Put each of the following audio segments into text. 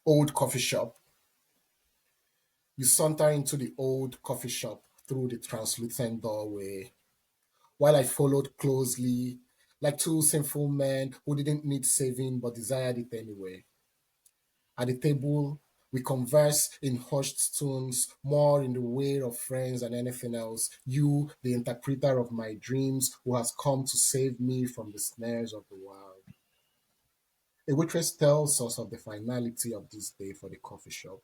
Old coffee shop. You saunter into the old coffee shop through the translucent doorway, while I followed closely, like two sinful men who didn't need saving but desired it anyway. At the table, we converse in hushed tones, more in the way of friends than anything else. You, the interpreter of my dreams, who has come to save me from the snares of the world. A waitress tells us of the finality of this day for the coffee shop.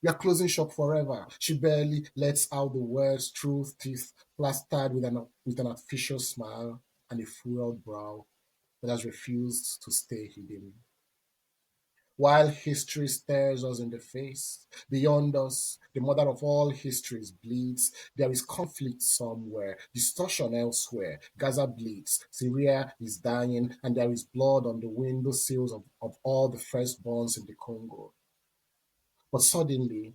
We are closing shop forever. She barely lets out the words through teeth plastered with an artificial smile and a furrowed brow that has refused to stay hidden. While history stares us in the face, beyond us, the mother of all histories bleeds. There is conflict somewhere, distortion elsewhere. Gaza bleeds, Syria is dying, and there is blood on the window sills of all the firstborns in the Congo. But suddenly,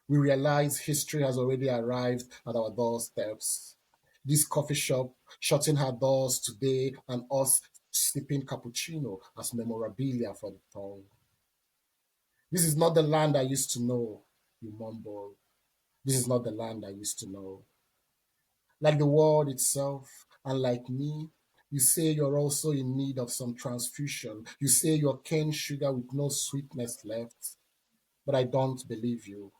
we realize history has already arrived at our doorsteps. This coffee shop shutting her doors today and us sipping cappuccino as memorabilia for the tongue. This is not the land I used to know, you mumble. This is not the land I used to know. Like the world itself, and like me, you say you're also in need of some transfusion. You say you're cane sugar with no sweetness left, but I don't believe you.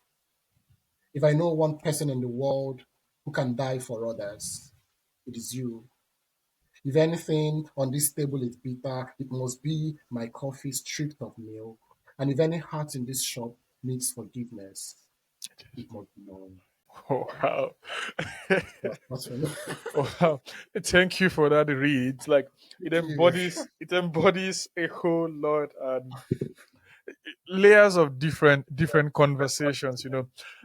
If I know one person in the world who can die for others, it is you. If anything on this table is bitter, it must be my coffee stripped of milk. And if any heart in this shop needs forgiveness, it must be known. Oh, wow. That's for me. Oh, wow. Thank you for that read. Like Thank you. it embodies a whole lot and layers of different conversations,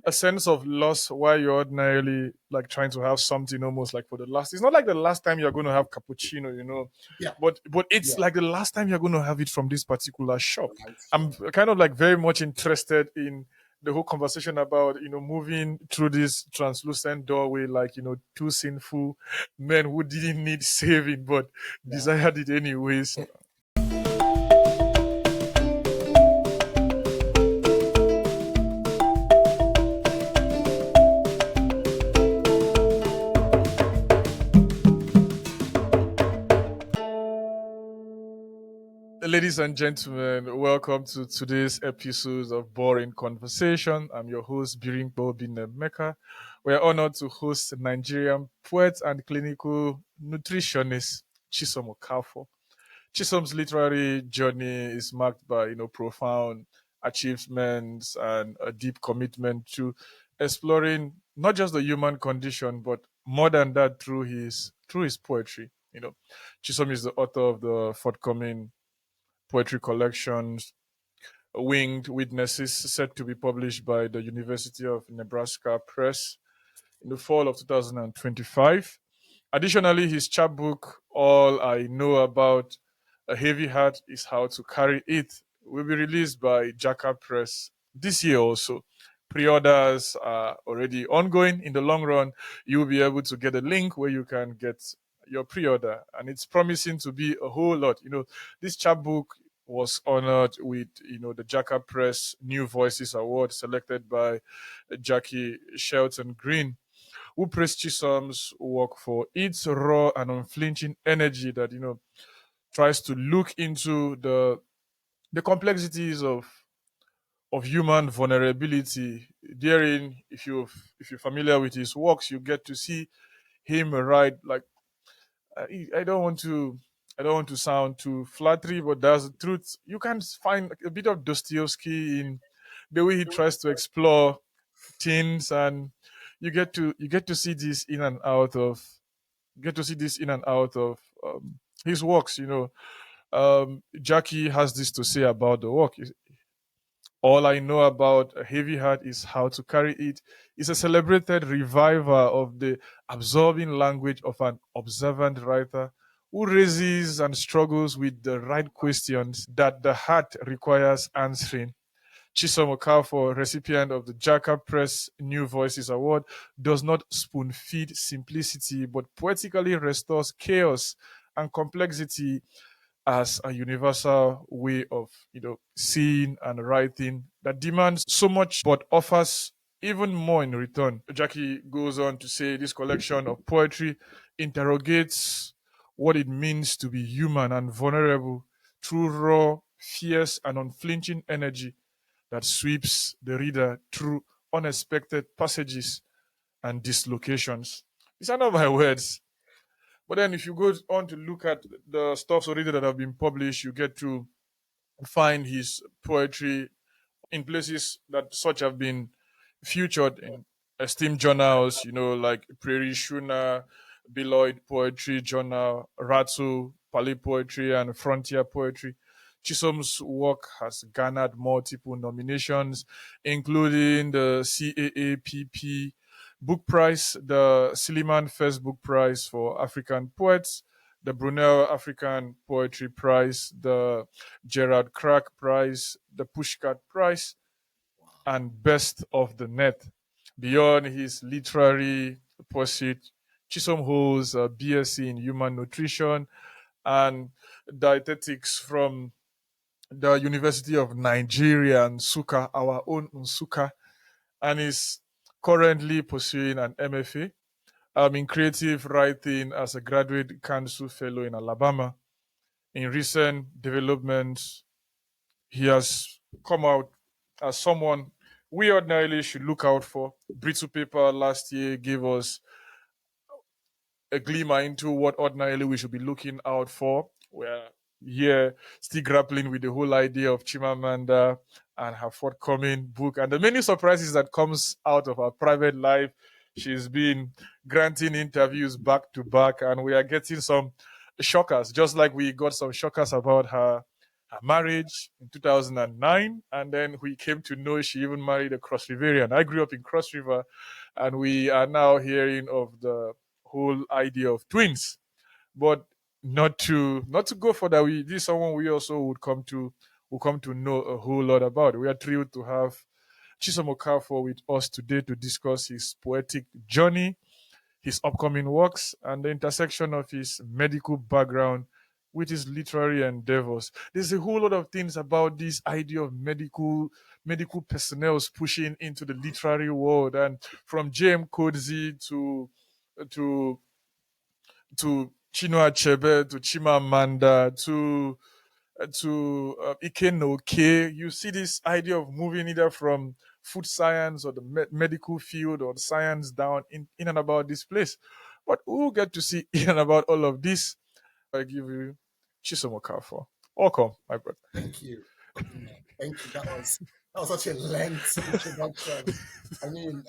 a sense of loss while you're ordinarily like trying to have something almost like for the last, it's not like the last time you're going to have cappuccino, Yeah, but it's yeah, like the last time you're going to have it from this particular shop. right. I'm kind of like very much interested in the whole conversation about moving through this translucent doorway, like two sinful men who didn't need saving but Yeah. desired it anyways. Ladies and gentlemen, welcome to today's episode of Boring Conversation. I'm your host, Biringbo Binemeka. We're honored to host Nigerian poet and clinical nutritionist Chisom Okafor. Chisom's literary journey is marked by, profound achievements and a deep commitment to exploring not just the human condition, but more than that through his poetry. Chisom is the author of the forthcoming poetry collections Winged Witnesses, set to be published by the University of Nebraska Press in the fall of 2025. Additionally, his chapbook, All I Know About a Heavy Heart is How to Carry It, will be released by Jaka Press this year also. Pre-orders are already ongoing. In the long run, you will be able to get a link where you can get your pre-order, and it's promising to be a whole lot. This chapbook was honored with the Jaka Press New Voices Award, selected by Jackie Shelton Green, who praised Chisholm's work for its raw and unflinching energy that tries to look into the complexities of human vulnerability. Therein, if you're familiar with his works, you get to see him write like I don't want to. I don't want to sound too flattery, but that's the truth. You can find a bit of Dostoevsky in the way he tries to explore things, and you get to see this in and out of his works. Jackie has this to say about the work. All I know about a heavy heart is how to carry it. It's a celebrated reviver of the absorbing language of an observant writer who raises and struggles with the right questions that the heart requires answering. Chisom Okafor, recipient of the Jaka Press New Voices Award, does not spoon feed simplicity but poetically restores chaos and complexity as a universal way of seeing and writing that demands so much but offers even more in return. Jackie goes on to say this collection of poetry interrogates what it means to be human and vulnerable through raw, fierce, and unflinching energy that sweeps the reader through unexpected passages and dislocations. These are not my words. But then if you go on to look at the stuffs already that have been published, you get to find his poetry in places that such have been featured in esteemed journals, like Prairie Shuna, Beloit Poetry Journal, Ratu, Pali Poetry, and Frontier Poetry. Chisom's work has garnered multiple nominations, including the CAAPP Book Prize, the Silliman First Book Prize for African Poets, the Brunel African Poetry Prize, the Gerard Crack Prize, the Pushcart Prize, and Best of the Net. Beyond his literary pursuit, Chisom holds a BSc in Human Nutrition and Dietetics from the University of Nigeria, Nsukka, our own Nsukka, and is currently pursuing an MFA in creative writing as a graduate council fellow in Alabama. In recent developments, he has come out as someone we ordinarily should look out for. Brittle Paper last year gave us a glimmer into what ordinarily we should be looking out for. We're here still grappling with the whole idea of Chimamanda and her forthcoming book and the many surprises that comes out of her private life. She's been granting interviews back to back, and we are getting some shockers, just like we got some shockers about her marriage in 2009, and then we came to know she even married a Cross Riverian. I grew up in Cross River, and we are now hearing of the whole idea of twins. But not to go further, this is someone we also would come to know a whole lot about. We are thrilled to have Chisom Okafor with us today to discuss his poetic journey, his upcoming works, and the intersection of his medical background with his literary endeavors. There's a whole lot of things about this idea of medical personnel pushing into the literary world, and from J.M. Coetzee to Chinua Achebe to Chimamanda to Ikenoke. You see this idea of moving either from food science or the medical field or the science down in and about this place. But we'll get to see in and about all of this. I give you Chisom Okafor. Welcome, my brother. Thank you. Thank you. That was such a lengthy introduction. I mean,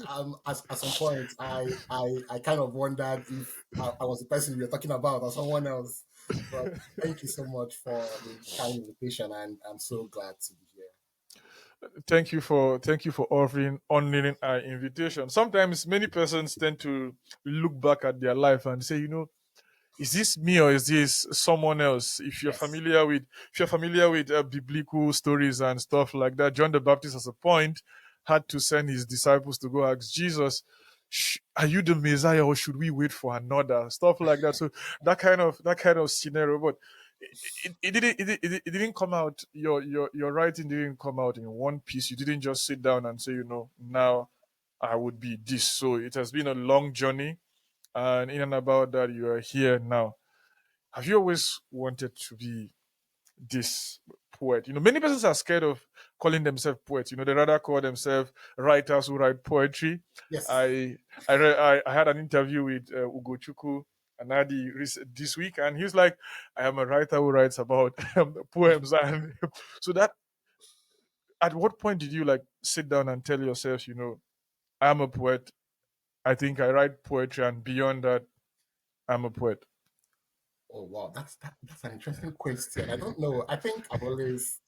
at some point, I kind of wondered if I was the person you were talking about or someone else. But thank you so much for the kind invitation, and I'm so glad to be here. Thank you for offering honoring our invitation. Sometimes many persons tend to look back at their life and say, is this me or is this someone else? Yes. If you're familiar with biblical stories and stuff like that, John the Baptist at a point had to send his disciples to go ask Jesus, "Are you the Messiah, or should we wait for another?" Stuff like that. So that kind of scenario, but it didn't come out. Your writing didn't come out in one piece. You didn't just sit down and say, now I would be this. So it has been a long journey, and in and about that, you are here now. Have you always wanted to be this poet? Many persons are scared of calling themselves poets. They rather call themselves writers who write poetry. Yes. I had an interview with Ugochukwu Anadi this week, and he's like, "I am a writer who writes about poems." And so that, at what point did you like sit down and tell yourself, I am a poet. I think I write poetry, and beyond that, I'm a poet. Oh wow, that's an interesting question. I don't know. I think I've always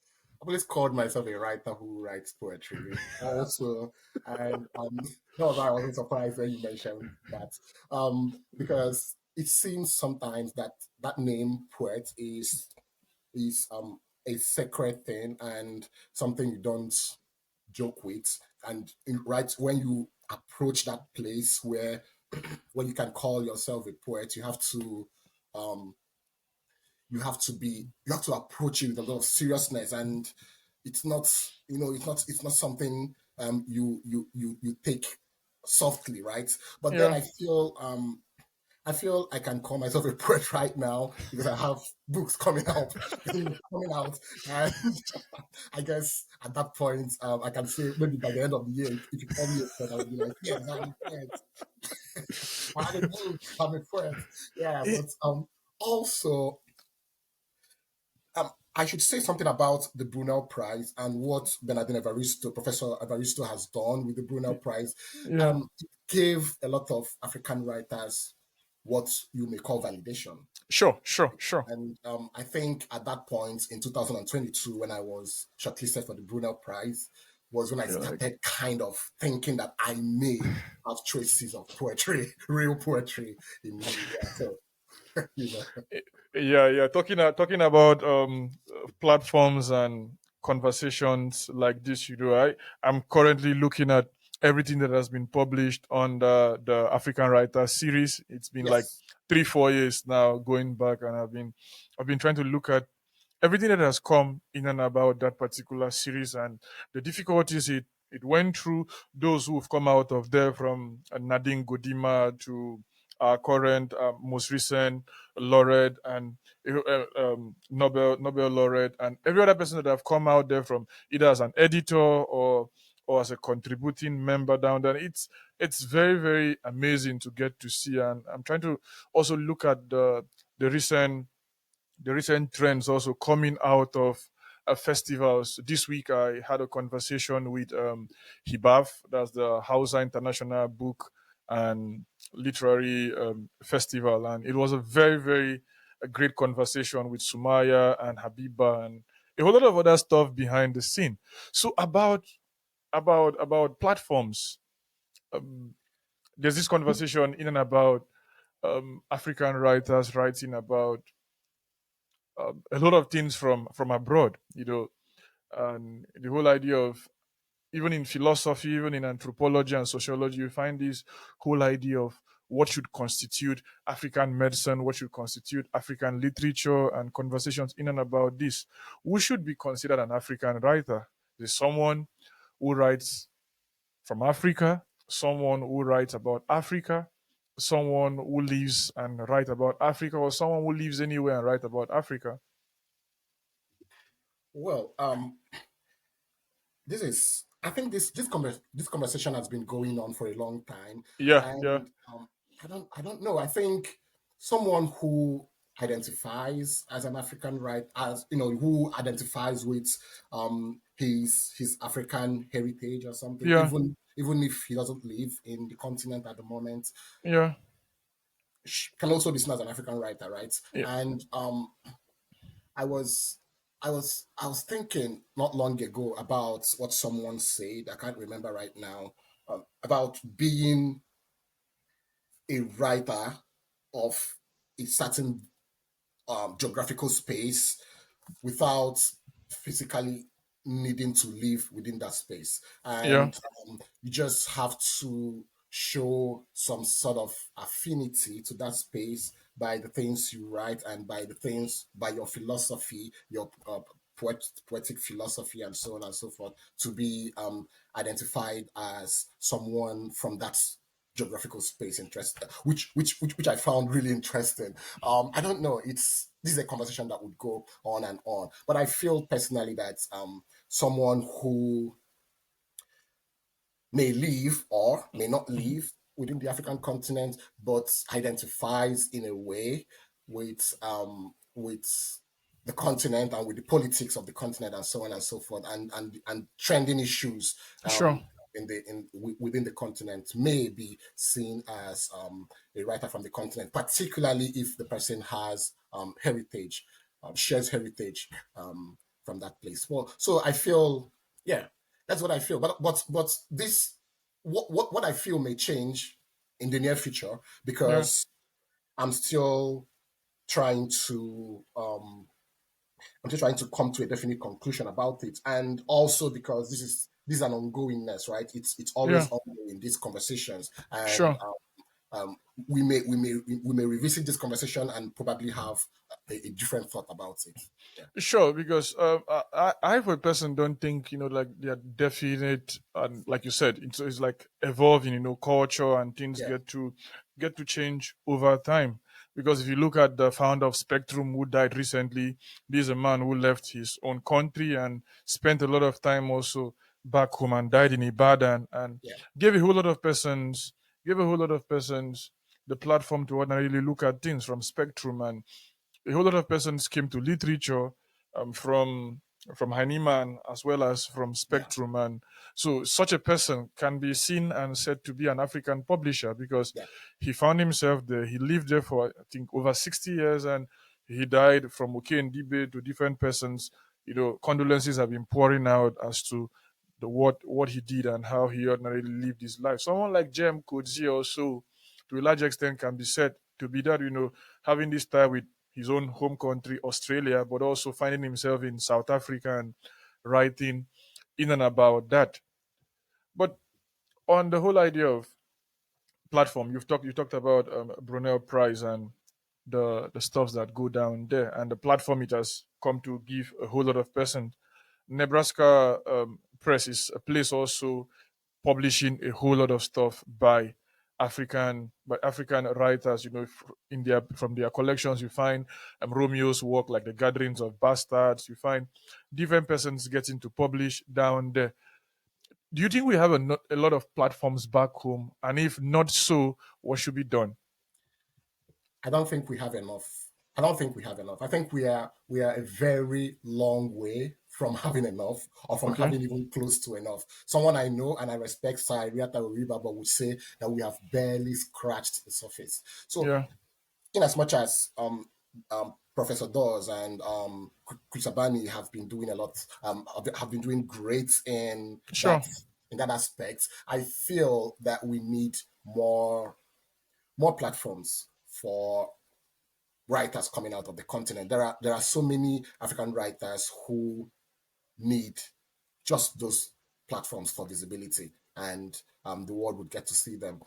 called myself a writer who writes poetry. Also, and that was why I wasn't surprised when you mentioned that. Because it seems sometimes that that name poet is a sacred thing and something you don't joke with. And right when you approach that place where when you can call yourself a poet, you have to um you have to approach it with a lot of seriousness, and it's not it's not something you take softly, right? But then Yeah. I feel I can call myself a poet right now because I have books coming out, coming out, and I guess at that point, I can say maybe by the end of the year, if you call me a poet, I would be like, yes, I'm a poet. I have a book, I'm a poet. Yeah, Eh, but also, I should say something about the Brunel Prize and what Professor Evaristo has done with the Brunel Prize. yeah. It gave a lot of African writers what you may call validation. Sure, sure, sure. And I think at that point in 2022, when I was shortlisted for the Brunel Prize, was when I You're like, started kind of thinking that I may have traces of poetry, real poetry in me. Yeah, so, you know. yeah, yeah. Talking about platforms and conversations like this, I'm currently looking at everything that has been published on the African Writer series. It's been like Yes. 3 4 years now going back, and I've been trying to look at everything that has come in and about that particular series and the difficulties it went through. Those who've come out of there, from Nadine Godima to our current, most recent laureate, and Nobel laureate, and every other person that have come out there from either as an editor or as a contributing member down there. It's very, very amazing to get to see, and I'm trying to also look at the recent the recent trends also coming out of festivals. This week, I had a conversation with HIBAF, that's the Hausa International Book and Literary Festival, and it was a very, very a great conversation with Sumaya and Habiba and a whole lot of other stuff behind the scene. So about platforms, um, there's this conversation in and about African writers writing about a lot of things from abroad, and the whole idea of, even in philosophy, even in anthropology and sociology, you find this whole idea of what should constitute African medicine, what should constitute African literature, and conversations in and about this. Who should be considered an African writer? Is someone who writes from Africa, someone who writes about Africa, someone who lives and write about Africa, or someone who lives anywhere and write about Africa? Well, I think this conversation has been going on for a long time, Yeah, yeah, and I don't know. I think someone who identifies as an African, right, as who identifies with his African heritage or something, yeah, even if he doesn't live in the continent at the moment, yeah, can also be seen as an African writer, right? yeah. And I was I was thinking not long ago about what someone said. I can't remember right now, about being a writer of a certain geographical space without physically needing to live within that space. Yeah, And you just have to show some sort of affinity to that space by the things you write and by your philosophy, your poetic philosophy, and so on and so forth, to be identified as someone from that geographical space interest, which I found really interesting. I don't know. This is a conversation that would go on and on, but I feel personally that someone who may live or may not mhm, live within the African continent, but identifies in a way with the continent and with the politics of the continent and so on and so forth, and trending issues sure. within the continent, may be seen as a writer from the continent, particularly if the person has heritage, shares heritage from that place. Well, so I feel, yeah, that's what I feel. But this, what I feel may change in the near future, Yeah, because I'm still trying to come to a definite conclusion about it, and also because this is an ongoingness, right? It's yeah, always ongoing, these conversations, and sure. um, we may revisit this conversation and probably have a different thought about it. Yeah, Sure, because I, for a person, don't think like they are definite, and like you said, it's like evolving. Culture and things yeah, get to change over time. Because if you look at the founder of Spectrum, who died recently, this is a man who left his own country and spent a lot of time also back home and died in Ibadan, and yeah, gave a whole lot of persons gave a whole lot of persons the platform to ordinarily look at things from Spectrum, and a whole lot of persons came to literature from Heinemann as well as from yeah, Spectrum, and so such a person can be seen and said to be an African publisher because yeah, he found himself there. He lived there for I think over 60 years, and he died from Dibe to different persons. Condolences have been pouring out as to what he did and how he ordinarily lived his life. Someone like Jem Coetzee also, to a large extent, can be said to be that, having this tie with his own home country, Australia, but also finding himself in South Africa and writing in and about that. But on the whole idea of platform, you talked about Brunel Prize and the stuffs that go down there, and the platform it has come to give a whole lot of persons. Nebraska Press is a place also publishing a whole lot of stuff by African writers. In their from their collections, you find Romeo's work like the Gatherings of Bastards. You find different persons getting to publish down there. Do you think we have a lot of platforms back home? And if not so, what should be done? I don't think we have enough. I don't think we have enough. I think we are a very long way from having enough, or from Okay. having even close to enough. Someone I know and I respect, Sariata Uriba, but would say that we have barely scratched the surface. So, Yeah. in as much as Professor Dawes and Chris Abani have been doing a lot, have been doing great Sure. in that aspect, I feel that we need more platforms for writers coming out of the continent. There are so many African writers who need just those platforms for visibility, and the world would get to see them.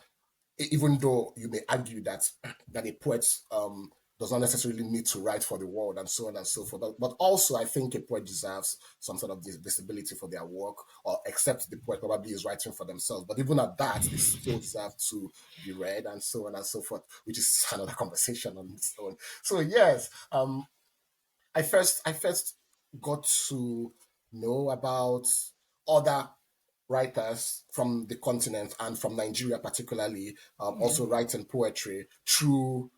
Even though you may argue that a poet does not necessarily need to write for the world, and so on and so forth. But also, I think a poet deserves some sort of visibility for their work, or except the poet probably is writing for themselves. But even at that, they still deserve to be read, and so on and so forth, which is another conversation on its own. So yes, I first got to know about other writers from the continent and from Nigeria, particularly, also writing poetry through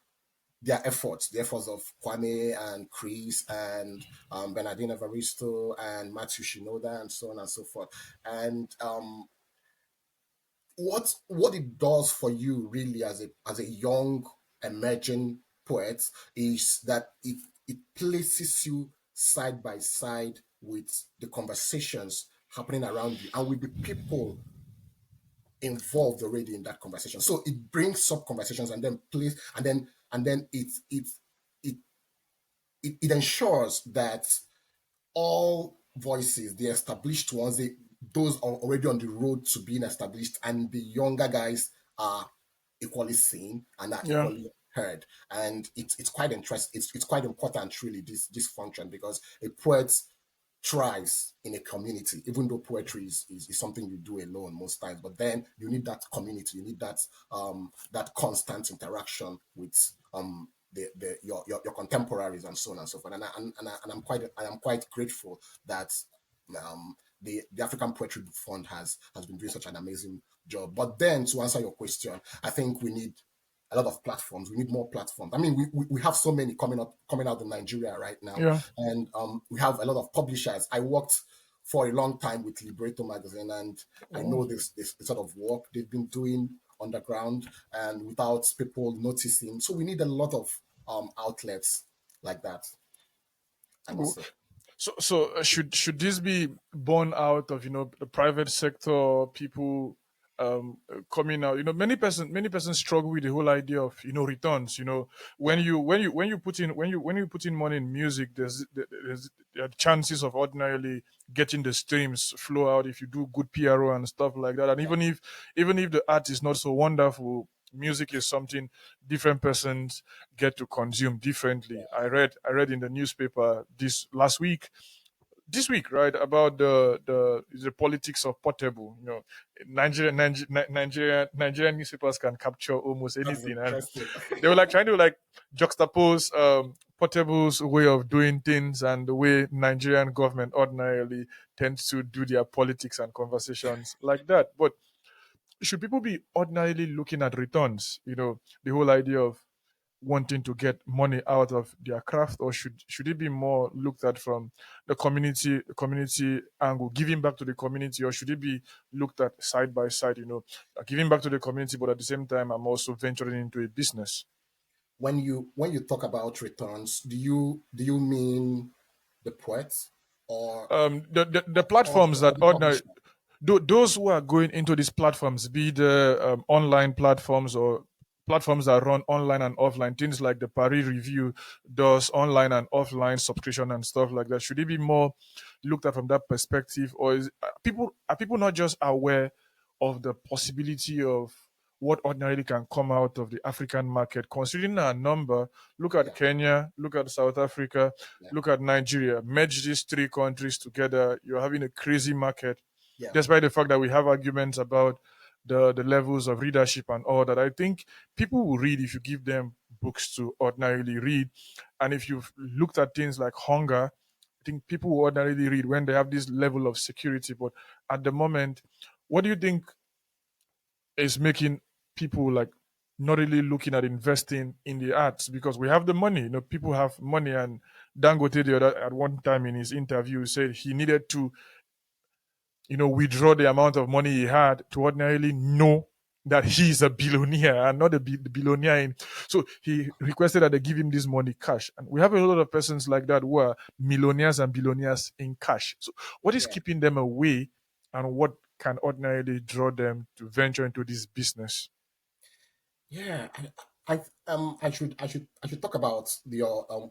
their efforts, the efforts of Kwame and Chris and Bernardine Evaristo and Matthew Shinoda and so on and so forth. And what it does for you really as a young emerging poet is that it places you side by side with the conversations happening around you and with the people involved already in that conversation. So it brings up conversations and then plays and then it it ensures that all voices, the established ones, those are already on the road to being established, and the younger guys are equally seen and are Yeah. equally heard. And it's quite interesting. It's quite important, really, this function, because a poet thrives in a community, even though poetry is something you do alone most times. But then you need that community, you need that constant interaction with your contemporaries and so on and so forth. And I'm quite grateful that the African Poetry Book Fund has been doing such an amazing job. But then, to answer your question, I think we need a lot of platforms. We need more platforms. I mean, we have so many coming out in Nigeria right now, Yeah. and we have a lot of publishers. I worked for a long time with Libretto magazine, and I Oh. know this sort of work they've been doing underground and without people noticing. So we need a lot of outlets like that, I must Oh. say. So should this be born out of the private sector, people coming out? Many persons struggle with the whole idea of returns. When Yeah, you put in money in music, there are chances of ordinarily getting the streams flow out if you do good PRO and stuff like that. And yeah, even if the art is not so wonderful, music is something different persons get to consume differently. I read in the newspaper this week, right, about the politics of portable. Nigerian newspapers can capture almost That's anything, and interesting. they were like trying to like juxtapose Portable's way of doing things and the way Nigerian government ordinarily tends to do their politics and conversations like that. But should people be ordinarily looking at returns? The whole idea of wanting to get money out of their craft, or should it be more looked at from the community angle, giving back to the community, or should it be looked at side by side? Giving back to the community, but at the same time, I'm also venturing into a business. When you talk about returns, do you mean the poets or The or platforms the, or that the ordinary publisher? those who are going into these platforms, be the online platforms or platforms that run online and offline, things like the Paris Review does online and offline subscription and stuff like that. Should it be more looked at from that perspective, or are people not just aware of the possibility of what ordinarily can come out of the African market, considering our number? Look at Yeah, Kenya, look at South Africa, yeah, look at Nigeria. Merge these three countries together, you're having a crazy market, yeah, despite the fact that we have arguments about the levels of readership and all that. I think people will read if you give them books to ordinarily read. And if you've looked at things like hunger, I think people will ordinarily read when they have this level of security. But at the moment, what do you think is making people like not really looking at investing in the arts? Because we have the money, people have money. And Dangote the other at one time in his interview said he needed to withdraw the amount of money he had to ordinarily know that he's a billionaire and not the billionaire so he requested that they give him this money cash. And we have a lot of persons like that who are millionaires and billionaires in cash. So what is yeah, keeping them away, and what can ordinarily draw them to venture into this business? yeah. I should talk about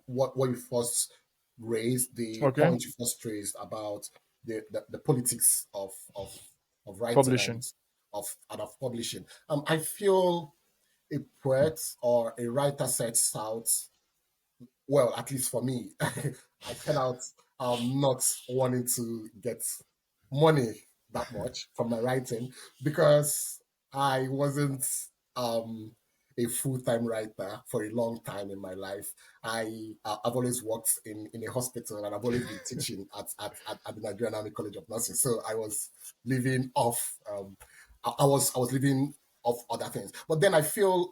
what you first raised, the Okay. point you first raised about the politics of writing Publishing. and of publishing. I feel a poet or a writer sets out, well, at least for me, I set out not wanting to get money that much from my writing because I wasn't um, a full-time writer for a long time in my life. I've always worked in a hospital, and I've always been teaching at the Nigerian Army College of Nursing. So I was living off. I was living off other things, but then I feel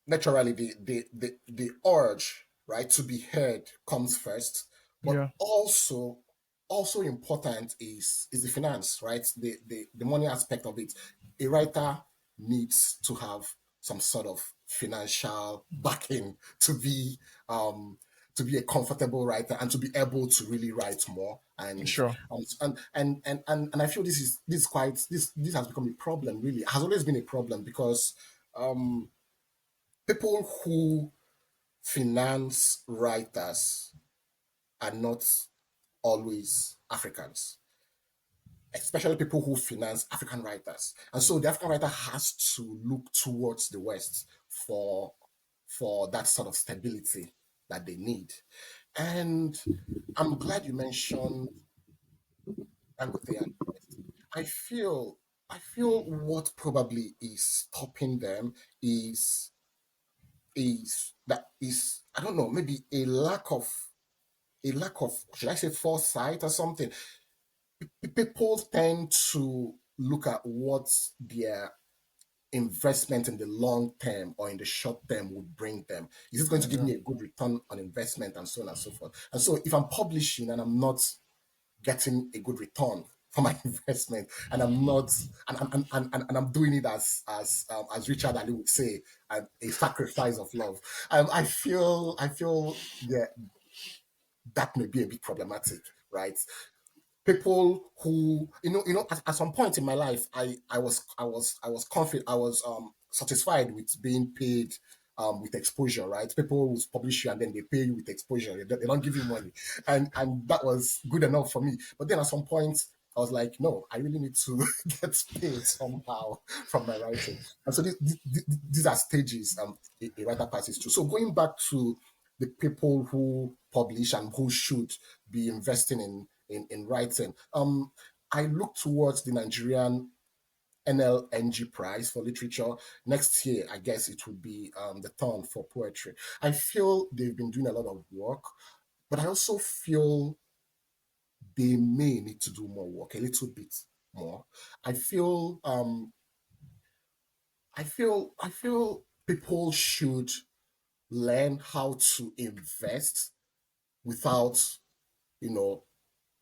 naturally the urge, right, to be heard comes first, but Yeah, also important is the finance, right, the money aspect of it. A writer needs to have some sort of financial backing to be a comfortable writer and to be able to really write more. and sure. and I feel this has become a problem. Really, it has always been a problem because people who finance writers are not always Africans, especially people who finance African writers. And so the African writer has to look towards the West for that sort of stability that they need. And I'm glad you mentioned Dangote and the West. I feel I feel what probably is stopping them is I don't know, maybe a lack of, should I say, foresight or something. People tend to look at what their investment in the long term or in the short term would bring them. Is it going to give Yeah, me a good return on investment, and so on and so forth? And so if I'm publishing and I'm not getting a good return for my investment, and I'm not and I'm doing it as Richard Ali would say, a sacrifice of love. I feel that may be a bit problematic, right? People who at some point in my life, I was confident, I was satisfied with being paid with exposure, right? People who publish you and then they pay you with exposure. They don't give you money, and that was good enough for me. But then at some point, I was like, no, I really need to get paid somehow from my writing. And so these are stages a writer passes through. So going back to the people who publish and who should be investing in writing, I look towards the Nigerian NLNG Prize for Literature. Next year, I guess it will be the turn for poetry. I feel they've been doing a lot of work, but I also feel they may need to do more work, a little bit more. I feel I feel people should learn how to invest without, you know,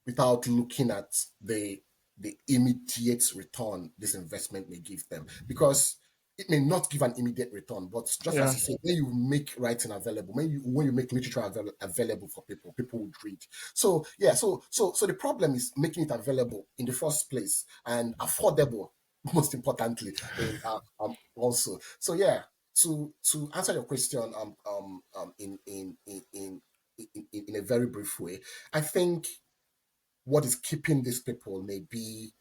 without looking at the immediate return this investment may give them, because it may not give an immediate return, but just as Yeah. you say, when you make writing available, when you make literature available for people, people would read. So yeah, so the problem is making it available in the first place and affordable, most importantly, also. So yeah, to answer your question in a very brief way, I think what is keeping these people maybe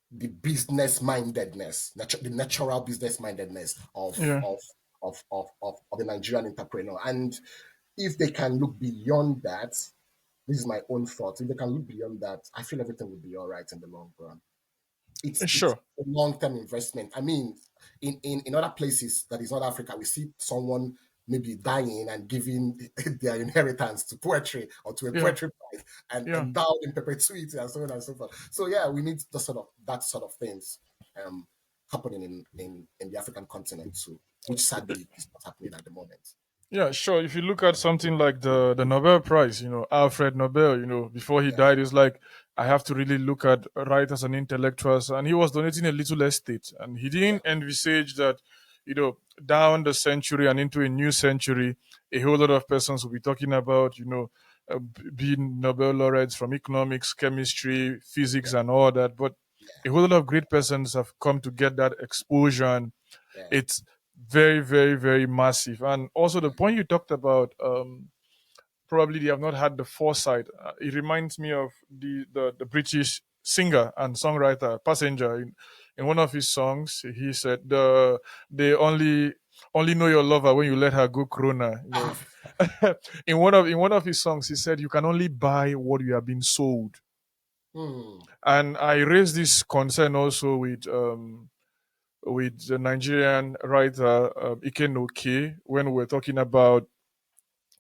the business mindedness, the natural business mindedness Yeah. of the Nigerian entrepreneur. And if they can look beyond that, this is my own thought. If they can look beyond that, I feel everything will be all right in the long run. It's Sure. a long term investment. I mean, in other places that is not Africa, we see someone maybe dying and giving their inheritance to poetry or to a Yeah. poetry prize and Yeah. endowed in perpetuity and so on and so forth. So yeah, we need that sort of things um, happening in the African continent too, which sadly is not happening at the moment. Yeah, sure. If you look at something like the Nobel Prize, Alfred Nobel, before he Yeah, died, he's like, I have to really look at writers and intellectuals, and he was donating a little estate, and he yeah, didn't envisage that, down the century and into a new century, a whole lot of persons will be talking about, being Nobel laureates from economics, chemistry, yeah, physics, and all that. But a whole lot of great persons have come to get that exposure, and yeah, it's very, very, very massive. And also the point you talked about, probably they have not had the foresight. It reminds me of the British singer and songwriter Passenger. In one of his songs, he said they only know your lover when you let her go corona. In one of his songs, he said you can only buy what you have been sold. hmm, And I raised this concern also with the Nigerian writer Ike when we're talking about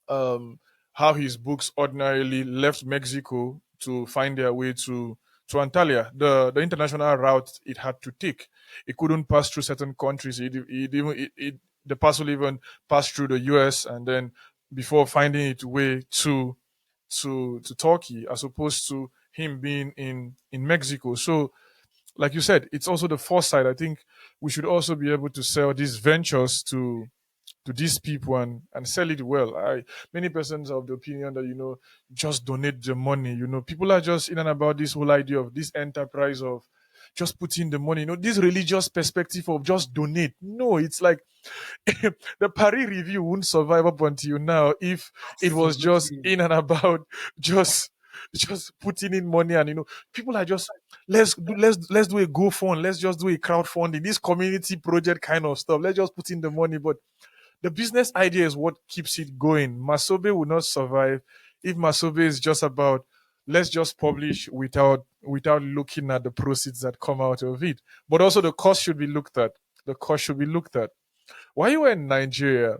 um, how his books ordinarily left Mexico to find their way to Antalya, the international route it had to take. It couldn't pass through certain countries. The parcel even passed through the U.S. and then before finding its way to Turkey, as opposed to him being in Mexico. So like you said, it's also the foresight. I think we should also be able to sell these ventures to these people and sell it well. Many persons are of the opinion that just donate the money. People are just in and about this whole idea of this enterprise of just putting the money. This religious perspective of just donate. No, it's like the Paris Review wouldn't survive up until now if it was just absolutely. in and about just putting in money. And people are just, let's do a GoFund, let's just do a crowdfunding, this community project kind of stuff, let's just put in the money. But the business idea is what keeps it going. Masobe will not survive if Masobe is just about, let's just publish without looking at the proceeds that come out of it. But also the cost should be looked at. The cost should be looked at. While you were in Nigeria,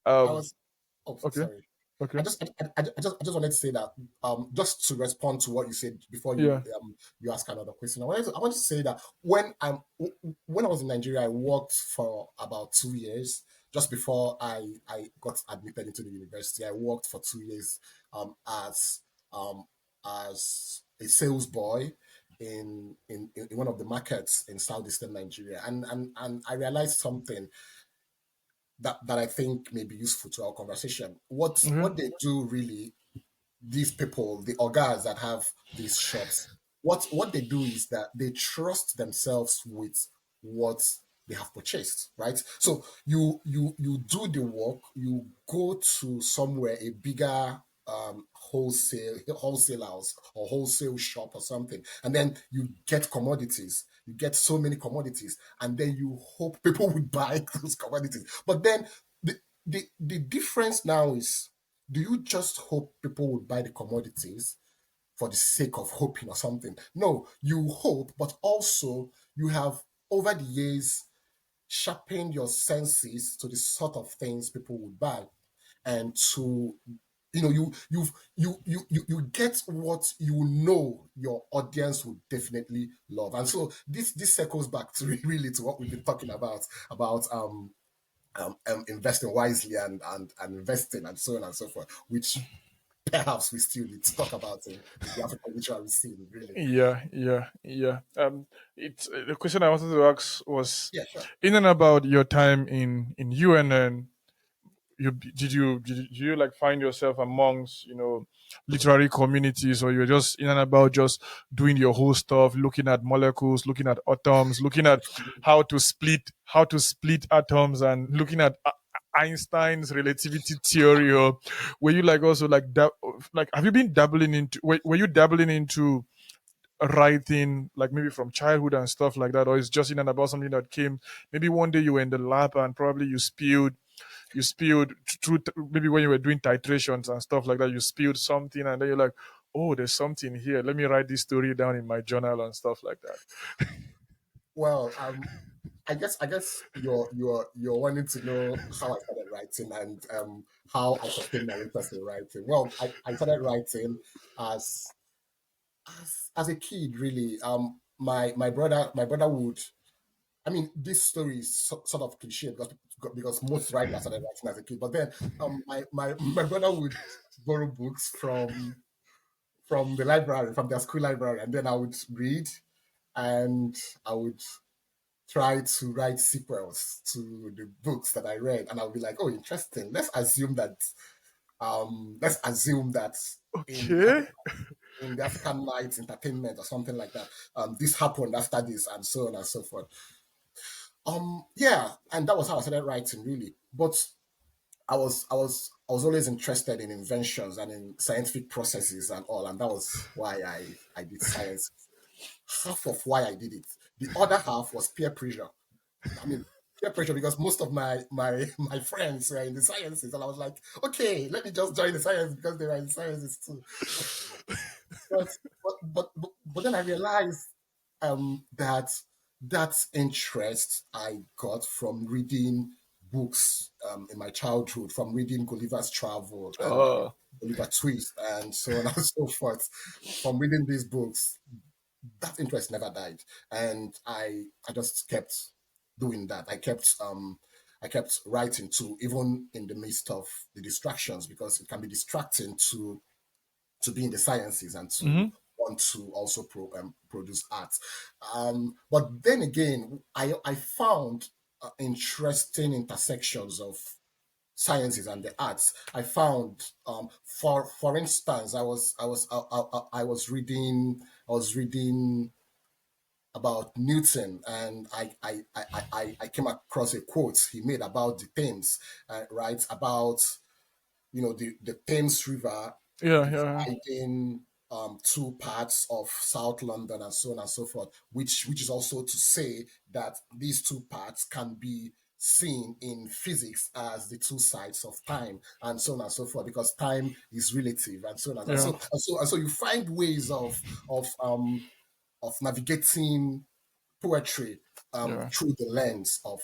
I um, was oh okay, sorry. I okay, just, I just wanted to say that just to respond to what you said before yeah, you ask another question. I want to say that when I was in Nigeria, I worked for about 2 years. Just before I got admitted into the university, I worked for 2 years um, as um, as a sales boy in one of the markets in southeastern Nigeria, and I realized something that I think may be useful to our conversation. okay, What they do really, these people, the orgas that have these shops, what they do is that they trust themselves with what they have purchased, right? So you do the work, you go to somewhere, a bigger wholesalers or wholesale shop or something, and then you get commodities. You get so many commodities, and then you hope people would buy those commodities. But then the difference now is, do you just hope people would buy the commodities for the sake of hoping or something? No, you hope, but also you have over the years sharpened your senses to the sort of things people would buy, and to you get what you know your audience would definitely love. And so this circles back to really to what we've been talking about investing wisely and investing and so on and so forth, which perhaps we still need to talk about in the African literary scene, really. Yeah, yeah, yeah. It's the question I wanted to ask was Yeah, sure. in and about your time in UNN. Did you like find yourself amongst literary communities, or you're just in and about just doing your whole stuff, looking at molecules, looking at atoms, looking at how to split atoms, and looking at Einstein's relativity theory? Or were you like also like have you been dabbling into were you dabbling into writing, like maybe from childhood and stuff like that, or it's just in and about something that came maybe one day you were in the lab and probably you spilled through maybe when you were doing titrations and stuff like that, you spilled something and then you're like, oh, there's something here, let me write this story down in my journal and stuff like that. Well, I guess you're wanting to know how I started writing and how I sustained my interest in writing. Well, I started writing as as a kid, really. My brother would. I mean, this story is sort of cliche because most writers started writing as a kid. But then, my brother would borrow books from the library, from their school library, and then I would read, and I would try to write sequels to the books that I read, and I'll be like, "Oh, interesting. Let's assume that in Okay. the African Nights Entertainment or something like that, this happened after this, and so on and so forth." Yeah, and that was how I started writing, really. But I was always interested in inventions and in scientific processes and all, and that was why I did science. Half of why I did it. The other half was peer pressure. I mean, peer pressure because most of my friends were in the sciences, and I was like, okay, let me just join the science because they were in the sciences too. But but then I realized that interest I got from reading books in my childhood, from reading Gulliver's Travel and Oh, Oliver Twist and so on and so forth. From reading these books, that interest never died, and I just kept doing that. I kept writing too, even in the midst of the distractions, because it can be distracting to be in the sciences and to hmm. want to also produce art. But then again, I found interesting intersections of sciences and the arts. I found, for instance, I was reading about Newton, and I came across a quote he made about the Thames, right? About the Thames River Yeah, yeah, dividing two parts of South London and so on and so forth, which is also to say that these two parts can be seen in physics as the two sides of time and so on and so forth, because time is relative and so on and yeah, so you find ways of um of navigating poetry yeah. through the lens of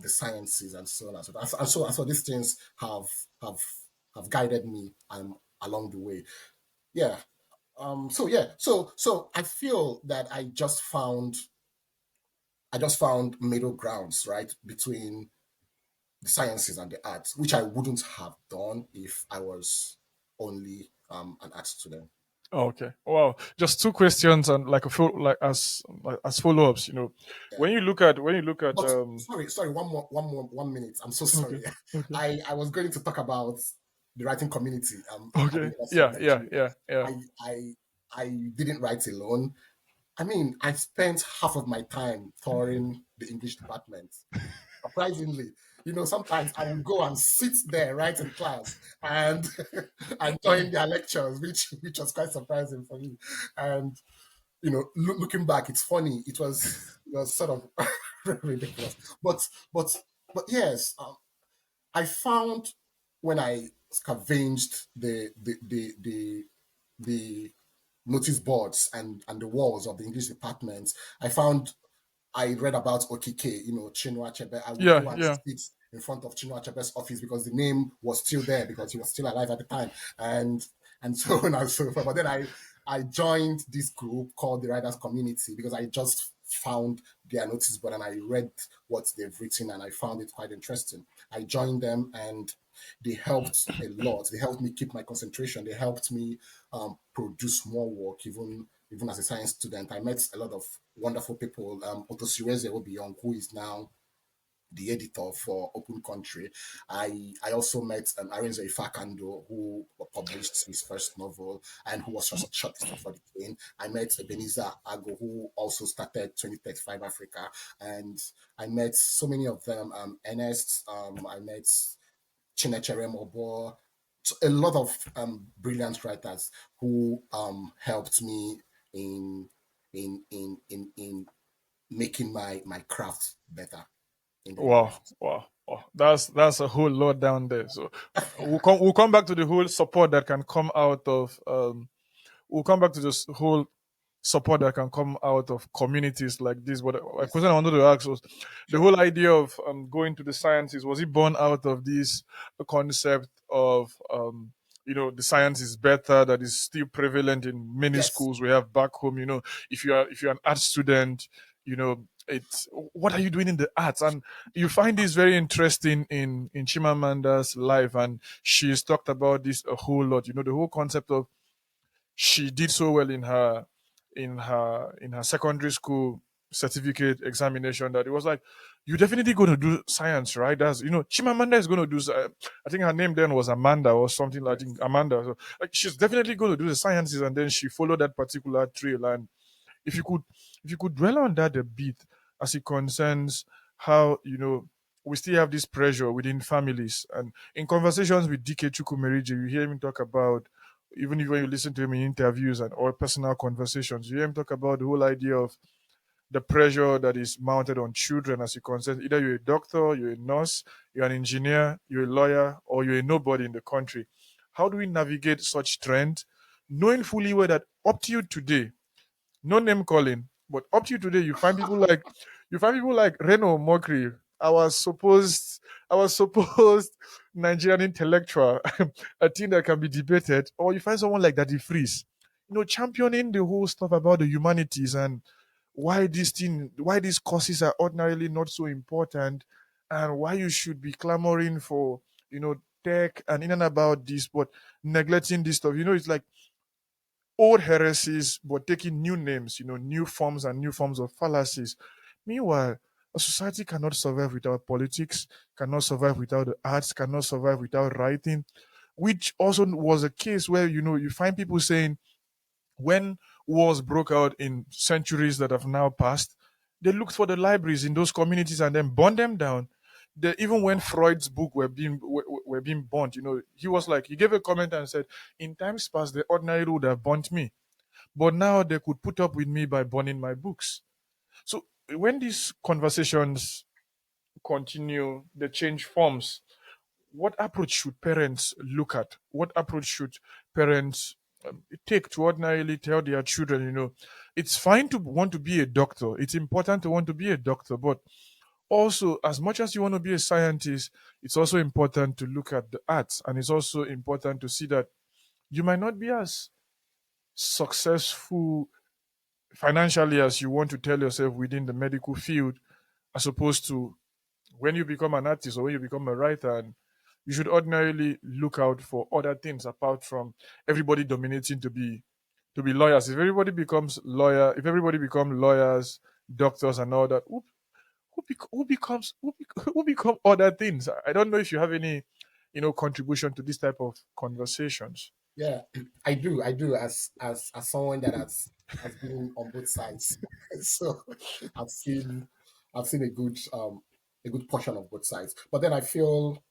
the sciences and so on and so forth. And so these things have have guided me along the way. Yeah. So yeah. So I feel that I just found middle grounds, right, between the sciences and the arts, which I wouldn't have done if I was only an art student. Okay. Wow. Just two questions and like as follow-ups. Yeah. When you look at But sorry, one minute. I'm so okay. sorry. Okay. I was going to talk about the writing community at the Okay. University of Yeah, yeah, Nigeria. yeah, yeah. I I I didn't write alone. I mean, I spent half of my time touring the English department. Surprisingly. sometimes I would go and sit there right in class and and join their lectures, which was quite surprising for me. And looking back, it's funny. It was sort of ridiculous, but but yes, I found when I scavenged the notice boards and the walls of the English departments, I read about Okike, Chinua Achebe. I would Yeah, go and yeah. sit in front of Chinua Achebe's office because the name was still there because he was still alive at the time, and so on and so forth. But then I joined this group called the Writers Community because I just found their notice board and I read what they've written and I found it quite interesting. I joined them and they helped a lot. They helped me keep my concentration. They helped me produce more work, even as a science student. I met a lot of wonderful people. Otto Sireze Obiong, who is now the editor for Open Country. I also met Arinze Ifakando, who published his first novel and who was shortlisted for the Cane. I met Ebenezer Ago, who also started 2035 Africa. And I met so many of them. Ernest, I met Chinechere Obo, a lot of brilliant writers who helped me in in making my craft better in the Wow, university. wow, wow. That's a whole lot down there. So we'll come back to the whole support that can come out of we'll come back to this whole support that can come out of communities like this. But a Yes. question I wanted to ask was the Sure. whole idea of going to the sciences, was it born out of this concept of the science is better, that is still prevalent in many Yes. schools we have back home? If you're an art student, it's what are you doing in the arts? And you find this very interesting in Chimamanda's life, and she's talked about this a whole lot. The whole concept of she did so well in her secondary school certificate examination that it was like, you're definitely going to do science, right? That's Chimamanda is going to do I think her name then was Amanda or something, like, I think Yes. Amanda. So, like, she's definitely going to do the sciences, and then she followed that particular trail. And if you could if you could dwell on that a bit, as it concerns how we still have this pressure within families. And in conversations with DK Chukwumerije, you hear him talk about, even if when you listen to him in interviews and or personal conversations, you hear him talk about the whole idea of the pressure that is mounted on children as it concerns either you're a doctor, you're a nurse, you're an engineer, you're a lawyer, or you're a nobody in the country. How do we navigate such trends, knowing fully well that up to you today, no name calling, but up to you today, you find people like Reno Omokri, our supposed Nigerian intellectual, a thing that can be debated, or you find someone like Daddy Freeze, championing the whole stuff about the humanities and why these courses are ordinarily not so important, and why you should be clamoring for tech and in and about this, but neglecting this stuff. It's like old heresies, but taking new names, new forms and new forms of fallacies. Meanwhile, a society cannot survive without politics, cannot survive without the arts, cannot survive without writing, which also was a case where, you find people saying when wars broke out in centuries that have now passed, they looked for the libraries in those communities and then burned them down. Even when Freud's book were being burnt, he gave a comment and said, in times past, the ordinary would have burnt me, but now they could put up with me by burning my books. So when these conversations continue, they change forms. What approach should parents look at? What approach should parents take to ordinarily tell their children, it's fine to want to be a doctor. It's important to want to be a doctor, but also, as much as you want to be a scientist, it's also important to look at the arts, and it's also important to see that you might not be as successful financially as you want to tell yourself within the medical field, as opposed to when you become an artist or when you become a writer. And you should ordinarily look out for other things apart from everybody dominating to be lawyers. If everybody becomes lawyers, doctors, and all that, who become other things? I don't know if you have any contribution to this type of conversations. Yeah, I do as someone that has been on both sides. So I've seen I've seen a good a good portion of both sides. But then I feel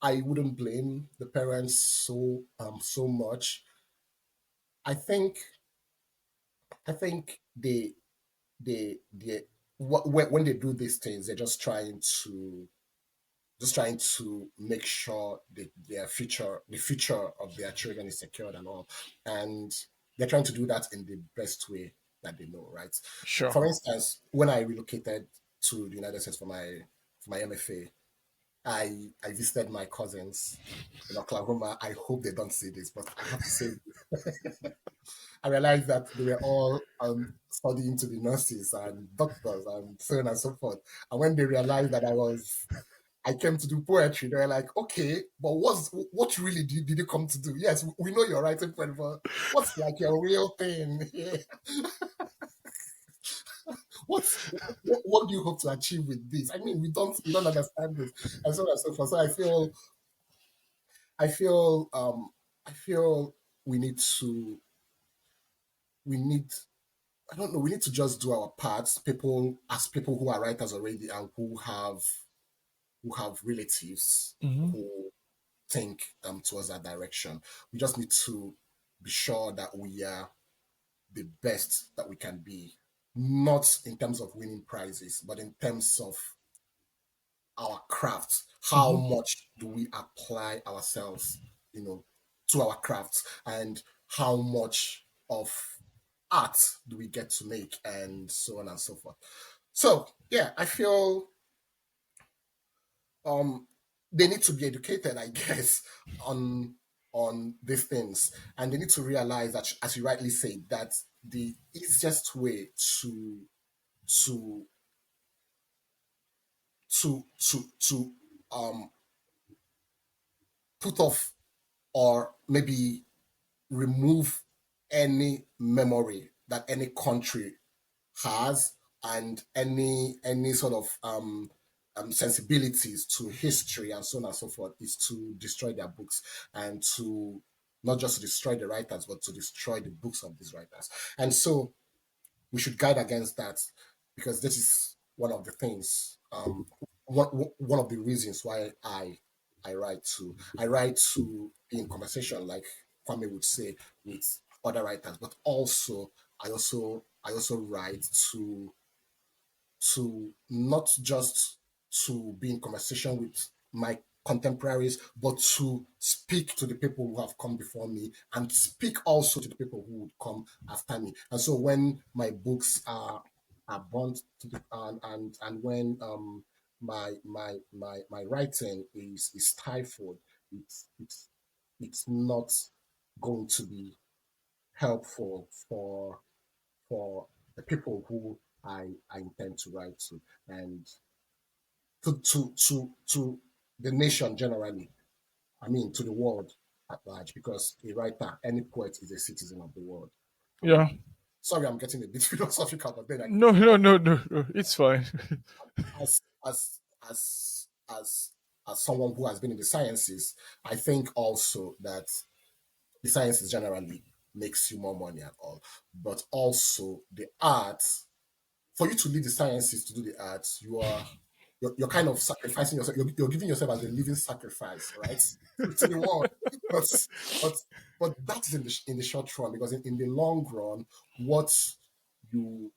I wouldn't blame the parents so much. I think I think they when they do these things, they're just trying to make sure the future of their children is secured and all, and they're trying to do that in the best way that they know, right? Sure. For instance, when I relocated to the United States for my MFA, I visited my cousins in Oklahoma. I hope they don't see this, but I have to say, I realized that they were all studying to be nurses and doctors and so on and so forth. And when they realized that I came to do poetry, they were like, okay, but what really did you come to do? Yes, we know you're writing poetry, but what's like your real thing? Yeah. What do you hope to achieve with this? I mean, we don't understand this, and so on and so forth. So I feel we need to we need I don't know, we need to just do our parts. People who are writers already and who have relatives Hmm. who think towards that direction. We just need to be sure that we are the best that we can be, not in terms of winning prizes, but in terms of our craft. How Hmm. much do we apply ourselves, to our crafts, and how much of art do we get to make, and so on and so forth. So yeah, I feel um they need to be educated, I guess, on these things, and they need to realize that, as you rightly say, that the easiest way to to um put off, or maybe remove, any memory that any country has, and any sort of sensibilities to history and so on and so forth, is to destroy their books, and to not just to destroy the writers, but to destroy the books of these writers. And so we should guide against that, because this is one of the things, one of the reasons why I write to be in conversation, like Kwame would say, with other writers, but also I also write to not just to be in conversation with my contemporaries, but to speak to the people who have come before me, and speak also to the people who would come after me. And so when my books are burnt to the and when my writing is stifled, it's it's not going to be helpful for the people who I intend to write to, and to the nation generally. I mean, to the world at large, because a writer, any poet, is a citizen of the world. Yeah. Sorry, I'm getting a bit philosophical, but then No, no, no, no, no. It's fine. as as as as as someone who has been in the sciences, I think also that the sciences generally makes you more money and all, but also the arts. For you to lead the sciences, to do the arts, you're kind of sacrificing yourself. You're giving yourself as a living sacrifice, right, to the world. But but but that is in the short run, because in the long run, what you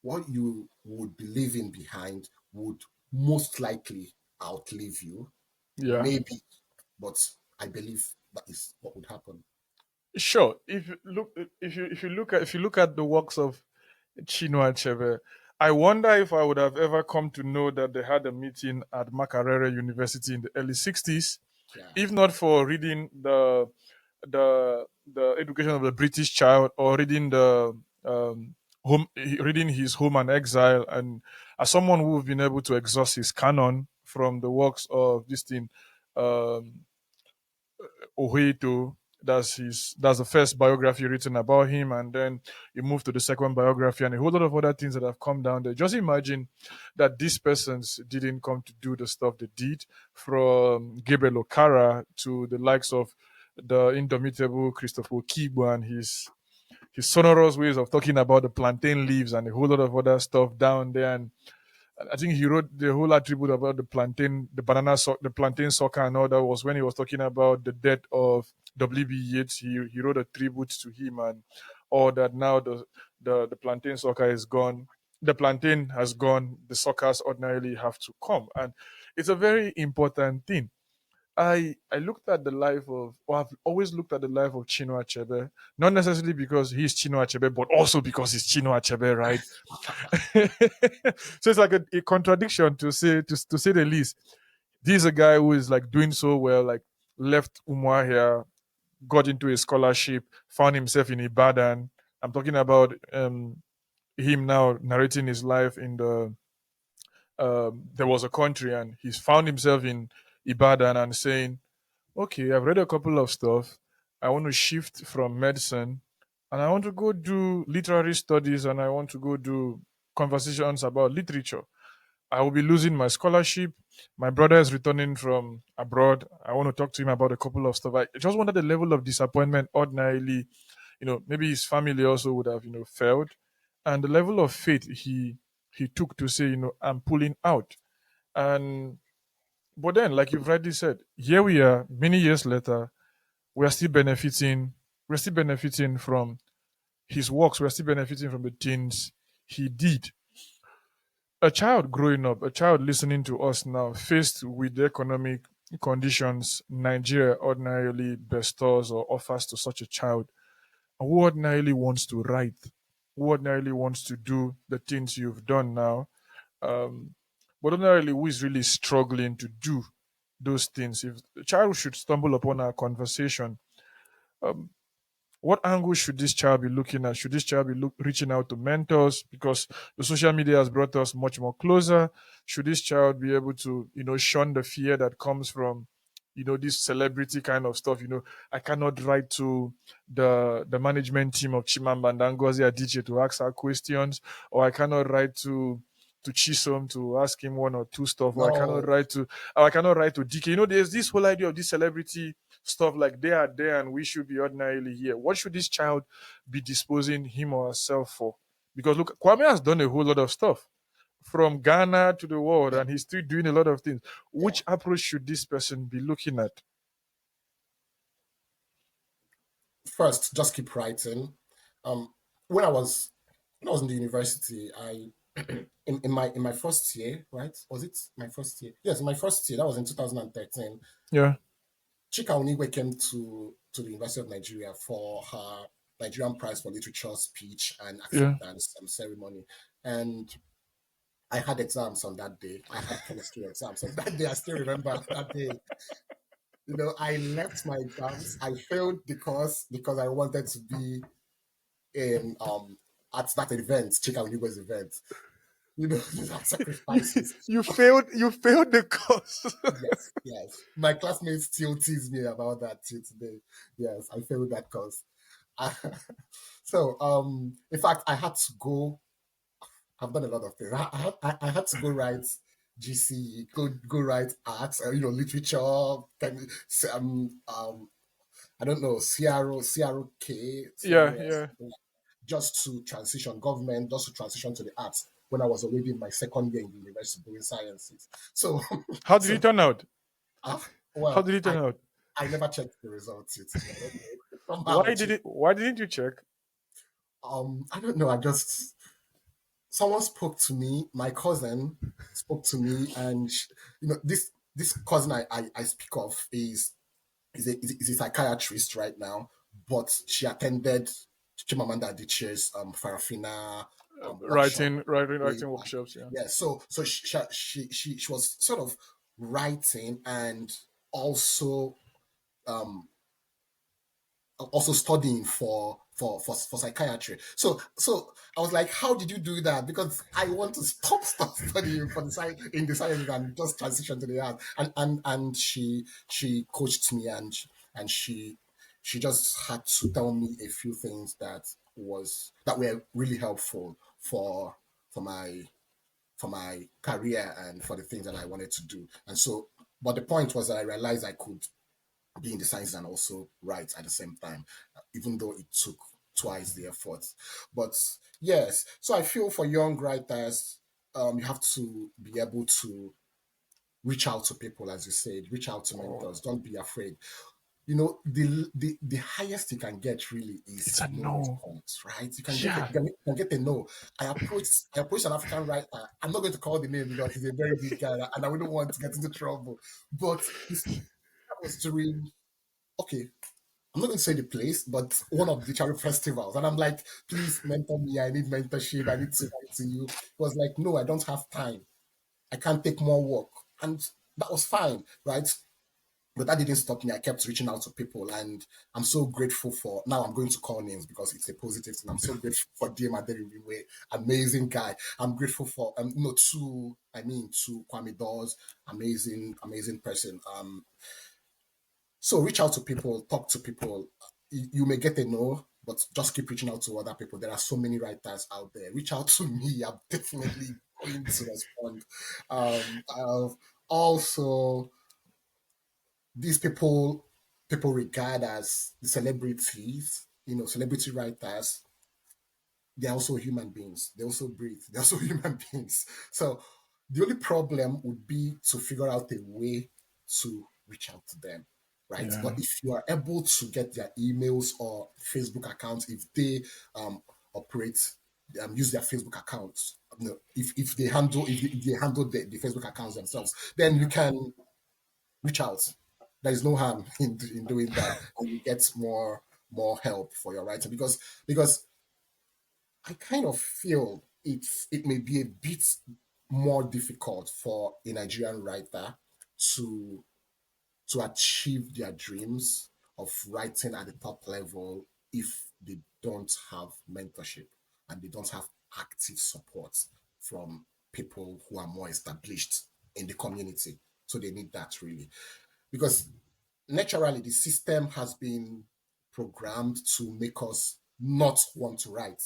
what you would be leaving behind would most likely outlive you, Yeah. maybe, but I believe that is what would happen. Sure. If you look at the works of Chinua Achebe, I wonder if I would have ever come to know that they had a meeting at Makerere University in the early '60s, Yeah, if not for reading the education of the British child, or reading the reading his Home and Exile, and as someone who've been able to exhaust his canon from the works of this thing, um, Ọhaeto. That's the first biography written about him, and then you move to the second biography and a whole lot of other things that have come down there. Just imagine that these persons didn't come to do the stuff they did, from Gabriel Okara to the likes of the indomitable Christopher Okigbo and his sonorous ways of talking about the plantain leaves and a whole lot of other stuff down there. And I think he wrote the whole attribute about the plantain, the plantain sucker, and all that was when he was talking about the death of W.B. Yeats. He wrote a tribute to him and all that. Now the plantain sucker is gone. The plantain has gone. The suckers ordinarily have to come, and it's a very important thing. I looked at the life of, or I've always looked at the life of Chinua Achebe, not necessarily because he's Chinua Achebe, but also because he's Chinua Achebe, right? So it's like a contradiction to say the least. This is a guy who is like doing so well, like left Umuahia, got into a scholarship, found himself in Ibadan. I'm talking about him now narrating his life in the there was a country, and he's found himself in Ibadan and saying, okay, I've read a couple of stuff. I want to shift from medicine and I want to go do literary studies and I want to go do conversations about literature. I will be losing my scholarship. My brother is returning from abroad. I want to talk to him about a couple of stuff. I just wonder the level of disappointment ordinarily, maybe his family also would have, failed. And the level of faith he took to say, I'm pulling out. And but then, like you've rightly said, here we are, many years later, we are still benefiting. We're still benefiting from his works. We're still benefiting from the things he did. A child growing up, a child listening to us now, faced with the economic conditions Nigeria ordinarily bestows or offers to such a child, who ordinarily wants to write, who ordinarily wants to do the things you've done now, um, but ordinarily who is really struggling to do those things. If the child should stumble upon our conversation, um, what angle should this child be looking at? Should this child be reaching out to mentors because the social media has brought us much more closer? Should this child be able to, shun the fear that comes from, this celebrity kind of stuff? I cannot write to the management team of Chimamanda Ngozi Adichie to ask her questions, or I cannot write to Chisom to ask him one or two stuff, No, or I cannot write to DK. There's this whole idea of this celebrity stuff like they are there and we should be ordinarily here. What should this child be disposing him or herself for? Because look, Kwame has done a whole lot of stuff from Ghana to the world yeah, and he's still doing a lot of things. yeah. Which approach should this person be looking at? First, just keep writing. Um, when I was in the university, I in my first year, right? Was it my first year? Yes, my first year. That was in 2013. Yeah, Chika Unigwe came to the University of Nigeria for her Nigerian Prize for Literature speech and yeah. acceptance ceremony, and I had exams on that day. I had chemistry exams on that day. I still remember that day. I left my exams. I failed because I wanted to be in at that event, Chika Unigwe's event. These are sacrifices. You failed the course. Yes, yes. My classmates still tease me about that till today. Yes, I failed that course. So, in fact, I had to go. I've done a lot of things. I had to go write GC, go write arts, literature, I don't know, CROK, Yeah, CROS, yeah. just to transition government, just to transition to the arts when I was already in my second year in the university doing sciences. So, How did it so turn out? uh, How well, did it turn out? I never checked the results yet. I don't know. Somehow Why I did checked. it? Why didn't you check? I don't know. I just someone spoke to me. My cousin spoke to me, and this cousin I speak of is a psychiatrist right now, but she attended Chimamanda Adichie's Farafina workshop way Writing back. workshops. Yeah. Yeah, so she was sort of writing and also um studying for psychiatry. So I was like, how did you do that? Because I want to stop studying for the science in the sciences and just transition to the art. And she coached me and she just had to tell me a few things that were really helpful for my career and for the things that I wanted to do. And so, but the point was that I realized I could be in the sciences and also write at the same time, even though it took twice the effort. But yes, so I feel for young writers, you have to be able to reach out to people, as you said, reach out to Oh, mentors. Don't be afraid. The highest you can get really it's is a no no. response, right? Yeah. You can get a no. I approached an African writer. I'm not going to call the name because he's a very big guy and I wouldn't want to get into trouble. But his was during, okay, I'm not going to say the place, but one of the charity festivals. And I'm like, please mentor me. I need mentorship. I need to write to you. He was like, no, I don't have time. I can't take more work. And that was fine, right? But that didn't stop me. I kept reaching out to people, and I'm so grateful for. Now I'm going to call names because it's a positive thing. I'm so grateful for DM Aderinwe, amazing guy. I'm grateful for no to Kwame Dawes, amazing person. So reach out to people, talk to people. You may get a no, but just keep reaching out to other people. There are so many writers out there. Reach out to me. I'm definitely going to respond. I've also these people regard as the celebrities, celebrity writers, they're also human beings. They also breathe. They're also human beings. So the only problem would be to figure out a way to reach out to them, right? Yeah. But if you are able to get their emails or Facebook accounts, if they operate, use their Facebook accounts, if they handle the Facebook accounts themselves, then you Yeah. can reach out. There is no harm in doing that, and you get more help for your writing because I kind of feel it may be a bit more difficult for a Nigerian writer to to achieve their dreams of writing at the top level if they don't have mentorship and they don't have active support from people who are more established in the community. So they need that really because naturally the system has been programmed to make us not want to write.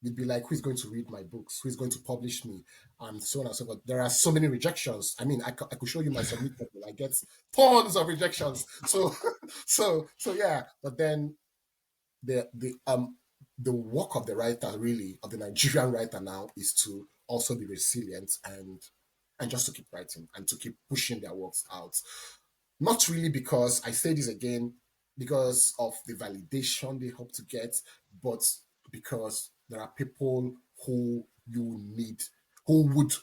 You'd be like, who's going to read my books? Who's going to publish me? And so on and so forth. There are so many rejections. I mean, I could show you my submit level. I get tons of rejections. So, so yeah. But then the work of the writer, really, of the Nigerian writer now, is to also be resilient and just to keep writing and to keep pushing their works out. Not really because I say this again, because of the validation they hope to get, but because there are people who you need, who would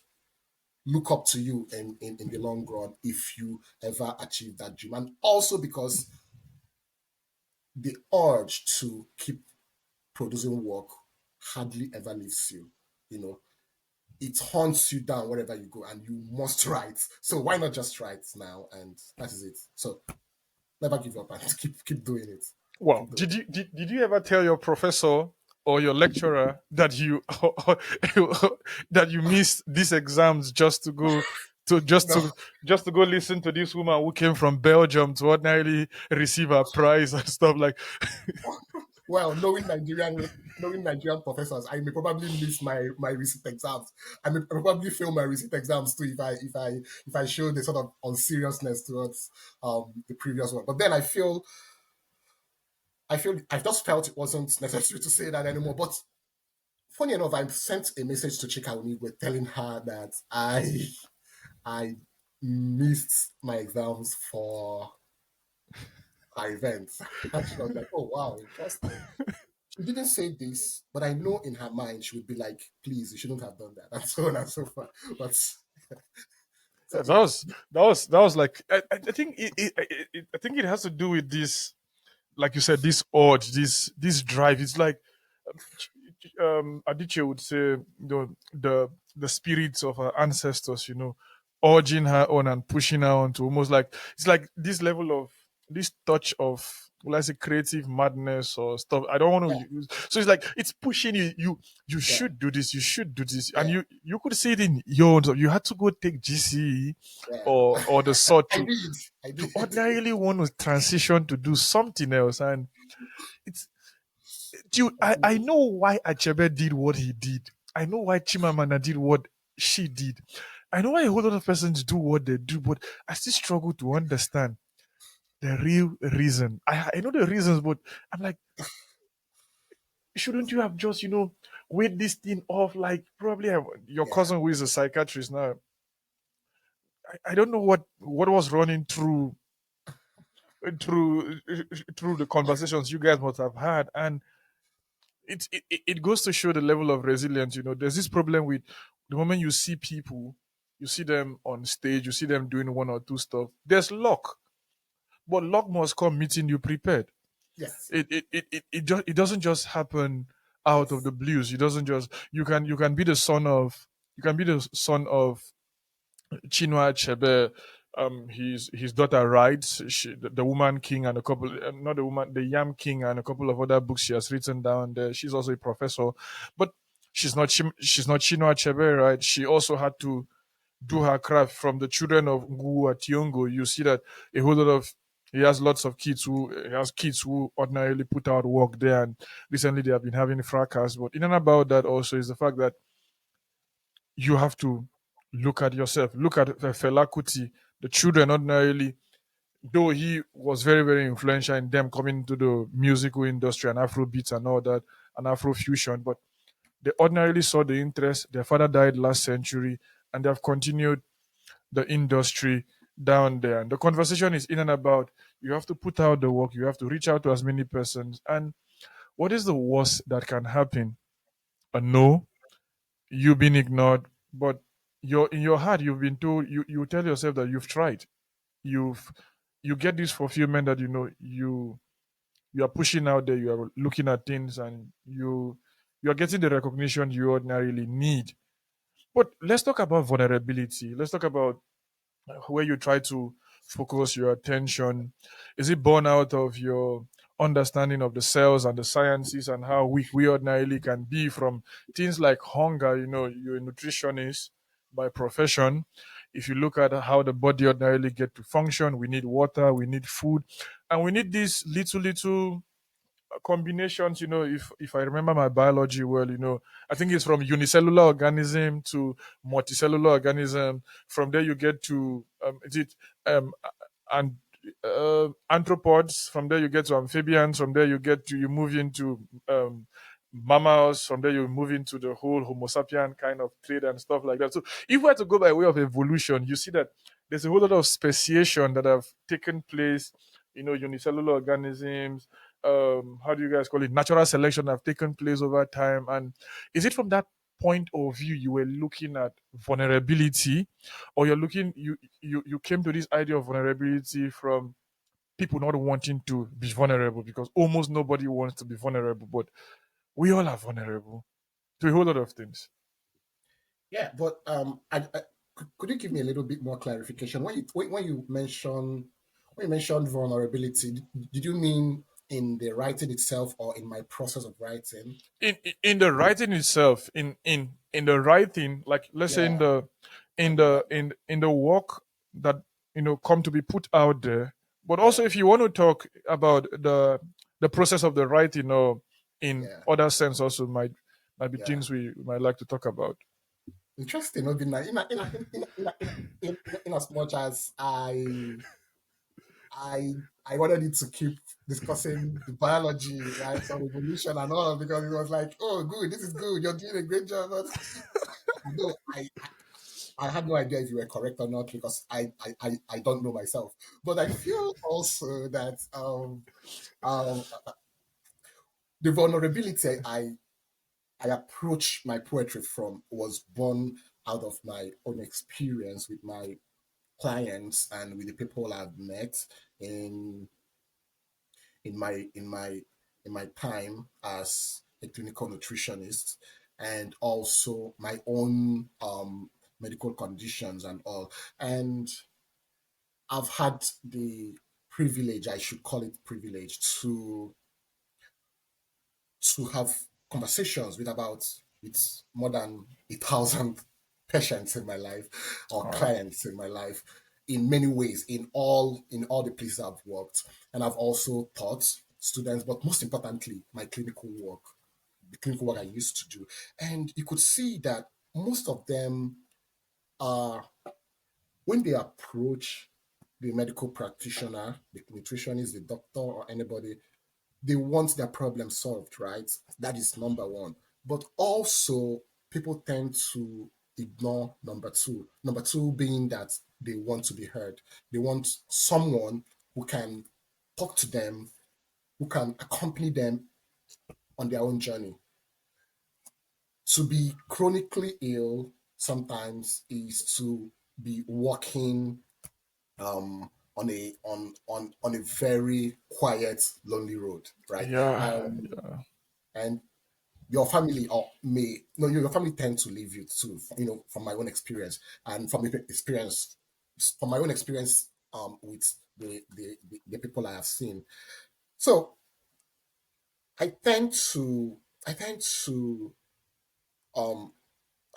look up to you in the long run if you ever achieve that dream. And also because the urge to keep producing work hardly ever leaves you. You know, it haunts you down wherever you go and you must write. So why not just write now? And that is it. So never give up and keep doing it. Well, Keep doing did you ever tell your professor or your lecturer that you that you missed these exams just to go to it. No, just to go listen to this woman who came from Belgium to ordinarily receive a prize and stuff like? well, knowing Nigerian professors, I may probably miss my recent exams. I may probably fail my recent exams too if I show the sort of unseriousness towards the previous one. But then I just felt it wasn't necessary to say that anymore. But funny enough, I sent a message to Chika Unigwe telling her that I missed my exams for her event. And she was like, "Oh wow, interesting." She didn't say this, but I know in her mind she would be like, "Please, you shouldn't have done that," and so on and so forth. But so Yeah, that was like I think I think it has to do with this, like you said, this urge, this drive. It's like Adichie would say, the spirits of her ancestors, urging her on and pushing her on to almost like it's like this level of this touch of, well, I say creative madness or stuff. I don't want to yeah, use. So it's like it's pushing you. You yeah, should do this. You should do this, and yeah, you could see it in your own. You had to go take GCE yeah. or the sort I did, I to did. ordinarily want to transition to do something else, and it's dude, I know why Achebe did what he did. I know why Chimamanda did what she did. I know why a whole lot of persons do what they do, but I still struggle to understand the real reason. I know the reasons, but I'm like, shouldn't you have just, weighed this thing off? Like, probably your yeah, cousin who is a psychiatrist now. I don't know what was running through through the conversations you guys must have had, and it goes to show the level of resilience. There's this problem with the moment you see people, you see them on stage, you see them doing one or two stuff. There's luck, but luck must come meeting you prepared. yes, It doesn't just happen out of yes, the blues. It doesn't just you can be the son of Chinua Achebe. His daughter writes, the Woman King, and a couple, not the woman, the Yam King, and a couple of other books she has written down there. She's also a professor, but she's not Chinua Achebe, right? She also had to do her craft from the children of Ngu Tiongo. You see that a whole lot of he has lots of kids who he has kids who ordinarily put out work there, and recently they have been having fracas. But in and about that also is the fact that you have to look at yourself. Look at Fela Kuti. The children ordinarily, though he was very, very influential in them coming into the musical industry and Afro beats and all that, and Afro fusion, but they ordinarily saw the interest. Their father died last century, and they have continued the industry down there. And the conversation is in and about you have to put out the work, you have to reach out to as many persons. And what is the worst that can happen? A no, you being ignored, but you're in your heart, you've been told, you tell yourself that you've tried. You've you get this fulfillment that you are pushing out there, you are looking at things, and you're getting the recognition you ordinarily need. But let's talk about vulnerability. Let's talk about where you try to focus your attention. Is it born out of your understanding of the cells and the sciences and how weak we ordinarily can be from things like hunger? You're a nutritionist by profession. If you look at how the body ordinarily get to function, we need water, we need food, and we need these little combinations. If I remember my biology well, I think it's from unicellular organism to multicellular organism. From there you get to is it and anthropods. From there you get to amphibians. From there you move into mammals. From there you move into the whole homo sapien kind of trade and stuff like that. So if we were to go by way of evolution, you see that there's a whole lot of speciation that have taken place. Unicellular organisms, how do you guys call it, natural selection, have taken place over time. And is it from that point of view you were looking at vulnerability, or you came to this idea of vulnerability from people not wanting to be vulnerable, because almost nobody wants to be vulnerable, but we all are vulnerable to a whole lot of things. yeah. But could you give me a little bit more clarification when you mentioned vulnerability? Did you mean in the writing itself or in my process of writing? In the writing itself, in the writing, like let's say in Yeah, the I in get the that. in the work that come to be put out there. But also Yeah, if you want to talk about the process of the writing, or in yeah, other sense also might be yeah. things we might like to talk about. Interesting. Obinna. In as much as I I wanted it to keep discussing the biology, right, of evolution and all, because it was like, oh, good, this is good, you're doing a great job. But no, I had no idea if you were correct or not, because I don't know myself. But I feel also that um, the vulnerability I approach my poetry from was born out of my own experience with my clients and with the people I've met in in my in my in my time as a clinical nutritionist, and also my own medical conditions and all. And I've had the privilege, I should call it privilege, to have conversations with more than 1,000 patients in my life, or Wow. clients in my life, in many ways, in all the places I've worked. And I've also taught students, but most importantly, the clinical work I used to do. And you could see that most of them are, when they approach the medical practitioner, the nutritionist, the doctor, or anybody, they want their problem solved, right? That is number one. But also, people tend to ignore number two. Number two being that they want to be heard. They want someone who can talk to them, who can accompany them on their own journey. To be chronically ill sometimes is to be walking on a very quiet, lonely road, right? Yeah, And your family or may no your family tend to leave you too, from my own experience and from my own experience with the people I have seen. So I tend to I tend to um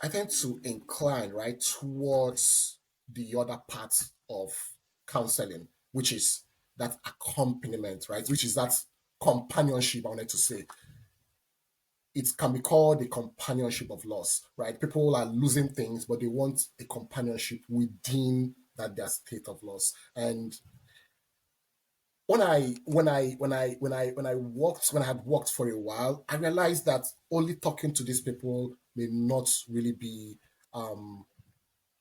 I tend to incline right towards the other part of counseling, which is that accompaniment, right? Which is that companionship. I wanted to say it can be called a companionship of loss, right? People are losing things, but they want a companionship within that their state of loss. And when I had worked for a while, I realized that only talking to these people um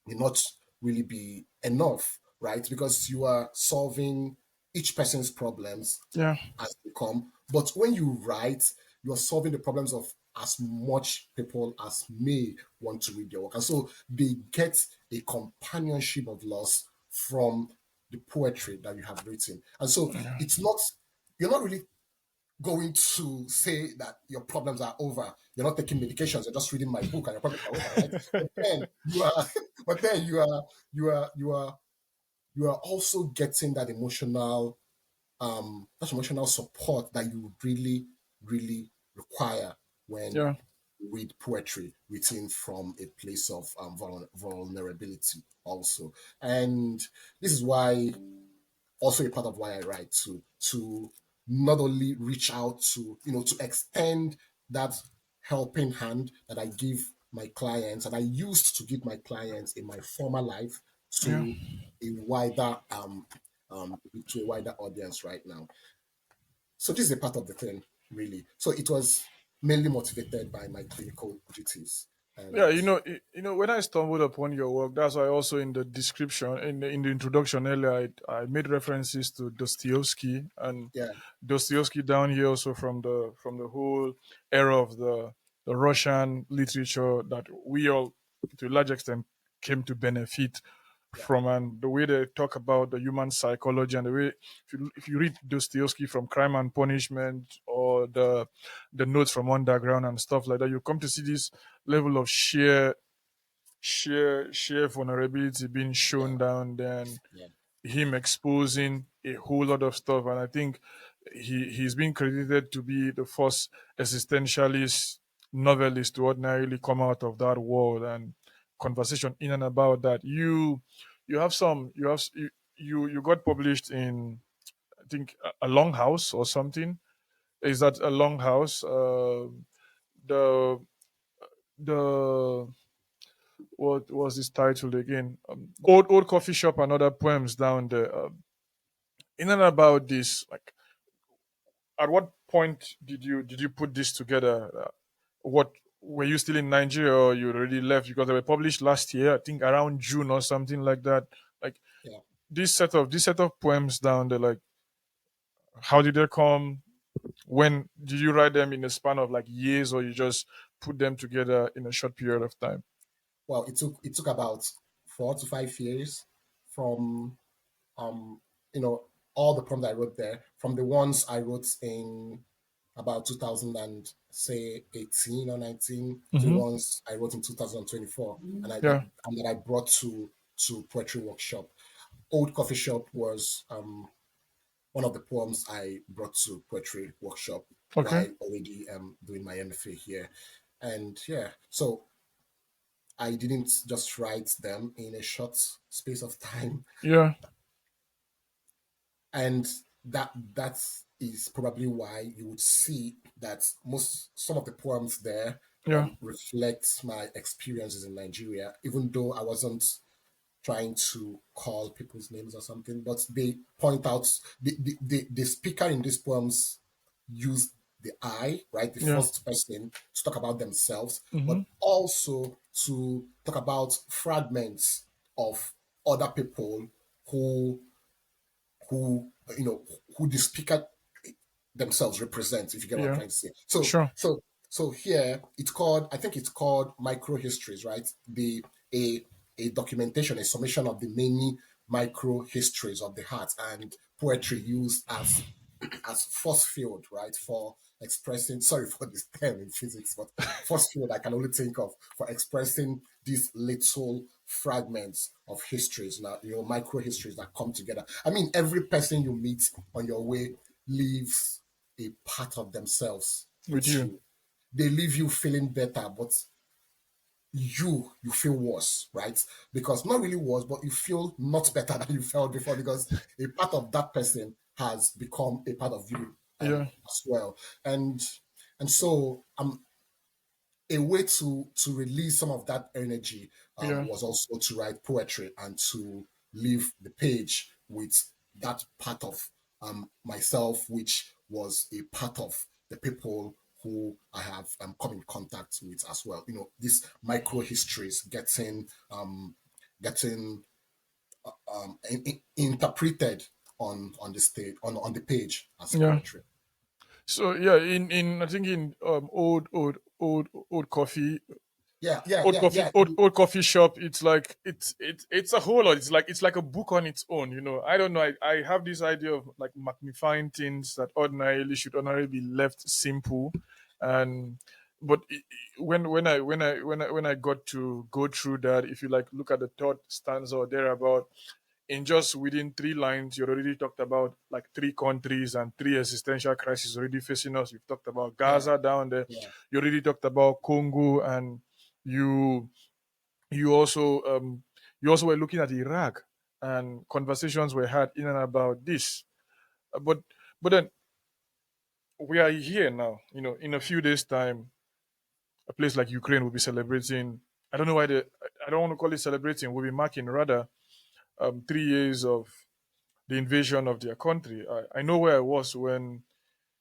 may not really be enough, right? Because you are solving each person's problems yeah, as they come. But when you write, you're solving the problems of as much people as may want to read your work. And so they get a companionship of loss from the poetry that you have written. And so you're not really going to say that your problems are over. You're not taking medications. You're just reading my book, and your problems are over, right? But then you are, but then you are also getting that emotional support that you really, really require when yeah, you read poetry written from a place of vulnerability, also. And this is why also a part of why I write to not only reach out to extend that helping hand that I give my clients and I used to give my clients in my former life yeah. to a wider to a wider audience right now. So this is a part of the thing, really. So it was mainly motivated by my clinical duties. Yeah, And when I stumbled upon your work, that's why also in the description, in the introduction earlier, I made references to Dostoevsky and yeah, Dostoevsky down here also from the whole era of the Russian literature that we all, to a large extent, came to benefit yeah, from, and the way they talk about the human psychology and the way, if you read Dostoevsky from Crime and Punishment or the notes from Underground and stuff like that, you come to see this level of sheer vulnerability being yeah, shown down there, and yeah, him exposing a whole lot of stuff. And I think he's been credited to be the first existentialist novelist to ordinarily come out of that world. And conversation in and about that, you have some you have you got published in, I think, a Longhouse or something. Is that a Longhouse? The the what was this title again? Old coffee shop and other poems down there. In and about this, like, at what point did you put this together? What, were you still in Nigeria or you already left? Because they were published last year, I think around June or something like that. Like, yeah. this set of poems down there, like, how did they come? When did you write them, in a span of like years, or you just put them together in a short period of time? Well, it took about 4 to 5 years from um you know all the prompts I wrote there, from the ones I wrote in about 2000 and say 18 or 19 to the Hmm. ones I wrote in 2024, and Yeah. that I brought to poetry workshop. Old coffee shop was one of the poems I brought to poetry workshop Okay. while already doing my MFA here. And yeah, so I didn't just write them in a short space of time. Yeah. And that is probably why you would see that some of the poems there Yeah. reflect my experiences in Nigeria, even though I wasn't trying to call people's names or something, but they point out the speaker in these poems use the I, right, the Yeah. first person to talk about themselves, Mm-hmm. but also to talk about fragments of other people who who you know who the speaker themselves represent, if you get what I'm Yeah. trying to say. So Sure. here it's called, I think it's called micro histories, right? The a a documentation, a summation of the many micro histories of the heart, and poetry used as force field, right, for expressing, sorry for this term in physics, but force field I can only think of for expressing these little fragments of histories, now, micro histories that come together. I mean, every person you meet on your way leaves a part of themselves With with you. you. They leave you feeling better, but you feel worse, right? Because not really worse, but you feel not better than you felt before, because a part of that person has become a part of you, Yeah. as well. And so a way to release some of that energy, Yeah. was also to write poetry and to leave the page with that part of myself, which was a part of the people who I have come in contact with as well. These micro histories getting interpreted on the stage, on the page, as Yeah. poetry. So yeah, in I think in old coffee Yeah, yeah, old yeah, coffee yeah. old coffee shop, it's like it's a whole lot. It's like a book on its own, I don't know, I have this idea of like magnifying things that ordinarily should ordinarily be left simple. And but when I got to go through that, if you like look at the third stanza or thereabout, in just within 3 lines, you already talked about like 3 countries and 3 existential crises already facing us. You've talked about Yeah, Gaza down there. yeah. You already talked about Congo, and you you also you also were looking at Iraq, and conversations were had in and about this. But then we are here now. In a few days' time, a place like Ukraine will be celebrating. I don't know why I don't want to call it celebrating. We'll be marking rather 3 years of the invasion of their country. I know where I was when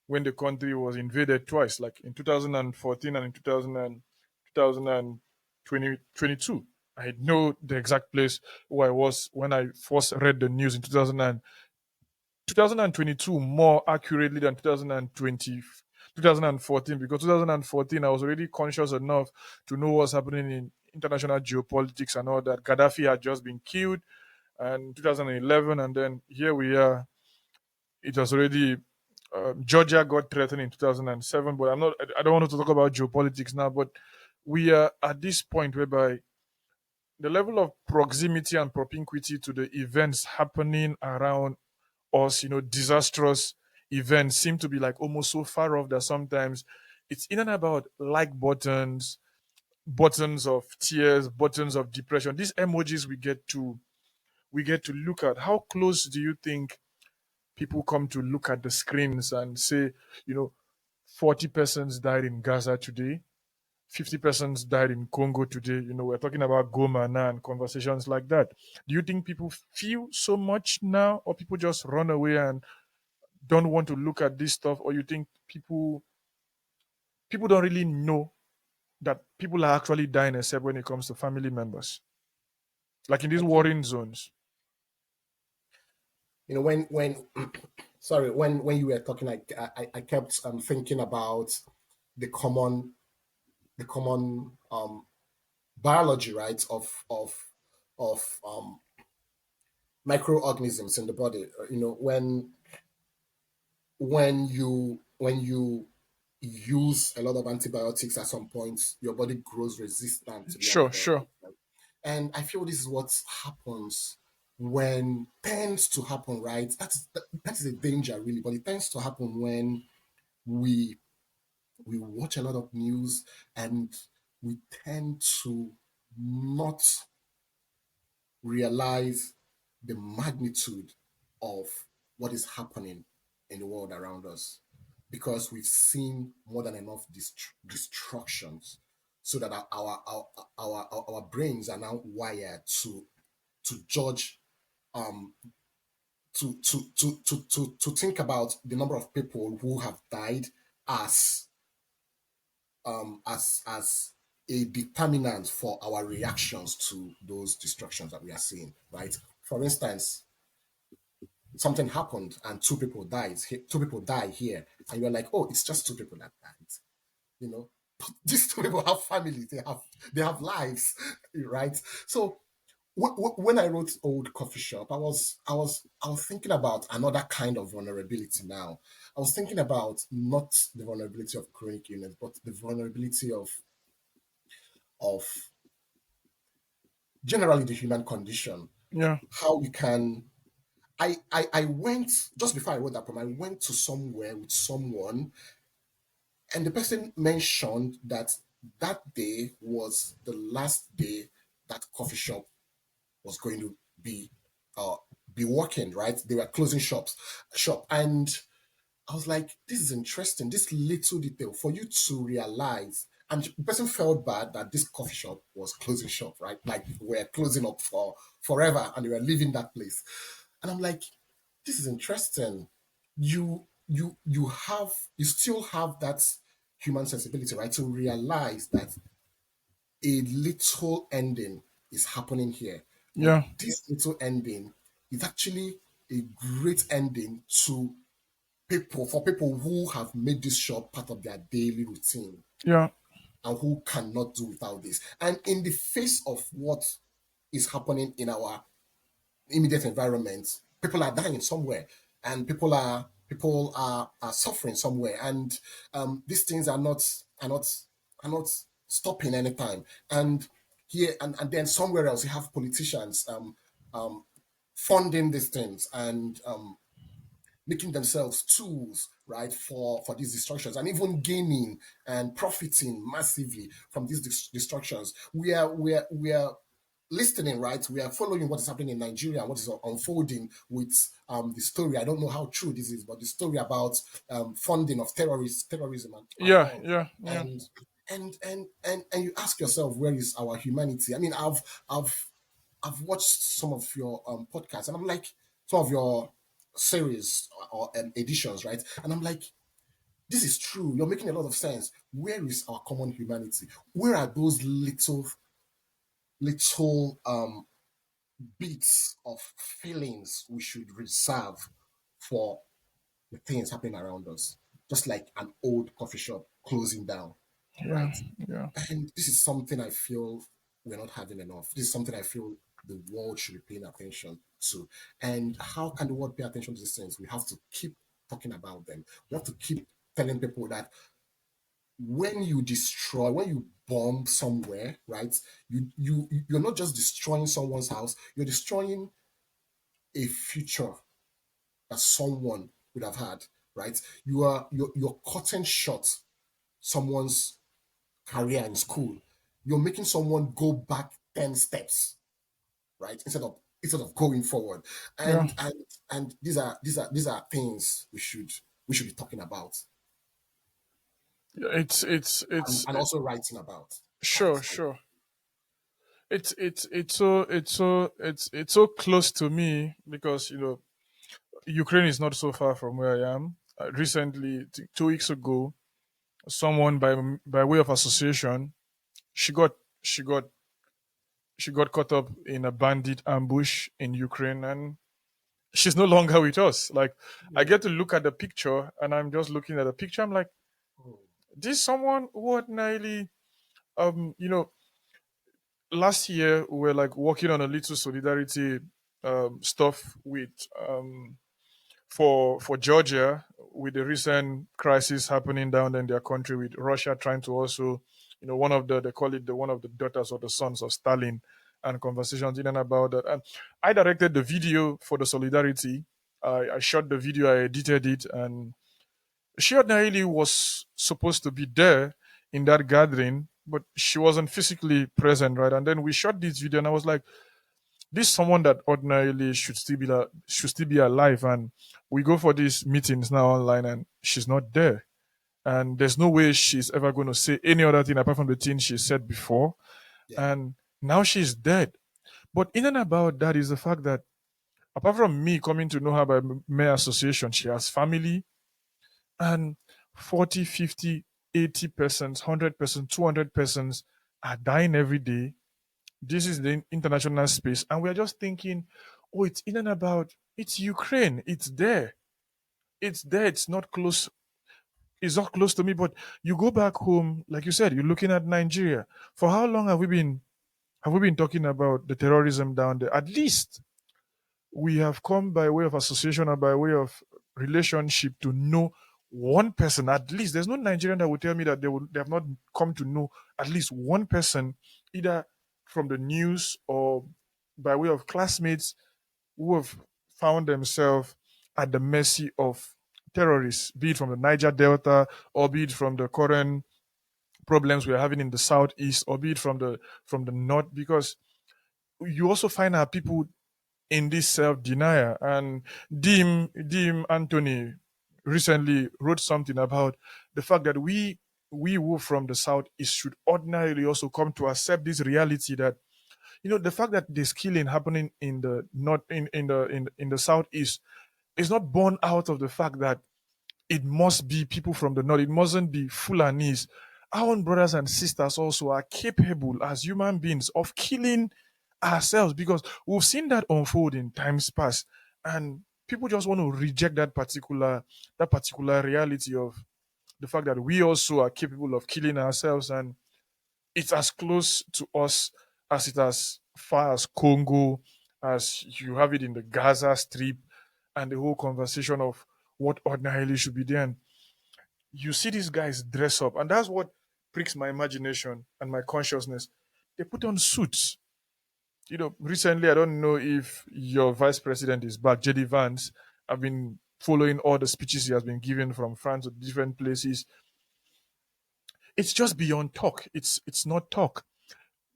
the country was invaded twice, like in 2014 and in 2022. I know the exact place where I was when I first read the news in 2022, more accurately than 2014, because 2014 I was already conscious enough to know what's happening in international geopolitics and all that. Gaddafi had just been killed, and 2011, and then here we are. It was already Georgia got threatened in 2007, but I don't want to talk about geopolitics now. But we are at this point whereby the level of proximity and propinquity to the events happening around us, disastrous events, seem to be like almost so far off that sometimes it's in and about like buttons, buttons of tears, buttons of depression. These emojis we get to look at. How close do you think people come to look at the screens and say, you know, 40 persons died in Gaza today, 50 persons died in Congo today? We're talking about Goma now and conversations like that. Do you think people feel so much now, or people just run away and don't want to look at this stuff? Or you think people don't really know that people are actually dying, except when it comes to family members, like in these I think, warring zones? when sorry, when you were talking, I kept thinking about the common the common biology, right, of microorganisms in the body. When you use a lot of antibiotics, at some point your body grows resistant to the Sure, sure. antibiotics, right? And I feel this is what happens, when tends to happen, right? That is a danger, really, but it tends to happen when we we watch a lot of news, and we tend to not realize the magnitude of what is happening in the world around us, because we've seen more than enough destructions, so that our brains are now wired to judge to think about the number of people who have died as as a determinant for our reactions to those destructions that we are seeing, right? For instance, something happened and two people die here, and you're like, oh, it's just two people that died, you know. But these two people have families, they have lives, right? So when I wrote Old Coffee Shop, I was thinking about another kind of vulnerability. Now, I was thinking about not the vulnerability of chronic illness, but the vulnerability of generally the human condition. Yeah. How we can. I went just before I wrote that poem. I went to somewhere with someone, and the person mentioned that that day was the last day that coffee shop was going to uh be working, right? They were closing shop. And I was like, this is interesting, this little detail for you to realize. And the person felt bad that this coffee shop was closing shop, right? Like we're closing up for forever and they were leaving that place. And I'm like, this is interesting. You still have that human sensibility, right? To realize that a little ending is happening here. But Yeah. this little ending is actually a great ending to for people who have made this shop part of their daily routine Yeah. and who cannot do without this. And in the face of what is happening in our immediate environment, people are dying somewhere, and people are suffering somewhere, and these things are not stopping anytime. And here and then somewhere else, you have politicians um, funding these things and making themselves tools, right, for these destructions, and even gaining and profiting massively from these destructions. We are listening, right? We are following what is happening in Nigeria and what is unfolding with the story. I don't know how true this is, but the story about funding of terrorism and Yeah. all. Yeah. Yeah. And and you ask yourself, where is our humanity? I mean, I've watched some of your podcasts, and I'm like, some of your series or editions, right? And I'm like, this is true. You're making a lot of sense. Where is our common humanity? Where are those little bits of feelings we should reserve for the things happening around us? Just like an old coffee shop closing down, Yeah. right? Yeah. And this is something I feel we're not having enough. This is something I feel the world should be paying attention to. And how can the world pay attention to these things? We have to keep talking about them. We have to keep telling people that when you bomb somewhere, right? You're not just destroying someone's house, you're destroying a future that someone would have had, right? You're cutting short someone's career in school. You're making someone go back 10 steps, right? Instead of going forward. Yeah. And these are things we should be talking about, Yeah. and also writing about. That Sure. is how. Sure. It's so close to me because Ukraine is not so far from where I am. Recently, 2 weeks ago, someone by way of association, she got she got she got caught up in a bandit ambush in Ukraine, and she's no longer with us. Like, I get to look at the picture, and I'm just looking at the picture. I'm like, this is someone who ordinarily, um, you know, last year we were like working on a little solidarity stuff with for Georgia with the recent crisis happening down there in their country with Russia trying to also, one of the they call it the one of the daughters or the sons of Stalin, and conversations in and about that. And I directed the video for the solidarity. I shot the video, I edited it, and she ordinarily was supposed to be there in that gathering, but she wasn't physically present, right? And then we shot this video, and I was like, this is someone that ordinarily should still be alive, and we go for these meetings now online, and she's not there, and there's no way she's ever going to say any other thing apart from the thing she said before, Yeah. and now she's dead. But in and about that is the fact that Apart from me coming to know her by mere association, she has family, and 40, 50, 80 persons, 100 persons, 200 persons are dying every day. This is the international space. And we're just thinking, oh, it's in and about, it's Ukraine. It's there. It's there. It's not close. It's not close to me. But you go back home, like you said, you're looking at Nigeria. For how long have we been talking about the terrorism down there? At least we have come by way of association or by way of relationship to know one person. At least there's no Nigerian that will tell me that they have not come to know at least one person, either from the news or by way of classmates who have found themselves at the mercy of terrorists, be it from the Niger Delta or be it from the current problems we are having in the southeast, or be it from the north, because you also find our people in this self-denial. And Dim Anthony recently wrote something about the fact that we who from the southeast should ordinarily also come to accept this reality that, the fact that there's killing happening in the north, in the southeast, is not born out of the fact that it must be people from the north. It mustn't be Fulanis. Our own brothers and sisters also are capable as human beings of killing ourselves, because we've seen that unfold in times past, and people just want to reject that particular reality of the fact that we also are capable of killing ourselves, and it's as close to us as it as far as Congo, as you have it in the Gaza Strip, and the whole conversation of what ordinarily should be there. And you see these guys dress up, and that's what pricks my imagination and my consciousness. They put on suits. Recently, I don't know if your vice president is back, JD Vance. I've been following all the speeches he has been giving from France to different places. It's just beyond talk. It's not talk.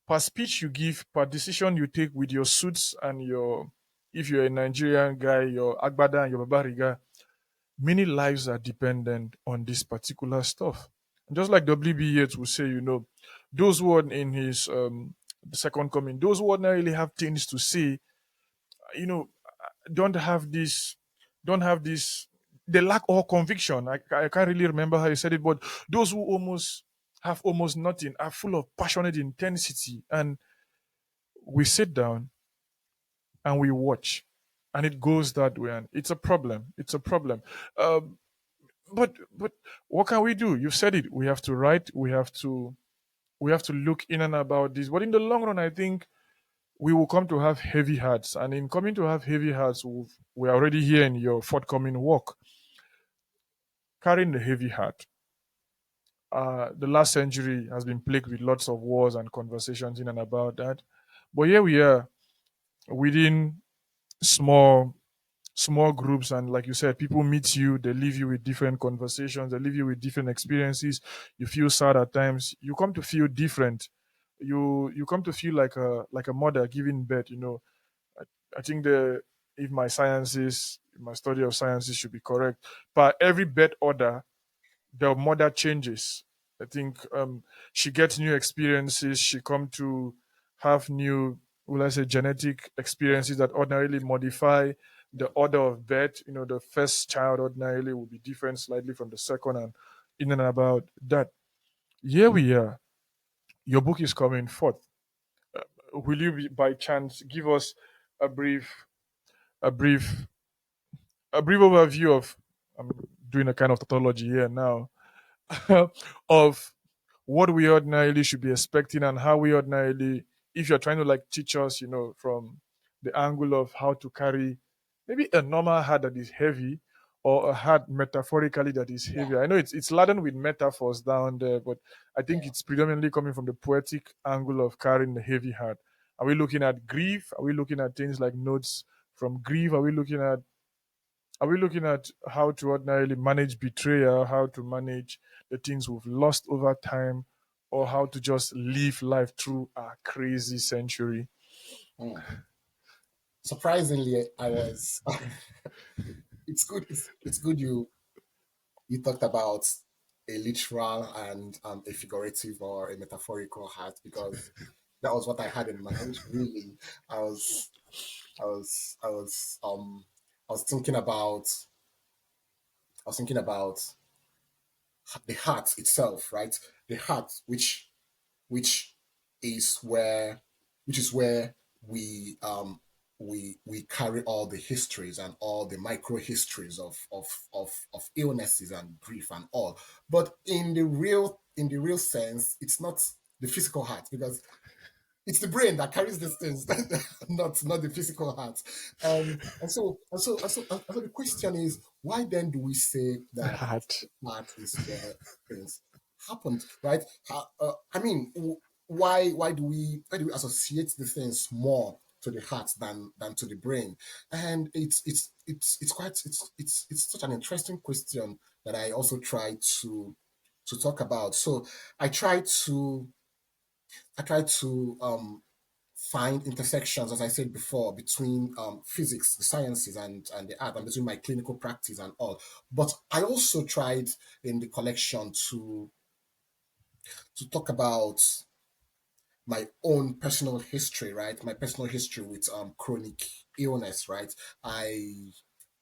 Per speech you give, per decision you take with your suits and your, if you're a Nigerian guy, your Agbada and your Babariga, many lives are dependent on this particular stuff. And just like WB Yeats will say, those who are in his the second coming, those who ordinarily have things to say, you know, don't have this, don't have this, they lack all conviction. I can't really remember how he said it, but those who almost have almost nothing are full of passionate intensity. And we sit down and we watch, and it goes that way, and it's a problem. It's a problem. Um, but what can we do? You've said it. We have to write. We have to look in and about this. But in the long run, I think we will come to have heavy hearts. And in coming to have heavy hearts, we're already here in your forthcoming walk, carrying the heavy heart. The last century has been plagued with lots of wars and conversations in and about that. But here we are within small small groups, and like you said, people meet you, they leave you with different conversations, they leave you with different experiences. You feel sad at times, you come to feel different. You come to feel like a mother giving birth. I think the if my sciences, if my study of sciences should be correct, but every birth order, the mother changes. I think she gets new experiences. She come to have new, will I say, genetic experiences that ordinarily modify the order of birth. The first child ordinarily will be different slightly from the second, and in and about that. Here we are. Your book is coming forth. Will you, by chance, give us a brief, a brief, a brief overview of? I'm doing a kind of tautology here now of what we ordinarily should be expecting, and how we ordinarily, if you're trying to like teach us, from the angle of how to carry maybe a normal heart that is heavy, or a heart metaphorically that is Yeah, heavy. I know it's laden with metaphors down there, but I think yeah. it's predominantly coming from the poetic angle of carrying the heavy heart. Are we looking at grief? Are we looking at things like notes from grief? Are we looking at how to ordinarily manage betrayal, how to manage the things we've lost over time, or how to just live life through a crazy century? Hmm. Surprisingly, I was. It's good. It's good you talked about a literal and a figurative or a metaphorical heart, because that was what I had in mind. Really, I was. I was thinking about the heart itself, right? The heart, which is where which is where we we carry all the histories and all the micro histories of illnesses and grief and all. But in the real sense, it's not the physical heart, because it's the brain that carries these things, not the physical heart. And so the question is, why then do we say The that heart. the heart is where things happened, right? I mean, why do we associate the things more to the heart than to the brain? And it's such an interesting question that I also try to talk about. So I try to I try to find intersections, as I said before, between physics, the sciences, and the art, and between my clinical practice and all. But I also tried in the collection to talk about my own personal history, right? My personal history with chronic illness, right? I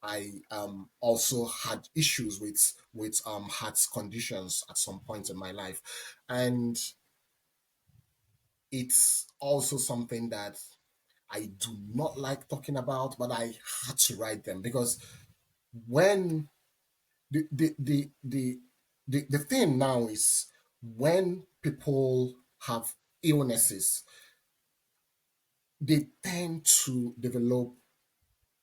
I also had issues with heart conditions at some point in my life, and it's also something that I do not like talking about, but I had to write them because when the the the the the thing now is, when people have illnesses, they tend to develop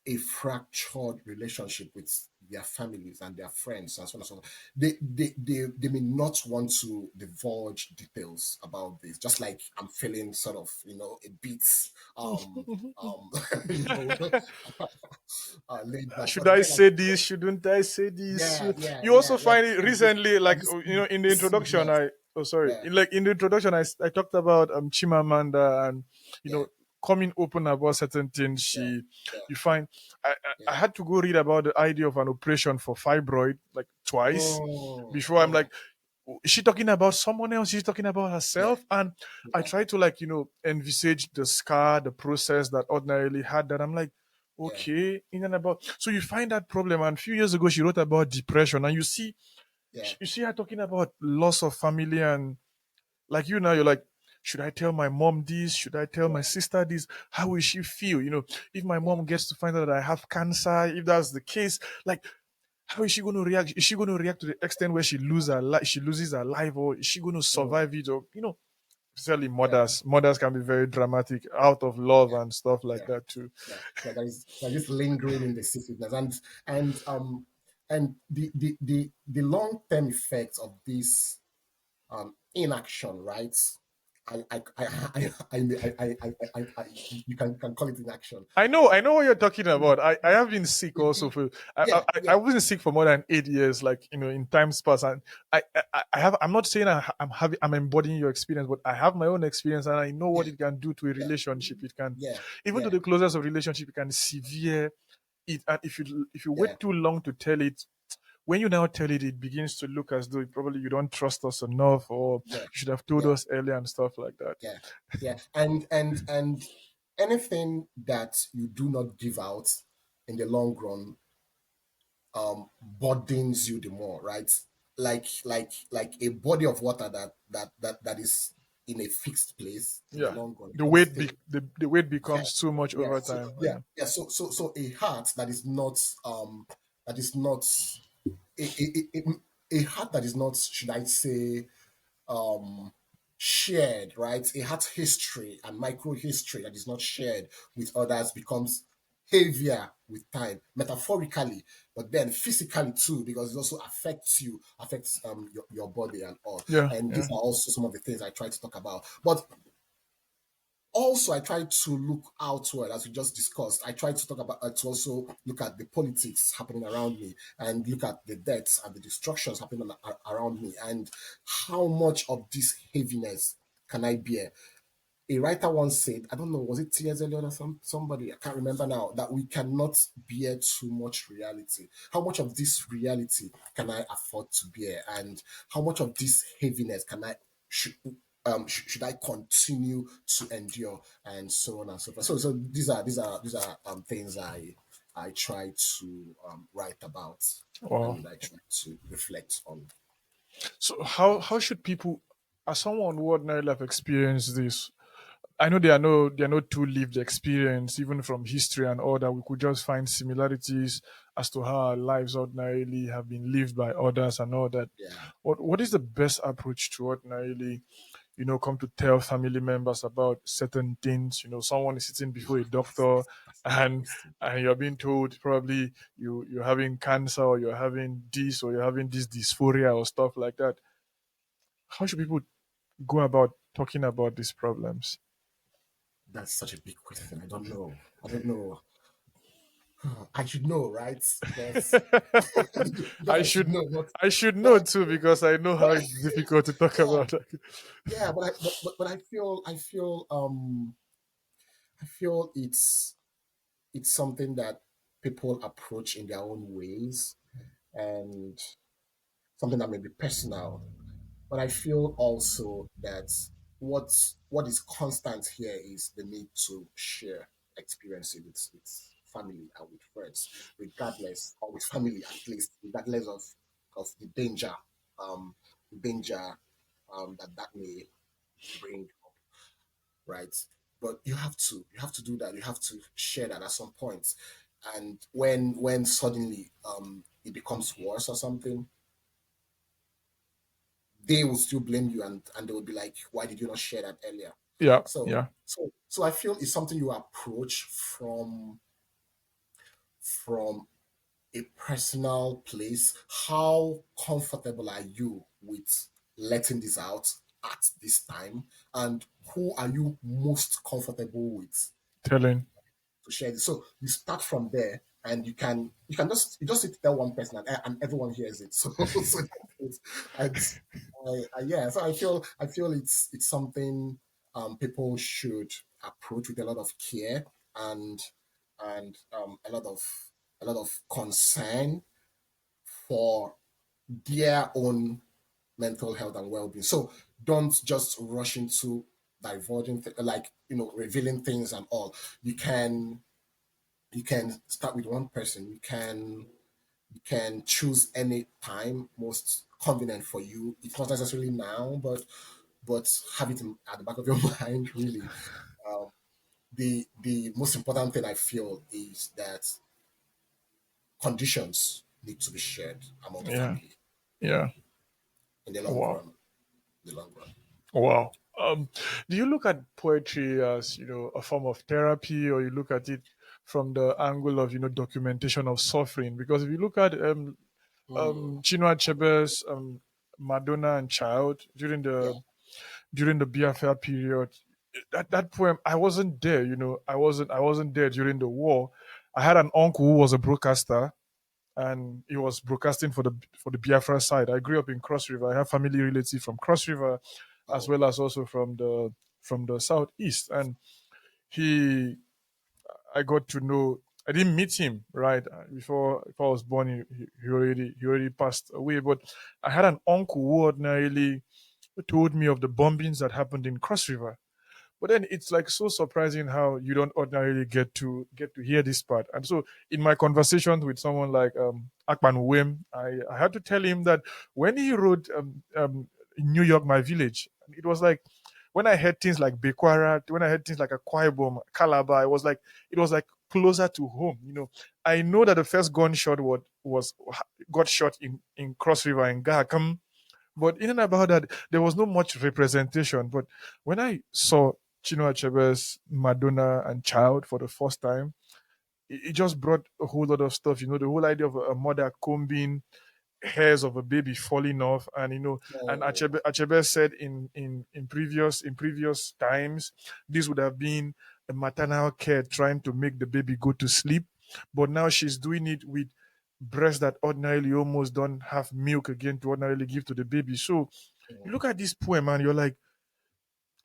a fractured relationship with their families and their friends and so on and so on. They may not want to divulge details about this, just like I'm feeling sort of, a bit um you know laid back. Should But I then say this? Shouldn't I say this? yeah, yeah, You yeah, also yeah. find it recently, And like in the this introduction, seedness, yeah. in the introduction, I talked about Chimamanda and you Yeah, know coming open about certain things. yeah, yeah, You find, I yeah. had to go read about the idea of an operation for fibroid like twice Mm, before I'm mm, like, is she talking about someone else? She's talking about yeah, herself. And I yeah, try to envisage the scar, the process that ordinarily had that. I'm like, yeah, okay, in and about. So you find that problem. And a few years ago, she wrote about depression, and yeah, you see her talking about loss of family, and like you now, you're like, should I tell my mom this? Should I tell my yeah, sister this? How will she feel? If my yeah, mom gets to find out that I have cancer, if that's the case, like how is she going to react? Is she going to react to the extent where she loses her life, or is she going to mm, survive it? Or especially yeah, mothers can be very dramatic out of love yeah, and stuff like yeah. that too. Yeah, yeah, there is this lingering indecisiveness, and the long term effects of this inaction, right? You can call it inaction. I know what you're talking about. I have been sick also for Yeah, I yeah, wasn't sick for more than 8 years, like in times past, and I have I'm not saying I'm embodying your experience, but I have my own experience, and I know yeah, what it can do to a yeah, relationship. It can, yeah, even to yeah, the closest of relationship, it can severe it, and if you yeah, wait too long to tell it, when you now tell it, it begins to look as though probably you don't trust us enough, or yeah, you should have told yeah, us earlier and stuff like that. yeah, yeah. And anything that you do not give out in the long run burdens you the more, right? Like a body of water that is in a fixed place in the Yeah, long run the becomes weight stale. the weight Yeah, becomes too much yeah, over so, time. yeah, Yeah. yeah. So a heart that is not a heart that is not, should I say, shared, right? A heart history and micro history that is not shared with others becomes heavier with time, metaphorically, but then physically too, because it also affects your body and all. Yeah, And these yeah. are also some of the things I try to talk about. But also I try to look outward, as we just discussed. I try to talk about to also look at the politics happening around me, and look at the deaths and the destructions happening around me, and how much of this heaviness can I bear. A writer once said, I don't know, was it T.S. Eliot or somebody, I can't remember now, that we cannot bear too much reality. How much of this reality can I afford to bear? And how much of this heaviness can I should should I continue to endure, and so on and so forth. So these are things I try to write about, Wow. and I try to reflect on. So how should people, as someone who ordinarily have experienced this, I know there are no two lived experience, even from history and all that. We could just find similarities as to how our lives ordinarily have been lived by others and all that. Yeah, What is the best approach to ordinarily, come to tell family members about certain things? Someone is sitting before a doctor that's a good and question. you're being told probably you're having cancer, or you're having this, or you're having this dysphoria or stuff like that. How should people go about talking about these problems? That's such a big question. I don't know. I don't know. I should know, right? But because I I should should know, I should but know too, because I know how it's difficult to talk yeah, about. yeah. But I feel it's something that people approach in their own ways, and something that may be personal. But I feel also that what is constant here is the need to share experiences with family and with friends, regardless, or with family at least, regardless of um, the danger that may bring up, right? But you have to do that. You have to share that at some point. And when suddenly it becomes worse or something, they will still blame you, and they will be like, why did you not share that earlier? Yeah, So yeah, so I feel it's something you approach from a personal place. How comfortable are you with letting this out at this time? And who are you most comfortable with telling. to share this? So you start from there, and you can just need to tell one person, and everyone hears it. So that's it. And yeah, so I feel it's something people should approach with a lot of care, and a lot of concern for their own mental health and well-being. So don't just rush into divulging, like, revealing things and all. You can start with one person. You can choose any time most convenient for you. It's not necessarily now, but have it at the back of your mind. Really, the most important thing I feel is that conditions need to be shared among the Yeah, family yeah. in the long Wow, run. The long run. wow. Do you look at poetry as a form of therapy, or you look at it from the angle of documentation of suffering? Because if you look at Hmm. Chinua Achebe's Madonna and Child Yeah. during the Biafra period. That poem, I wasn't there. I wasn't there during the war. I had an uncle who was a broadcaster, and he was broadcasting for the Biafra side. I grew up in Cross River. I have family relatives from Cross River, as Oh. well as also from the southeast. And he, I got to know. I didn't meet him right before I was born. He already passed away. But I had an uncle who ordinarily told me of the bombings that happened in Cross River. But then it's like so surprising how you don't ordinarily get to hear this part. And so in my conversations with someone like Akpan Wim, I had to tell him that when he wrote New York, My Village, it was like when I heard things like Bekwara, when I heard things like Akwa Ibom, Calabar, it was like closer to home. I know that the first gunshot was got shot in Cross River in Gahakam, but in and about that, there was no much representation. But when I saw Chinua Achebe's Madonna and Child for the first time, it just brought a whole lot of stuff. The whole idea of a mother combing hairs of a baby falling off, and and Oh. Achebe said in previous times this would have been a maternal care trying to make the baby go to sleep, but now she's doing it with breasts that ordinarily almost don't have milk again to ordinarily give to the baby. So you Oh. look at this poem and you're like,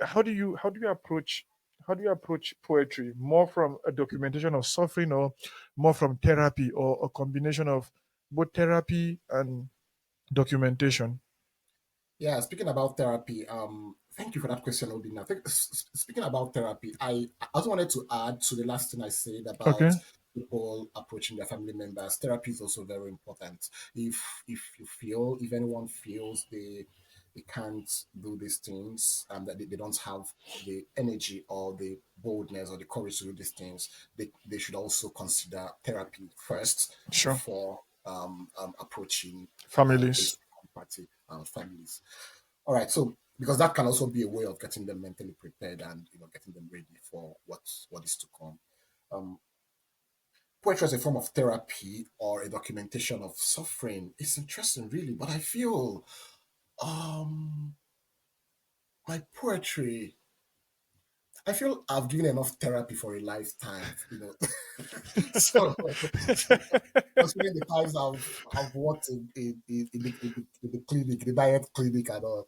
how do you approach poetry, more from a documentation of suffering, or more from therapy, or a combination of both therapy and documentation? Yeah, speaking about therapy, Thank you for that question, Obina. I think, speaking about therapy, I also wanted to add to the last thing I said Okay. about people approaching their family members. Therapy is also very important. If anyone feels they can't do these things, and that they don't have the energy or the boldness or the courage to do these things, they should also consider therapy first Sure. before approaching a Families. party families. All right, so because that can also be a way of getting them mentally prepared and getting them ready for what is to come. Um, Poetry as a form of therapy or a documentation of suffering is interesting, really. But I feel um, my poetry. I feel I've given enough therapy for a lifetime. So considering the times I've worked in the clinic, the diet clinic, and all,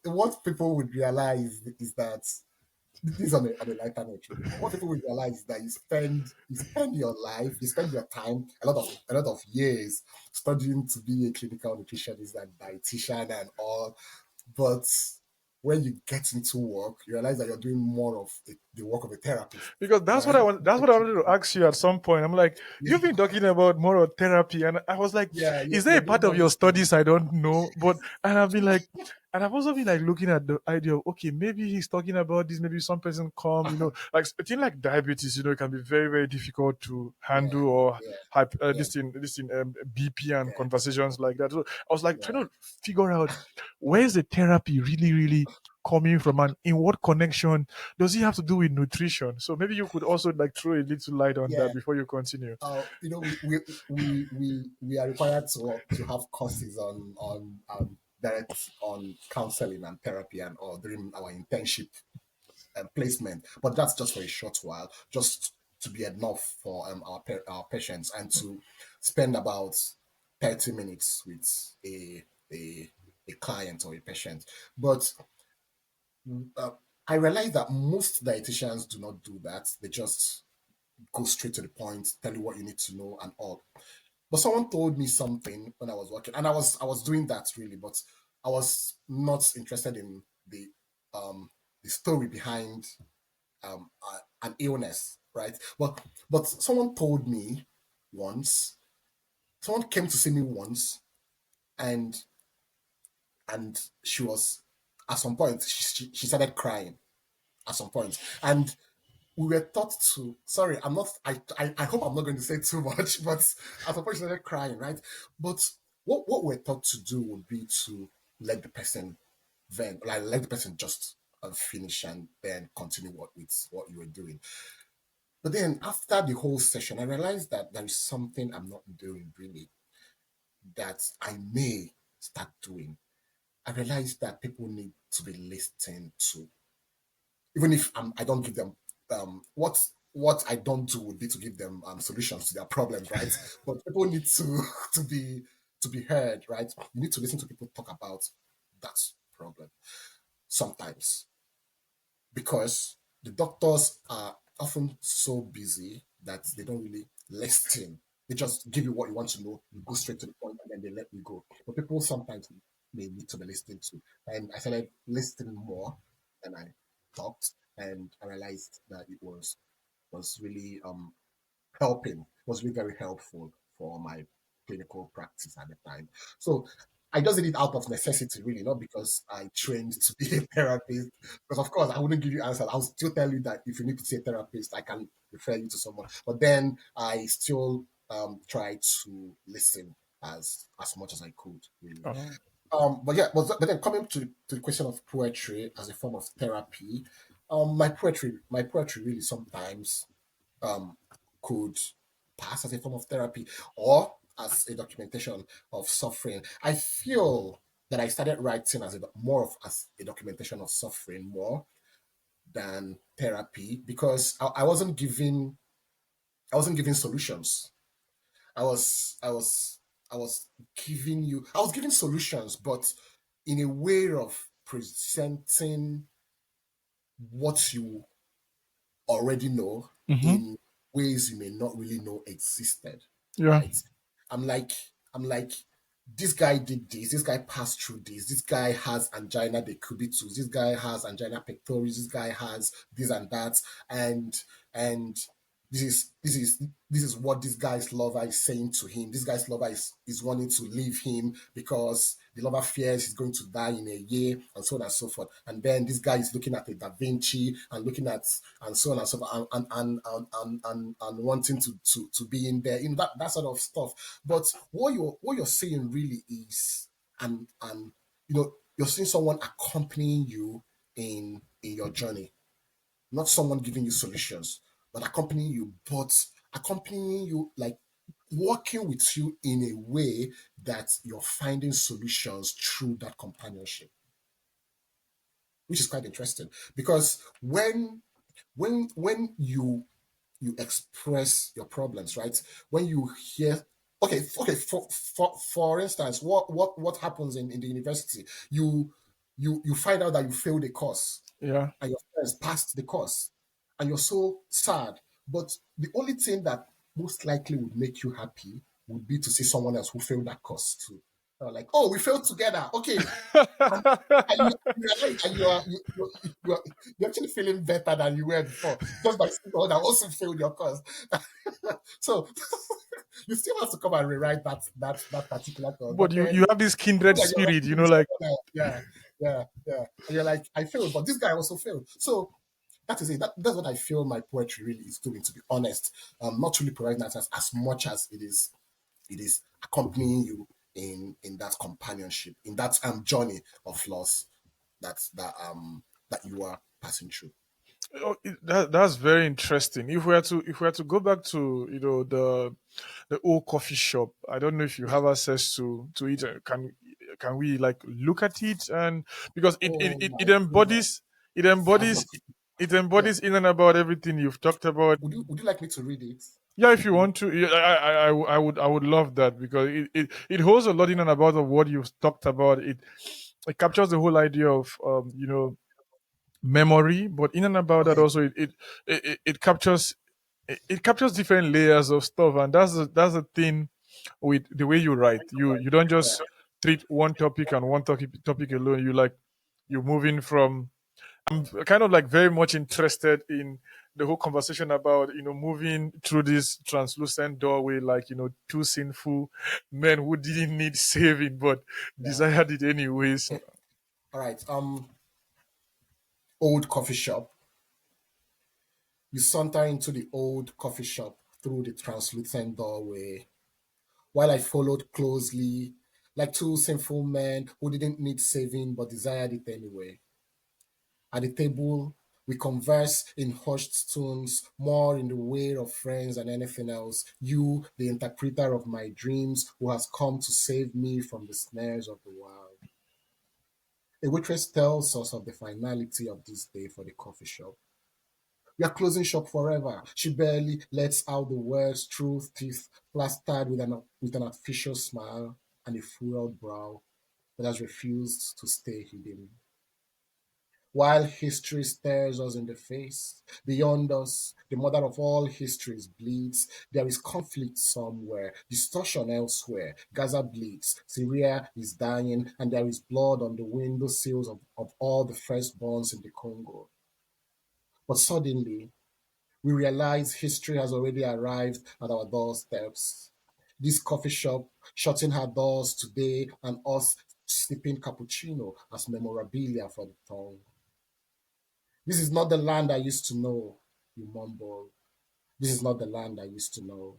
what people would realize is that this is on a lighter note, really. But what people will realize is that you spend your life, you spend your time, a lot of years studying to be a clinical nutritionist and dietitian and all. But when you get into work, you realize that you're doing more of the work of a therapist, Because that's what right? I want. That's what I wanted to ask you at some point. I'm like, you've been talking about moral therapy, and I was like, Yeah, is there you're a doing part of more your of studies I don't know? But and I've been like, and I've also been like looking at the idea of okay, maybe he's talking about this. Maybe some person come, like a thing like diabetes. It can be very very difficult to yeah, handle or yeah, yeah, this thing BP and yeah, conversations like that. So I was like yeah. trying to figure out where's the therapy really really coming from and in what connection does it have to do with nutrition? So maybe you could also like throw a little light on that Yeah. before you continue. We are required to have courses on direct on counseling and therapy and all during our internship and placement, but that's just for a short while, just to be enough for our patients and to spend about 30 minutes with a a client or a patient. But uh, I realize that most dietitians do not do that. They just go straight to the point, tell you what you need to know and all. But someone told me something when I was working, and I was doing that really, but I was not interested in the story behind an illness, right? But someone told me once, someone came to see me once, and she was at some point she started crying at some point, and we were taught to, sorry, I'm not I hope I'm not going to say too much, but at some point she started crying, right? But what we're taught to do would be to let the person vent, like let the person just finish and then continue with what you were doing. But then after the whole session I realized that there is something I'm not doing really, that I may start doing. I realized that people need to be listened to, even if I don't give them what I don't do would be to give them solutions to their problems, right? But people need to to be heard, right? You need to listen to people talk about that problem sometimes, because the doctors are often so busy that they don't really listen. They just give you what you want to know, you go straight to the point, and then they let you go. But people sometimes may need to be listened to. And I started listening more than I talked, and I realized that it was really helping, was really very helpful for my clinical practice at the time. So I just did it out of necessity, really, not because I trained to be a therapist. Because of course I wouldn't give you answers. I'll still tell you that if you need to see a therapist, I can refer you to someone. But then I still tried to listen as much as I could, really. Oh. But yeah, but then coming to the question of poetry as a form of therapy, my poetry really sometimes um, could pass as a form of therapy or as a documentation of suffering. I feel that I started writing more of as a documentation of suffering more than therapy, because I wasn't giving solutions. I was giving solutions, but in a way of presenting what you already know Mm-hmm. in ways you may not really know existed, Yeah. right? I'm like I'm like this guy did this guy passed through this guy has angina decubitus, this guy has angina pectoris, this guy has this and that, and this is what this guy's lover is saying to him. This guy's lover is wanting to leave him because the lover fears he's going to die in a year, and so on and so forth. And then this guy is looking at a Da Vinci and looking at, and so on and so forth, and wanting to be in there, that sort of stuff. But what you're saying really is, and you're seeing someone accompanying you in your journey, not someone giving you solutions, but accompanying you, like working with you in a way that you're finding solutions through that companionship, which is quite interesting. Because when you express your problems, right? When you hear, okay, for instance, what happens in the university? You find out that you failed a course, Yeah. and your friends passed the course, and you're so sad. But the only thing that most likely would make you happy would be to see someone else who failed that course too. Like, oh, we failed together. Okay, and, you're actually feeling better than you were before, just by seeing someone that also failed your course. So you still have to come and rewrite that particular course, But but you then have this kindred that you're spirit, happy you know, with like someone else. Yeah. And you're like, I failed, but this guy also failed. So that is it. That's what I feel my poetry really is doing, to be honest. Not really providing answers as much as it is accompanying you in that companionship, in that journey of loss that you are passing through. that's very interesting. If we are to go back to the old coffee shop, I don't know if you Yeah. have access to it. Can we like look at it? And because it it, Oh it, it my goodness. embodies it I've not. embodies it Yeah. embodies in and about everything you've talked about. Would you like me to read it? Yeah, if you want to, yeah, I would love that because it holds a lot in and about of what you've talked about. It captures the whole idea of memory, but in and about that Okay. also it captures it captures different layers of stuff, and that's the thing with the way you write. You don't Yeah. just treat one topic and one topic alone. You're moving from. I'm kind of like very much interested in the whole conversation about moving through this translucent doorway, like two sinful men who didn't need saving but Yeah. desired it anyways. All right. Old coffee shop. You saunter into the old coffee shop through the translucent doorway, while I followed closely, like two sinful men who didn't need saving but desired it anyway. At the table, we converse in hushed tones, more in the way of friends than anything else. You, the interpreter of my dreams, who has come to save me from the snares of the world. A waitress tells us of the finality of this day for the coffee shop. We are closing shop forever. She barely lets out the words through teeth plastered with an artificial smile and a furrowed brow that has refused to stay hidden. While history stares us in the face, beyond us, the mother of all histories bleeds. There is conflict somewhere, distortion elsewhere. Gaza bleeds, Syria is dying, and there is blood on the window sills of all the firstborns in the Congo. But suddenly, we realize history has already arrived at our doorsteps. This coffee shop shutting her doors today, and us sipping cappuccino as memorabilia for the tongue. This is not the land I used to know, you mumble. This is not the land I used to know.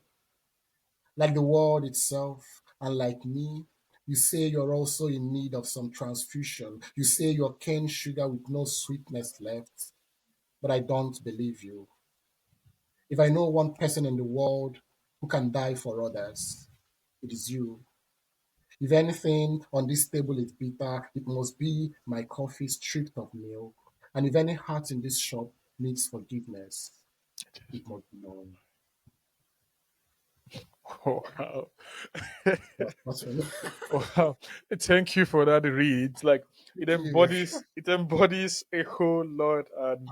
Like the world itself, and like me, you say you're also in need of some transfusion. You say you're cane sugar with no sweetness left, but I don't believe you. If I know one person in the world who can die for others, it is you. If anything on this table is bitter, it must be my coffee stripped of milk. And if any heart in this shop needs forgiveness, it must be known. Oh, wow. That's for me. Wow. Thank you for that read. Like Thank you. it embodies a whole lot, and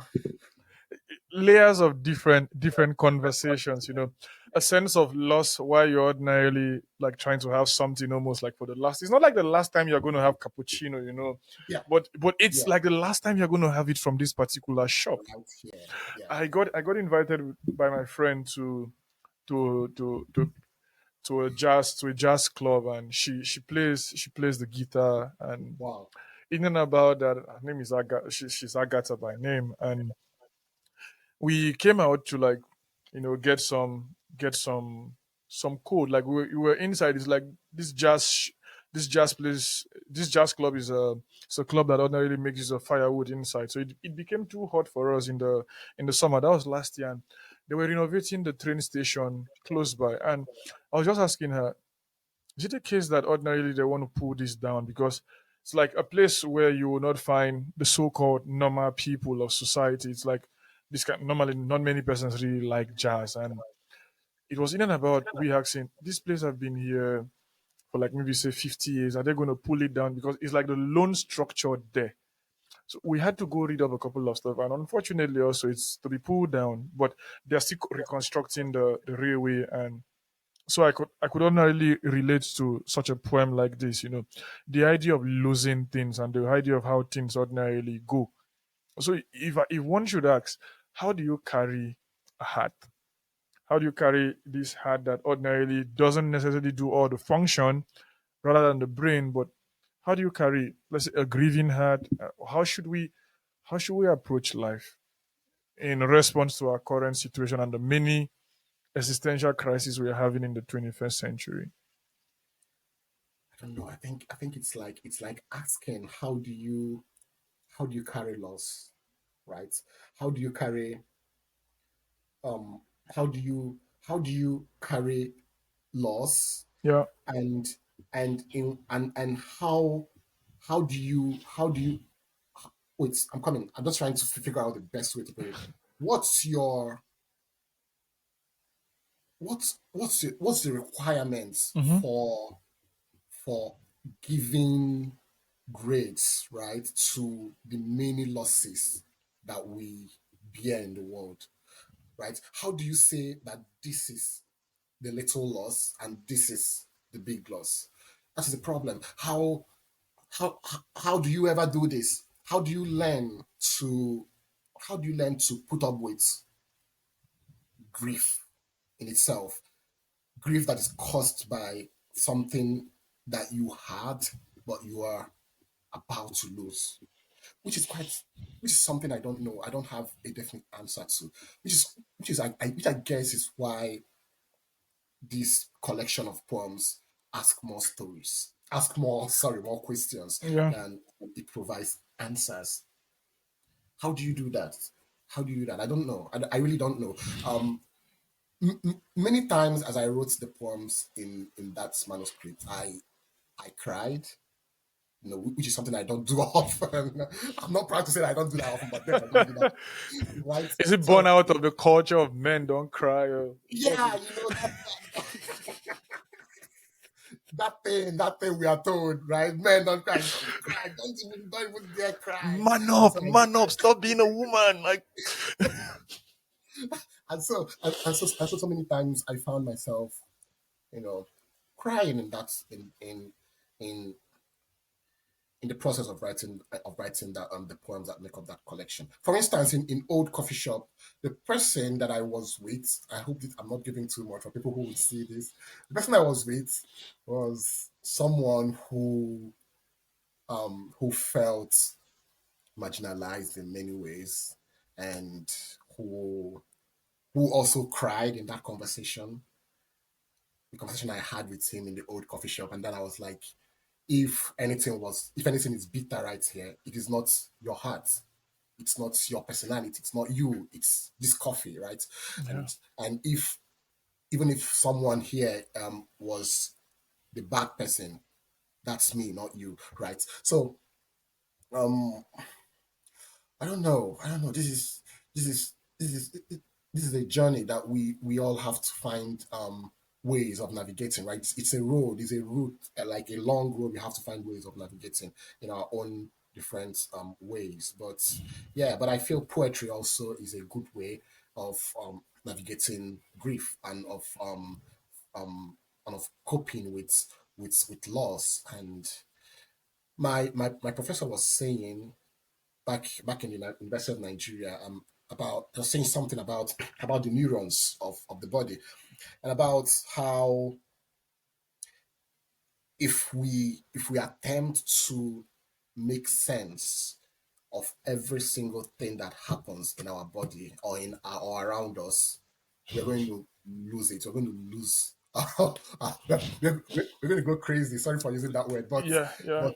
layers of different conversations, a sense of loss while you're ordinarily like trying to have something almost like for the last, it's not like the last time you're going to have cappuccino. Yeah, But it's yeah, like the last time you're going to have it from this particular shop. right here. Yeah. I got invited by my friend to to to to a jazz club, and she plays the guitar. And Wow. in and about that, her name is she's Agatha by name. And we came out to like get some code. Like we were inside. It's like this jazz club is a club that ordinarily makes use of firewood inside. So it became too hot for us in the summer. That was last year. And they were renovating the train station close by. And I was just asking her, is it a case that ordinarily they want to pull this down? Because it's like a place where you will not find the so-called normal people of society. It's like this kind. Normally, not many persons really like jazz, and it was in and about we asking, this place have been here for like maybe say 50 years. Are they going to pull it down? Because it's like the lone structure there. So we had to go read up a couple of stuff, and unfortunately, also it's to be pulled down. But they're still reconstructing the railway. And so I could ordinarily relate to such a poem like this, the idea of losing things and the idea of how things ordinarily go. So if one should ask, how do you carry a hat? How do you carry this hat that ordinarily doesn't necessarily do all the function rather than the brain? But how do you carry, let's say, a grieving hat? How should we approach life in response to our current situation and the many existential crises we are having in the 21st century? I don't know. I think it's like asking how do you carry loss, right? How do you carry um how do you carry loss, Yeah. and and how do you wait, I'm coming. I'm just trying to figure out the best way to put it. What's your what's the requirements Hmm. for giving grades, right, to the many losses that we bear in the world, right? How do you say that this is the little loss and this is the big loss? That is the problem. How do you ever do this? How do you learn to put up with grief in itself? Grief that is caused by something that you had but you are about to lose, which is something I don't know. I don't have a definite answer to. Which I guess is why this collection of poems ask more stories, ask more questions Yeah. than it provides answers. How do you do that? How do you do that? I don't know. I really don't know. Um, Many times as I wrote the poems in that manuscript, I cried. Which is something I don't do often. I'm not proud to say that I don't do that often, but then I don't do that, right? Is it born So out of the culture of men don't cry? Or what's yeah, it? that thing we are told, right? Men don't cry, don't cry, don't even dare cry. And so Man up, stop being a woman. Like, so many times I found myself, you know, crying in in the process of writing that the poems that make up that collection. For instance, in old coffee shop, the person that I was with, I hope that I'm not giving too much for people who will see this. The person I was with was someone who felt marginalized in many ways, and who also cried in that conversation, the conversation I had with him in the old coffee shop. And then I was like, if anything is bitter right here, it is not your heart, it's not your personality, it's not you, it's this coffee, right? yeah. And if even if someone here was the bad person, that's me, not you, right? So um I don't know. This is a journey that we all have to find ways of navigating, right? It's a road, it's a route, like a long road. We have to find ways of navigating in our own different ways. But yeah, but I feel poetry also is a good way of navigating grief and of coping with loss. And my professor was saying back in the University of Nigeria about just saying something about the neurons of the body, and about how if we attempt to make sense of every single thing that happens in our body or in our, or around us, we're going to lose it. We're going to lose. We're going to go crazy. Sorry for using that word, Yeah, yeah.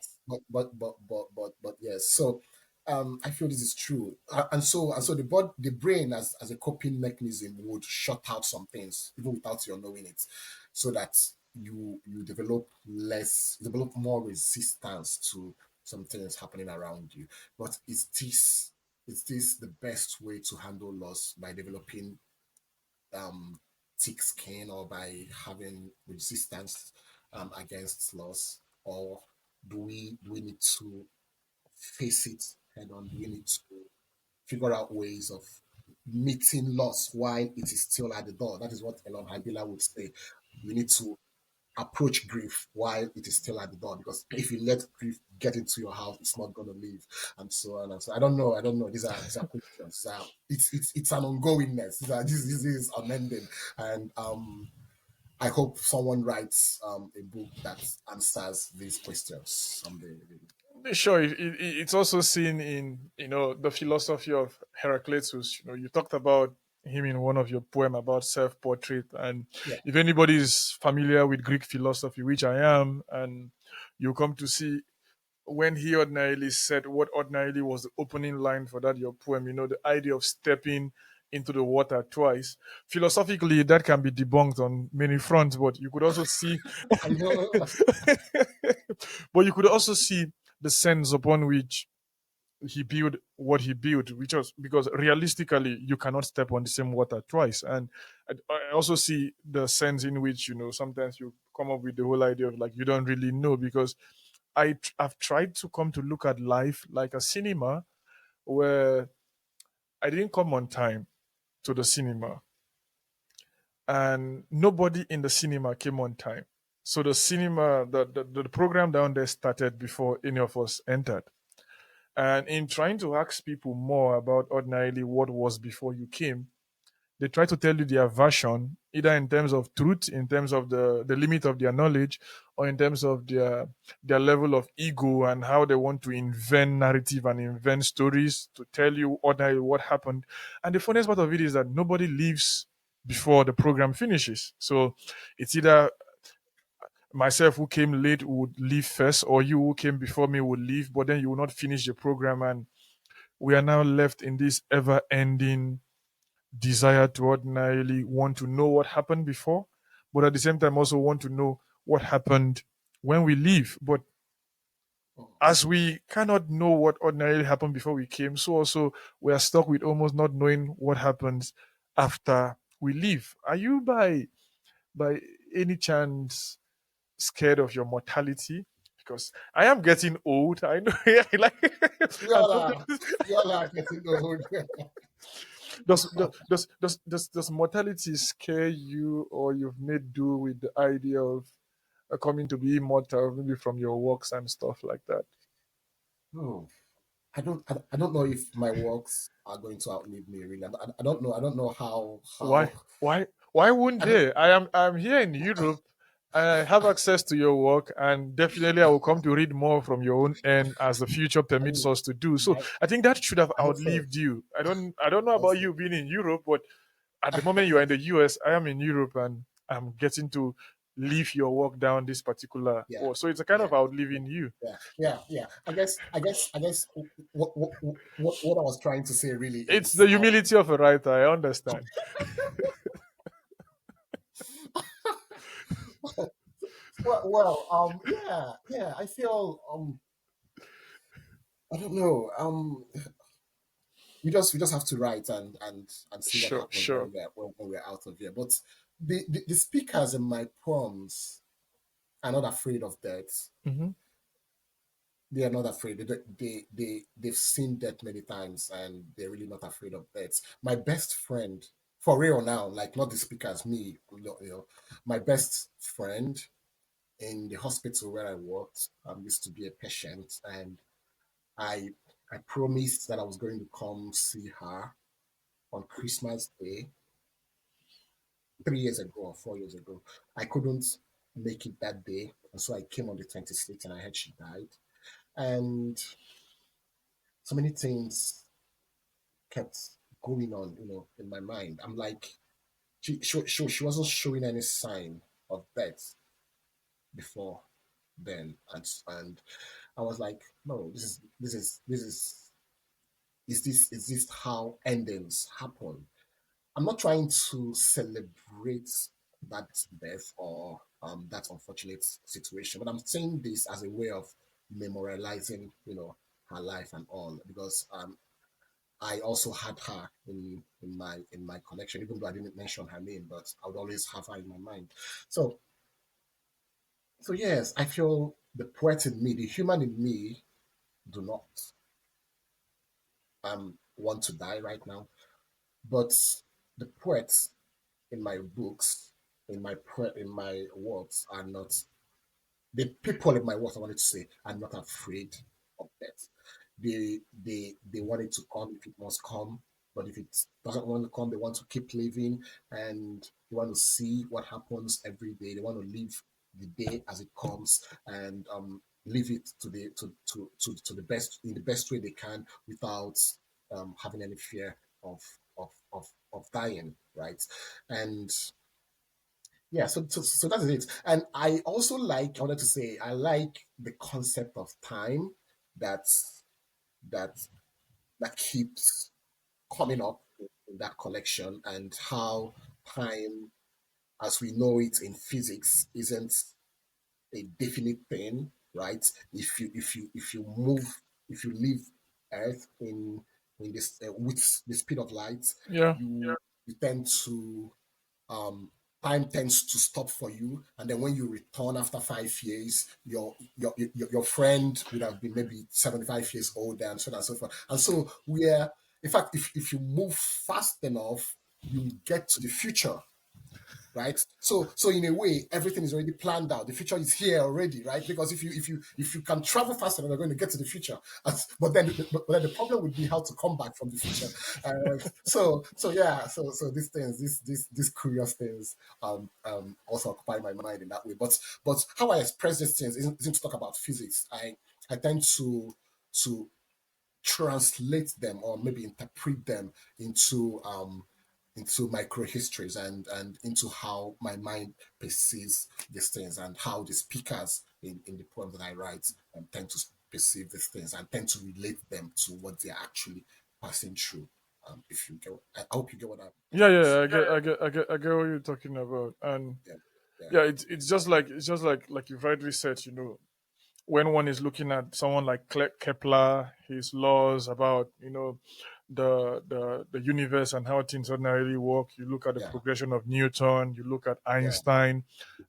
but yes. So I feel this is true, and so the brain as a coping mechanism would shut out some things even without your knowing it, so that you develop more resistance to some things happening around you. But is this the best way to handle loss, by developing um thick skin, or by having resistance against loss? Or do we need to face it head on? Do we need to figure out ways of meeting loss while it is still at the door? That is what Elon Habila would say. We need to approach grief while it is still at the door, because if you let grief get into your house, it's not going to leave, and so on and so. I don't know. These are questions. It's an ongoingness. This is unending, and I hope someone writes a book that answers these questions someday. Really. Sure, it's also seen in the philosophy of Heraclitus. You talked about him in one of your poem about self-portrait, and Yeah. if anybody is familiar with Greek philosophy, which I am, and you come to see when he ordinarily said what ordinarily was the opening line for that your poem, the idea of stepping into the water twice. Philosophically, that can be debunked on many fronts, but you could also see I know. but you could also see the sense upon which he built what he built, which was because realistically you cannot step on the same water twice. And I also see the sense in which sometimes you come up with the whole idea of like you don't really know, because I've tried to come to look at life like a cinema where I didn't come on time to the cinema, and nobody in the cinema came on time. So the cinema, the program down there started before any of us entered. And in trying to ask people more about ordinarily what was before you came, they try to tell you their version, either in terms of truth, in terms of the limit of their knowledge, or in terms of their level of ego and how they want to invent narrative and invent stories to tell you ordinarily what happened. And the funniest part of it is that nobody leaves before the program finishes. So it's either myself who came late would leave first, or you who came before me would leave, but then you will not finish the program, and we are now left in this ever-ending desire to ordinarily want to know what happened before, but at the same time also want to know what happened when we leave. But as we cannot know what ordinarily happened before we came, so also we are stuck with almost not knowing what happens after we leave. Are you by any chance scared of your mortality? Because I am getting old. I know. And Yola, sometimes Yola getting old. does mortality scare you, or you've made do with the idea of coming to be immortal, maybe from your works and stuff like that? Oh, I don't know if my works are going to outlive me. Really, I don't know. I don't know how. Why wouldn't I don't. they? I'm here in Europe. I have access to your work, and definitely I will come to read more from your own end as the future I permits mean, us to do. So I, I think that should have I hope so. outlived you. I don't know I hope about so. you being in Europe, but at the moment you are in the US, I am in Europe, and I'm getting to leave your work down this particular Yeah, course. So it's a kind yeah, of outliving you. yeah. I guess what I was trying to say really It's is the humility of a writer. I understand. yeah. I feel I don't know. We just have to write and see what Sure, happens sure. when we're out of here. But the speakers in my poems are not afraid of death. Hmm. they are not afraid. They've seen death many times, and they're really not afraid of death. My best friend, for real now, like not the speakers, me, my best friend in the hospital where I worked used to be a patient, and I I promised that I was going to come see her on Christmas Day 3 years ago or 4 years ago. I couldn't make it that day, and so I came on the 26th, and I heard she died. And so many things kept going on, in my mind. I'm like, she wasn't showing any sign of death before then, and I was like, no, is this how endings happen? I'm not trying to celebrate that death or that unfortunate situation, but I'm saying this as a way of memorializing, her life and all, because I also had her in my collection, even though I didn't mention her name, but I would always have her in my mind. So so yes, I feel the poet in me, the human in me, do not want to die right now, but the poets in my books, in my works, are not, the people in my work, I wanted to say, are not afraid of death. They want it to come if it must come, but if it doesn't want to come, they want to keep living, and they want to see what happens every day. They want to live the day as it comes, and live it to the best, in the best way they can, without having any fear of dying, right? And yeah, so that's it. And I wanted to say, I like the concept of time that that that keeps coming up in that collection, and how time, as we know it in physics, isn't a definite thing, right? If you leave Earth in this, with the speed of light, Yeah. you tend to, um, time tends to stop for you, and then when you return after 5 years, your friend would have been maybe 75 years old, and so on and so forth. And so we're, in fact, if you move fast enough, you get to the future, right? So in a way, everything is already planned out. The future is here already, right? Because if you can travel faster, then you're going to get to the future. But then the problem would be how to come back from the future. So yeah, so these things, these curious things, also occupy my mind in that way. But how I express these things isn't to talk about physics. I tend to translate them, or maybe interpret them into micro histories, and into how my mind perceives these things, and how the speakers in the poem that I write tend to perceive these things, and tend to relate them to what they're actually passing through. If you get, I hope you get what I'm Yeah, trying to yeah, say. I get what you're talking about. And Yeah, yeah, yeah, it's just like you've rightly said, when one is looking at someone like Kepler, his laws about the universe and how things ordinarily work. You look at the yeah, progression of Newton. You look at yeah, Einstein,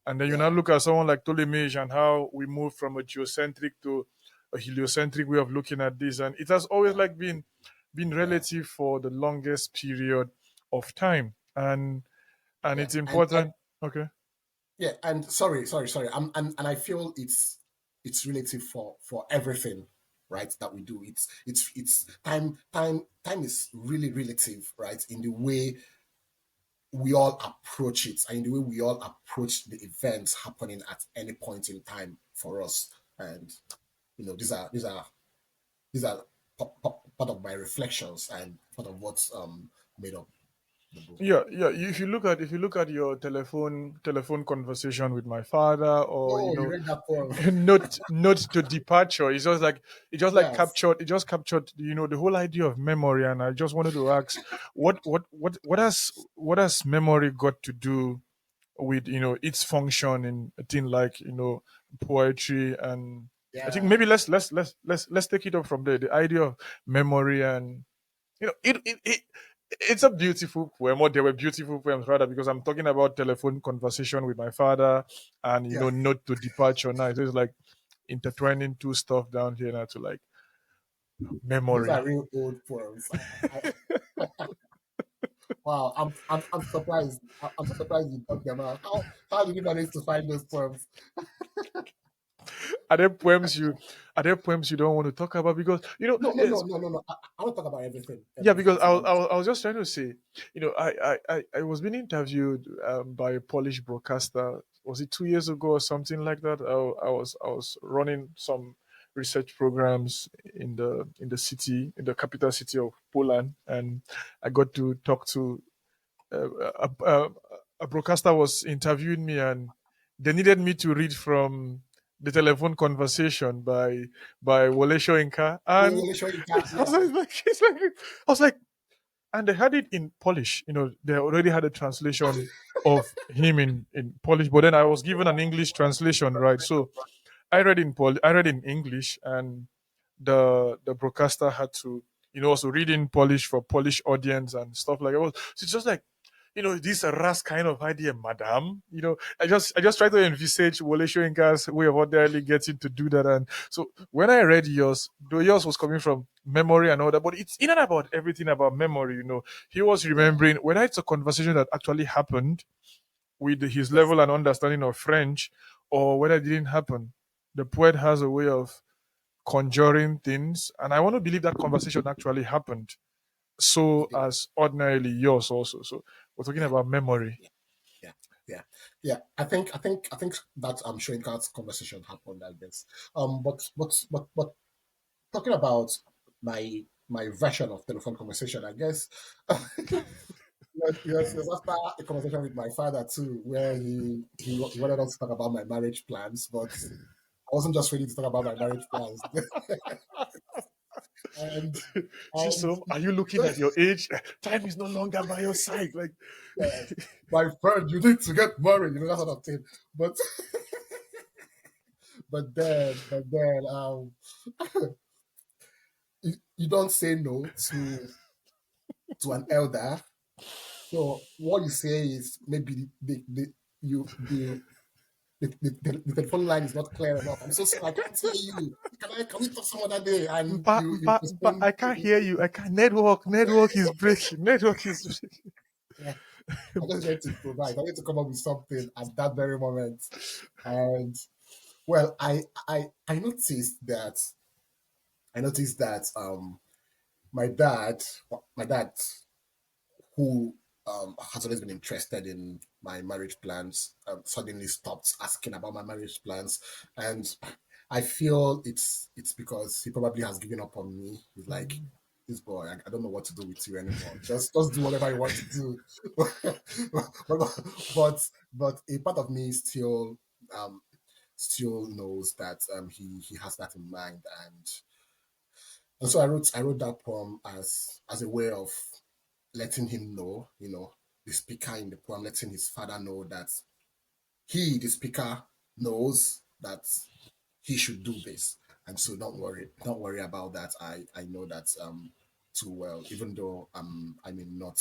and then you now yeah, look at someone like Ptolemy's and how we move from a geocentric to a heliocentric way of looking at this. And it has always yeah, like been yeah, relative for the longest period of time, and yeah. it's And important. Okay. yeah, and sorry. And I feel it's relative for everything, right? That we do. It's time is really relative, right? In the way we all approach it, and in the way we all approach the events happening at any point in time for us. And these are part of my reflections, and part of what's made up the book. Yeah, yeah. If you look at your telephone conversation with my father, or Oh, you read that poem? note to departure, it just like Yes. captured the whole idea of memory. And I just wanted to ask, what has memory got to do with its function in a thing like poetry? And I think maybe Yeah. let's take it up from there. The idea of memory. And it's a beautiful poem, or there were beautiful poems rather, because I'm talking about telephone conversation with my father, and Yeah. note to departure now. So it's like intertwining two stuff down here now to like Those are memory. real old poems. Wow, I'm surprised. I'm so surprised you got them out. How did you manage to find those poems? Are there poems you don't want to talk about? Because No, no, no, yes, no, no, no. I want to talk about everything. yeah, If because you don't. I was just trying to say, I was being interviewed by a Polish broadcaster. Was it 2 years ago or something like that? I was running some research programs in the city, in the capital city of Poland, and I got to talk to a broadcaster was interviewing me, and they needed me to read from the telephone conversation by Wole Soyinka, and We'll show you I that. was Yeah, like, I was like, and they had it in Polish. They already had a translation of him in Polish, but then I was given an English translation, right? So I read in English, and the broadcaster had to also read in Polish for Polish audience and stuff like that. So it's just like this Ras kind of idea, madam. I just try to envisage Wole Soyinka's way of ordinarily getting to do that. And so when I read yours, though yours was coming from memory and all that, but it's in and about everything about memory. He was yeah, remembering whether it's a conversation that actually happened with his yes, level and understanding of French, or whether it didn't happen. The poet has a way of conjuring things, and I want to believe that conversation actually happened. it So did. as ordinarily yours also. So we're talking Yeah, about memory. yeah, yeah, yeah, yeah. I think that I'm sure Shrikant's conversation happened, I guess. But talking about my version of telephone conversation, I guess. Yes, after a conversation with my father too, where he wanted us to talk about my marriage plans, but I wasn't just ready to talk about my marriage plans. and and Chisom, are you looking at your age? Time is no longer by your side. Like, yes, my friend, you need to get married, that sort of thing. But but then you don't say no to an elder. So what you say is maybe you the telephone line is not clear enough. I'm so sorry, I can't hear you. Can we talk some other day? And mpa, you mpa, mpa, postpone. I can't hear you. I can't. Network is breaking. Network is breaking. Yeah, I just need to provide. I need to come up with something at that very moment. And well, I noticed that my dad my dad who has always been interested in my marriage plans suddenly stopped asking about my marriage plans, and I feel it's because he probably has given up on me. He's like, this boy, I don't know what to do with you anymore. Just do whatever you want to do. but a part of me um, still knows that he has that in mind, and so I wrote that poem as a way of letting him know, the speaker in the poem letting his father know that the speaker, knows that he should do this. And so don't worry about that. I know that too well, even though I may not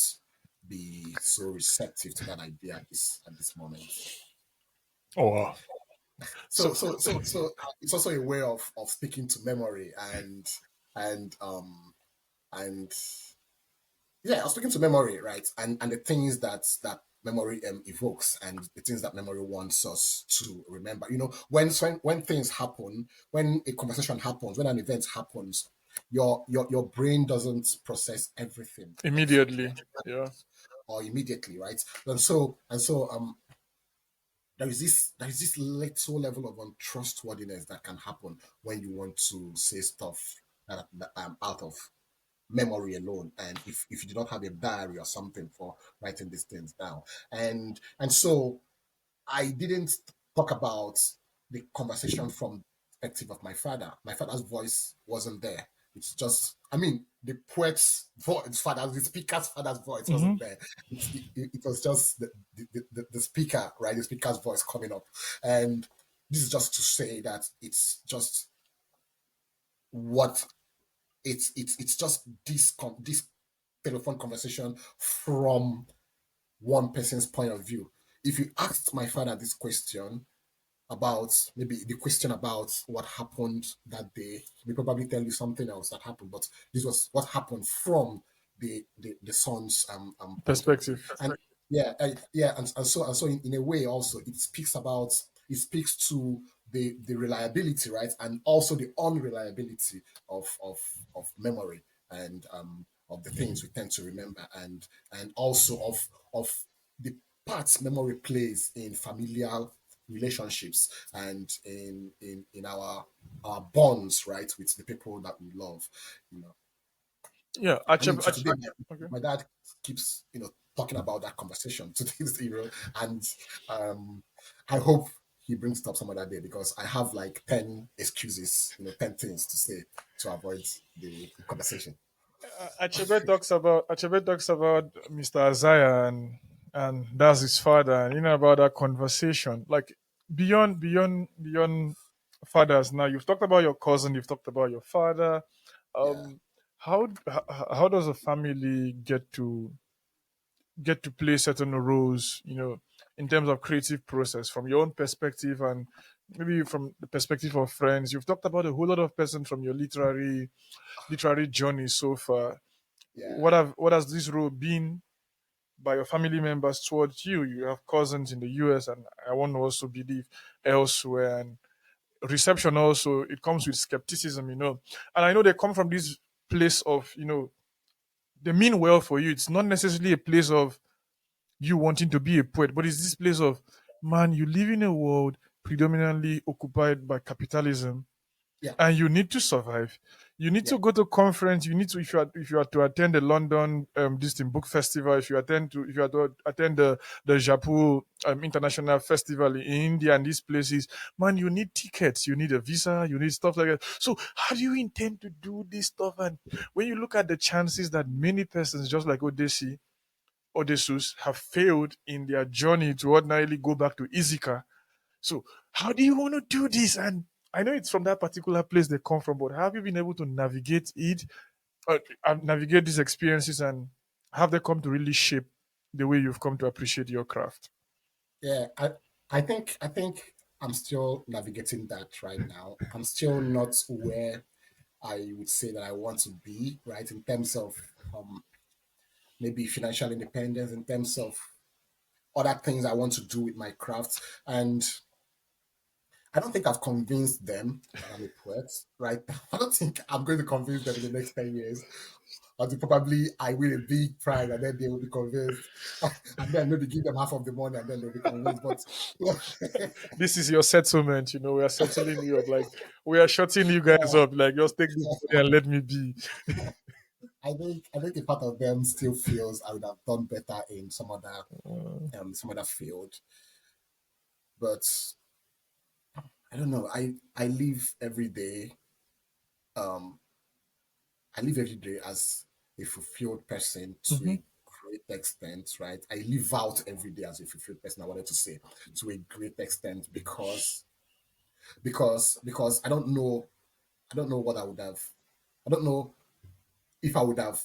be so receptive to that idea at this moment. Oh wow. So So so so so it's also a way of speaking to memory and and yeah, I was speaking to memory, right? And the things that memory evokes and the things that memory wants us to remember. When things happen, when a conversation happens, when an event happens, your brain doesn't process everything exactly immediately, yeah. or immediately, right? And so there is this little level of untrustworthiness that can happen when you want to say stuff that out of memory alone, and if you do not have a diary or something for writing these things down, and so I didn't talk about the conversation from the perspective of my father's voice wasn't there. It's just, I mean, the poet's voice, the speaker's father's voice Hmm. wasn't there. It was just the speaker, right? The speaker's voice coming up. And this is just to say that it's just what it's just this telephone conversation from one person's point of view. If you asked my father this question, about maybe the question about what happened that day. He probably tell you something else that happened, but this was what happened from the son's point of view. Perspective. And yeah, yeah, and so in a way also it speaks to the reliability, right, and also the unreliability of memory and of the things we tend to remember, and also of the parts memory plays in familial relationships and in our bonds, right, with the people that we love, you know. Yeah, I mean, Achebe, to today, okay. my dad keeps, talking about that conversation to this, and um, I hope he brings it up some other day because I have like 10 excuses, 10 things to say to avoid the conversation. Achebe talks about Mr. Isaiah and that's his father, and about that conversation. Like beyond fathers. Now you've talked about your cousin, you've talked about your father. Yeah, Um, how does a family get to play certain roles, in terms of creative process from your own perspective and maybe from the perspective of friends? You've talked about a whole lot of person from your literary journey so far. yeah, What has this role been by your family members towards you? You have cousins in the US, and I want to also believe elsewhere. And reception also, it comes with skepticism, and I know they come from this place of, they mean well for you. It's not necessarily a place of you wanting to be a poet, but it's this place of, man, you live in a world predominantly occupied by capitalism, yeah, and you need to survive. You need yeah, to go to conference. You need to, if you are to attend the London book festival, if you are to attend the Japu international festival in India and these places, man, you need tickets. You need a visa. You need stuff like that. So how do you intend to do this stuff? And when you look at the chances that many persons, just like Odysseus, have failed in their journey to ordinarily go back to Izika. So, how do you want to do this? And I know it's from that particular place they come from, but have you been able to navigate it, navigate these experiences, and have they come to really shape the way you've come to appreciate your craft? yeah. I think I'm still navigating that right now. I'm still not where I would say that I want to be, right, in terms of maybe financial independence, in terms of other things I want to do with my craft. And I don't think I've convinced them that I'm a poet, right? I don't think I'm going to convince them in the next 10 years. Until probably I win a big prize and then they will be convinced. And then maybe give them half of the money and then they'll be convinced. But This is your settlement. We are settling you up. Like, we are shutting you guys up. Like, just take this money and let me be. I think a part of them still feels I would have done better in some other field. But I don't know. Um I live every day as a fulfilled person to Mhm. a great extent, right? I live out every day as a fulfilled person, I wanted to say, to a great extent because I don't know what I don't know if I would have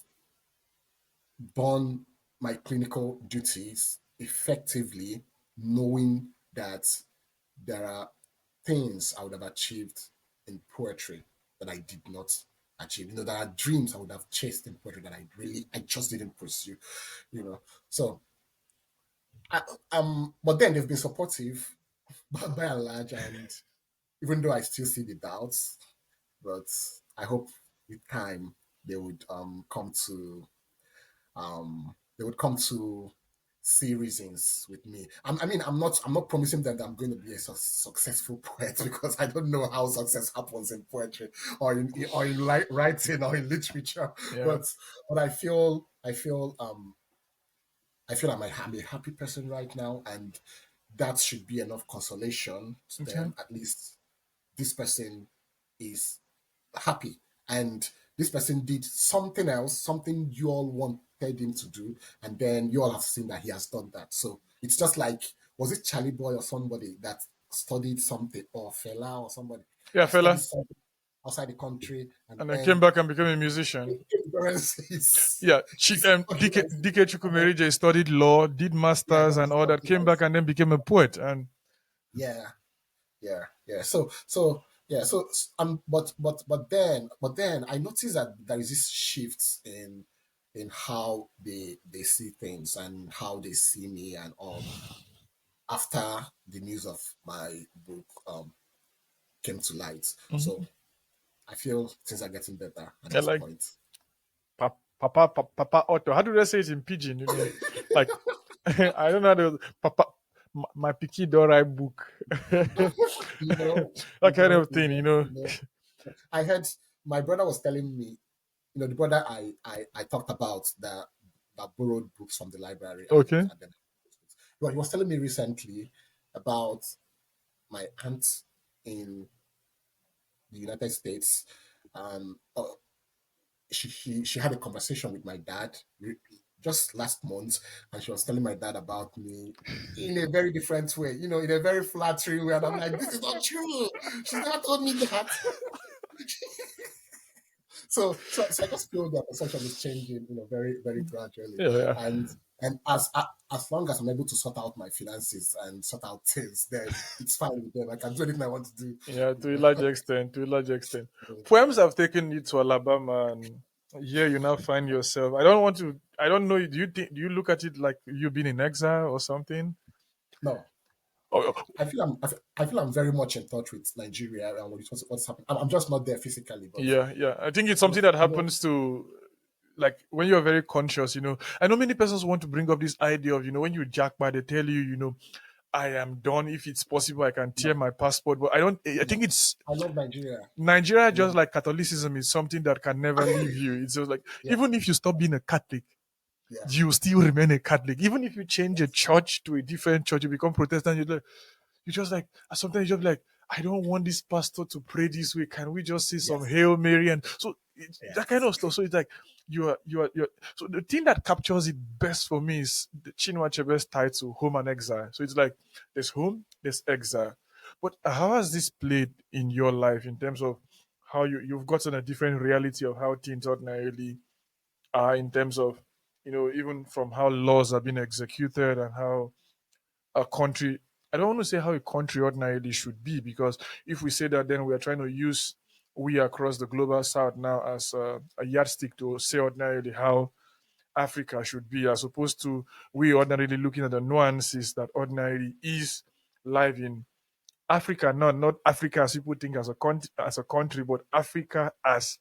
done my clinical duties effectively, knowing that there are things I would have achieved in poetry that I did not achieve. There are dreams I would have chased in poetry that I just didn't pursue. You know, so I, but then they've been supportive by and large, and even though I still see the doubts, but I hope with time they would come to see reasons with me. I mean, I'm not promising them that I'm going to be a successful poet because I don't know how success happens in poetry or in writing or in literature. Yeah. But I feel I'm a happy person right now, and that should be enough consolation to Okay. them. At least this person is happy, and this person did something else, something you all wanted him to do, and then you all have seen that he has done that. So it's just like, was it Charlie Boy or somebody that studied something, or Fela or somebody Yeah, that studied fella. something outside the country, and And then came then back and became a musician. is Yeah, studying DK, like, DK Chukwumerije studied law, did yeah, masters that and is all what that, he came back does. and then became a poet. And Yeah, yeah. But then I noticed that there is this shift in how they see things and how they see me and all after the news of my book came to light. So Mhm. I feel things are getting better at I this like point. Papa Otto. How do they say it in pidgin? Like I don't know how to Papa. My picky don't write book. You know, That kind of thing. I heard my brother was telling me, the brother I talked about that borrowed books from the library Okay. and then well, he was telling me recently about my aunt in the United States. She had a conversation with my dad just last month, and she was telling my dad about me in a very different way, in a very flattering way. And I'm like, this is not true. She's never told me that. So I just feel that perception is changing, very, very gradually. Yeah, yeah. And as long as I'm able to sort out my finances and sort out things, then it's fine with them. I can do anything I want to do. Yeah, You to a know? large extent, to a large extent. Poems have taken you to Alabama, and here you now find yourself. I don't want to. I don't know. Do you look at it like you've been in exile or something? No, Oh, I feel I'm very much in touch with Nigeria and what's happening. I'm just not there physically, but yeah, yeah. I think it's you know, something that I know. happens to like when you're very conscious. I know many persons want to bring up this idea of when you jackpot, they tell you I am done. If it's possible, I can tear No, my passport. But I don't. I no. think it's I love Nigeria. Nigeria, You know, just like Catholicism, is something that can never leave you. It's just like yeah, even if you stop being a Catholic, yeah, you still remain a Catholic. Even if you change a yes, church to a different church, you become Protestant. You just like sometimes you're like, I don't want this pastor to pray this way. Can we just say some yes, Hail Mary? And so that kind yes, of stuff. So it's like you are. So the thing that captures it best for me is the Chinua Achebe's title, Home and Exile. So it's like there's home, there's exile. But how has this played in your life in terms of how you've gotten a different reality of how things ordinarily are in terms of even from how laws are being executed and how a country, I don't want to say how a country ordinarily should be, because if we say that, then we are trying to use we across the global south now as a yardstick to say ordinarily how Africa should be, as opposed to we ordinarily looking at the nuances that ordinarily is life in Africa, not Africa as people think as as a country, but Africa as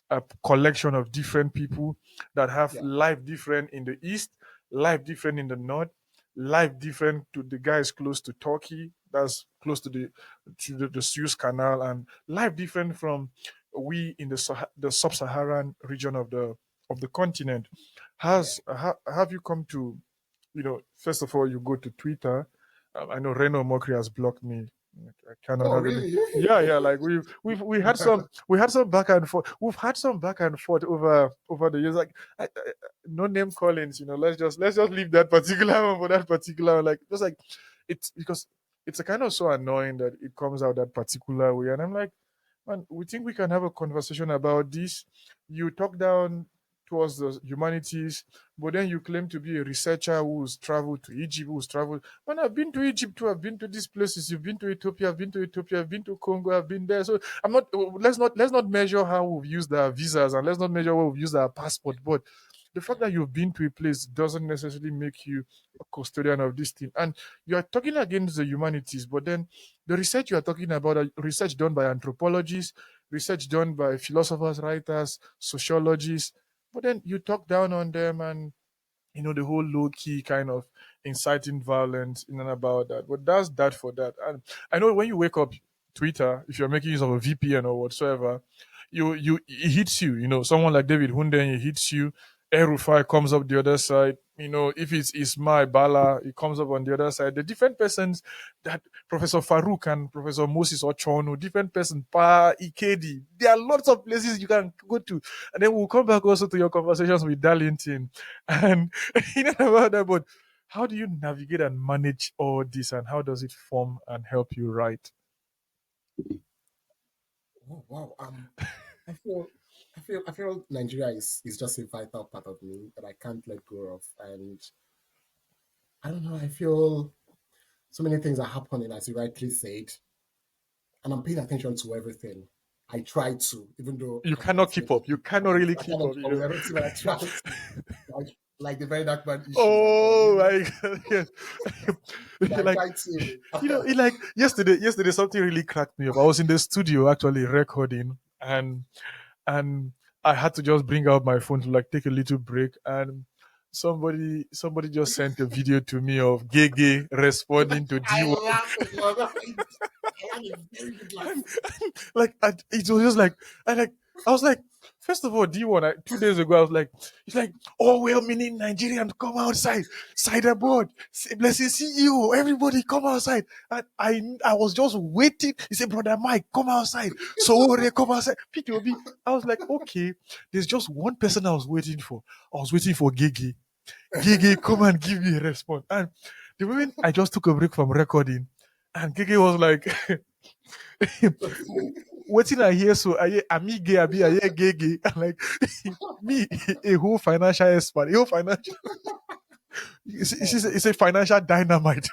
a collection of different people that have yeah, life different in the east, life different in the north, life different to the guys close to Turkey, that's close to the Suez Canal, and life different from we in the sub-Saharan region of the continent. yeah. Have you come to first of all, you go to Twitter. I know Reno Omokri has blocked me. I cannot Oh, have any. really? Yeah, yeah. Like we had some back and forth. We've had some back and forth over the years. Like no name callings. Let's just leave that particular one for that particular one. Like just like it's because it's a kind of so annoying that it comes out that particular way. And I'm like, man, we think we can have a conversation about this. You talk down towards the humanities, but then you claim to be a researcher who's traveled to Egypt, who's traveled. Man, I've been to Egypt too. I've been to these places. You've been to Ethiopia. I've been to Ethiopia. I've been to Congo. I've been there. So I'm not. Let's not measure how we've used our visas, and let's not measure what we've used our passport. But the fact that you've been to a place doesn't necessarily make you a custodian of this thing. And you are talking against the humanities, but then the research you are talking about, research done by anthropologists, research done by philosophers, writers, sociologists, but then you talk down on them, and the whole low key kind of inciting violence in and about that. But that's that for that. And I know when you wake up Twitter, if you're making use of a VPN or whatsoever, it hits you. Someone like David Hunden, it hits you. Erufai comes up the other side. If it's Ismail Bala, it comes up on the other side. The different persons that Professor Farouk and Professor Moses Ochonu, different person, Pa Ikedi. There are lots of places you can go to. And then we'll come back also to your conversations with Darlington. And about that, but how do you navigate and manage all this, and how does it form and help you write? Oh, wow. I feel, I feel Nigeria is just a vital part of me that I can't let go of, and I don't know. I feel so many things are happening, as you rightly said. and I'm paying attention to everything. I try to, even though You I can't cannot keep make up. You cannot really I keep cannot up. keep up with everything, but I try to. Like the very dark man issues and all, Oh my god! Yes. But I like, try to. it like yesterday something really cracked me up. I was in the studio actually recording, and I had to just bring out my phone to like take a little break, and somebody just sent a video to me of Gege responding to I D1. laugh a lot. I have a very good laugh. Like it was just like I was like, first of all, D1. 2 days ago, I was like, it's like, oh well, meaning Nigerians come outside, side aboard, blessing CEO, everybody come outside. And I was just waiting. He said, brother Mike, come outside. So they come outside. PTOB. I was like, okay, there's just one person I was waiting for. I was waiting for Gigi. Gigi, come and give me a response. And the moment I just took a break from recording, and Gigi was like, what did I hear? So I hear Amige Abi, I hear Gege. I'm like, me, a whole financial expert, a whole financial, it's a financial dynamite.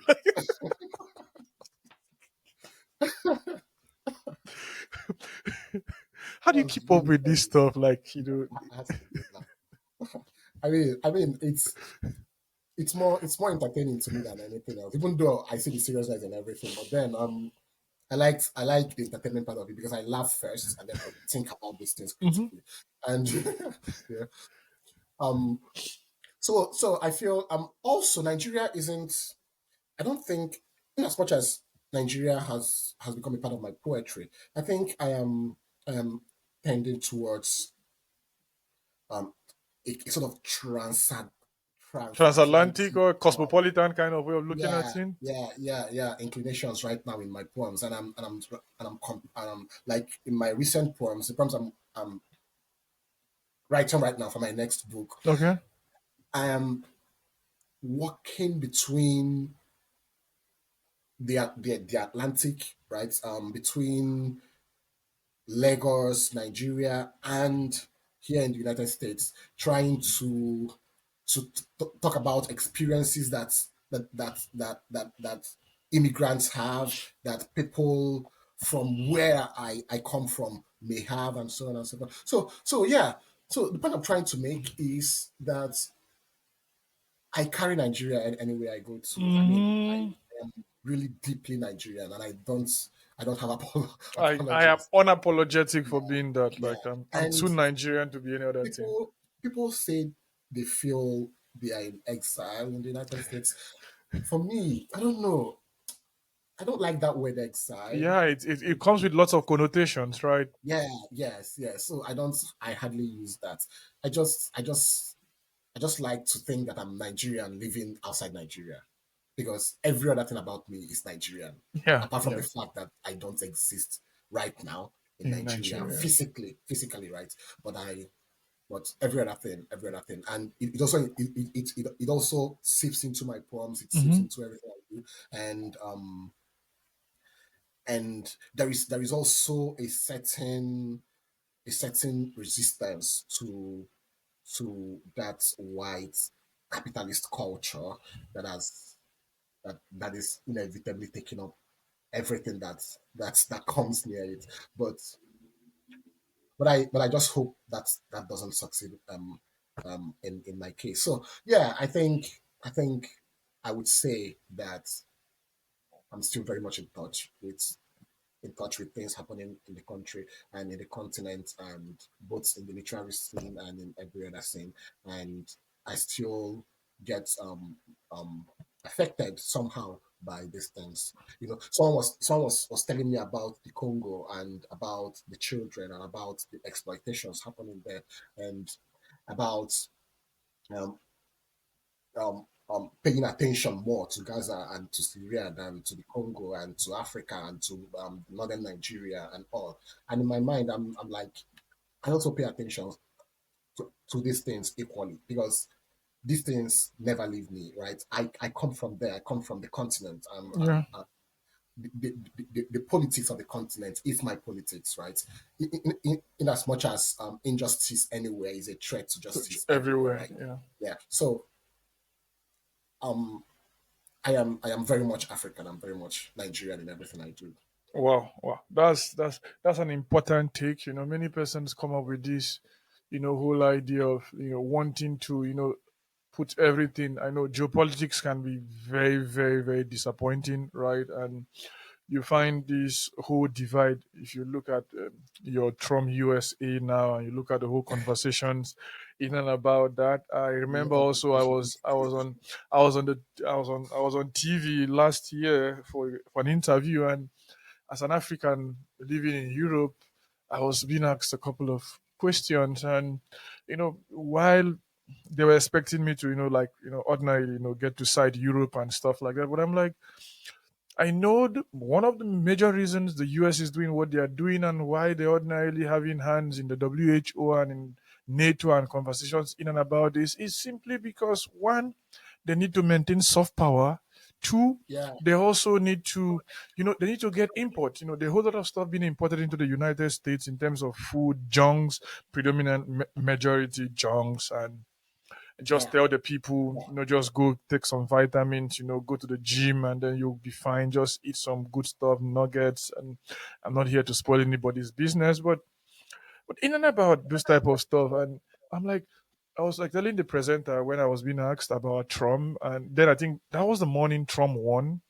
How do you That was keep up really with this funny. stuff? Like, I had to laugh. It's more entertaining to me than anything else. Even though I see the seriousness and everything, but then I like the entertainment part of it because I laugh first and then I think about these things Mhm. critically. And yeah, um, so I feel also Nigeria isn't. I don't think, in as much as Nigeria has become a part of my poetry, I think I am tending towards um a sort of Transatlantic transatlantic or um, cosmopolitan kind of way of looking at yeah, things. inclinations right now in my poems, and I'm like in my recent poems, the poems I'm writing right now for my next book. Okay. I am walking between the Atlantic, right, between Lagos, Nigeria, and here in the United States, trying to talk about experiences that immigrants have, that people from where I come from may have, and so on and so forth. So yeah. So the point I'm trying to make is that I carry Nigeria anywhere I go to. I mean, Hmm. I am really deeply Nigerian, and I don't have I am apologies. unapologetic for Yeah, being that. yeah. Like, I'm too And Nigerian to be any other thing. people say they feel they are in exile in the United States. For me, I don't know. I don't like that word exile. Yeah, it comes with lots of connotations, right? Yeah, yes, yes. So I don't. I hardly use that. I just like to think that I'm Nigerian living outside Nigeria because every other thing about me is Nigerian, Yeah, apart from yeah. the fact that I don't exist right now in In Nigeria Nigeria. physically, right? But every other thing, and it also seeps into my poems. It seeps Hmm. into everything I do, and there is also a certain resistance to that white capitalist culture that is inevitably taking up everything that comes near it. But but I just hope that doesn't succeed in my case. So yeah, I think I would say that I'm still very much in touch with things happening in the country and in the continent, and both in the literary scene and in every other scene. And I still get affected somehow by these things. Someone was telling me about the Congo and about the children and about the exploitations happening there, and about um, paying attention more to Gaza and to Syria than to the Congo and to Africa and to northern Nigeria and all. And in my mind, I'm like, I also pay attention to these things equally because these things never leave me, right? I come from there. I come from the continent. Yeah. The politics of the continent is my politics, right? In as much as injustice anywhere is a threat to justice everywhere, Everywhere. right? Yeah. Yeah. So um, I am very much African. I'm very much Nigerian in everything I do. Wow, wow, that's an important take. Many persons come up with this, whole idea of wanting to put everything. I know geopolitics can be very, very, very disappointing, right? And you find this whole divide. If you look at your Trump USA now, and you look at the whole conversations in and about that. I A remember lot of also divisions. I was on TV last year for an interview, and as an African living in Europe, I was being asked a couple of questions, and while they were expecting me to, like, ordinarily, get to side Europe and stuff like that, but I'm like, I know one of the major reasons the US is doing what they are doing and why they're ordinarily having hands in the WHO and in NATO and conversations in and about this is simply because one, they need to maintain soft power. Two, Yeah, they also need to, they need to get import. The whole lot of stuff being imported into the United States in terms of food, junks, predominant majority junks, and just yeah, tell the people, just go take some vitamins, go to the gym and then you'll be fine. Just eat some good stuff, nuggets. And I'm not here to spoil anybody's business, but in and about this type of stuff. And I'm like, I was like telling the presenter when I was being asked about Trump, and then I think that was the morning Trump won,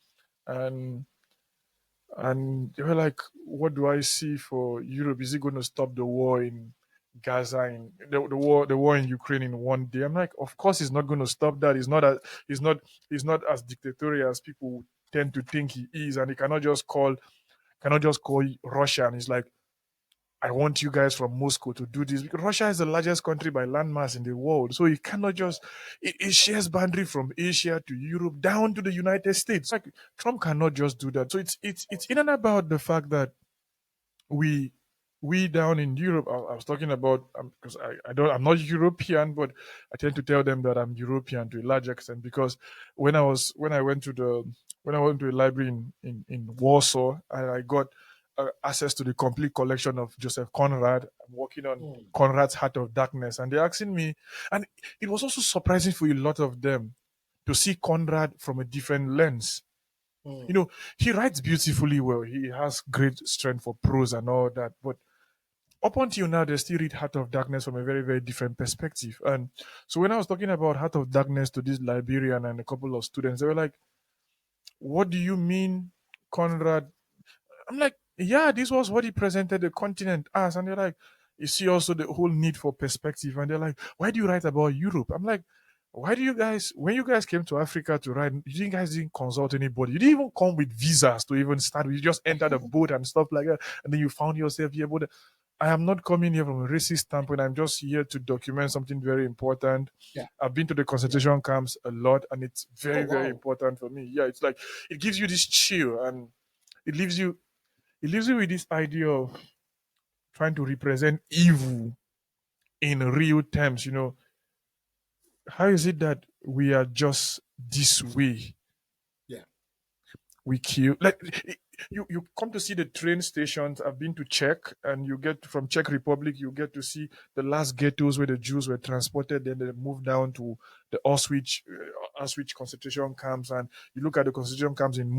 and they were like, "What do I see for Europe? Is it going to stop the war in Gaza, in the war in Ukraine in one day?" I'm like, "Of course, he's not going to stop that. He's not, he's not as dictatorial as people tend to think he is, and he cannot just call Russia and he's like, I want you guys from Moscow to do this because Russia is the largest country by landmass in the world. So it cannot just it shares boundary from Asia to Europe down to the United States. Like Trump cannot just do that. So it's in and about the fact that we we down in Europe, I was talking about because I'm not European, but I tend to tell them that I'm European to a large extent because when I went to the when I went to a library in Warsaw and I got access to the complete collection of Joseph Conrad. I'm working on mm, Conrad's Heart of Darkness, and they're asking me, and it was also surprising for a lot of them to see Conrad from a different lens. mm, You know, he writes beautifully well. He has great strength for prose and all that. But up until now, they still read Heart of Darkness from a very, very different perspective. And so when I was talking about Heart of Darkness to this librarian and a couple of students, they were like, "What do you mean, Conrad?" I'm like, yeah, this was what he presented the continent as. And they're like, you see also the whole need for perspective. And they're like, why do you write about Europe? I'm like, why do you guys, when you guys came to Africa to write, you didn't consult anybody. You didn't even come with visas to even start. You just entered a boat and stuff like that. And then you found yourself here. But I am not coming here from a racist standpoint. I'm just here to document something very important. yeah, I've been to the yeah. concentration camps a lot, and it's Oh very, very wow. important for me. Yeah, it's like it gives you this chill, and it leaves you it leaves you with this idea of trying to represent evil in real terms. How is it that we are just this way? Yeah. We kill like you come to see the train stations. I've been to Czech, and you get from Czech Republic, you get to see the last ghettos where the Jews were transported. Then they moved down to the Auschwitz concentration camps, and you look at the concentration camps in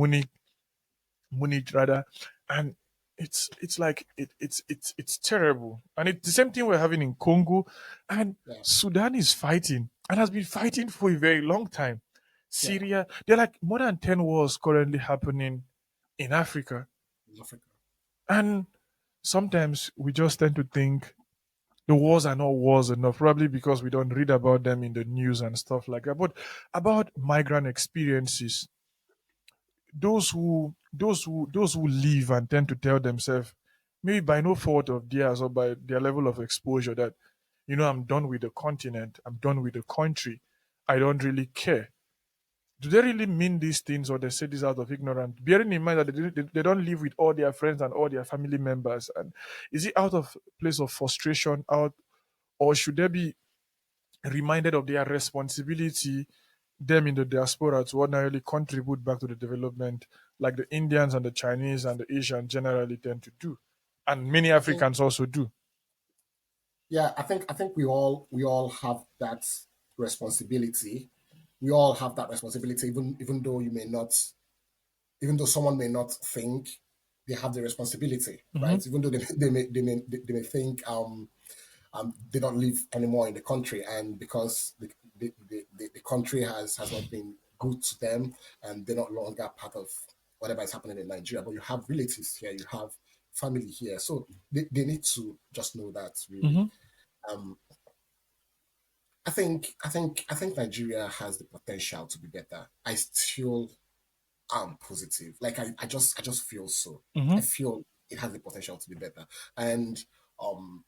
Munich rather, and it's like it's terrible, and it's the same thing we're having in Congo, and Yeah. Sudan is fighting and has been fighting for a very long time. Yeah. Syria, there are like more than 10 wars currently happening in Africa, In Africa. and sometimes we just tend to think the wars are not wars enough, probably because we don't read about them in the news and stuff like that. But about migrant experiences, those who live and tend to tell themselves, maybe by no fault of theirs or by their level of exposure, that I'm done with the continent, I'm done with the country, I don't really care. Do they really mean these things, or they say this out of ignorance, bearing in mind that they don't live with all their friends and all their family members? And is it out of place of frustration, out, or should they be reminded of their responsibility, them in the diaspora, to ordinarily contribute back to the development, like the Indians and the Chinese and the Asians generally tend to do, and many I think Africans also do. yeah, I think we all have that responsibility. We all have that responsibility, even though you may not, even though someone may not think. they have the responsibility, Mm-hmm. right? Even though they may think they don't live anymore in the country, and because the country has not been good to them, and they're not longer part of whatever is happening in Nigeria. But you have relatives here, you have family here, so they need to just know that really. Mm-hmm. Um, I think Nigeria has the potential to be better. I still am positive. Like I just feel so. Mm-hmm. I feel it has the potential to be better. And um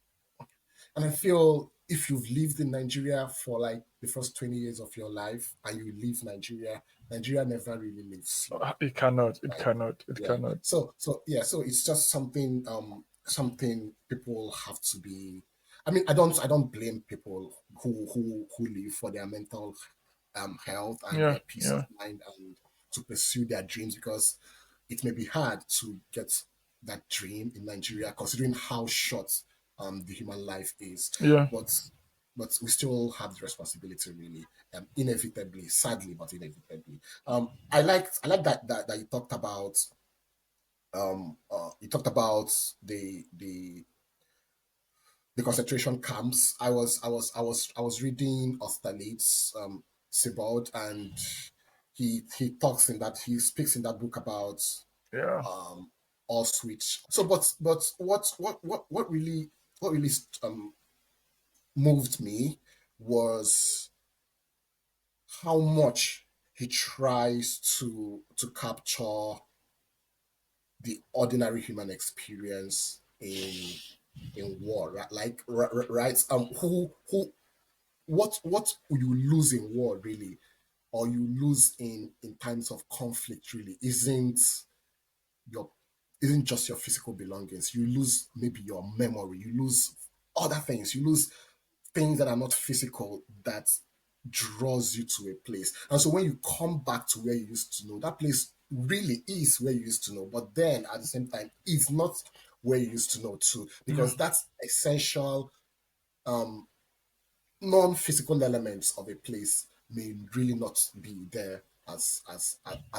and I feel if you've lived in Nigeria for like the first 20 years of your life and you leave Nigeria, Nigeria never really leaves you. It cannot. It Right? cannot. It Yeah. cannot. So it's just something people have to be. I mean, I don't blame people who live for their mental health and Yeah. their peace of Yeah. mind and to pursue their dreams, because it may be hard to get that dream in Nigeria considering how short the human life is. Yeah. But we still have the responsibility, really, inevitably, sadly, but inevitably. I like that you talked about the concentration camps. I was reading Austerlitz, Sebald, and he speaks in that book about Yeah. Auschwitz. So, but what really moved me was how much he tries to capture the ordinary human experience in war, right? Like right, who what you lose in war really, or you lose in times of conflict really, your isn't just your physical belongings. You lose maybe your memory, you lose other things, you lose things that are not physical that draws you to a place. And so when you come back to where you used to know, that place really is where you used to know, but then at the same time it's not where you used to know too, Yeah. because that's essential non-physical elements of a place may really not be there as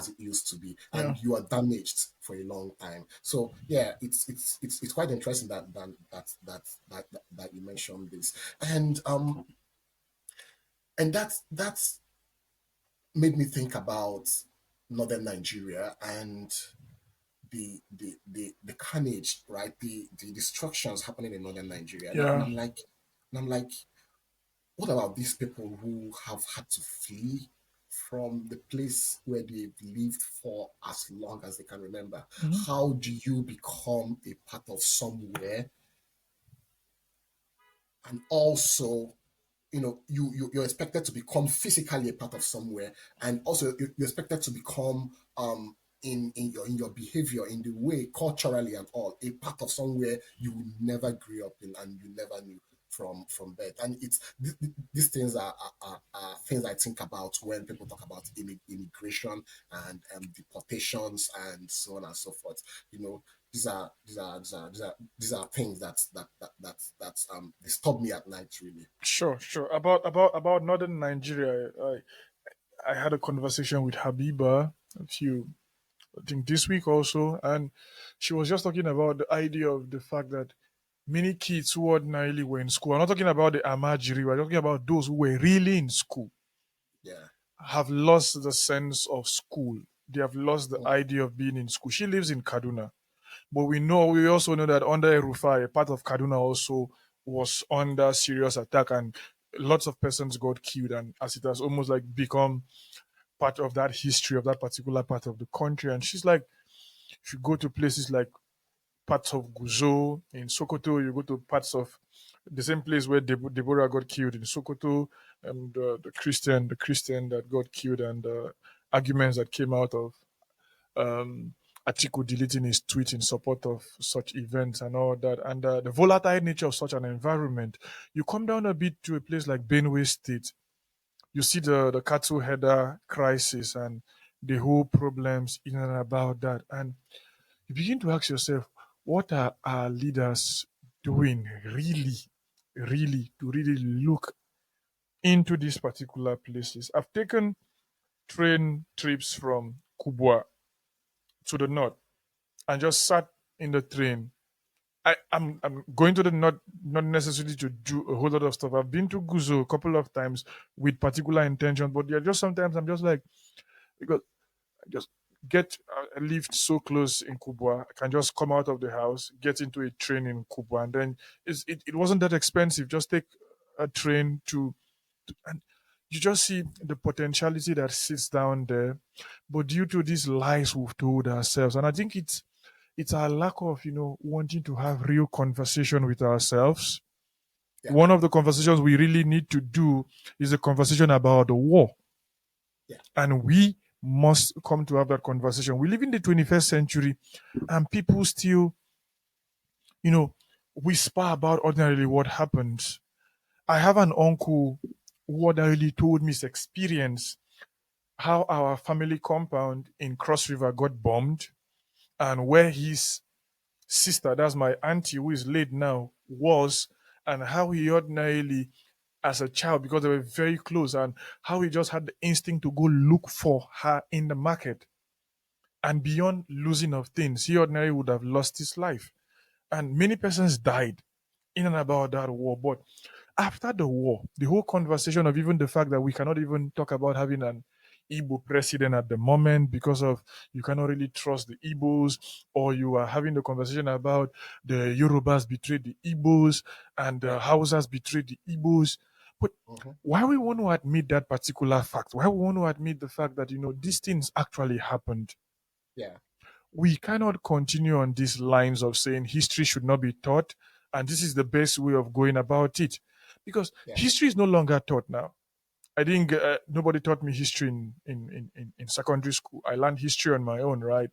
it used to be, Yeah. and you are damaged for a long time. So yeah, it's quite interesting that you mentioned this, and that's made me think about northern Nigeria and the carnage, right? The destructions happening in northern Nigeria, and Yeah. I'm like, what about these people who have had to flee from the place where they've lived for as long as they can remember? Mm-hmm. How do you become a part of somewhere, and also, you're expected to become physically a part of somewhere, and also you're expected to become in your behavior, in the way culturally and all, a part of somewhere you never grew up in and you never knew from birth. And these things are things I think about when people talk about immigration and deportations and so on and so forth. You know, these are things that disturb me at night, really. Sure. Sure. About northern Nigeria. I had a conversation with Habiba a few, I think this week also, and she was just talking about the idea of the fact that many kids who ordinarily were in school, I'm not talking about the Amajiri, we're talking about those who were really in school, Yeah. have lost the sense of school. They have lost the Mm. idea of being in school. She lives in Kaduna, but we also know that under Rufai, a part of Kaduna also was under serious attack, and lots of persons got killed, and as it has almost like become part of that history of that particular part of the country. And she's like, if you go to places like parts of Guzo in Sokoto, you go to parts of the same place where Deborah got killed in Sokoto, and the Christian that got killed, and arguments that came out of um, Atiku deleting his tweet in support of such events and all that, and the volatile nature of such an environment. You come down a bit to a place like Benue State, you see the cattle header crisis and the whole problems in and about that, and you begin to ask yourself, what are our leaders doing really, really to really look into these particular places? I've taken train trips from Kubwa to the north, and just sat in the train. I'm going to the not necessarily to do a whole lot of stuff. I've been to Guzo a couple of times with particular intention, but yeah, just sometimes I'm just like, because I just get a lift so close in Kubwa, I can just come out of the house, get into a train in Kubwa, and then it wasn't that expensive. Just take a train and you just see the potentiality that sits down there. But due to these lies we've told ourselves, and I think it's our lack of wanting to have real conversation with ourselves. Yeah. One of the conversations we really need to do is a conversation about the war, Yeah. and we must come to have that conversation. We live in the 21st century, and people still you know whisper about ordinarily what happens. I have an uncle who ordinarily told me his experience, how our family compound in Cross River got bombed, and where his sister, that's my auntie who is late now, was, and how he ordinarily, as a child, because they were very close, and how he just had the instinct to go look for her in the market. And beyond losing of things, he ordinarily would have lost his life. And many persons died in and about that war. But after the war, the whole conversation of even the fact that we cannot even talk about having an Igbo president at the moment because of you cannot really trust the Igbos, or you are having the conversation about the Yorubas betrayed the Igbos and the Yeah. Hausas betrayed the Igbos. But Mm-hmm. why we want to admit that particular fact? Why we want to admit the fact that these things actually happened? Yeah. We cannot continue on these lines of saying history should not be taught and this is the best way of going about it, because Yeah. history is no longer taught now. I think nobody taught me history in secondary school. I learned history on my own, right?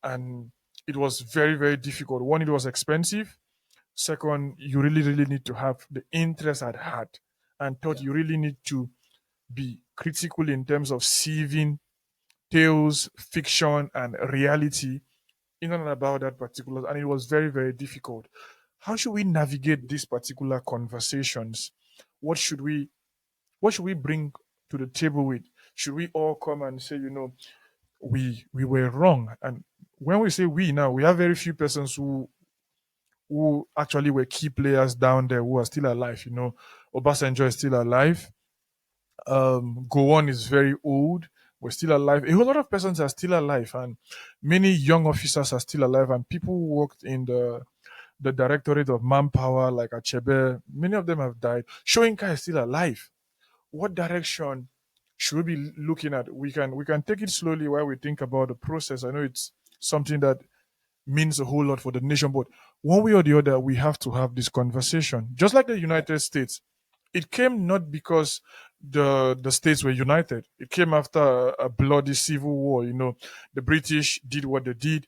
And it was very, very difficult. One, it was expensive. Second, you really, really need to have the interest at heart. And third, Yeah. you really need to be critical in terms of sieving tales, fiction, and reality in and about that particular, and it was very, very difficult. How should we navigate these particular conversations? What should we what should we bring to the table with? Should we all come and say, we were wrong? And when we say we now, we have very few persons who actually were key players down there who are still alive. Obasanjo is still alive. Gowon is very old. We're still alive. A whole lot of persons are still alive, and many young officers are still alive, and people who worked in the Directorate of Manpower, like Achebe, many of them have died. Soyinka is still alive. What direction should we be looking at? We can take it slowly while we think about the process. I know it's something that means a whole lot for the nation, but one way or the other, we have to have this conversation. Just like the Yeah. United States, it came not because the states were united. It came after a bloody civil war. The British did what they did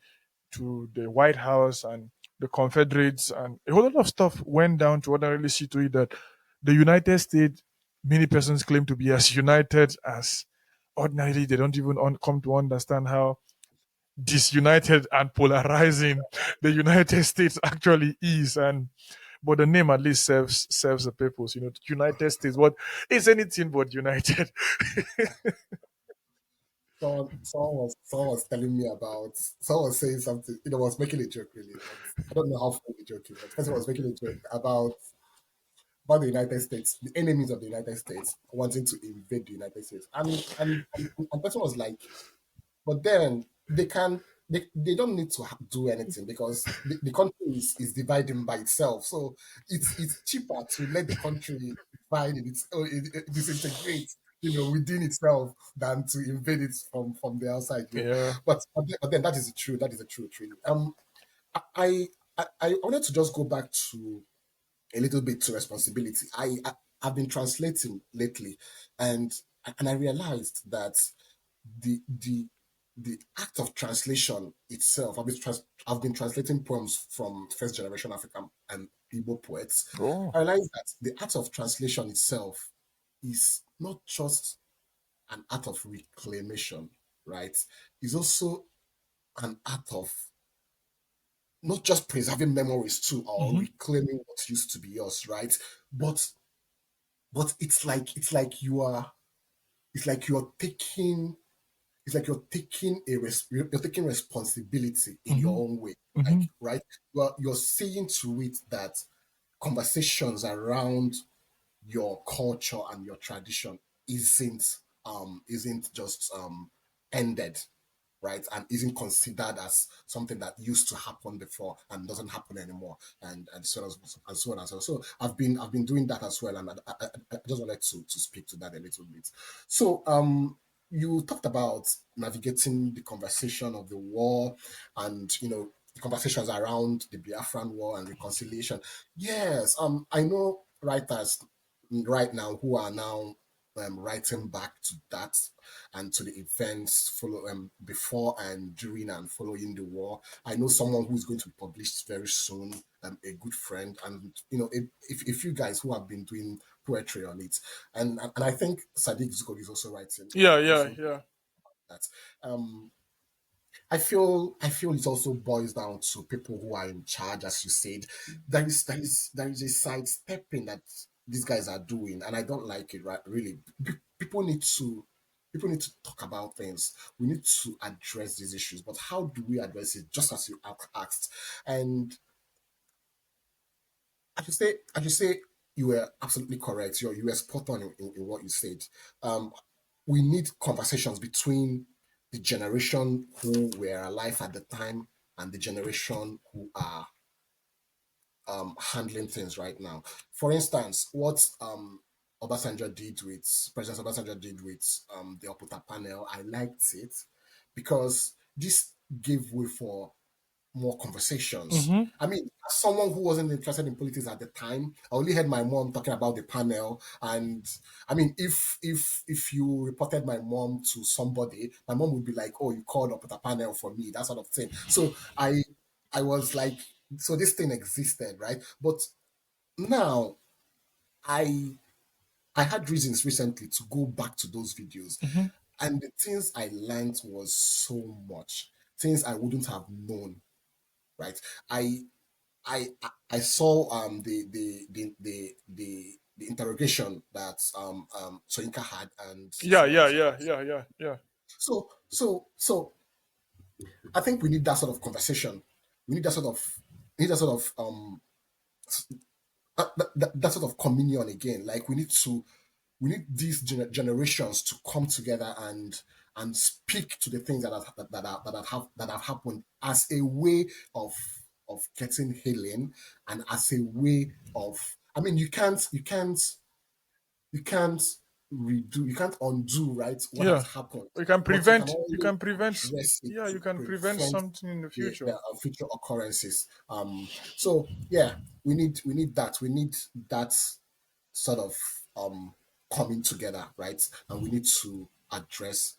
to the White House, and the Confederates, and a whole lot of stuff went down to ordinarily see to it that the United States, many persons claim to be as united as ordinarily they don't even come to understand how disunited and polarizing the United States actually is. And but the name at least serves the purpose. United States. What is anything but united? Someone was telling me about, someone was saying something, was making a joke really, but I don't know how funny the joke is, but the person was making a joke about the United States, the enemies of the United States wanting to invade the United States. And person was like, but then they don't need to do anything because the country is dividing by itself. So it's cheaper to let the country divide in disintegrate, within itself than to invade it from the outside. Yeah. But then that is the truth. That is the truth, really. I I wanted to just go back to a little bit to responsibility. I've been translating lately, and I realized that the the act of translation itself. I've been translating poems from first generation African and Igbo poets. Oh. I realized that the act of translation itself is not just an act of reclamation, right? It's also an act of not just preserving memories too or Hmm. reclaiming what used to be yours, right? But it's like you are taking it's like you're taking responsibility in your Mm-hmm. own way, like Mm-hmm. right. You're seeing to it that conversations around your culture and your tradition isn't just ended, right, and isn't considered as something that used to happen before and doesn't happen anymore, and so on and so on and so on. So I've been doing that as well, and I just wanted to speak to that a little bit. So you talked about navigating the conversation of the war, and the conversations around the Biafran War and reconciliation. Yes, I know writers right now who are now writing back to that and to the events before and during and following the war. I know someone who is going to be published very soon, a good friend, and if you guys who have been doing poetry on it, and I think Sadiq Zuko is also writing, Yeah, yeah, also yeah. that. Um, I feel it also boils down to people who are in charge, as you said. There is a sidestepping that these guys are doing, and I don't like it. Right, really, people need to talk about things. We need to address these issues, but how do we address it? Just as you asked, and I should say you were absolutely correct. You were spot on in what you said. We need conversations between the generation who were alive at the time and the generation who are handling things right now. For instance, what President Obasanjo did with the Oputa panel, I liked it because this gave way for more conversations. Mm-hmm. I mean, as someone who wasn't interested in politics at the time, I only heard my mom talking about the panel. And I mean, if you reported my mom to somebody, my mom would be like, "Oh, you called up with a panel for me," that sort of thing. So I was like, so this thing existed, right? But now I I had reasons recently to go back to those videos, Mm-hmm. and the things I learned was so much things I wouldn't have known, right? I I saw the interrogation that Soyinka had, and Yeah, so on yeah, and so yeah, forth. yeah, yeah, yeah. So I think we need that sort of conversation. We need that sort of we need that sort of that sort of communion again. Like we need these generations to come together and speak to the things that have happened as a way of getting healing, and as a way of, I mean, you can't redo, you can't undo, right, what has Yeah. happened, You can but you can prevent. You always can prevent. address it Yeah, you to can prevent prevent something in the the future. future occurrences. So yeah, we need that sort of um coming together, right? And we need to address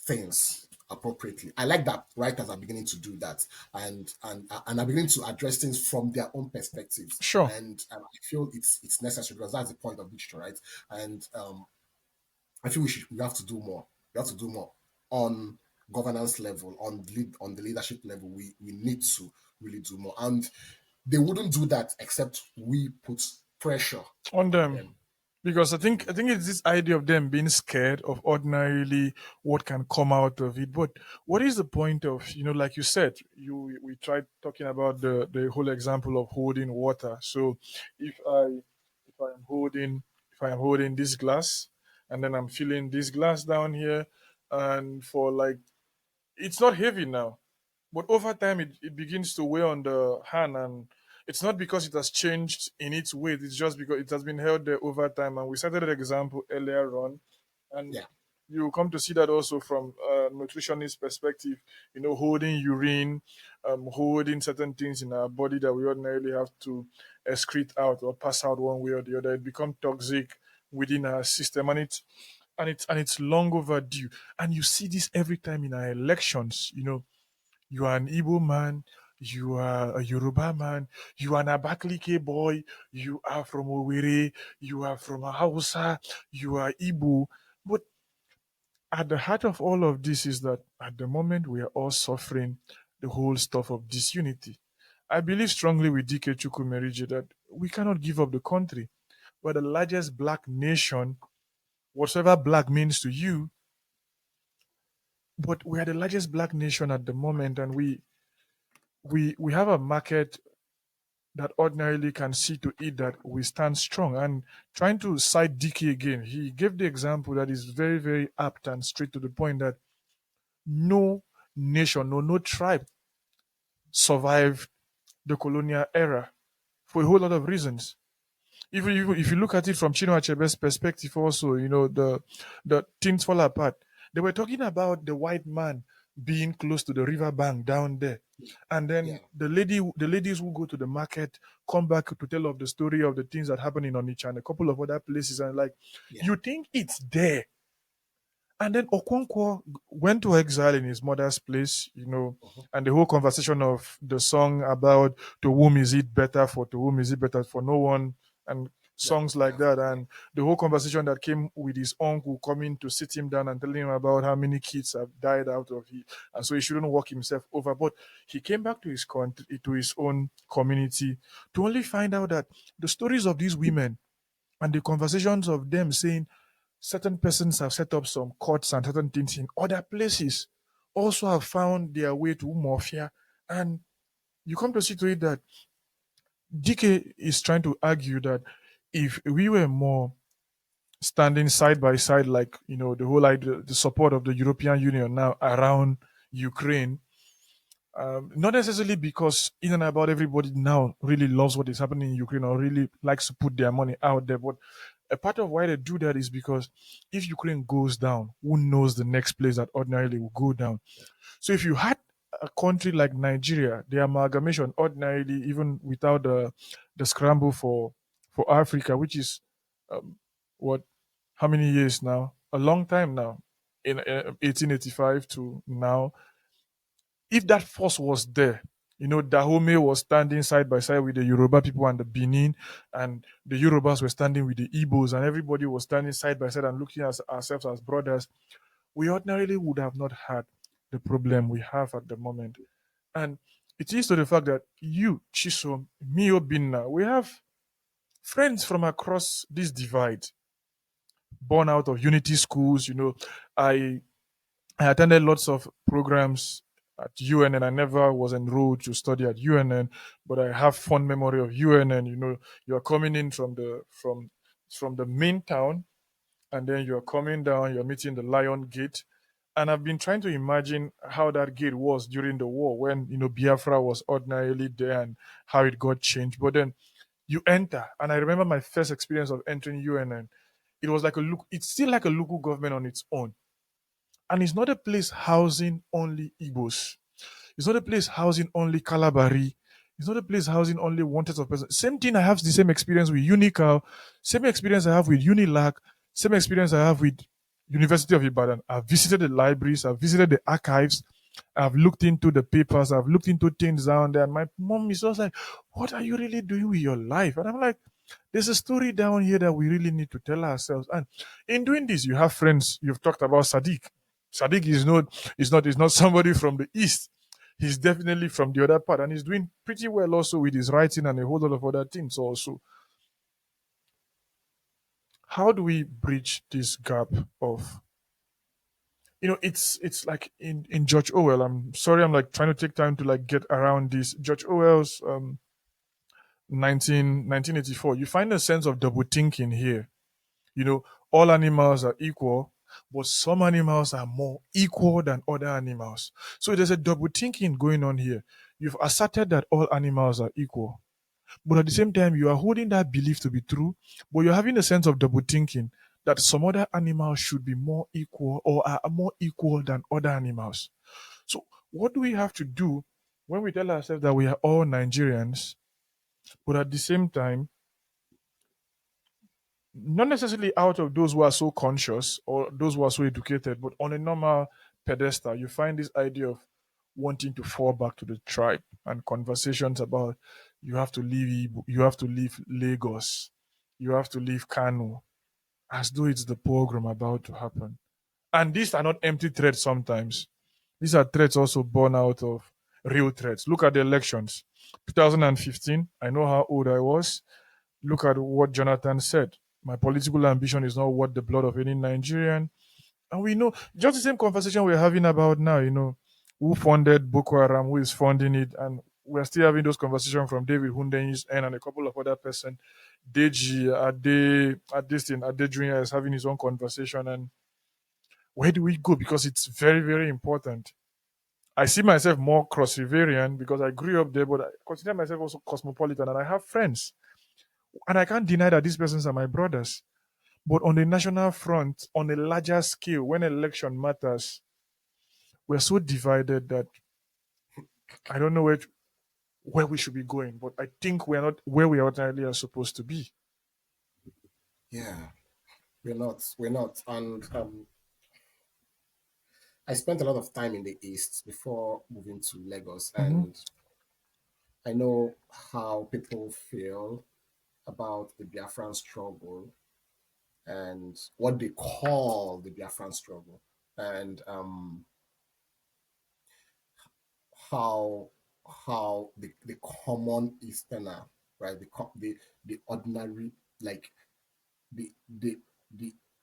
things appropriately. I like that writers are beginning to do that, and are beginning to address things from their own perspectives. Sure. And I feel it's necessary because that's the point of literature, right? And I feel we have to do more. We have to do more on governance level, on the leadership level. We need to really do more, and they wouldn't do that except we put pressure On on them. them Because I to do think I think it's this idea of them being scared of ordinarily what can come out of it. But what is the point of, like you said, we tried talking about the whole example of holding water. So if I if I am holding if I am holding this glass, and then I'm filling this glass down here, and for like, it's not heavy now, but over time it begins to weigh on the hand, and it's not because it has changed in its weight, it's just because it has been held there over time. And we cited an example earlier on, and Yeah, you come to see that also from a nutritionist perspective, holding urine, holding certain things in our body that we ordinarily have to excrete out or pass out one way or the other, it become toxic within our system, and it's long overdue. And you see this every time in our elections. You are an Igbo man, you are a Yoruba man, you are an Abakaliki boy, you are from Owerri, you are from Hausa, you are Igbo. But at the heart of all of this is that at the moment we are all suffering the whole stuff of disunity. I believe strongly with DK Chukwumerije that we cannot give up the country. We're the largest black nation. Whatever black means to you, but we are the largest black nation at the moment, and we have a market that ordinarily can see to it that we stand strong. And trying to cite DK again, he gave the example that is very, very apt and straight to the point that no nation, no tribe survived the colonial era for a whole lot of reasons. Even if you look at it from Chinua Achebe's perspective, also, the things fall apart. They were talking about the white man being close to the riverbank down there, and then yeah, the ladies who go to the market come back to tell of the story of the things that happen in Onitsha and a couple of other places, and like yeah. you think it's there, and then Okonkwo went to exile in his mother's place, Mhm. and the whole conversation of the song about to whom is it better for, to whom is it better for no one, and Yeah, songs like yeah, that. And the whole conversation that came with his uncle coming to sit him down and telling him about how many kids have died out of it. And so he shouldn't walk himself over. But he came back to his country, to his own community, to only find out that the stories of these women and the conversations of them saying certain persons have set up some courts and certain things in other places also have found their way to Mafia. And you come to see to it that DK is trying to argue that if we were more standing side by side, like, the whole idea, the support of the European Union now around Ukraine, not necessarily because in and about everybody now really loves what is happening in Ukraine or really likes to put their money out there, but a part of why they do that is because if Ukraine goes down, who knows the next place that ordinarily will go down? So if you had a country like Nigeria, the amalgamation ordinarily, even without the scramble for Africa, which is um, what, how many years now? A long time now, in 1885 to now. If that force was there, Dahomey was standing side by side with the Yoruba people and the Benin, and the Yorubas were standing with the Igbos, and everybody was standing side by side and looking at ourselves as brothers, we ordinarily would have not had the problem we have at the moment. And it is to the fact that you, Chisom, me, Obinna, we have friends from across this divide, born out of unity schools. I I attended lots of programs at UNN. I never was enrolled to study at UNN, but I have fond memory of UNN. You're coming in from the main town, and then you're coming down, you're meeting the Lion Gate. And I've been trying to imagine how that gate was during the war when, Biafra was ordinarily there and how it got changed. But then you enter, and I remember my first experience of entering UNN. It was like it's still like a local government on its own. And it's not a place housing only Igbos. It's not a place housing only Kalabari. It's not a place housing only wanted of persons. Same thing, I have the same experience with Unical, same experience I have with Unilag, same experience I have with University of Ibadan. I've visited the libraries, I've visited the archives, I've looked into the papers, I've looked into things down there. And my mom is just like, what are you really doing with your life? And I'm like, there's a story down here that we really need to tell ourselves. And in doing this, you have friends. You've talked about Sadiq. Sadiq is not somebody from the east. He's definitely from the other part, and he's doing pretty well also with his writing and a whole lot of other things also. How do we bridge this gap of, it's like in George Orwell. I'm sorry, I'm like trying to take time to like get around this. George Orwell's 1984. You find a sense of double thinking here. All animals are equal, but some animals are more equal than other animals. So there's a double thinking going on here. You've asserted that all animals are equal, but at the same time, you are holding that belief to be true, but you're having a sense of double thinking that some other animals should be more equal or are more equal than other animals. So, what do we have to do when we tell ourselves that we are all Nigerians, but at the same time, not necessarily out of those who are so conscious or those who are so educated, but on a normal pedestal, you find this idea of wanting to fall back to the tribe and conversations about you have to leave you have to leave Lagos, you have to leave Kano, as though it's the program about to happen. And these are not empty threats sometimes. These are threats also born out of real threats. Look at the elections. 2015, I know how old I was. Look at what Jonathan said. My political ambition is not worth the blood of any Nigerian. And we know just the same conversation we're having about now, who funded Boko Haram, who is funding it, and we're still having those conversations from David Hunden's end and a couple of other person. Deji, Ade Junior is having his own conversation. And where do we go? Because it's very, very important. I see myself more cross riverian because I grew up there, but I consider myself also cosmopolitan and I have friends. And I can't deny that these persons are my brothers. But on the national front, on a larger scale, when election matters, we're so divided that I don't know where we should be going. But I think we're not where we ordinarily are supposed to be. Yeah, we're not. And I spent a lot of time in the East before moving to Lagos, Hmm. and I know how people feel about the Biafran struggle and what they call the Biafran struggle, and how the common Easterner, right, the ordinary, like the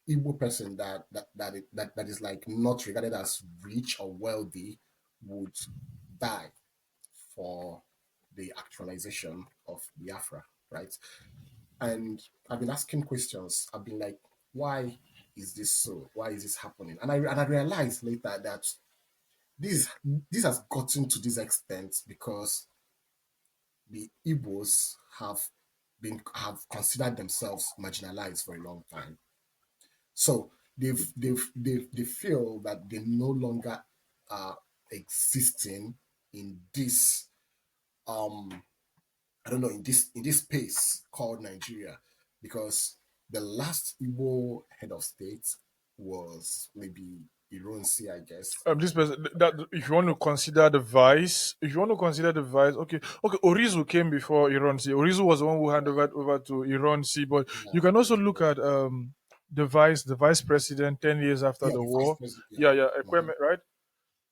Igbo person that is like not regarded as rich or wealthy would die for the actualization of Biafra, right? And I've been asking questions. I've been like, why is this so? Why is this happening? And I realized later that this this has gotten to this extent because the Igbos have considered themselves marginalized for a long time. So they feel that they no longer are existing in this um I don't know, in this space called Nigeria, because the last Igbo head of state was maybe Ironsi, I guess. This person, that if you want to consider the vice, okay, okay. Orizu came before Ironsi. Orizu was the one who handed over to Ironsi, but you Yeah, can also look at the vice president 10 years after yeah, the the vice war. president. Yeah, Yeah, yeah, Ekweme, right?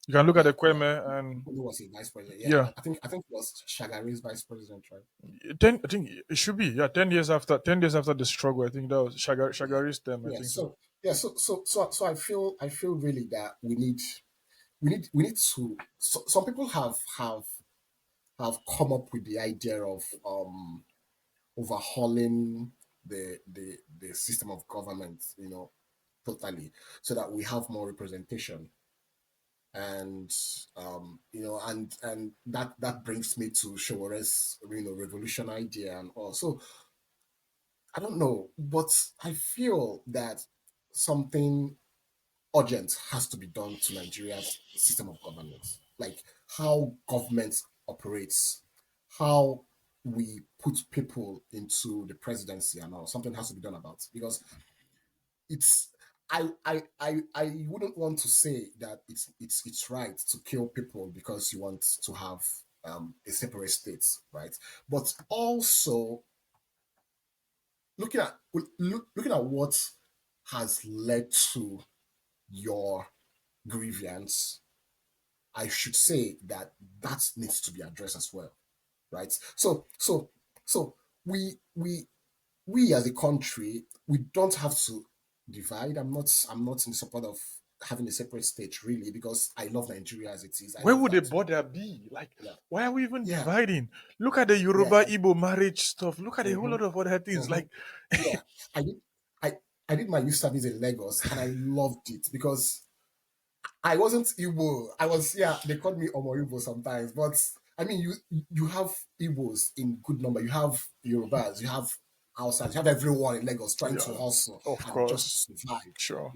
You can look at yeah. Ekweme and Who was a vice president? Yeah, yeah, I think it was Shagari's vice president, right? ten. I think it should be 10 years after 10 years after the struggle. I think that was Yeah, Shagari's term. I yeah. think so. So I feel really that we need to. Some people have come up with the idea of overhauling the system of government, totally, so that we have more representation. And and that brings me to Showore's revolution idea and all. So I don't know, but I feel that something urgent has to be done to Nigeria's system of governance, like how government operates, how we put people into the presidency and all. Something has to be done about it, because it's I wouldn't want to say that it's right to kill people because you want to have a separate state, right? But also looking at looking at what has led to your grievance, I should say that that needs to be addressed as well, right? So we as a country, we don't have to divide. I'm not in support of having a separate state, really, because I love Nigeria as it is. I Where love would the that. border be? Like, Yeah, why are we even yeah, dividing? Look at the yeah. Yoruba Igbo marriage stuff. Look at a whole Hmm. lot of other things. Hmm. Like, Yeah. I did I I did my youth service in Lagos, and I loved it because I wasn't Igbo. I was, yeah, they called me Omo Igbo sometimes, but I mean, you have Igbos in good number. You have Yorubas, you have Hausas, you have everyone in Lagos trying to yeah, hustle of and just course, survive. sure.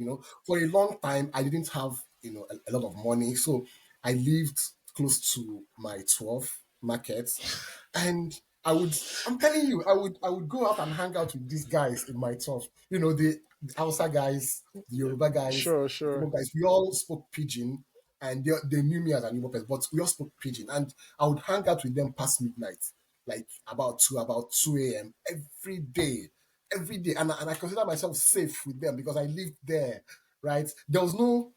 For a long time, I didn't have a lot of money, so I lived close to my 12 markets, and I'm telling you, I would go out and hang out with these guys in my 12. The Hausa guys, the Yoruba guys, Sure, the sure. Igbo guys. We all spoke pidgin, and they knew me as an Igbo person, but we all spoke pidgin. And I would hang out with them past midnight, like about two a.m. every day, and I consider myself safe with them because I lived there, right? There was no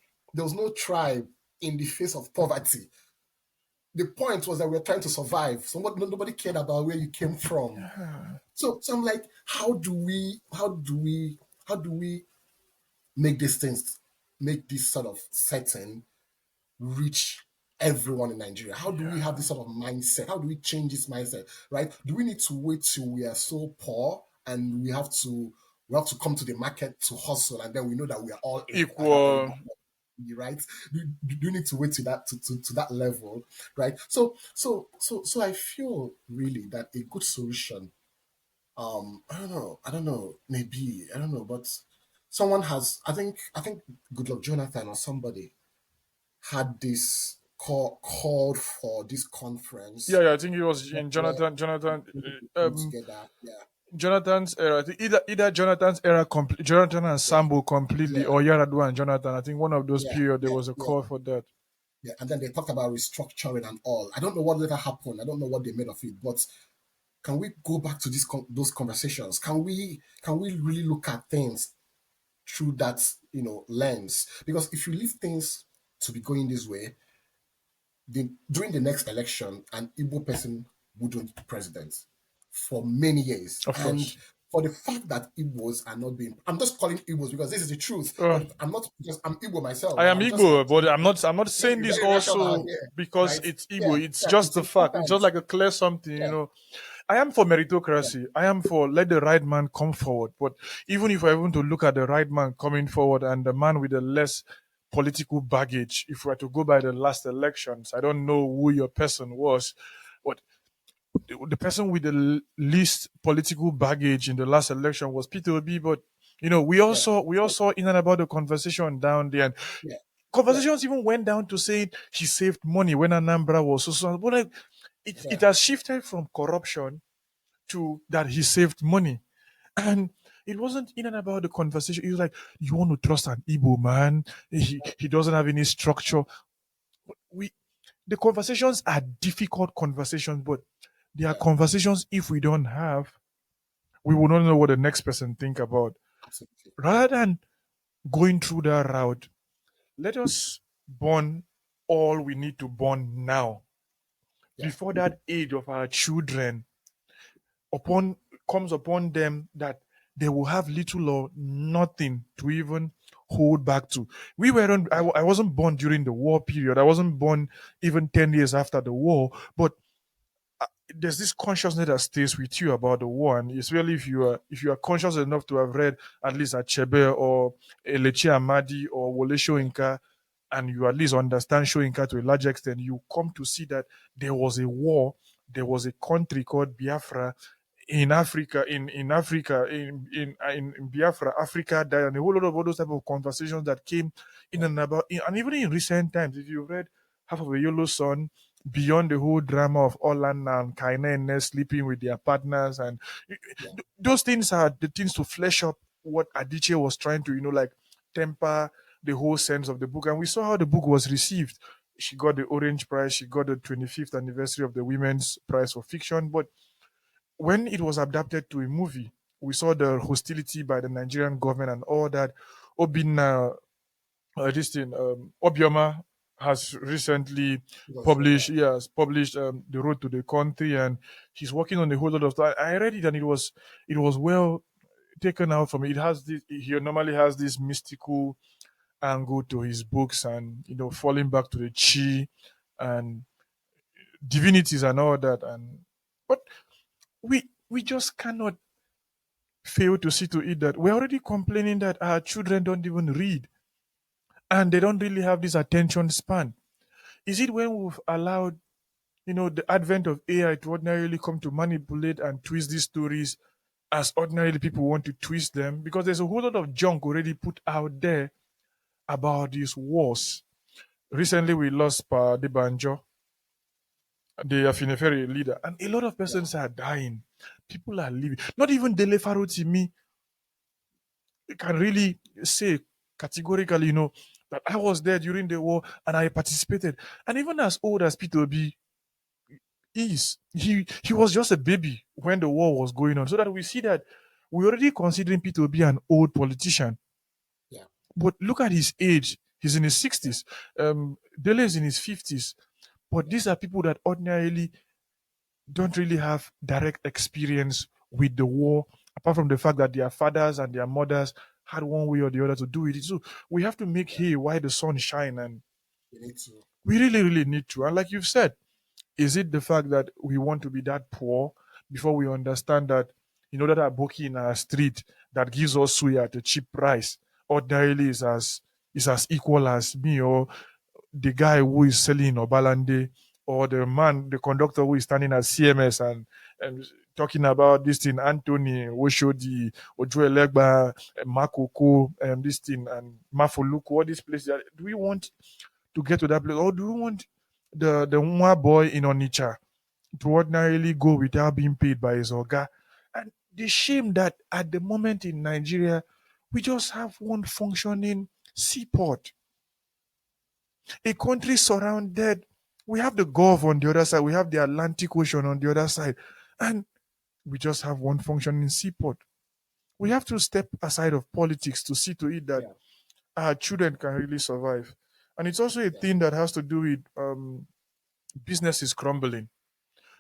tribe in the face of poverty. The point was that we were trying to survive. So nobody cared about where you came from. So I'm like, how do we make these things make this sort of setting reach everyone in Nigeria? How do we have Yeah. this sort of mindset? How do we change this mindset? Right? Do we need to wait till we are so poor and we have to come to the market to hustle, and then we know that we are all in at that very Equal. moment? Right? Do you need to wait to that level, right? So I feel really that a good solution, I don't know, maybe, I don't know, but someone has, I think Goodluck Jonathan or somebody had this called for this Yeah, conference yeah. I think it was in where Jonathan. people come together. Yeah, Jonathan's era. I think either Jonathan's era, Jonathan and yeah, Sambo completely, yeah, or Yaradua and Jonathan. I think one of those yeah, period there yeah, was a yeah, call for that. yeah. And then they talked about restructuring and all. I don't know what later happened. I don't know what they made of it. But can we go back to those conversations? Can we really look at things through that lens? Because if you leave things to be going this way, during the next election, an Igbo person wouldn't be president for many years. Of And course. for the fact that Igbos are not being, I'm just calling Igbos because this is the truth. Uh, I'm not, because I'm Igbo myself, I but am I'm just Igbo, but saying, I'm not let's saying be this very rational also here, because right? it's Yeah, Igbo. It's yeah, just it's the fact. It's just important. like a clear something, Yeah, I am for yeah, meritocracy. I am for let the right man come forward. But even if I want to look at the right man coming forward and the man with the less political baggage, if we were to go by the last elections, I don't know who your person was, but the person with the least political baggage in the last election was Peter Obi. But we yeah, also we also in and about the conversation down there, and yeah, yeah, conversations even went down to saying he saved money when Anambra was so. But like, it yeah, has shifted from corruption to that he saved money. And it wasn't in and about the conversation. It was like, you want to trust an Igbo man? He doesn't have any structure. We The conversations are difficult conversations, but they are yeah, conversations if we don't have, we will not know what the next person think about. absolutely. Rather than going through that route, let us burn all we need to burn now Yeah, before that age of our children upon comes upon them that they will have little or nothing to even hold back to. We weren't. yeah, I wasn't born during the war period. I wasn't born even 10 years after the war. But there's this consciousness that stays with you about the war, and especially if you are conscious enough to have read at least Achebe or Elechi Amadi or Wole yeah, Soyinka, and you at least understand Soyinka to a large extent, you come to see that there was a war, there was a country called Biafra in Africa, in Africa, in Biafra, Africa died, and a whole lot of all those type of conversations that came in yeah, and about, and even in recent times, if you read Half of a Yellow Sun, beyond the whole drama of Orlando and Kaina and Ness sleeping with their partners, and yeah, those things are the things to flesh up what Adichie was trying to, like temper the whole sense of the book. And we saw how the book was received. She got the Orange Prize, she got the 25th anniversary of the Women's Prize for Fiction. But when it was adapted to a movie, we saw the hostility by the Nigerian government and all that. Obinna, this thing, Obioma has recently because, published, yeah, he has published The Road to the Country, and he's working on a whole lot of stuff. I read it and it was well taken out from it. It has this, he normally has this mystical angle to his books, and falling back to the chi and divinities and all that. And but we just cannot fail to see to it that we're already complaining that our children don't even read and they don't really have this attention span. Is it when we've allowed, the advent of AI to ordinarily come to manipulate and twist these stories as ordinarily people want to twist them? Because there's a whole lot of junk already put out there about these wars. Recently, we lost Pa Debanjo, the Afineferi leader, and a lot of yeah, persons are dying. People are leaving. Not even Dele Farutimi can really say categorically, that I was there during the war and I participated. And even as old as P2B is, he was just a baby when the war was going on. So that we see that we're already considering P2B an old politician. yeah, But look at his age. He's in his yeah, 60s. Dele is in his 50s. But yeah, these are people that ordinarily don't really have direct experience with the war, apart from the fact that their fathers and their mothers had one way or the other to do it. So we have to make Yeah. hay while the sun shine, and We need to. we really, really need to. And like you've said, is it the fact that we want to be that poor before we understand that, that aboki in our street that gives us suya at a cheap price ordinarily is as equal as me, or the guy who is selling in Obalande, or the conductor who is standing at CMS and talking about this thing, Anthony, Oshodi, Ojuelegba, Makoko, and this thing, and Mafoluku, all these places. Do we want to get to that place, or do we want the Nwa boy in Onitsha to ordinarily go without being paid by his oga? And the shame that at the moment in Nigeria, we just have one functioning seaport, a country surrounded. We have the Gulf on the other side, we have the Atlantic Ocean on the other side, and we just have one functioning seaport. We have to step aside of politics to see to it that Yeah. our children can really survive. And it's also a Yeah. thing that has to do with business is crumbling.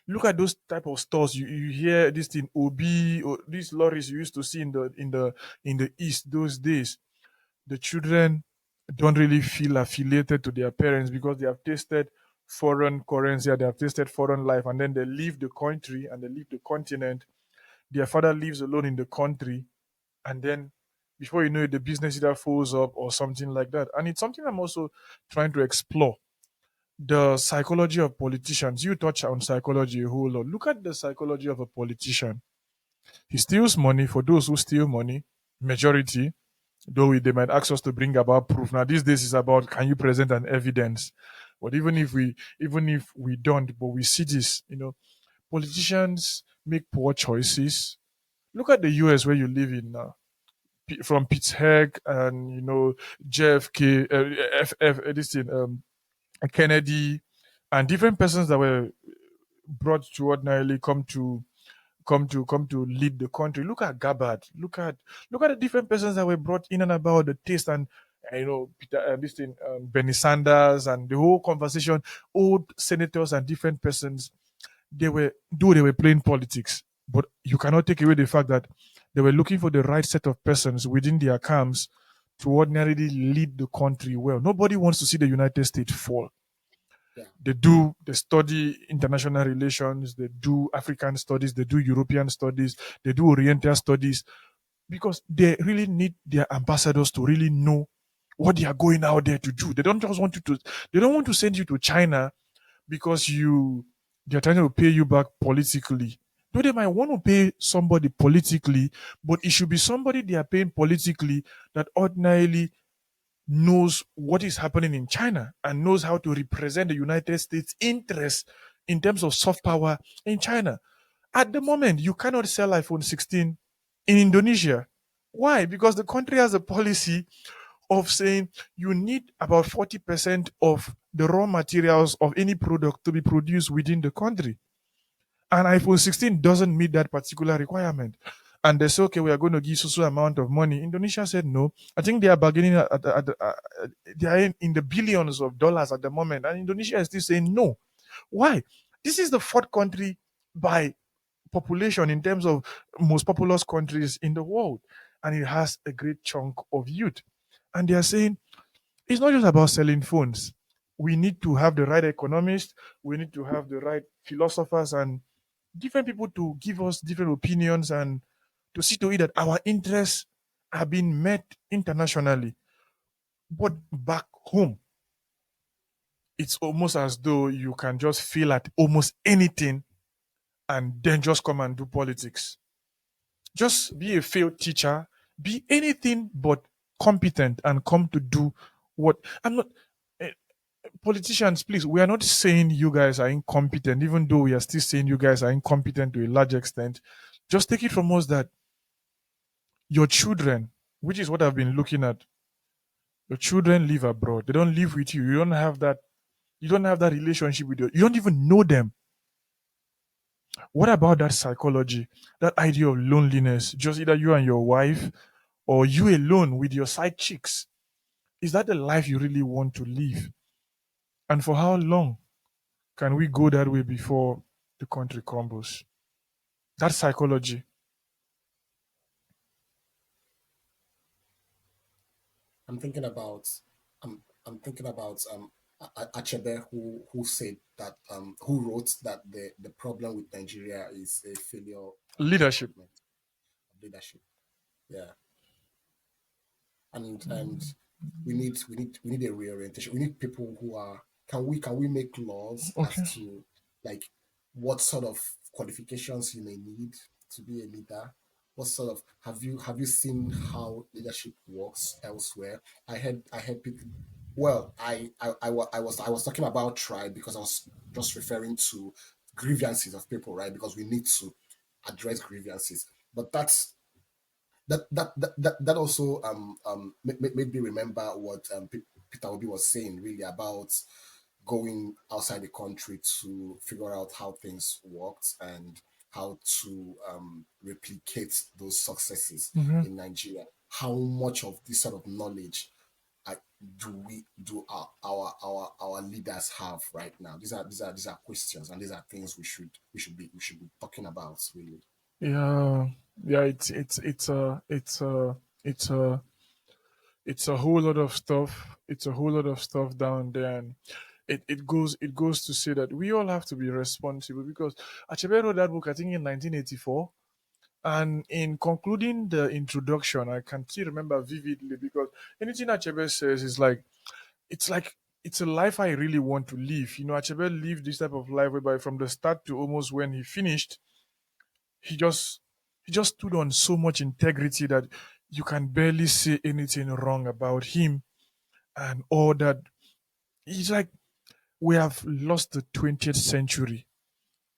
Look at those type of stores. You hear this thing OB, or these lorries you used to see in the east those days. The children don't really feel affiliated to their parents because they have tasted foreign currency, they have tasted foreign life, and then they leave the country and they leave the continent. Their father lives alone in the country, and then before you know it, the business either falls up or something like that. And it's something I'm also trying to explore, the psychology of politicians. You touch on psychology a whole lot. Look at the psychology of a politician. He steals money. For those who steal money, majority, though they might ask us to bring about proof. Now these days is about, can you present an evidence? But even if we don't, but we see this, politicians make poor choices. Look at the US where you live in now. From Pittsburgh and JFK, this thing, Kennedy, and different persons that were brought to ordinarily come to lead the country. Look at Gabbard. Look at the different persons that were brought in and about the taste, and Peter, this thing, Bernie Sanders, and the whole conversation. Old senators and different persons. They were playing politics, but you cannot take away the fact that they were looking for the right set of persons within their camps to ordinarily lead the country well. Nobody wants to see the United States fall. Yeah. They study international relations, they do African studies, they do European studies, they do Oriental studies, because they really need their ambassadors to really know what they are going out there to do. They don't want to send you to China because they're trying to pay you back politically. Though they might want to pay somebody politically, but it should be somebody they are paying politically that ordinarily knows what is happening in China and knows how to represent the United States interests in terms of soft power in China. At the moment, you cannot sell iPhone 16 in Indonesia. Why? Because the country has a policy of saying you need about 40% of the raw materials of any product to be produced within the country. And iPhone 16 doesn't meet that particular requirement. And they say, okay, we are going to give so amount of money. Indonesia said no. I think they are bargaining they are in the billions of dollars at the moment. And Indonesia is still saying no. Why? This is the fourth country by population in terms of most populous countries in the world. And it has a great chunk of youth. And they are saying it's not just about selling phones. We need to have the right economists, we need to have the right philosophers and different people to give us different opinions, and to see to it that our interests are being met internationally. But back home, it's almost as though you can just feel at almost anything and then just come and do politics. Just be a failed teacher, be anything but competent, and come to do what I'm not. eh, Politicians, please, we are not saying you guys are incompetent, even though we are still saying you guys are incompetent to a large extent. Just take it from us that your children, which is what I've been looking at, your children live abroad. They don't live with you. You don't have that. You don't have that relationship with you. You don't even know them. What about that psychology, that idea of loneliness? Just either you and your wife, or you alone with your side chicks. Is that the life you really want to live? And for how long can we go that way before the country crumbles? That psychology. I'm thinking about I'm thinking about Achebe, who said that who wrote that the problem with Nigeria is a failure of Leadership. government, of leadership. Yeah, and we need a reorientation. We need people who are, can we make laws Okay. as to like what sort of qualifications you may need to be a leader? What sort of, have you seen how leadership works elsewhere? I heard people. Well, I was talking about tribe because I was just referring to grievances of people, right? Because we need to address grievances, but that also made me remember what Peter Obi was saying really about going outside the country to figure out how things worked and how to replicate those successes Hmm. in Nigeria. How much of this sort of knowledge uh, do our leaders have right now? These are questions, and these are things we should be talking about really. Yeah, yeah. It's it's a whole lot of stuff. It's a whole lot of stuff down there, and it goes to say that we all have to be responsible because Achebe wrote that book I think in 1984. And in concluding the introduction, I can still remember vividly because anything Achebe says is like it's a life I really want to live. You know, Achebe lived this type of life whereby from the start to almost when he finished, he just he just stood on so much integrity that you can barely say anything wrong about him and all that. It's like we have lost the 20th century.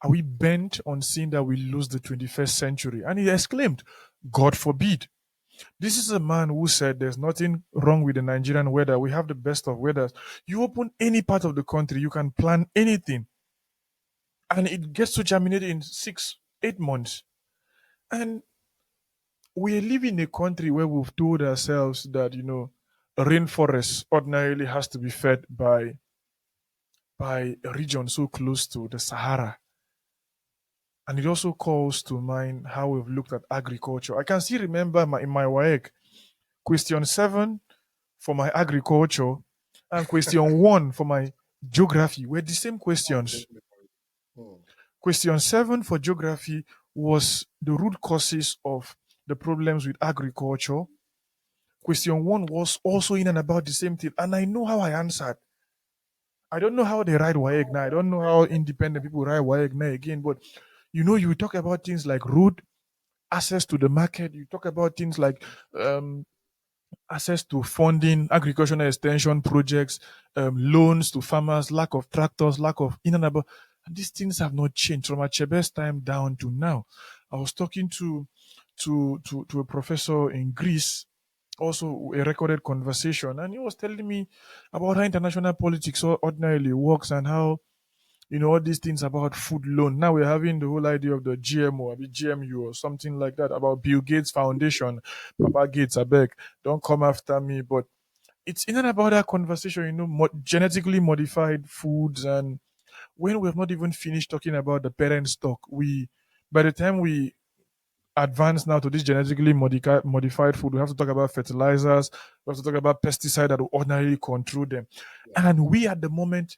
Are we bent on seeing that we lose the 21st century? And he exclaimed, God forbid. This is a man who said there's nothing wrong with the Nigerian weather. We have the best of weathers. You open any part of the country, you can plant anything, and it gets to germinate in 6, 8 months. And we live in a country where we've told ourselves that, a rainforest ordinarily has to be fed by a region so close to the Sahara. And it also calls to mind how we've looked at agriculture. I can still remember in my WAEC, question 7 for my agriculture and question 1 for my geography were the same Oh, questions. hmm. Question 7 for geography was the root causes of the problems with agriculture. Question 1 was also in and about the same thing. And I know how I answered. I don't know how they write WAEC now. I don't know how independent people write WAEC now again. But you talk about things like road, access to the market. You talk about things like um, access to funding, agricultural extension projects, loans to farmers, lack of tractors, lack of in and about. And these things have not changed from Achebe's time down to now. I was talking to a professor in Greece, also a recorded conversation, and he was telling me about how international politics ordinarily works and how all these things about food loan. Now we're having the whole idea of the GMO, I mean GMU or something like that about Bill Gates Foundation. Papa Gates, I beg, don't come after me. But it's in and about that conversation, genetically modified foods. And when we have not even finished talking about the parent stock, by the time we advance now to this genetically modified food, we have to talk about fertilizers, we have to talk about pesticide that will ordinarily control them. Yeah. And we at the moment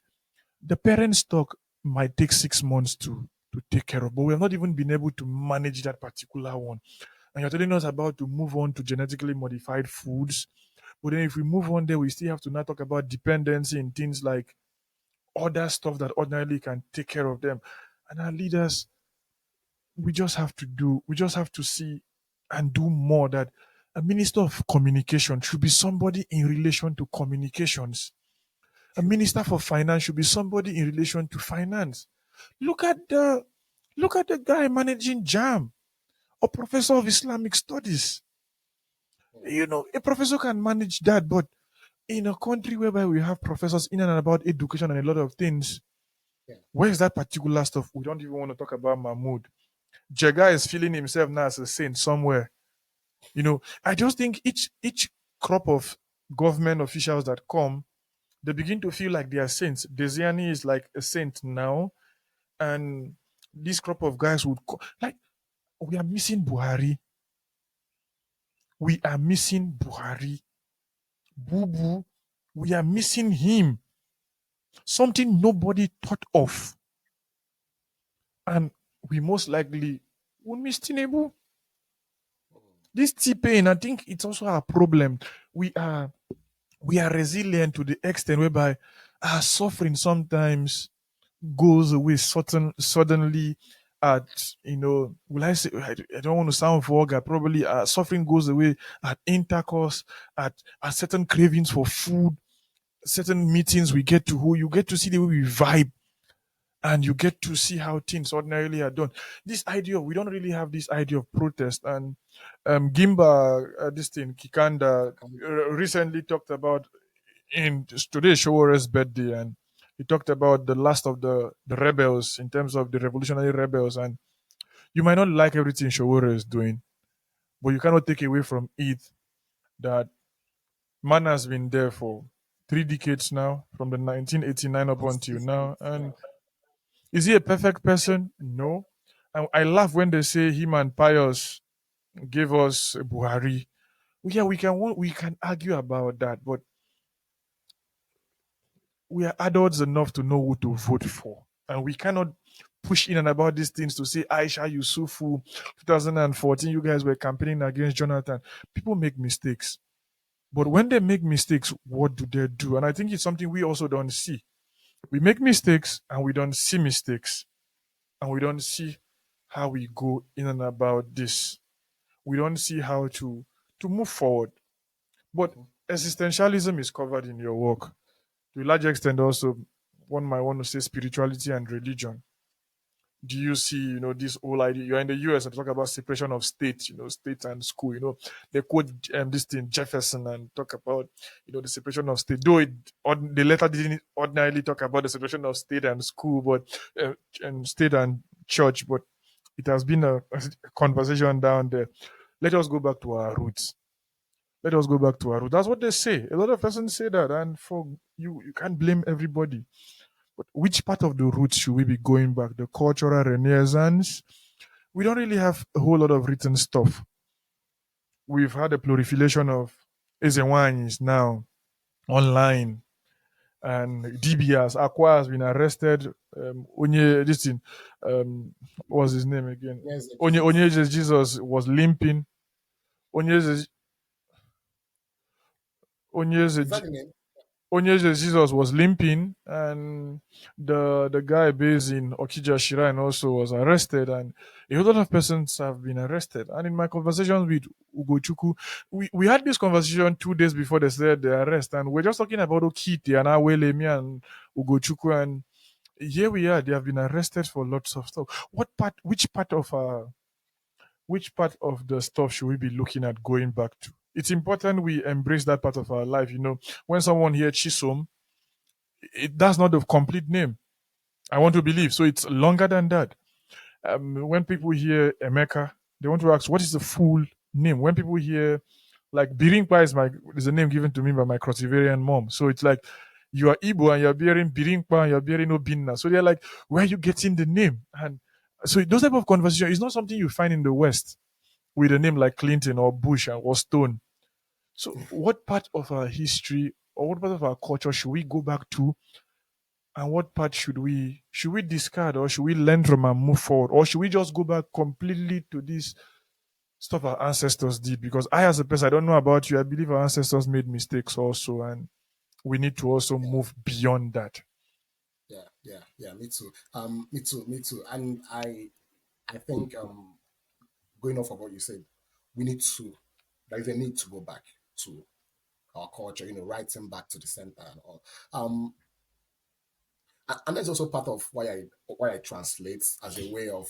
the parent stock might take 6 months to take care of, but we have not even been able to manage that particular one. And you're telling us about to move on to genetically modified foods. But then if we move on there, we still have to now talk about dependency in things like other stuff that ordinarily can take care of them. And our leaders, we just have to see and do more that a minister of communication should be somebody in relation to communications. A True. minister for finance should be somebody in relation to finance. Look at the guy managing JAM or professor of Islamic studies. Hmm. A professor can manage that, but in a country whereby we have professors in and about education and a lot of things, Yeah. where is that particular stuff? We don't even want to talk about Mahmoud. Jega is feeling himself now as a saint somewhere. I just think each crop of government officials that come, they begin to feel like they are saints. Desiani is like a saint now, and this crop of guys like we are missing Buhari. We are missing Buhari. Boo Boo, we are missing him. Something nobody thought of. And we most likely will miss Tinebu. This T-Pain, I think it's also a problem. We are we are resilient to the extent whereby our suffering sometimes goes away suddenly at, will I say, I don't want to sound vulgar, probably suffering goes away at intercourse, at certain cravings for food, certain meetings we get to, who you get to see the way we vibe, and you get to see how things ordinarily are done. This idea, we don't really have this idea of protest. And Gimba, this thing, Kikanda, recently talked about in today's Showore's birthday, and he talked about the last of the rebels in terms of the revolutionary rebels. And you might not like everything Showore is doing, but you cannot take away from it that man has been there for 3 decades now, from the 1989 up until now. And is he a perfect person? No. And I laugh when they say him and Pius gave us Buhari. Yeah, we can argue about that, but we are adults enough to know who to vote for, and we cannot push in and about these things to say Aisha Yusufu 2014 you guys were campaigning against Jonathan. People make mistakes, but when they make mistakes, what do they do? And I think it's something we also don't see. We make mistakes and we don't see mistakes, and we don't see how we go in and about this. We don't see how to move forward. But existentialism is covered in your work to a large extent. Also, one might want to say spirituality and religion. Do you see, this whole idea? You're in the US and talk about separation of state, state and school. They quote this thing Jefferson and talk about, the separation of state. Though the letter didn't ordinarily talk about the separation of state and school, but and state and church, but it has been a conversation down there. Let us go back to our roots. Let us go back to our roots. That's what they say. A lot of persons say that, and for you can't blame everybody. But which part of the roots should we be going back? The cultural renaissance? We don't really have a whole lot of written stuff. We've had a proliferation of Ezenwa-Ọhaetos now online, and DBS Aqua has been arrested. Onye, this thing, what was his name again? Yes, Onye Jesus was limping. Onye is that the name? Onyeze Jesus was limping, and the guy based in Okija Shrine also was arrested, and a whole lot of persons have been arrested. And in my conversations with Ugochukwu, we had this conversation 2 days before they said the arrest, and we're just talking about Okiti and Awelemi and Ugochukwu, and here we are. They have been arrested for lots of stuff. Which part of the stuff should we be looking at going back to? It's important we embrace that part of our life. When someone hears Chisom, that's not the complete name. I want to believe. So it's longer than that. When people hear Emeka, they want to ask, what is the full name? When people hear, like, Birinkwa is a name given to me by my Crotivarian mom. So it's like, you are Igbo and you're bearing Birinkwa and you're bearing Obinna. So they're like, where are you getting the name? And so those type of conversation is not something you find in the West with a name like Clinton or Bush or Stone. So what part of our history or what part of our culture should we go back to, and what part should we discard, or should we learn from and move forward, or should we just go back completely to this stuff our ancestors did? Because I, as a person, I don't know about you, I believe our ancestors made mistakes also, and we need to also Yeah, move beyond that. yeah. Me too. Me too. And I think going off of what you said, we need to. There is a need to go back to our culture. Writing back to the center and all. And that's also part of why I translate as a way of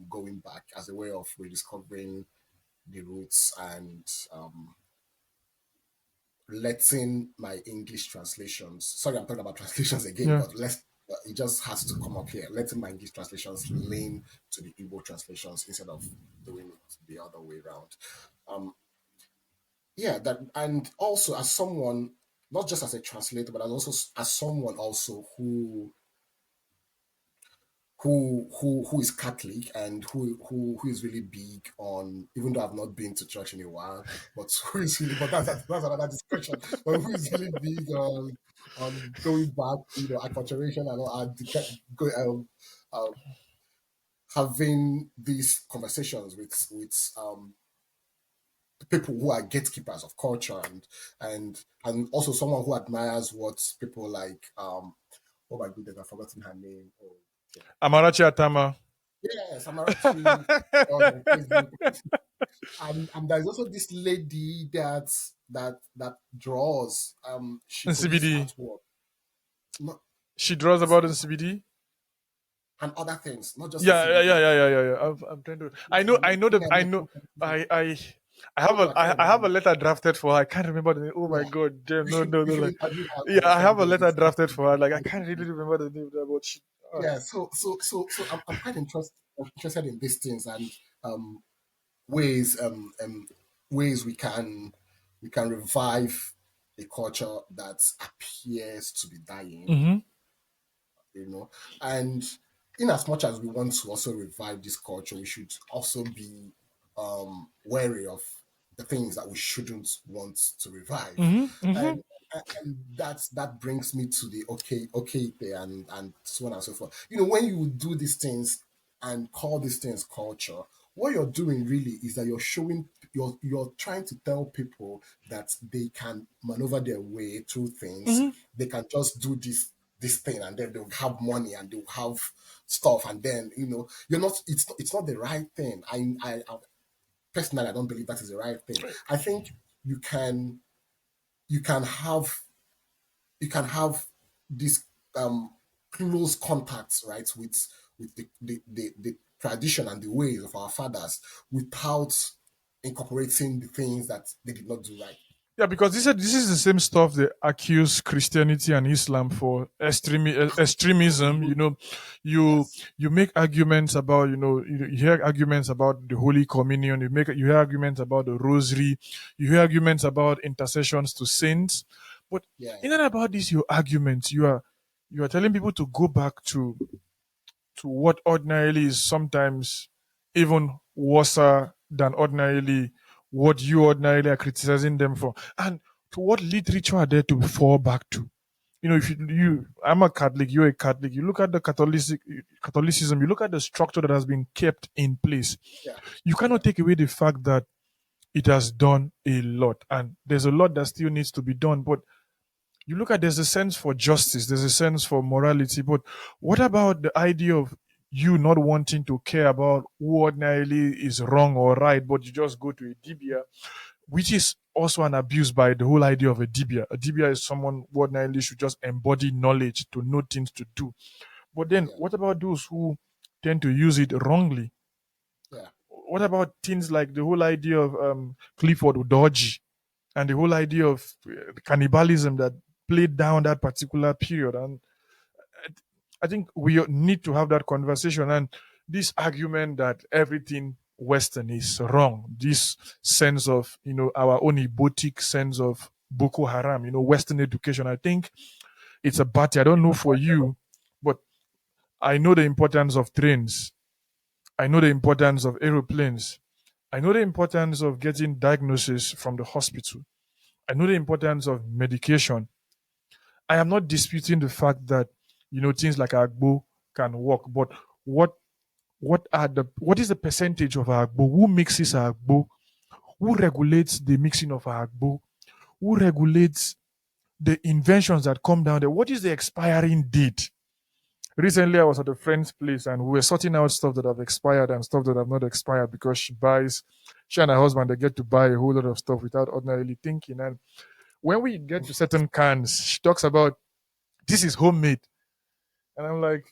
going back, as a way of rediscovering the roots and letting my English translations. Sorry, I'm talking about translations again, Yeah. but it just has to come up here. Letting my English translations lean to the Igbo translations instead of doing it the other way around. Um, yeah, that, and also as someone, not just as a translator, but as someone also who is Catholic and who is really big on, even though I've not been to church in a while, but who is really, but that's another discussion. But who is really big on going back, acculturation and all, and um, having these conversations with people who are gatekeepers of culture, and also someone who admires what people like oh my goodness, I've forgotten her name. Oh, yeah. Amarachi Atama. Yes, Amarachi on Facebook. And there's also this lady that draws. She In produces CBD. artwork, not She draws about in CBD. and other things, not just in CBD. Yeah. I'm trying to. I know. I know the. I know. I. I have a. I can't I have remember. a letter drafted for her. I can't remember the name. Oh my Yeah, god, damn! No, no, you no. should Like, interview her yeah, I have a someday. letter drafted for her. Like, I can't really remember the name of that, but she. Yeah, so I'm quite interested in these things, and um ways ways we can revive a culture that appears to be dying, Mm-hmm. you know. And in as much as we want to also revive this culture, we should also be wary of the things that we shouldn't want to revive. Mm-hmm. Mm-hmm. And that brings me to the okay there, and so on and so forth. When you do these things and call these things culture, what you're doing really is that you're trying to tell people that they can maneuver their way through things. Mm-hmm. They can just do this thing, and then they'll have money and they'll have stuff, and then you're not it's not the right thing. I personally, I don't believe that is the right thing. I think you can you can have you can have this close contacts, right, with the tradition and the ways of our fathers without incorporating the things that they did not do right. Yeah, because this is the same stuff they accuse Christianity and Islam for extremism. You Yes. you make arguments about you hear arguments about the Holy Communion. You hear arguments about the Rosary. You hear arguments about intercessions to saints. But Yeah. in and about these your arguments, you are telling people to go back to what ordinarily is sometimes even worse than ordinarily what you ordinarily are criticizing them for. And to what literature are there to fall back to? If I'm a Catholic, you're a Catholic, you look at the Catholicism, you look at the structure that has been kept in place. Yeah. You cannot Yeah. take away the fact that it has done a lot. And there's a lot that still needs to be done. But you look at there's a sense for justice, there's a sense for morality, but what about the idea of you not wanting to care about who ordinarily is wrong or right, but you just go to a dibia, which is also an abuse by the whole idea of a dibia. A dibia is someone who ordinarily should just embody knowledge to know things to do. But then Yeah. what about those who tend to use it wrongly? Yeah. What about things like the whole idea of Clifford Udoji and the whole idea of cannibalism that played down that particular period? And I think we need to have that conversation. And this argument that everything Western is wrong, this sense of, our own erotic sense of Boko Haram, Western education, I think it's a battle. I don't know for you, but I know the importance of trains. I know the importance of aeroplanes. I know the importance of getting diagnosis from the hospital. I know the importance of medication. I am not disputing the fact that things like agbo can work, but what what is the percentage of agbo? Who mixes agbo? Who regulates the mixing of agbo? Who regulates the inventions that come down there? What is the expiring date? Recently, I was at a friend's place and we were sorting out stuff that have expired and stuff that have not expired because she and her husband, they get to buy a whole lot of stuff without ordinarily thinking. And when we get to certain cans, she talks about this is homemade. And I'm like,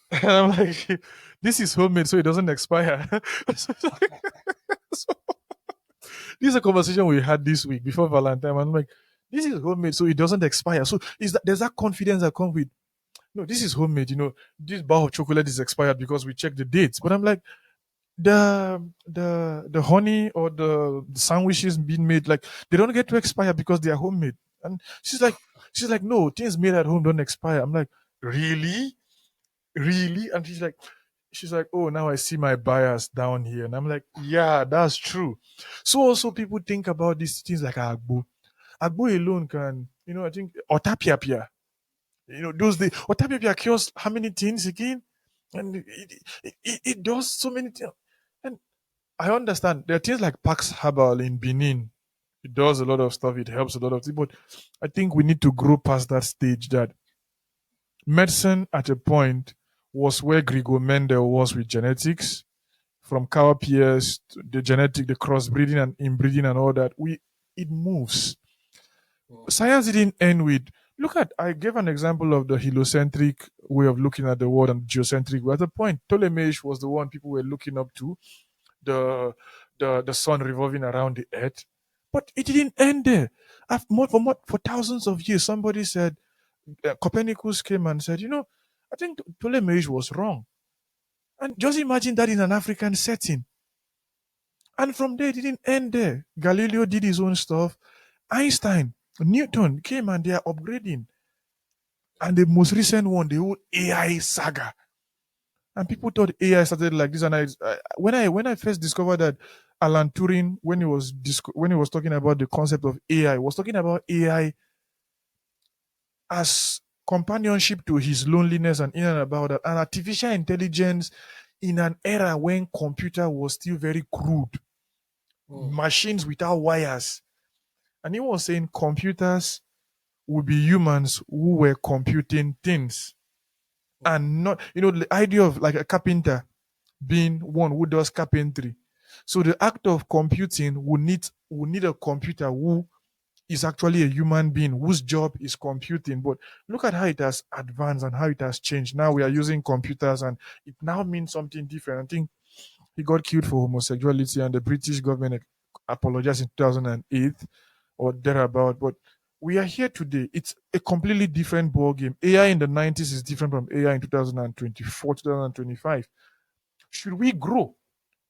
this is homemade, so it doesn't expire. So this is a conversation we had this week before Valentine. I'm like, this is homemade, so it doesn't expire. So there's that confidence that comes with no, this is homemade. This bar of chocolate is expired because we checked the dates. But I'm like, the honey or the sandwiches being made, like they don't get to expire because they are homemade. And she's like, no, things made at home don't expire. I'm like, really? Really? And she's like, oh, now I see my bias down here. And I'm like, yeah, that's true. So also people think about these things like Agbo. Agbo alone can, I think, Otapiapia. Those days, Otapiapia cures how many things again? And it does so many things. And I understand there are things like Pax Herbal in Benin. It does a lot of stuff. It helps a lot of things. But I think we need to grow past that stage that medicine at a point was where Grigor Mendel was with genetics, from cowpeas to the genetic, the crossbreeding and inbreeding and all that. It moves. Mhm. Science didn't end with, look at, I gave an example of the heliocentric way of looking at the world and geocentric. But at the point, Ptolemaic was the one people were looking up to, the the sun revolving around the earth. But it didn't end there. For thousands of years, somebody said, Copernicus came and said, I think Ptolemaic was wrong. And just imagine that in an African setting. And from there, it didn't end there. Galileo did his own stuff. Einstein, Newton came and they are upgrading. And the most recent one, the whole AI saga. And people thought AI started like this. And when I first discovered that Alan Turing, when he was talking about the concept of AI, was talking about AI as companionship to his loneliness and in and about that, and artificial intelligence in an era when computer was still very crude, Mm. machines without wires. And he was saying computers would be humans who were computing things, Mm. and not, the idea of like a carpenter being one who does carpentry. So the act of computing will need a computer who is actually a human being whose job is computing. But look at how it has advanced and how it has changed. Now we are using computers and it now means something different. I think he got killed for homosexuality and the British government apologized in 2008 or thereabout. But we are here today. It's a completely different ball game. AI in the 90s is different from AI in 2024, 2025. Should we grow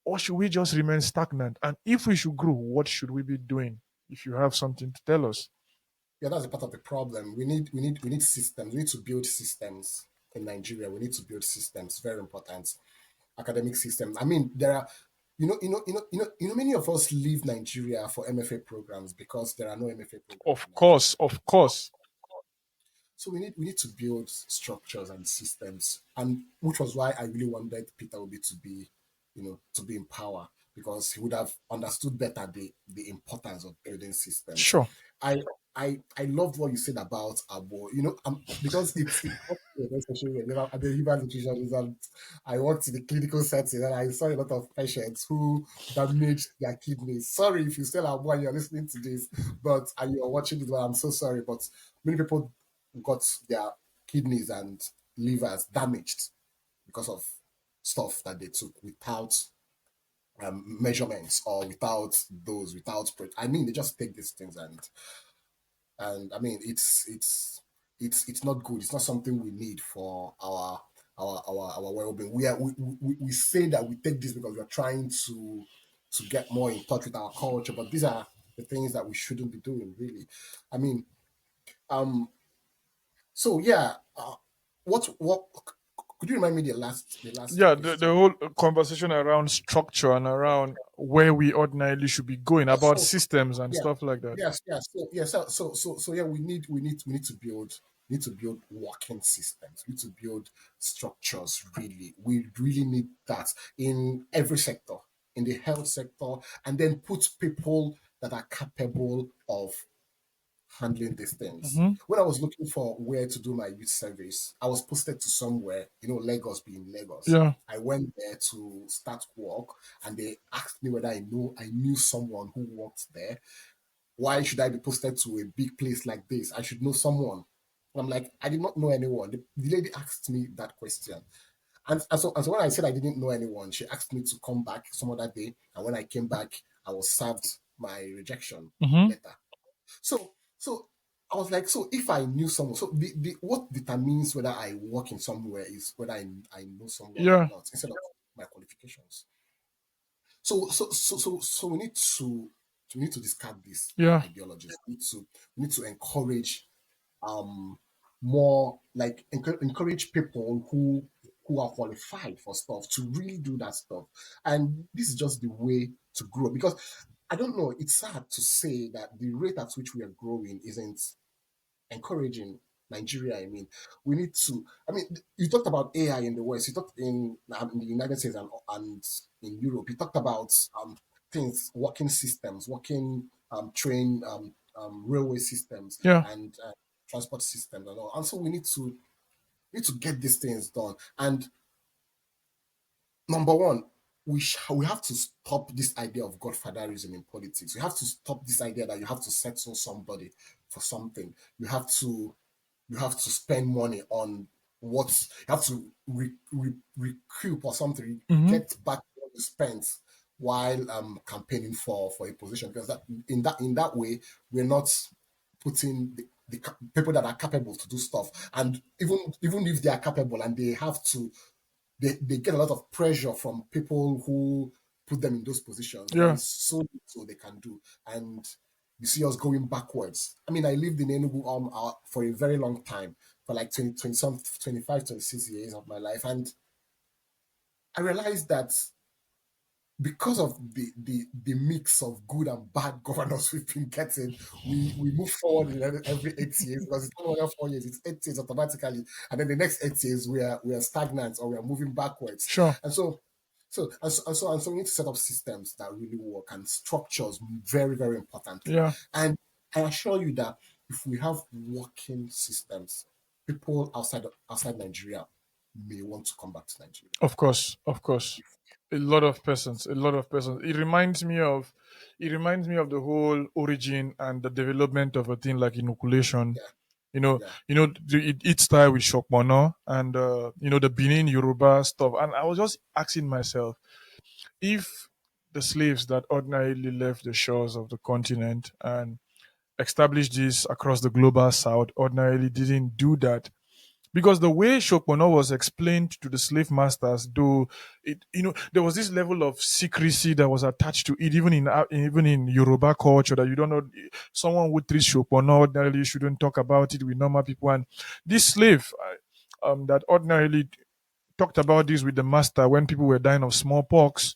or should we just remain stagnant? And if we should grow, what should we be doing? If you have something to tell us. Yeah, that's a part of the problem. We need systems. We need to build systems in Nigeria. We need to build systems. Very important. Academic systems. I mean, there are, many of us leave Nigeria for MFA programs because there are no MFA programs in Of course, Nigeria. of course. So we need to build structures and systems, and which was why I really wanted Peter Obi to be, to be in power, because he would have understood better the importance of building systems. Sure. I I loved what you said about Abo. Because it's especially when I'm a human nutritionist, and I worked in the clinical setting, and I saw a lot of patients who damaged their kidneys. Sorry if you still have one, you're listening to this, but and you're watching it, but I'm so sorry. But many people got their kidneys and livers damaged because of stuff that they took without measurements, or I mean, they just take these things, and I mean, it's not good. It's not something we need for our well-being. We say that we take this because we're trying to get more in touch with our culture, but these are the things that we shouldn't be doing, really. I mean, um so yeah, what could you remind me the last Yeah, the question? whole conversation around structure and around where we ordinarily should be going, Oh, about so systems and yeah, stuff like that. yes, yes. So yeah, we need to build working systems. We need to build structures. Really, we really need that in every sector, in the health sector, and then put people that are capable of handling these things. Hmm. When I was looking for where to do my youth service, I was posted to somewhere, Lagos being Lagos. Yeah. I went there to start work, and they asked me whether I knew someone who worked there. Why should I be posted to a big place like this? I should know someone. And I'm like, I did not know anyone. The lady asked me that question. And so when I said I didn't know anyone, she asked me to come back some other day. And when I came back, I was served my rejection Hmm. letter. So I was like, so if I knew someone, so what determines whether I work in somewhere is whether I know someone or Yeah. not, instead of my qualifications. So we need to discard these Yeah. ideologies. We need to encourage um more, like encourage people who who are qualified for stuff to really do that stuff. And this is just the way to grow. Because I don't know, it's sad to say that the rate at which we are growing isn't encouraging Nigeria. I mean, we need to. I mean, you talked about AI in the West. You talked in the United States and in Europe. You talked about things, working systems, working train, railway systems, Yeah. and transport systems, and all. And so we need to get these things done. And number one, we have to stop this idea of godfatherism in politics. We have to stop this idea that you have to settle somebody for something. You have to spend money on what you have to recoup or something, Hmm. get back what you spent while campaigning for a position. Because in that way, we're not putting the people that are capable to do stuff. And even if they are capable and they have to, they get a lot of pressure from people who put them in those positions. There Yeah. is so little they can do, and you see us going backwards. I mean, I lived in Enugu for a very long time, for like 20 some 25, 26 years of my life, and I realized that because of the mix of good and bad governance we've been getting, we move forward in every 8 years, because it's not another 4 years, it's 8 years automatically, and then the next 8 years we are stagnant or we are moving backwards, Sure. and so we need to set up systems that really work, and structures very, very importantly. Yeah. And I assure you that if we have working systems, people outside Nigeria may want to come back to Nigeria. Of course. Of course. A lot of persons. A lot of persons. It reminds me of. It reminds me of the whole origin and the development of a thing like inoculation. Yeah, You know. yeah, It started with Shokmono and the Benin Yoruba stuff. And I was just asking myself if the slaves that ordinarily left the shores of the continent and established this across the global south ordinarily didn't do that, because the way Shokpono was explained to the slave masters, though there was this level of secrecy that was attached to it, even in Yoruba culture, that you don't know, someone would treat Shokpono ordinarily, you shouldn't talk about it with normal people. And this slave that ordinarily talked about this with the master when people were dying of smallpox,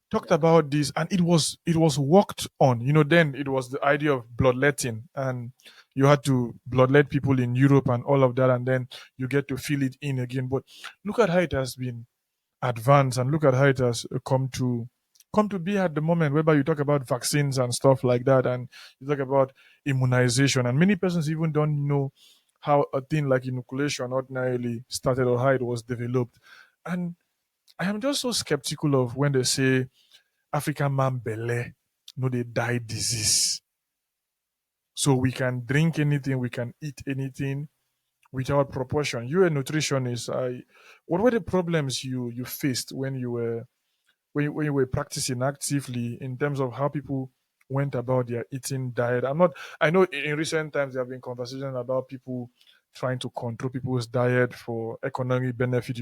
talked yeah. about this, and it was worked on. Then it was the idea of bloodletting, and you had to bloodlet people in Europe and all of that, and then you get to fill it in again. But look at how it has been advanced, and look at how it has come to be at the moment, whereby you talk about vaccines and stuff like that, and you talk about immunization, and many persons even don't know how a thing like inoculation ordinarily started or how it was developed. And I am just so skeptical of when they say African man belle no they die disease. So we can drink anything, we can eat anything without proportion. You're a nutritionist. What were the problems you faced when you were practicing actively in terms of how people went about their eating diet? I know in recent times there have been conversations about people trying to control people's diet for economic benefit.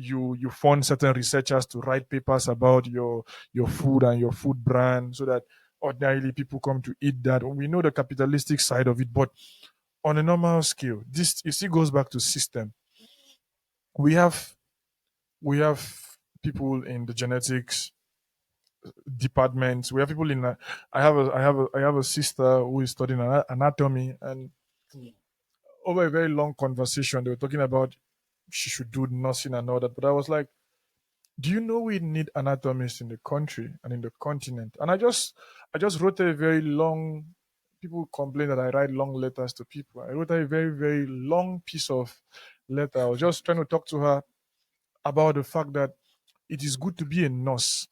You fund certain researchers to write papers about your food and your food brand, so that ordinarily people come to eat that. We know the capitalistic side of it, but on a normal scale, this it still goes back to system. We have we have people in the genetics departments. We have people in. I have a sister who is studying anatomy, and Mm. over a very long conversation, they were talking about she should do nursing and all that. But I was like, do you know we need anatomists in the country and in the continent? And I just wrote a very long. People complain that I write long letters to people. I wrote a very, very long piece of letter. I was just trying to talk to her about the fact that it is good to be a nurse.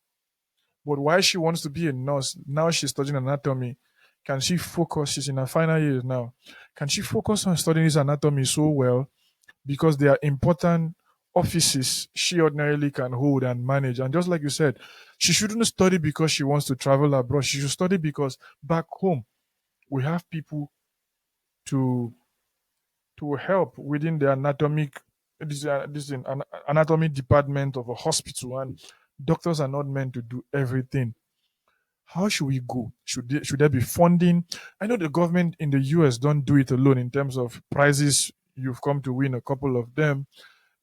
But why she wants to be a nurse, now she's studying anatomy, can she focus? She's in her final years now. Can she focus on studying this anatomy so well? Because there are important offices she ordinarily can hold and manage. And just like you said, she shouldn't study because she wants to travel abroad. She should study because back home we have people to help within the anatomic this is an anatomy department of a hospital, and doctors are not meant to do everything. How should we go? Should there be funding? I know the government in the US don't do it alone in terms of prizes. You've come to win a couple of them.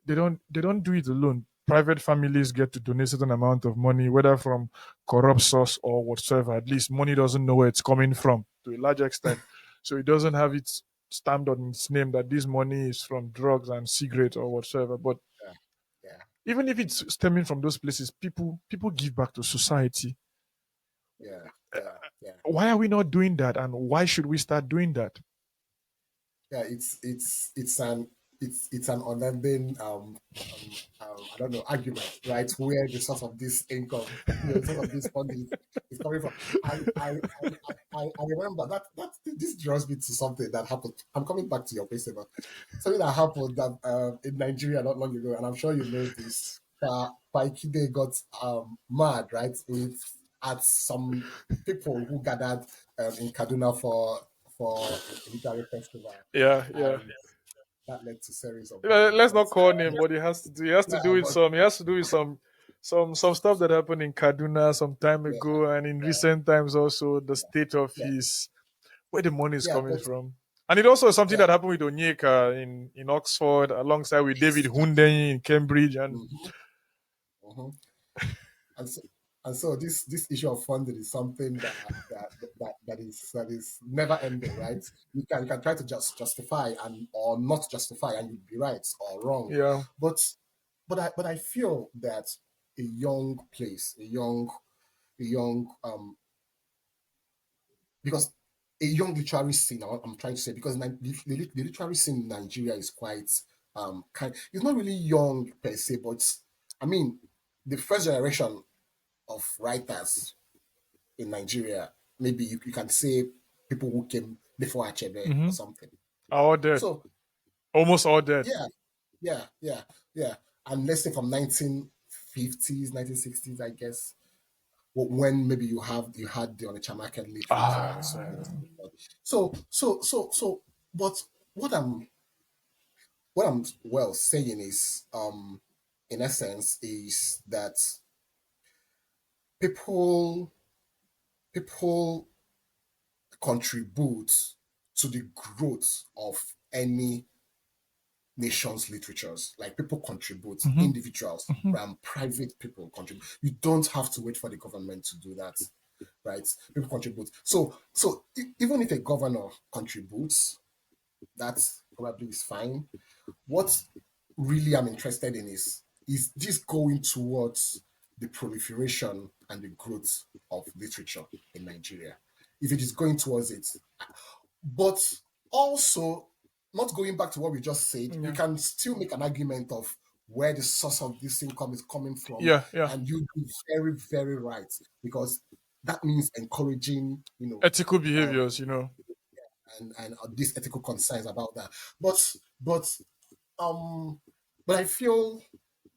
they don't do it alone. Private families get to donate certain amount of money, whether from corrupt source or whatsoever. At least money doesn't know where it's coming from to a large extent, so it doesn't have its stamped on its name that this money is from drugs and cigarettes or whatsoever. But yeah, yeah, even if it's stemming from those places, people give back to society. yeah, yeah, yeah. Why are we not doing that, and why should we start doing that? Yeah, it's an unending I don't know, argument, right? Where the source of this income, the source of this funding is coming from. I remember that this draws me to something that happened. I'm coming back to your question, but something that happened that in Nigeria not long ago, and I'm sure you know this. Paikide got mad, right, with at some people who gathered in Kaduna for a literary festival, Yeah, yeah. and that led to series of violence. Let's But not call him, but he has to do yeah, with but some he has to do with some stuff that happened in Kaduna some time yeah, ago, and in yeah, recent times also the state of yeah, his where the money is yeah, coming but from. And it also is something yeah, that happened with Onyeka in Oxford alongside with David yes, Hundeyin in Cambridge. And hmm hmm and so this issue of funding is something that is never ending, right? You can try to just justify and or not justify, and you'd be right or wrong, yeah. but but I feel that a young because a young literary scene, I'm trying to say, because the literary scene in Nigeria is quite it's not really young per se, but I mean, the first generation of writers in Nigeria, maybe you can say people who came before Achebe Mm-hmm. or something. All dead. So Almost all dead. yeah, yeah, yeah, yeah. And let's say from 1950s, 1960s, I guess, when maybe you had the Onitsha market literature and so on Ah, and so forth. So, but what I'm what I'm well saying is, in essence, is that people people contribute to the growth of any nation's literatures. Like people contribute, mm-hmm. individuals Mm-hmm. and private people contribute. You don't have to wait for the government to do that, right? People contribute. So even if a governor contributes, that probably is fine. What really I'm interested in is this going towards the proliferation and the growth of literature in Nigeria? If it is going towards it, but also not going back to what we just said, you Yeah. can still make an argument of where the source of this income is coming from, Yeah, yeah. and you'd be very, very right, because that means encouraging, Ethical um, behaviors. and these ethical concerns about that. But but um, but I feel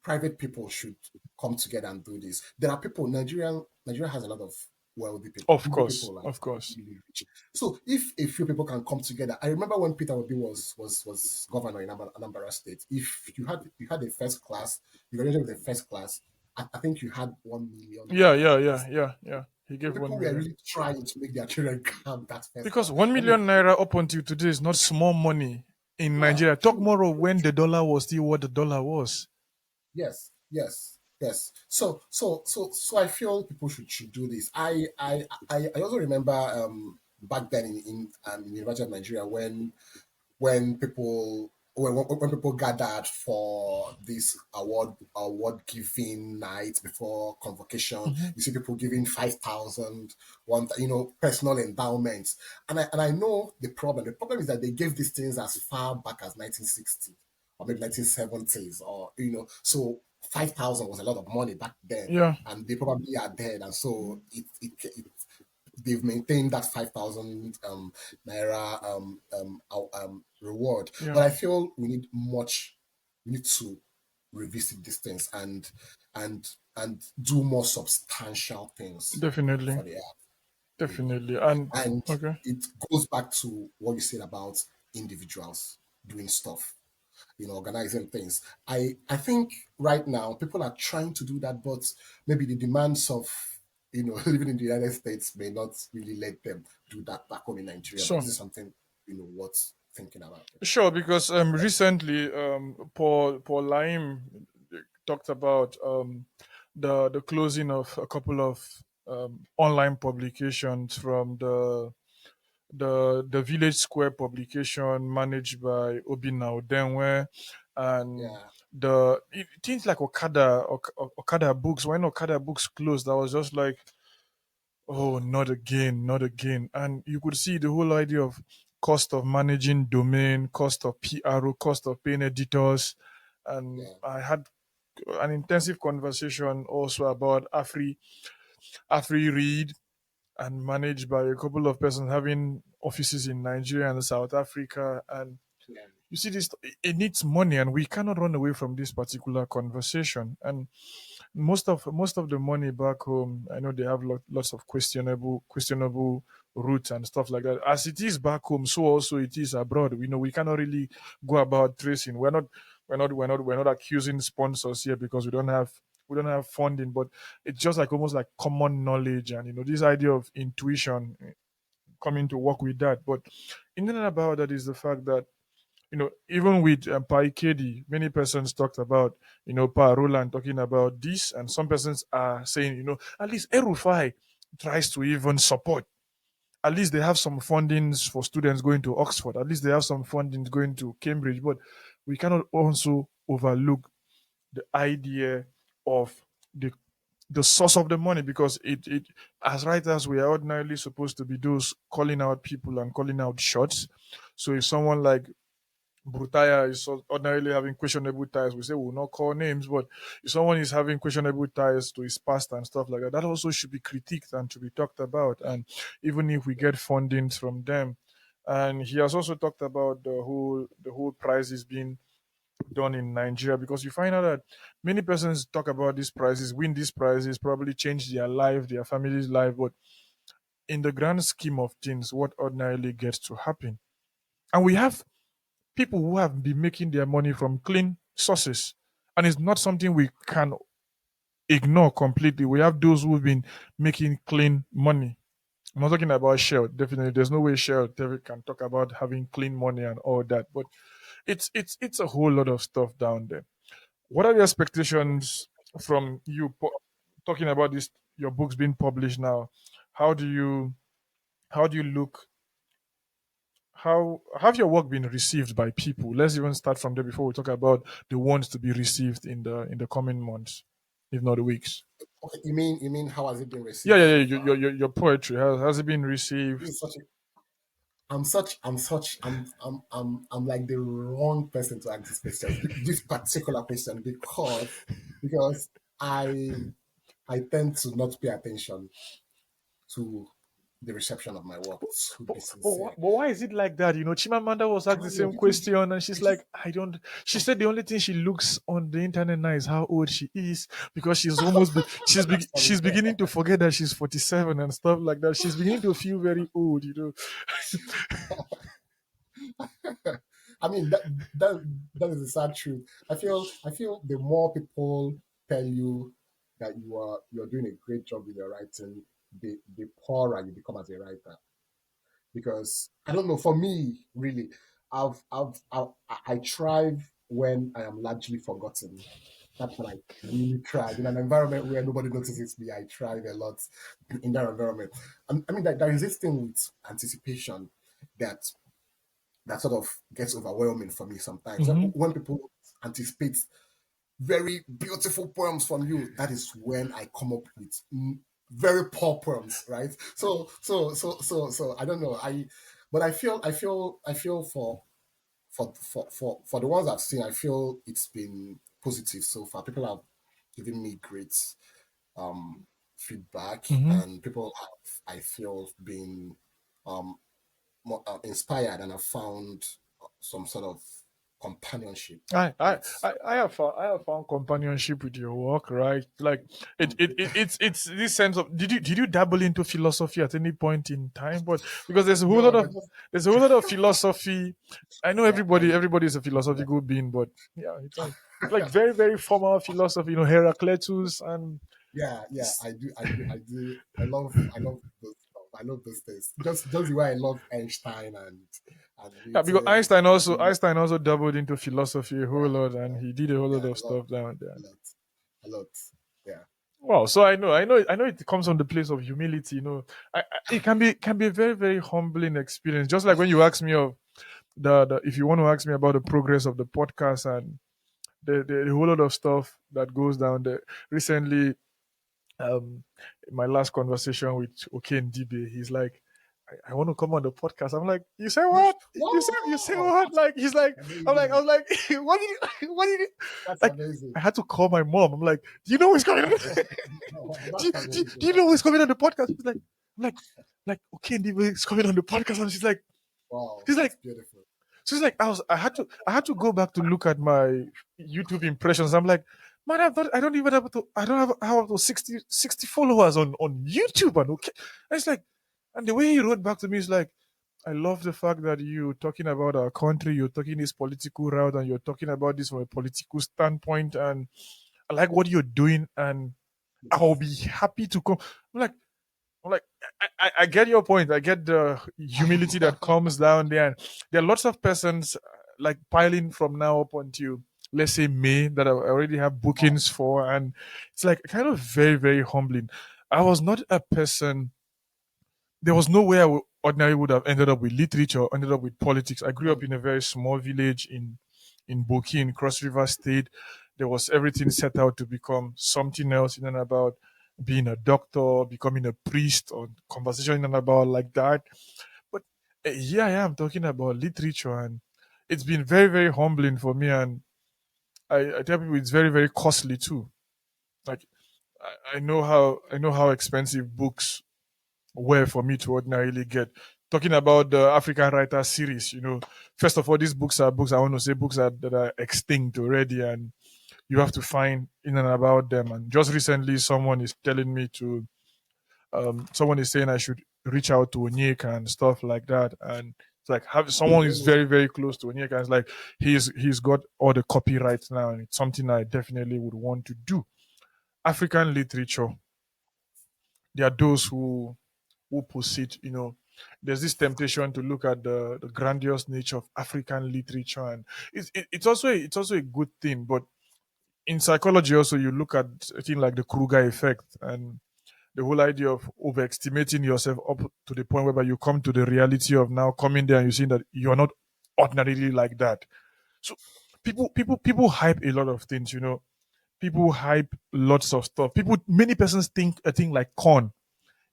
private people should come together and do this. There are people. Nigeria has a lot of wealthy people. Of Igbo course, people are of course. really rich. So if a few people can come together, I remember when Peter Obi was governor in Anambra State. If you had a first class, you graduated with a first class. I think you had 1 million Yeah, naira. yeah, yeah, yeah, yeah. He So gave people one were million. really trying to make their children have that first Because class. one I mean, million naira up until today is not small money in yeah, Nigeria. Talk true. more of when the dollar was still what the dollar was. Yes, yes, yes. So I feel people should do this. I also remember back then in University of Nigeria when people gathered for this award giving night before convocation. Hmm. You see people giving 5,000 one, personal endowments, and I know the problem. The problem is that they gave these things as far back as 1960 or maybe 1970s, or so 5,000 was a lot of money back then, Yeah, and they probably are dead, and so they've maintained that 5,000 naira reward. yeah, But I feel we need to revisit these things and do more substantial things definitely, for the earth, definitely. And and okay, it goes back to what you said about individuals doing stuff, organizing things. I think right now people are trying to do that, but maybe the demands of living in the United States may not really let them do that back home in Nigeria. But so this is something worth thinking about it. Sure, because recently Paul Laim talked about the closing of a couple of online publications from the Village Square publication managed by Obina Odenwe, and Yeah, things like Okada books. When Okada books closed, I was just like, oh, not again, not again. And you could see the whole idea of cost of managing domain, cost of PRO, cost of paying editors. And yeah, I had an intensive conversation also about Afri Read, and managed by a couple of persons having offices in Nigeria and South Africa. And yeah, you see, this it needs money, and we cannot run away from this particular conversation. And most of the money back home, I know they have lots of questionable routes and stuff like that. As it is back home, so also it is abroad. We know we cannot really go about tracing. We're not accusing sponsors here because we don't have funding, but it's just like almost like common knowledge, and this idea of intuition coming to work with that. But in and about that is the fact that even with Pai Kedi, many persons talked about, Pa Roland talking about this, and some persons are saying, at least Erufai tries to even support. At least they have some fundings for students going to Oxford. At least they have some fundings going to Cambridge. But we cannot also overlook the idea of the the source of the money, because it as writers we are ordinarily supposed to be those calling out people and calling out shots. So if someone like Brutaya is ordinarily having questionable ties, we say we'll not call names, but if someone is having questionable ties to his past and stuff like that, that also should be critiqued and to be talked about. And even if we get fundings from them, and he has also talked about the whole prizes being done in Nigeria, because you find out that many persons talk about these prizes, win these prizes, probably change their life, their family's life, but in the grand scheme of things, what ordinarily gets to happen? And we have people who have been making their money from clean sources. And it's not something we can ignore completely. We have those who've been making clean money. I'm not talking about Shell. Definitely, there's no way Shell can talk about having clean money and all that. But it's a whole lot of stuff down there. What are your expectations from you talking about this? Your books being published now. How do you how do you look? How have your work been received by people? Let's even start from there before we talk about the ones to be received in the coming months, if not weeks. okay. You mean how has it been Yeah, received yeah, yeah. so Your far? your, your poetry has it been received? This is such a I'm like the wrong person to ask this question, this particular question, because I I tend to not pay attention to the reception of my work, to But, be but, sincere. but why is it like that? Chimamanda was I asked the don't know. same People, question, and she's it's just like, I don't. She said the only thing she looks on the internet now is how old she is, because she's almost she's beginning to forget that she's 47 and stuff like that. She's beginning to feel very old. I mean that is the sad truth. I feel the more people tell you that you're doing a great job with your writing, the poorer you become as a writer. Because I don't know, for me, really, I thrive when I am largely forgotten. That's when I really thrive in an environment where nobody notices me. I thrive a lot in that environment. And I mean, there is this thing with anticipation that sort of gets overwhelming for me sometimes. Hmm. When people anticipate very beautiful poems from you, that is when I come up with very poor poems, right? So I don't know. But I feel for the ones I've seen, I feel it's been positive so far. People have given me great um feedback, Hmm. and people have, I feel, been um more inspired, and have found some sort of companionship I, I, with. I have found companionship with your work, right? Like it's this sense of, did you dabble into philosophy at any point in time? But because No, but just there's a whole lot of philosophy. I know yeah, everybody is a philosophical being, but yeah, it's like very very formal philosophy. Heraclitus and yeah, s- I do. I love those stuff. I love those things. Just the way I love Einstein and Yeah, because Newton. Einstein also doubled into philosophy a whole Yeah, lot, and yeah, he did a whole lot yeah, of stuff down a there. lot, a lot. Yeah. Wow, so I know it comes from the place of humility. It can be a very very humbling experience. Just like when you ask me of the if you want to ask me about the progress of the podcast and the whole lot of stuff that goes down there. Recently, in my last conversation with Oken Dibe, he's like, I want to come on the podcast. I'm like, you say what? You say Wow, what? Like he's like, I amazing. was like, what did you That's like? amazing. I had to call my mom. I'm like, do you know what's going on? do, That's you, do amazing. you know what's coming on the podcast? She's like, I'm like, okay, Dibe is coming on the podcast, and Wow, she's like, that's beautiful. so it's like I had to go back to look at my YouTube impressions. I'm like, man, I don't have up to 60 followers on YouTube and okay. And it's like, and the way he wrote back to me is like, I love the fact that you're talking about our country, you're talking this political route, and you're talking about this from a political standpoint, and I like what you're doing, and I'll Yes. be happy to come. I'm like, I get your point. I get the humility that comes down there. And there are lots of persons like piling from now up until let's say May that I already have Wow. bookings for, and it's like kind of very very humbling. I was not a person. There was no way ordinarily would have ended up with literature, ended up with politics. I grew up Mm, in a very small village in Boki in Cross River State. There was everything set out to become something else in and about being a doctor, becoming a priest, or conversation in and about like that. But here I am talking about literature, and it's been very, very humbling for me. And I tell people it's very, very costly too. Like I know how expensive books were for me to ordinarily get. Talking about the African writer series, first of all, these books are books I want to say books that are extinct already, and you have to find in and about them. And just recently, someone is saying I should reach out to Onyeka and stuff like that. And it's like have someone who's really? very, very close to Onyeka. It's like he's got all the copyrights now, and it's something I definitely would want to do. African literature, there are those who posit, there's this temptation to look at the grandiose nature of African literature, and it's also a good thing. But in psychology, also you look at a thing like the Kruger effect and the whole idea of overestimating yourself up to the point whereby you come to the reality of now coming there and you see that you're not ordinarily like that. So people hype a lot of things, People hype lots of stuff. Many persons think a thing like corn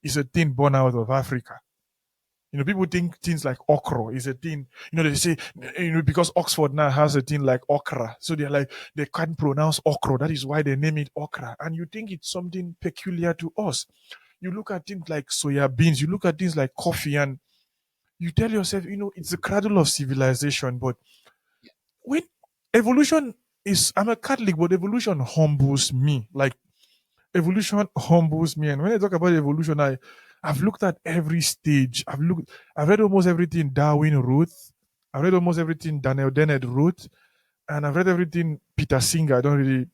is a thing born out of Africa. People think things like okra is a thing. They say, because Oxford now has a thing like okra. So they're like, they can't pronounce okra. That is why they name it okra. And you think it's something peculiar to us. You look at things like soya beans, you look at things like coffee, and you tell yourself, it's the cradle of civilization. But when evolution I'm a Catholic, but evolution humbles me. Like, evolution humbles me. And when I talk about evolution, I've looked at every stage. I've read almost everything Darwin wrote. I've read almost everything Daniel Dennett wrote. And I've read everything Peter Singer. I don't really,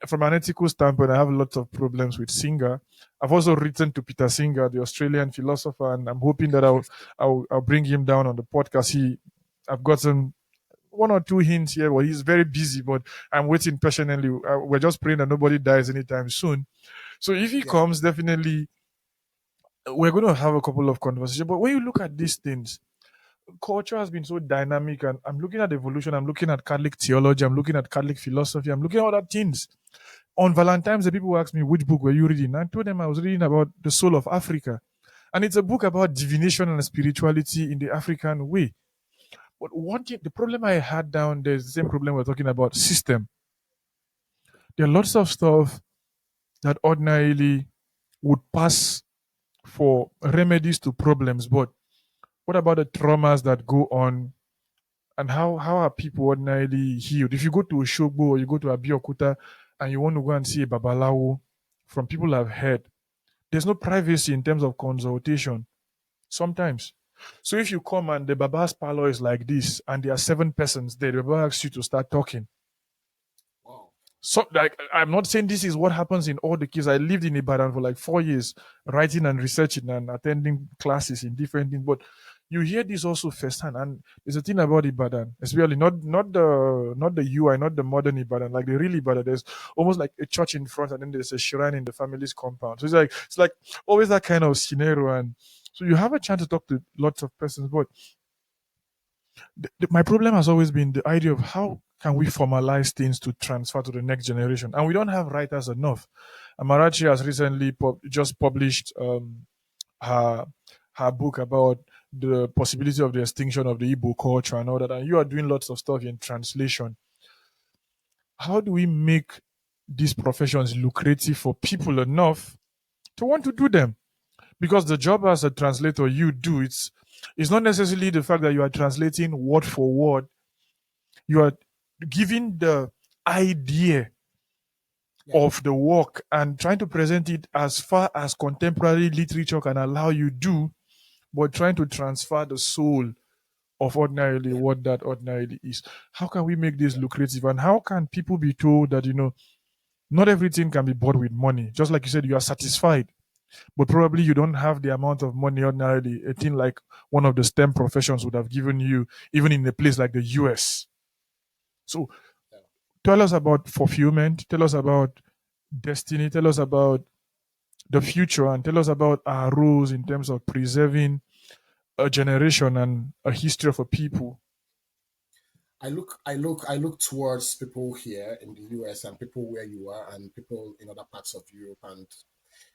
from an ethical standpoint, I have lots of problems with Singer. I've also written to Peter Singer, the Australian philosopher, and I'm hoping that I'll bring him down on the podcast. I've gotten one or two hints here, but he's very busy. But I'm waiting patiently. We're just praying that nobody dies anytime soon. So if he Yeah. comes, definitely we're going to have a couple of conversations. But when you look at these things, culture has been so dynamic, and I'm looking at evolution. I'm looking at Catholic theology. I'm looking at Catholic philosophy. I'm looking at other things. On Valentine's, the people asked me which book were you reading. I told them I was reading about the soul of Africa, and it's a book about divination and spirituality in the African way. But one thing, the problem I had down there is the same problem we're talking about: system. There are lots of stuff that ordinarily would pass for remedies to problems, but what about the traumas that go on, and how are people ordinarily healed? If you go to Oshogbo or you go to Abiyokuta and you want to go and see a Babalawo, from people I've heard, there's no privacy in terms of consultation sometimes. So if you come and the Baba's parlor is like this and there are seven persons there, the Baba asks you to start talking. Wow. So, like, I'm not saying this is what happens in all the cases. I lived in Ibadan for like 4 years, writing and researching and attending classes in different things. But you hear this also firsthand. And there's a thing about Ibadan, especially not the UI, not the modern Ibadan, like the real Ibadan. There's almost like a church in front, and then there's a shrine in the family's compound. So it's like always that kind of scenario. And so you have a chance to talk to lots of persons, but my problem has always been the idea of how can we formalize things to transfer to the next generation, and we don't have writers enough. Amarachi has recently just published her her book about the possibility of the extinction of the Igbo culture and all that, and you are doing lots of stuff in translation. How do we make these professions lucrative for people enough to want to do them? Because the job as a translator you do, it's not necessarily the fact that you are translating word for word. You are giving the idea Yeah, of the work and trying to present it as far as contemporary literature can allow you do, but trying to transfer the soul of ordinarily yeah, what that ordinarily is. How can we make this lucrative? And how can people be told that, not everything can be bought with money? Just like you said, you are satisfied, but probably you don't have the amount of money ordinarily a thing like one of the STEM professions would have given you, even in a place like the US. So yeah. tell us about fulfillment, tell us about destiny, tell us about the future, and tell us about our roles in terms of preserving a generation and a history of a people. I look towards people here in the US and people where you are and people in other parts of Europe and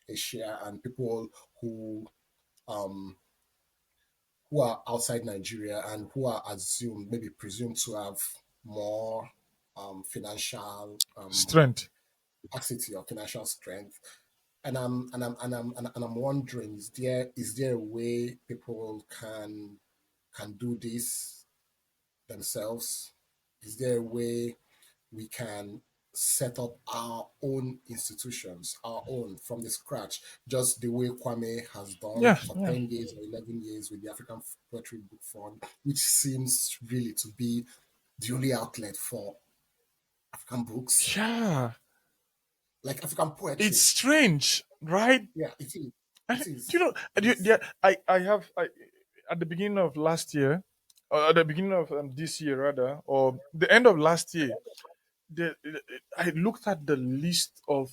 Asia and people who um who are outside Nigeria and who are assumed, maybe presumed to have more financial Strength. capacity or financial strength. And I'm wondering, is there a way people can do this themselves? Is there a way we can set up our own institutions, our own from the scratch, just the way Kwame has done Yeah, for yeah. 10 years or 11 years with the African Poetry Book Fund, which seems really to be the only outlet for African books, Yeah. like African It's poetry. strange, right? Yeah, it is. And, It is. It is. yeah, at the beginning of last year, or at the beginning of this year, rather, or the end of last year, the, I looked at the list of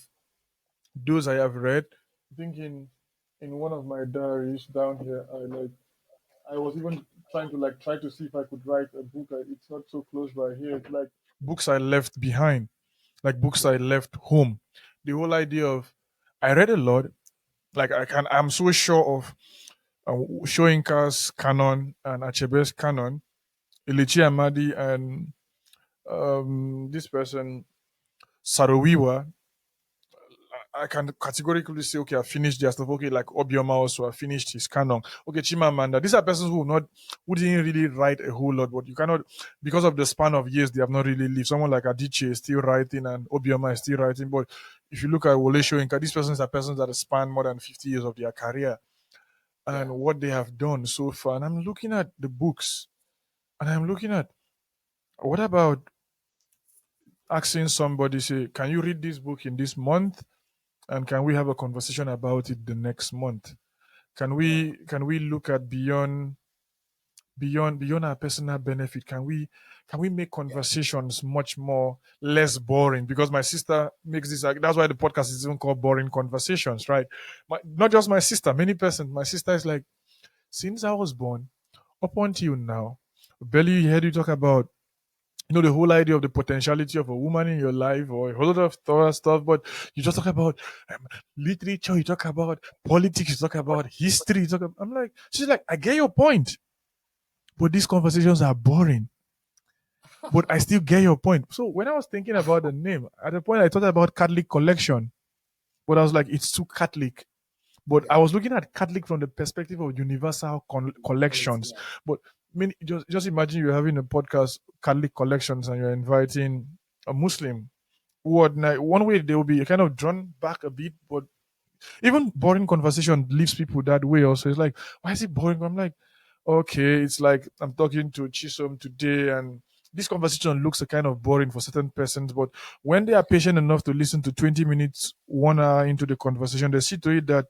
those I have read. I think in one of my diaries down here, I was even try to see if I could write a book. It's not so close by here. It's like books I left behind, like books I Yeah, left home. The whole idea of I read a lot. Like I'm so sure of Soyinka's canon and Achebe's canon, Ilichi Amadi and this person Sarowiwa. I can categorically say, okay, I finished their stuff. Okay, like Obioma also, I finished his canon. Okay, Chimamanda. These are persons who didn't really write a whole lot, but you cannot, because of the span of years, they have not really lived. Someone like Adichie is still writing and Obioma is yeah, still writing. But if you look at Wole Soyinka, these persons are persons that have spanned more than 50 years of their career yeah, and what they have done so far. And I'm looking at the books and I'm looking at what about asking somebody, say, can you read this book in this month? And can we have a conversation about it the next month? Can yeah, we look at beyond our personal benefit? Can we make yeah, conversations much more less boring? Because my sister makes this, like, that's why the podcast is even called Boring Conversations, right? Not just my sister, many persons. My sister is like, since I was born up until now, barely heard you talk about the whole idea of the potentiality of a woman in your life or a whole lot of other stuff, but you just talk about literature, you talk about politics, you talk about history, I'm like, she's like, I get your point, but these conversations are boring. But I still get your point. So when I was thinking about the name, at the point I thought about Catholic Collection, but I was like, it's too Catholic. But I yeah. was looking at Catholic from the perspective of universal Quality, collections. yeah, But just imagine you're having a podcast, Catholic collections, and you're inviting a Muslim who would one way they will be kind of drawn back a bit, but even boring conversation leaves people that way. Also, it's like, why is it boring? I'm like, okay, it's like I'm talking to Chisom today, and this conversation looks a kind of boring for certain persons, but when they are patient enough to listen to 20 minutes, 1 hour into the conversation, they see to it that,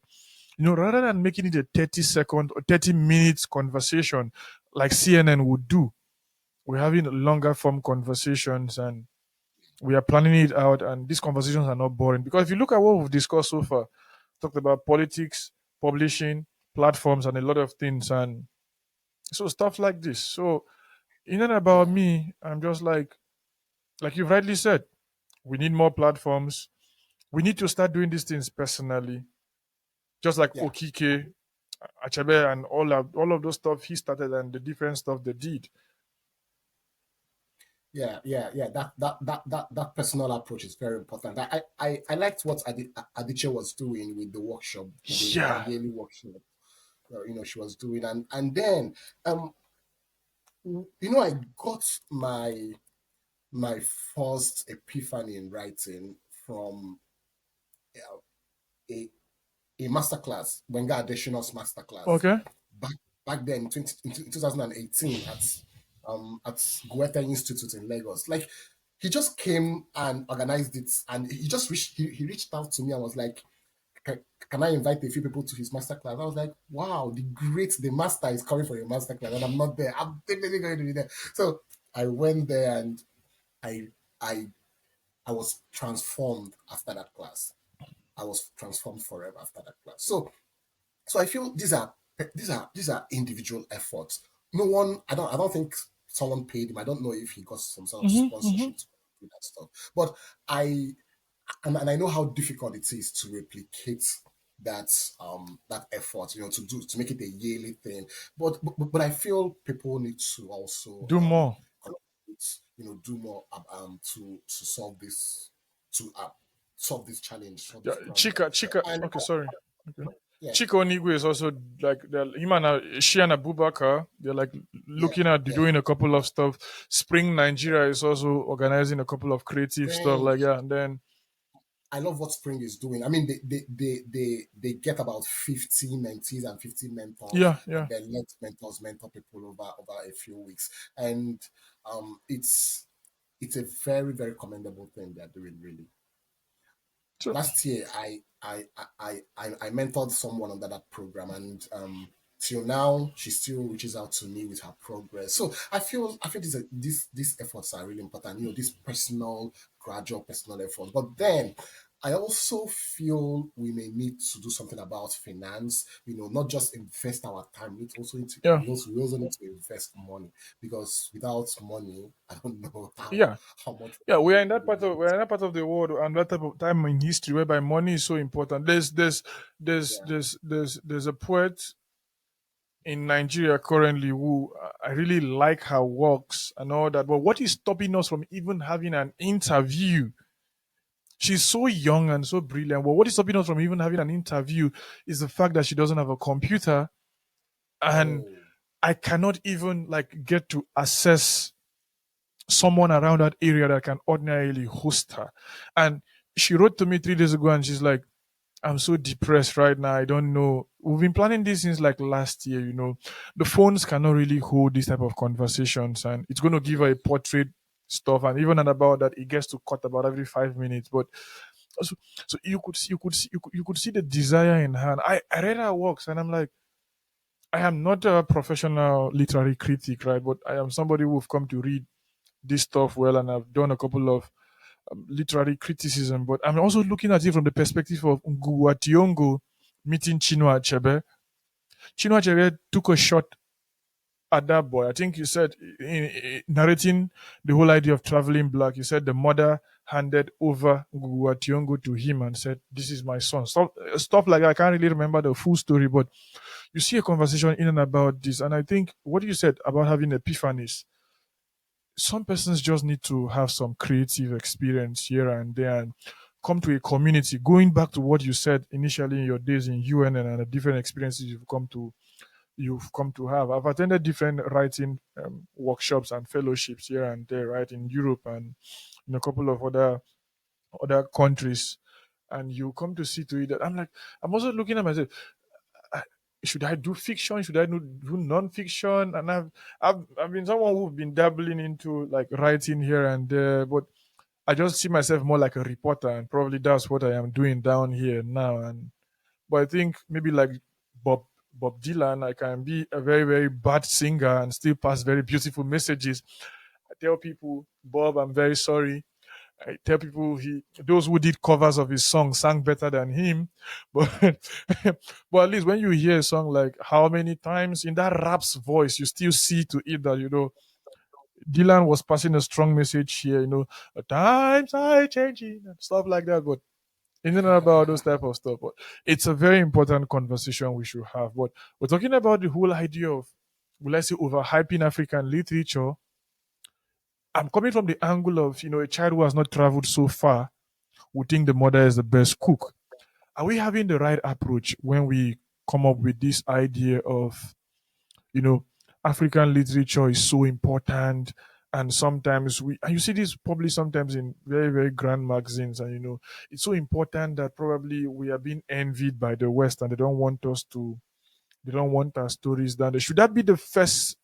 rather than making it a 30-second or 30 minutes conversation like CNN would do, we're having longer form conversations, and we are planning it out. And these conversations are not boring because if you look at what we've discussed so far, talked about politics, publishing, platforms, and a lot of things. And so stuff like this. So in and about Yeah, me, I'm just like you've rightly said, we need more platforms. We need to start doing these things personally, just like yeah, Okike, Achebe, and all of those stuff he started and the different stuff they did. yeah. That personal approach is very important. I liked what Adiche was doing with the workshop, the Yeah. yearly workshop. She was doing, and then I got my first epiphany in writing from uh, a a masterclass, Benga Additional's masterclass, Okay. back back then in 2018 at Goethe Institute in Lagos. Like he just came and organized it, and he reached out to me and was like, can I invite a few people to his masterclass? I was like, wow, the master is coming for a masterclass, and I'm not there. I'm definitely going to be there. So I went there, and I I I was transformed after that class. I was transformed forever after that class. So I feel these are individual efforts. No one, I don't think someone paid him. I don't know if he got some sort of Hmm. sponsorship to do that stuff. But I and I know how difficult it is to replicate that that effort, to make it a yearly thing. But I feel people need to also Do more. collaborate, do more to solve this challenge, solve Yeah, this problem. Chika. And Okay, sorry. Okay. yeah, Chika Onigwe is also like him and she and Abubakar. They're like yeah, looking at yeah. doing a couple of stuff. Spring Nigeria is also organizing a couple of creative stuff. Spring. Like yeah, and then I love what Spring is doing. I mean, they get about 50 mentees and 50 mentors, yeah, and yeah. then let mentors mentor people over a few weeks. And it's a very, very commendable thing they're doing, really. So Last year I mentored someone under that program, and till now she still reaches out to me with her progress. So I feel these efforts are really important, this personal, gradual personal effort. But then I also feel we may need to do something about finance, not just invest our time. yeah, We also need to invest money, because without money, I don't know how yeah. how much Yeah, we are we in that will part be of able we're to. in that part of the world and that type of time in history whereby money is so important. Yeah. There's a poet in Nigeria currently who I really like her works and all that. But what is stopping us from even having an interview? She's so young and so brilliant. But what is stopping us from even having an interview is the fact that she doesn't have a computer, and Oh. I cannot even like get to assess someone around that area that can ordinarily host her. And she wrote to me 3 days ago and she's like, I'm so depressed right now. I don't know. We've been planning this since like last year. The phones cannot really hold this type of conversations, and it's going to give her a portrait stuff. And even at about that, it gets to cut about every 5 minutes. But so, so you could see the desire in her. And I read her works, and I'm like, I am not a professional literary critic, right? But I am somebody who've come to read this stuff well, and I've done a couple of literary criticism, but I'm also looking at it from the perspective of Nguwa meeting Chinua Achebe. Chinua Achebe took a shot at that boy. I think you said, narrating the whole idea of traveling black, you said the mother handed over Nguwa to him and said, "This is my son." Stuff like that. I can't really remember the full story, but you see a conversation in and about this. And I think what you said about having epiphanies, some persons just need to have some creative experience here and there and come to a community. Going back to what you said initially in your days in UNN and the different experiences you've come to have. I've attended different writing workshops and fellowships here and there, right, in Europe and in a couple of other countries. And you come to see to it that I'm also looking at myself. I, should I do fiction? Should I do non-fiction? And I've been someone who've been dabbling into like writing here and there, but I just see myself more like a reporter, and probably that's what I am doing down here now. And but I think maybe like Bob Bob Dylan, I can be a very very bad singer and still pass very beautiful messages. I tell people, Bob, I'm very sorry. I tell people those who did covers of his songs sang better than him. But but at least when you hear a song like How Many Times in that rap's voice, you still see to it that Dylan was passing a strong message here, at times I changing and stuff like that. But in and about those type of stuff. But it's a very important conversation we should have. But we're talking about the whole idea of, will I say, overhyping African literature. I'm coming from the angle of, a child who has not traveled so far would think the mother is the best cook. Are we having the right approach when we come up with this idea of, you know, African literature is so important? And sometimes and you see this probably sometimes in very, very grand magazines, and it's so important that probably we are being envied by the West and they don't want our stories down there. Should that be the first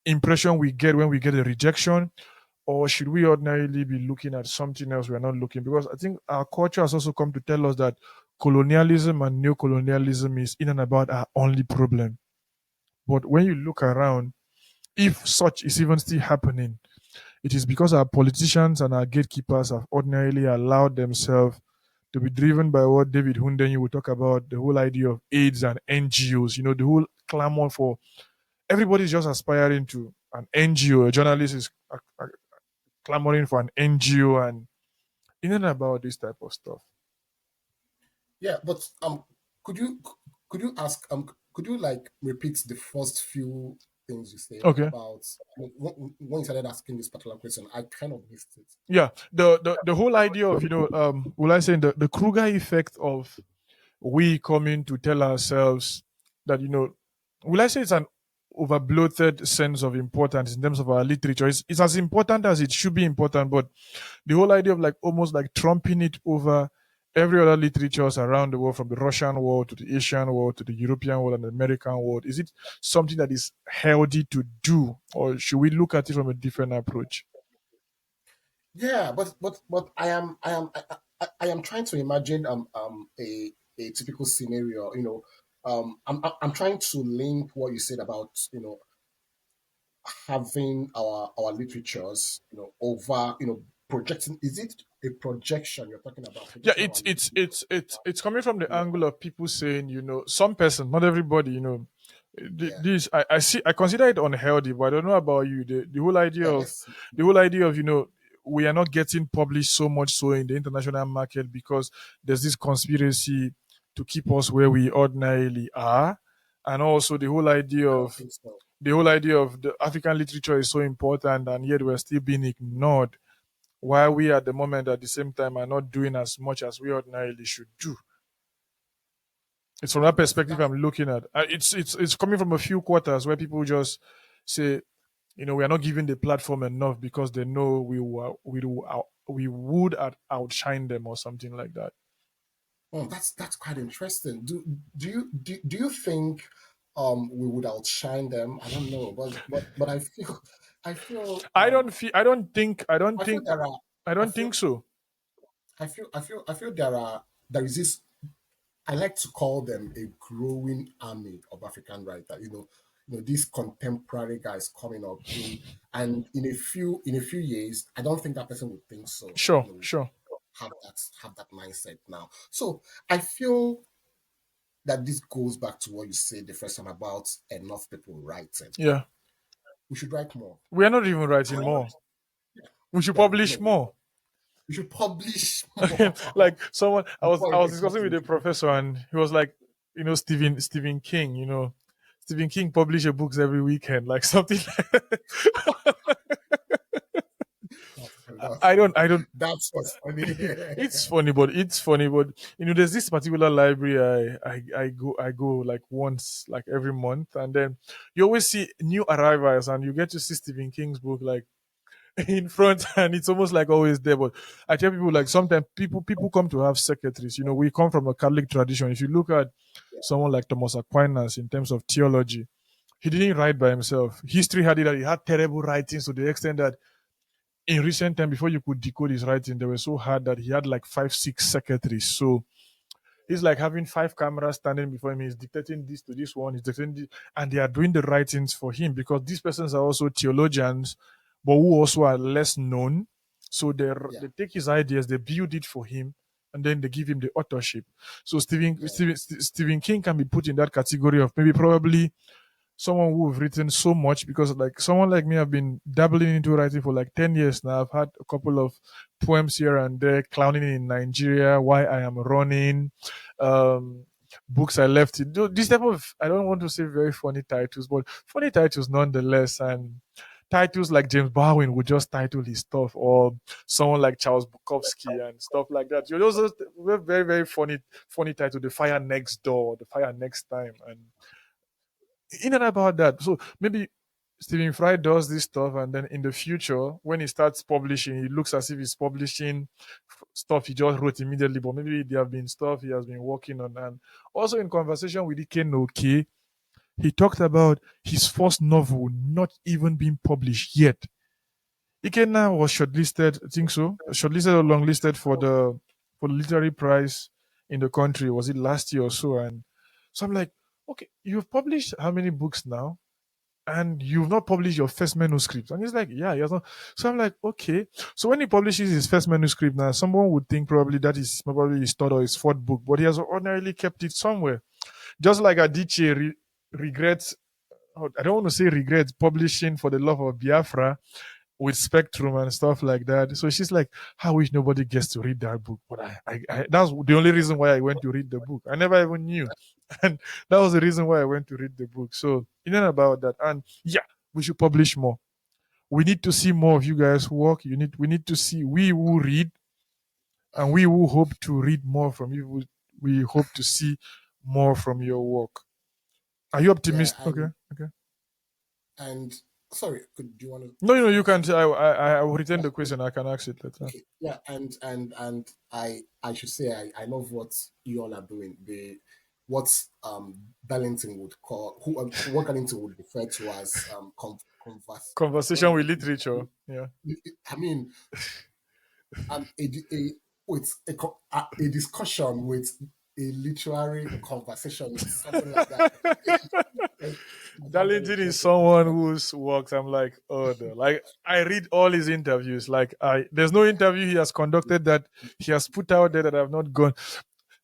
impression we get when we get a rejection? Or should we ordinarily be looking at something else we're not looking? Because I think our culture has also come to tell us that colonialism and neo-colonialism is in and about our only problem. But when you look around, if such is even still happening, it is because our politicians and our gatekeepers have ordinarily allowed themselves to be driven by what David Hundenyi will talk about, the whole idea of AIDS and NGOs, the whole clamor for everybody's just aspiring to an NGO. A journalist is clamoring for an NGO and in and about this type of stuff. Yeah, but could you could you like repeat the first few things you said Okay. about when you started asking this particular question? I kind of missed it. Yeah. The whole idea of, will I say the Kruger effect of we coming to tell ourselves that, will I say it's an over bloated sense of importance in terms of our literature. It's as important as it should be important, but the whole idea of like almost like trumping it over every other literatures around the world, from the Russian world to the Asian world to the European world and the American world, is it something that is healthy to do, or should we look at it from a different approach? Yeah, but I am trying to imagine a typical scenario. I'm trying to link what you said about having our literatures over projecting. Is it a projection you're talking about? Yeah, Projecting our it's it's literature. it's it's it's coming from the Yeah, angle of people saying, some person, not everybody, yeah, this I consider it unhealthy, but I don't know about you. The whole idea yeah. of Let's see. we are not getting published so much so in the international market because there's this conspiracy to keep us where we ordinarily are, and also I don't think so. the whole idea of the African literature is so important, and yet we're still being ignored, while we at the moment at the same time are not doing as much as we ordinarily should do. It's from that perspective That's I'm looking at. It's coming from a few quarters where people just say, we are not giving the platform enough because they know we would outshine them or something like that. that's quite interesting. Do you think we would outshine them? I don't know, but I feel I feel there are I I don't feel think so. I feel there is this. I like to call them a growing army of African writers. These contemporary guys coming up in a few years. I don't think that person would think so. Sure, sure. Have that mindset now. So I feel that this goes back to what you said the first time about enough people writing. Yeah. We should write more. We are not even writing However, more. We should well, publish no, more. we should publish more Like someone before I it was gets discussing to with a the professor, and he was like, Stephen King, Stephen King publishes books every weekend, like something. That's I funny. don't I don't That's what's funny. it's funny, but there's this particular library I go like once, like every month, and then you always see new arrivals, and you get to see Stephen King's book like in front, and it's almost like always there. But I tell people, like, sometimes people come to have secretaries. We come from a Catholic tradition. If you look at someone like Thomas Aquinas in terms of theology, he didn't write by himself. History had it that he had terrible writings to the extent that in recent time, before you could decode his writing, they were so hard that he had like 5, 6 secretaries. So it's like having 5 cameras standing before him. He's dictating this to this one, he's dictating this, and they are doing the writings for him because these persons are also theologians, but who also are less known. So Yeah. they take his ideas, they build it for him, and then they give him the authorship. So Stephen King can be put in that category of maybe probably someone who have written so much, because like someone like me, I've been dabbling into writing for like 10 years now. I've had a couple of poems here and there, Clowning in Nigeria, Why I Am Running, um, books I left it. This type of, I don't want to say very funny titles, but funny titles nonetheless. And titles like James Baldwin would just title his stuff, or someone like Charles Bukowski and stuff like that. You also very, very funny title, The Fire Next Door, The Fire Next Time. And in and about that. So maybe Stephen Fry does this stuff, and then in the future, when he starts publishing, it looks as if he's publishing stuff he just wrote immediately, but maybe there have been stuff he has been working on. And also in conversation with Ike Noke, he talked about his first novel not even being published yet. Ikenna was shortlisted, I think so, shortlisted or longlisted for the literary prize in the country. Was it last year or so? And so I'm like, okay, you've published how many books now? And you've not published your first manuscript. And he's like, yeah, he has not. So I'm like, okay. So when he publishes his first manuscript now, someone would think probably that is probably his third or his fourth book, but he has ordinarily kept it somewhere. Just like Adichie regrets, I don't want to say regrets publishing For the Love of Biafra with Spectrum and stuff like that. So she's like, I wish nobody gets to read that book. But that's the only reason why I went to read the book. I never even knew. And that was the reason why I went to read the book. So, in and about that. And yeah, we should publish more. We need to see more of you guys work. We need to see, we who read and we who hope to read more from you. We hope to see more from your work. Are you Yeah, optimistic? Okay. Okay. and sorry, do you want to No, you finish? can. I will return Yeah, the question. I can ask it later. okay. Yeah, and I should say I love what you all are doing. The what Bellington would call what Bellington would refer to as Conversation what with literature. Yeah. I mean a with a discussion with a literary conversation. It's something like that. I find very Darlington is interesting. someone whose works I'm like, oh no. Like I read all his interviews. Like there's no interview he has conducted that he has put out there that I've not gone.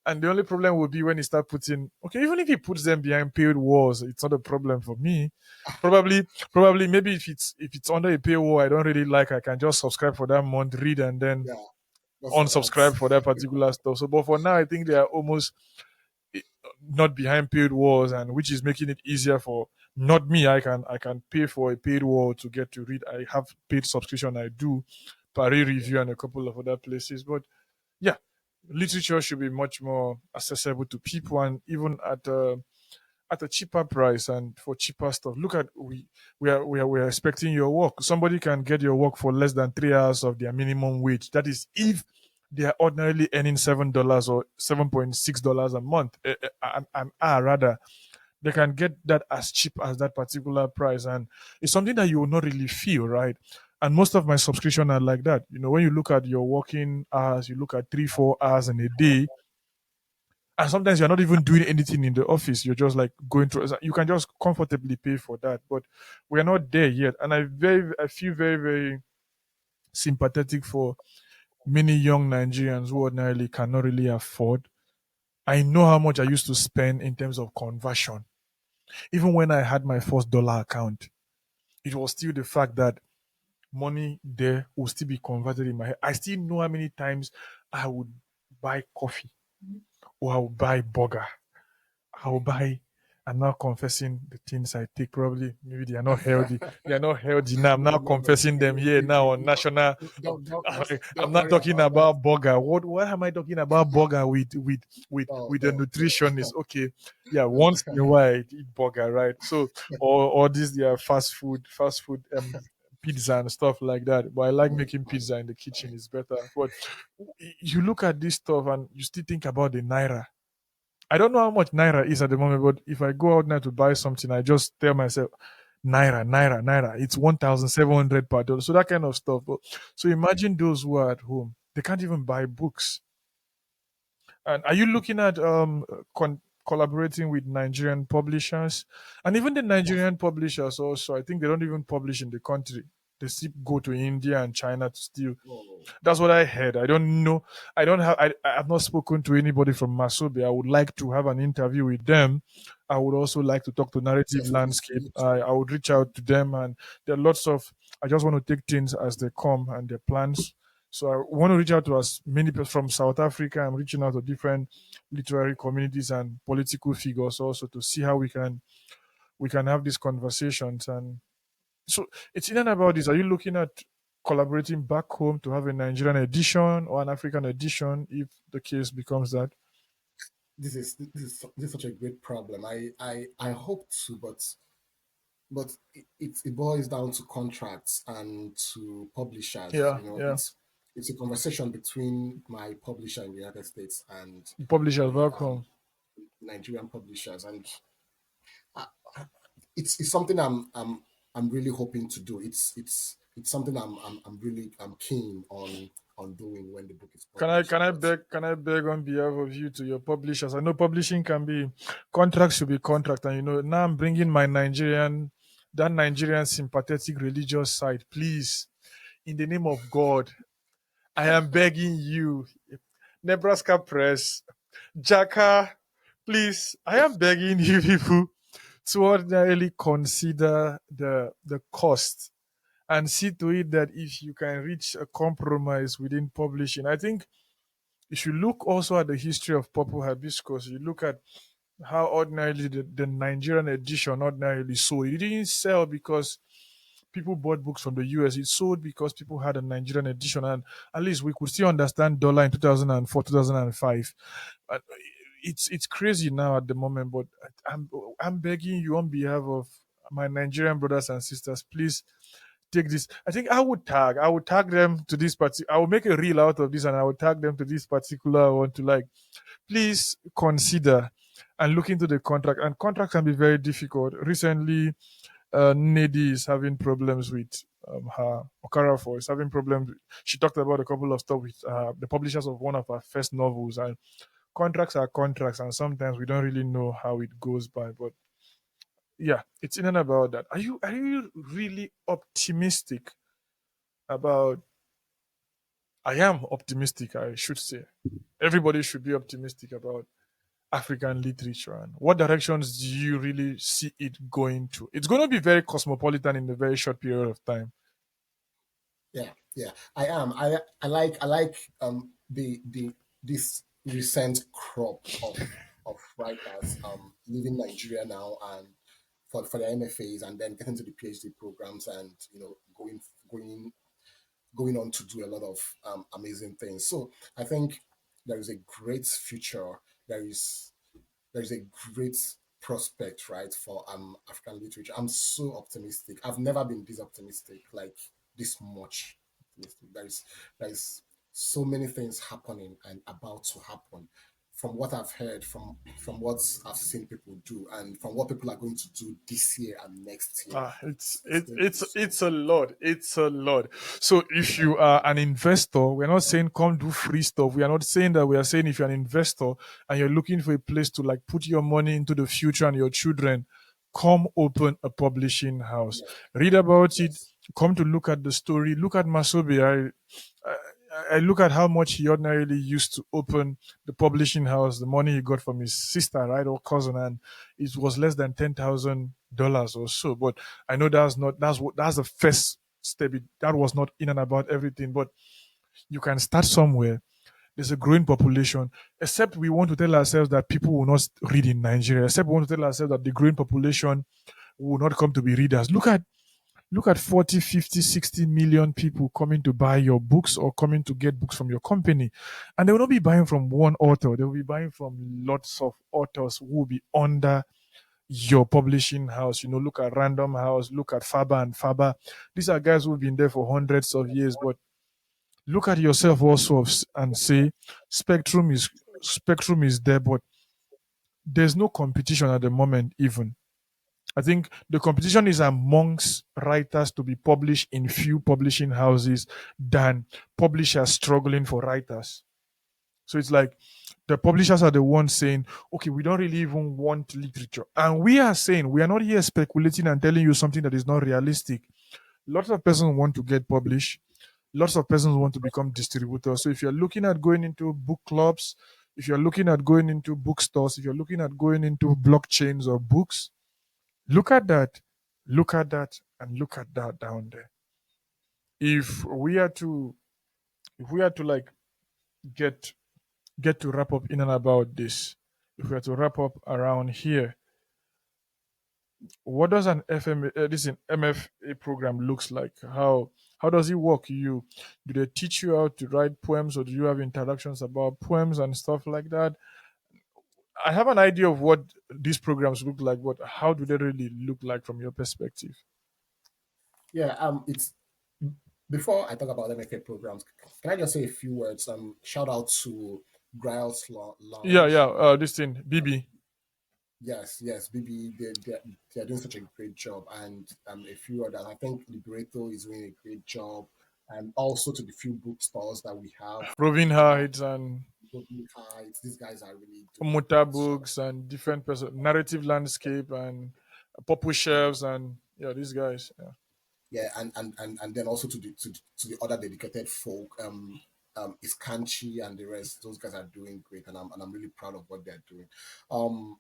And the only problem would be when he start putting, okay, even if he puts them behind paid walls, it's not a problem for me. Probably maybe if it's under a paywall I don't really like, I can just subscribe for that month, read, and then Yeah, that's what unsubscribe that's for that particular stuff. So, but for now, I think they are almost not behind paid walls, and which is making it easier for not me. I can pay for a paid wall to get to read. I have paid subscription. I do Paris yeah. Review and a couple of other places. But yeah, literature should be much more accessible to people, and even at a cheaper price and for cheaper stuff. Look at we are expecting your work. Somebody can get your work for less than 3 hours of their minimum wage. That is if they are ordinarily earning $7 or $7.6 a month, rather. They can get that as cheap as that particular price, and it's something that you will not really feel, right? And most of my subscription are like that. When you look at your working hours, you look at 3, 4 hours in a day, and sometimes you're not even doing anything in the office. You're just like going through. You can just comfortably pay for that, but we're not there yet. And I feel very, very sympathetic for many young Nigerians who ordinarily cannot really afford. I know how much I used to spend in terms of conversion. Even when I had my first dollar account, it was still the fact that money there will still be converted in my head. I still know how many times I would buy coffee or I would buy burger. I'll buy. I'm now confessing the things I take. Probably maybe they are not healthy. They are not healthy now. I'm No, now no, no. confessing them here now on national. I'm Don't not worry talking about that. about burger. What am I talking about burger No, with the no. nutritionist? Okay, yeah, once in a while I eat burger, right? So or these they are fast food pizza and stuff like that. But I like making pizza in the kitchen, it's better. But you look at this stuff and you still think about the naira. I don't know how much naira is at the moment, but if I go out now to buy something, I just tell myself, naira, naira, naira. It's 1,700 per dollar. So that kind of stuff. But so imagine those who are at home. They can't even buy books. And are you looking at collaborating with Nigerian publishers? And even the Nigerian publishers also, I think they don't even publish in the country. They still go to India and China to steal. Oh, That's what I heard. I don't know. I have not spoken to anybody from Masobe. I would like to have an interview with them. I would also like to talk to Narrative yes, please. Landscape. Me too. I would reach out to them, and there are lots of. I just want to take things as they come and their plans. So I want to reach out to as many people from South Africa. I'm reaching out to different literary communities and political figures also to see how we can have these conversations. And so it's in and about this. Are you looking at collaborating back home to have a Nigerian edition or an African edition if the case becomes that? This is such a great problem. I hope to, but it boils down to contracts and to publishers. Yeah, yeah. It's a conversation between my publisher in the United States and Publishers the back home. Nigerian publishers, and uh, it's something I'm really hoping to do. It's something I'm keen on doing when the book is Can I published. can I But beg can I beg on behalf of you to your publishers? I know publishing can be contracts should be contract, and now I'm bringing my Nigerian sympathetic religious side. Please, in the name of God, I am begging you, Nebraska Press, Jaka, please, I am begging you people to ordinarily consider the cost and see to it that if you can reach a compromise within publishing. I think you should look also at the history of Purple Hibiscus. You look at how ordinarily the Nigerian edition ordinarily sold. It didn't sell because people bought books from the US. It sold because people had a Nigerian edition, and at least we could still understand dollar in 2004, 2005. And it's crazy now at the moment, but I'm begging you on behalf of my Nigerian brothers and sisters, please take this. I think I would tag them to this particular. I will make a reel out of this, and I will tag them to this particular one to like, please consider and look into the contract. And contracts can be very difficult. Recently, Nedi is having problems with her Okarafor is having problems. She talked about a couple of stuff with the publishers of one of her first novels, and contracts are contracts, and sometimes we don't really know how it goes by. But yeah, it's in and about that. Are you really optimistic about? I am optimistic. I should say, everybody should be optimistic about African literature, and what directions do you really see it going to? It's going to be very cosmopolitan in a very short period of time. yeah, yeah, I am. I like the this recent crop of writers leaving Nigeria now and for their MFAs and then getting to the PhD programs and going going on to do a lot of amazing things. So I think there is a great future. There is there's a great prospect, right, for African literature. I'm so optimistic. I've never been this optimistic, like this much optimistic. There's so many things happening and about to happen. From what I've heard, from what I've seen people do, and from what people are going to do this year and next year, Ah, it's it's it, going to be it's so it's a lot. It's a lot. So if you are an investor, we're not saying come do free stuff. We are not saying that. We are saying if you're an investor and you're looking for a place to like put your money into the future and your children, come open a publishing house. yes, Read about it. yes, Come to look at the story. Look at Masobe. I look at how much he ordinarily used to open the publishing house, the money he got from his sister, right, or cousin, and it was less than $10,000 or so. But I know that's the first step. That was not in and about everything, but you can start somewhere. There's a growing population. Except we want to tell ourselves that people will not read in Nigeria. Except we want to tell ourselves that the growing population will not come to be readers. Look at 40, 50, 60 million people coming to buy your books or coming to get books from your company. And they will not be buying from one author. They will be buying from lots of authors who will be under your publishing house. Look at Random House, look at Faber and Faber. These are guys who've been there for hundreds of years. But look at yourself also and say Spectrum is there, but there's no competition at the moment. Even I think the competition is amongst writers to be published in few publishing houses than publishers struggling for writers. So it's like the publishers are the ones saying, okay, we don't really even want literature. And we are saying, we are not here speculating and telling you something that is not realistic. Lots of persons want to get published. Lots of persons want to become distributors. So if you're looking at going into book clubs, if you're looking at going into bookstores, if you're looking at going into blockchains or books, look at that, and look at that down there. If we are to, like get to wrap up in and about this, if we are to wrap up around here, what does an MFA program looks like? How does it work? Do they teach you how to write poems, or do you have interactions about poems and stuff like that? I have an idea of what these programs look like, but how do they really look like from your perspective? Yeah, it's before I talk about MFA programs, can I just say a few words? Shout out to Griles Yeah, yeah. Lounge. This thing, BB. Yes, yes, BB, they're doing such a great job, and a few others. I think Liberato is doing a great job, and also to the few bookstores that we have, Roving Heights and Golden Heights. These guys are really doing a Muta great job. books and different narrative landscape and purple shelves and yeah, these guys. Yeah. Yeah, and then also to the other dedicated folk, Iskanchi and the rest. Those guys are doing great, and I'm really proud of what they're doing. Um,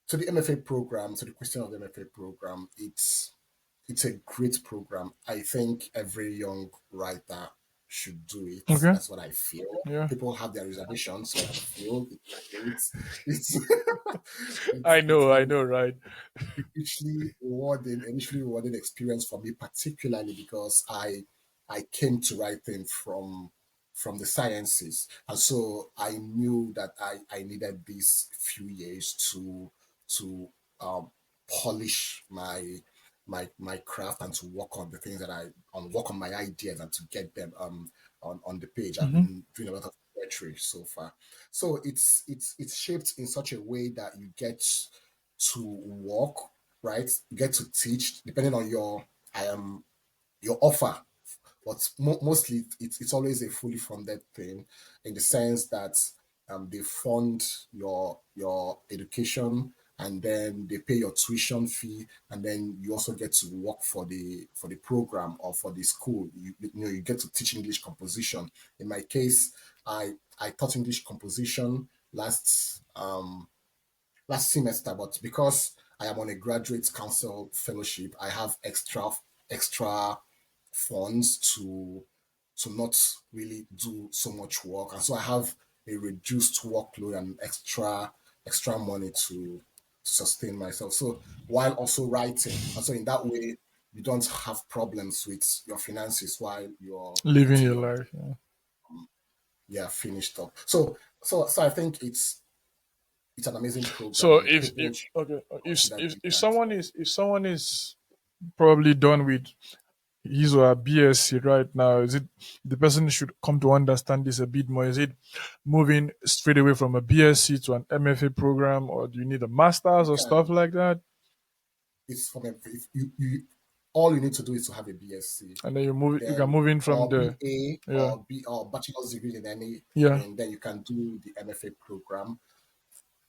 to the MFA program, to the question of the MFA program, it's a great program. I think every young writer should do it. Okay. That's what I feel. Yeah. People have their reservations, but I feel it's I it's know. I a know. Right. initially rewarding experience for me, particularly because I came to writing from the sciences, and so I knew that I needed these few years to um, polish my craft and to work on the things that work on my ideas and to get them on the page. I've Hmm. been doing a lot of poetry so far, so it's shaped in such a way that you get to work, right? You get to teach depending on your offer, but mostly it's always a fully funded thing in the sense that they fund your education, and then they pay your tuition fee, and then you also get to work for the program or for the school. You get to teach English composition. In my case, I taught English composition last semester, but because I am on a graduate council fellowship, I have extra funds to not really do so much work, and so I have a reduced workload and extra money to sustain myself. So while also writing, and so in that way, you don't have problems with your finances while you're Living getting your your life. Yeah. finished up. So I think it's an amazing program, So and if people if should okay, consider if doing if that. someone is probably done with his or her BSc right now, is it the person should come to understand this a bit more? Is it moving straight away from a BSc to an MFA program, or do you need a master's You or stuff can. like that? It's from a, if you all you need to do is to have a BSc, And then you can then move in from or there. BA Yeah. or bachelor's degree in any, Yeah. and then you can do the MFA program.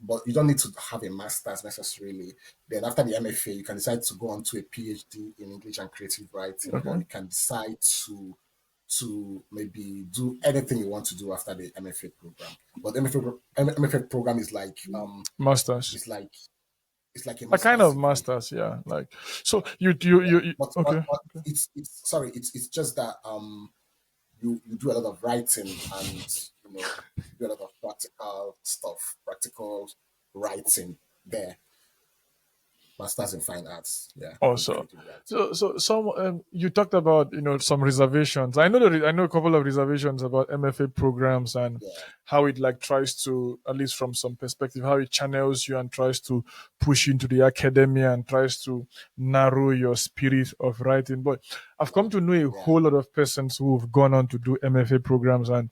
But you don't need to have a master's necessarily. Then after the MFA, you can decide to go on to a PhD in English and creative writing, or Okay. you can decide to maybe do anything you want to do after the MFA program. But MFA program Masters. is like it's like a A kind master's of degree. masters, yeah. Like so you okay. Okay. It's sorry, it's just that you do a lot of writing, and you do a lot of practical stuff, practical writing there. Masters in Fine Arts. Yeah, in Also, creative writing. so some you talked about some reservations. I know I know a couple of reservations about MFA programs and Yeah, how it like tries to, at least from some perspective, how it channels you and tries to push you into the academia and tries to narrow your spirit of writing. But I've come to know a yeah, whole lot of persons who've gone on to do MFA programs and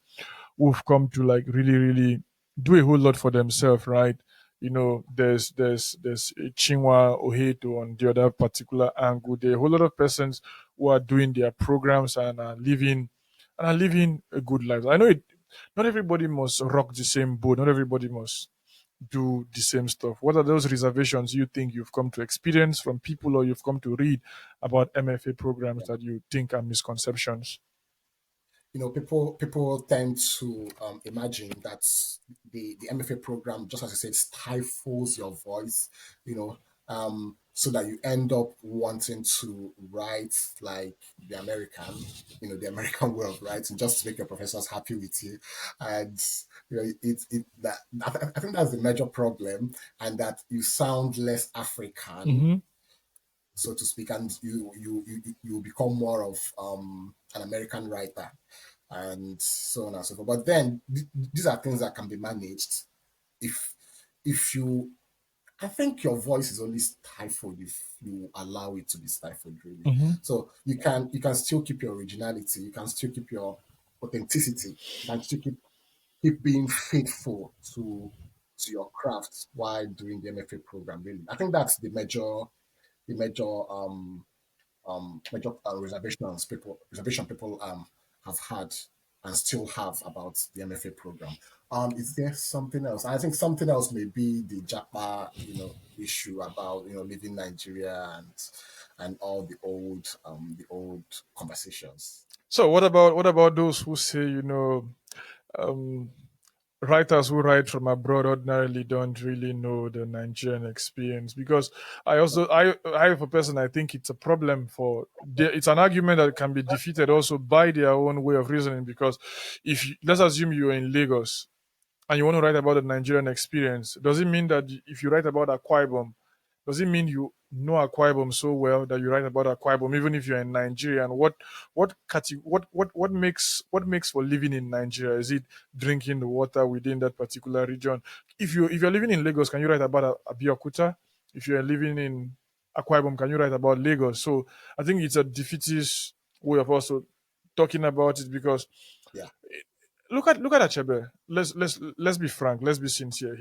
who've come to like really really do a whole lot for themselves, right? There's Chinua-Ọhaeto on the other particular angle. There are a whole lot of persons who are doing their programs and are living a good life. I know it. Not everybody must rock the same boat. Not everybody must do the same stuff. What are those reservations you think you've come to experience from people or you've come to read about MFA programs yeah. that you think are misconceptions? People tend to imagine that the MFA program, just as I said, stifles your voice. So that you end up wanting to write like the American way of writing, just to make your professors happy with you. And I think that's the major problem, and that you sound less African, Mm-hmm. so to speak, and you become more of an American writer, and so on and so forth. But then these are things that can be managed if if you. I think your voice is only stifled if you allow it to be stifled, really. Mm-hmm. So you can still keep your originality, you can still keep your authenticity, you can still keep being faithful to your craft while doing the MFA program. Really, I think that's the major reservation people have had and still have about the MFA program. Is there something else? I think something else may be the Japa, issue about leaving Nigeria and all the old conversations. So what about those who say, um, writers who write from abroad ordinarily don't really know the Nigerian experience? Because I have a person, I think it's a problem for it's an argument that can be defeated also by their own way of reasoning. Because let's assume you're in Lagos and you want to write about the Nigerian experience, does it mean that if you write about Akwa Ibom, does it mean you know Akwa Ibom so well that you write about Akwa Ibom, even if you're in Nigeria? And what makes for living in Nigeria? Is it drinking the water within that particular region? If you're living in Lagos, can you write about Abeokuta? If you're living in Akwa Ibom, can you write about Lagos? So I think it's a defeatist way of also talking about it, because Yeah, look at Achebe. Let's be frank. Let's be sincere.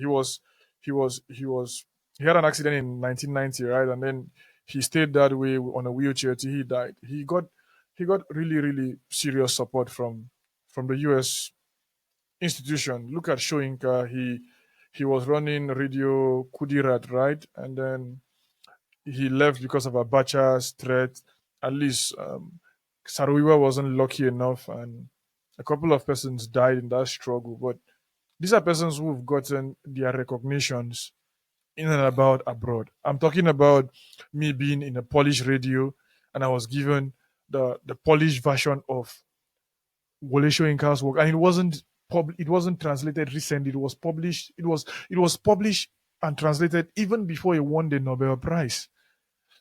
He had an accident in 1990, right? And then he stayed that way on a wheelchair till he died. He got really really serious support from the U.S. institution. Look at Soyinka. He was running Radio Kudirat, right? And then he left because of Abacha's threat. At least Saruiwa wasn't lucky enough, and a couple of persons died in that struggle. But these are persons who've gotten their recognitions in and about abroad. I'm talking about me being in a Polish radio, and I was given the Polish version of Wole Soyinka's work, and it wasn't translated recently. It was published. It was published and translated even before he won the Nobel Prize.